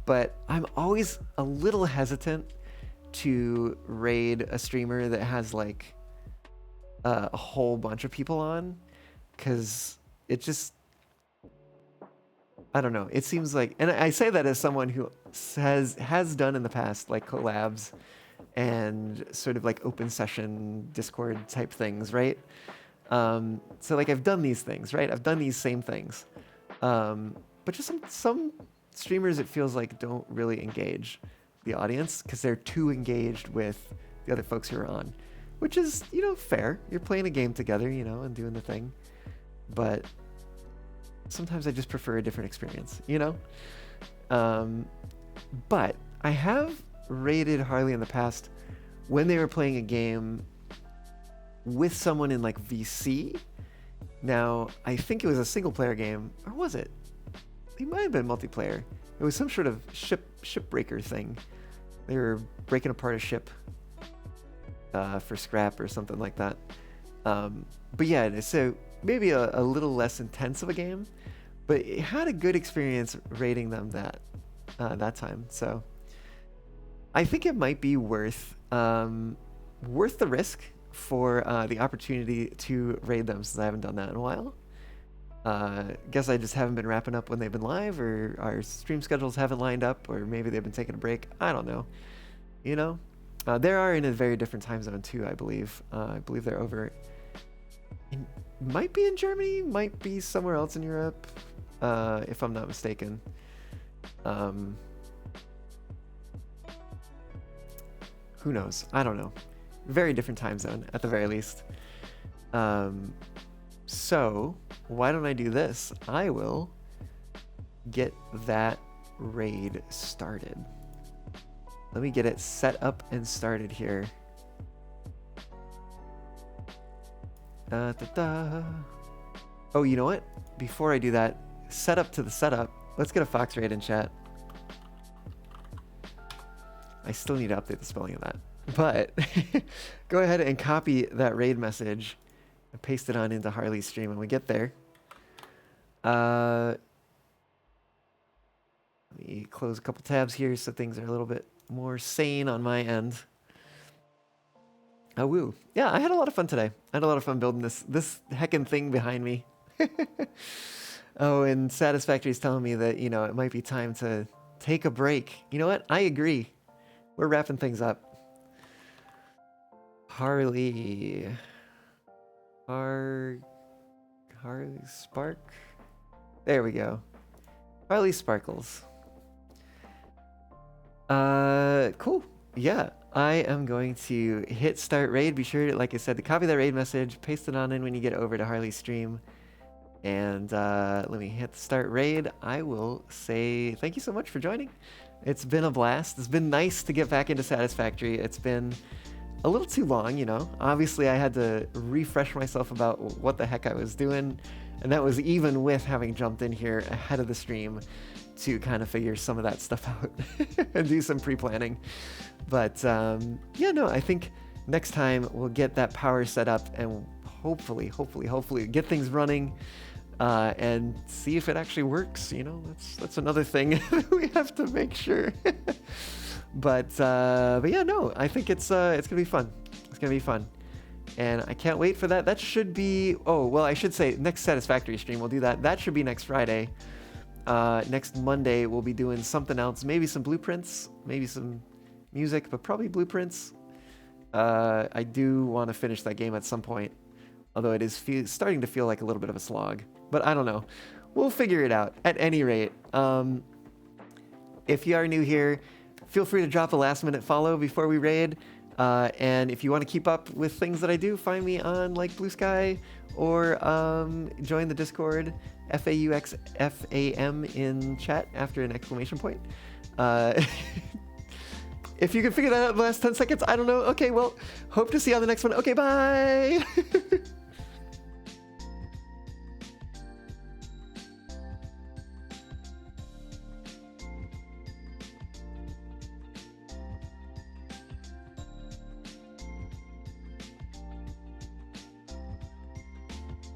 But I'm always a little hesitant to raid a streamer that has like a whole bunch of people on, because it just, I don't know. It seems like, and I say that as someone who has done in the past like collabs and sort of like open session Discord type things, right? So like I've done these things, right? I've done these same things, but just some streamers, it feels like, don't really engage the audience because they're too engaged with the other folks who are on, which is, you know, fair. You're playing a game together, you know, and doing the thing, but sometimes I just prefer a different experience, you know? But I have raided Harley in the past when they were playing a game with someone in like VC. Now, I think it was a single player game, or was it? It might have been multiplayer. It was some sort of shipbreaker thing. They were breaking apart a ship for scrap or something like that. But yeah, so maybe a little less intense of a game, but it had a good experience rating them that time. So I think it might be worth the risk for the opportunity to raid them, since I haven't done that in a while. Guess I just haven't been wrapping up when they've been live, or our stream schedules haven't lined up, or maybe they've been taking a break. I don't know. You know, they are in a very different time zone too, I believe. I believe they're over might be in Germany, might be somewhere else in Europe, if I'm not mistaken. Who knows? I don't know. Very different time zone, at the very least. So, why don't I do this? I will get that raid started. Let me get it set up and started here. Oh, you know what? Before I do that, setup to the setup, let's get a Fox raid in chat. I still need to update the spelling of that. But go ahead and copy that raid message and paste it on into Harley's stream when we get there. Let me close a couple tabs here so things are a little bit more sane on my end. Oh, woo. Yeah, I had a lot of fun today. I had a lot of fun building this heckin' thing behind me. Oh, and Satisfactory is telling me that, you know, it might be time to take a break. You know what? I agree. We're wrapping things up. Harley Spark. There we go. Harley Sparkles. Cool. Yeah, I am going to hit start raid. Be sure, like I said, to copy that raid message, paste it on in when you get over to Harley's stream. And let me hit start raid. I will say thank you so much for joining. It's been a blast. It's been nice to get back into Satisfactory. It's been a little too long, you know. Obviously, I had to refresh myself about what the heck I was doing. And that was even with having jumped in here ahead of the stream to kind of figure some of that stuff out and do some pre-planning. But yeah, no, I think next time we'll get that power set up and hopefully get things running and see if it actually works. You know, that's another thing we have to make sure. But yeah, no, I think it's gonna be fun. It's gonna be fun. And I can't wait for that. That should be, oh, well, I should say next Satisfactory stream, we'll do that. That should be next Friday. Next Monday, we'll be doing something else. Maybe some blueprints, maybe some music, but probably blueprints. I do want to finish that game at some point, although it is starting to feel like a little bit of a slog. But I don't know. We'll figure it out. At any rate, if you are new here, feel free to drop a last-minute follow before we raid. And if you want to keep up with things that I do, find me on like Blue Sky or join the Discord, FAUXFAM in chat after an exclamation point. If you can figure that out in the last 10 seconds, I don't know. Okay, well, hope to see you on the next one. Okay, bye!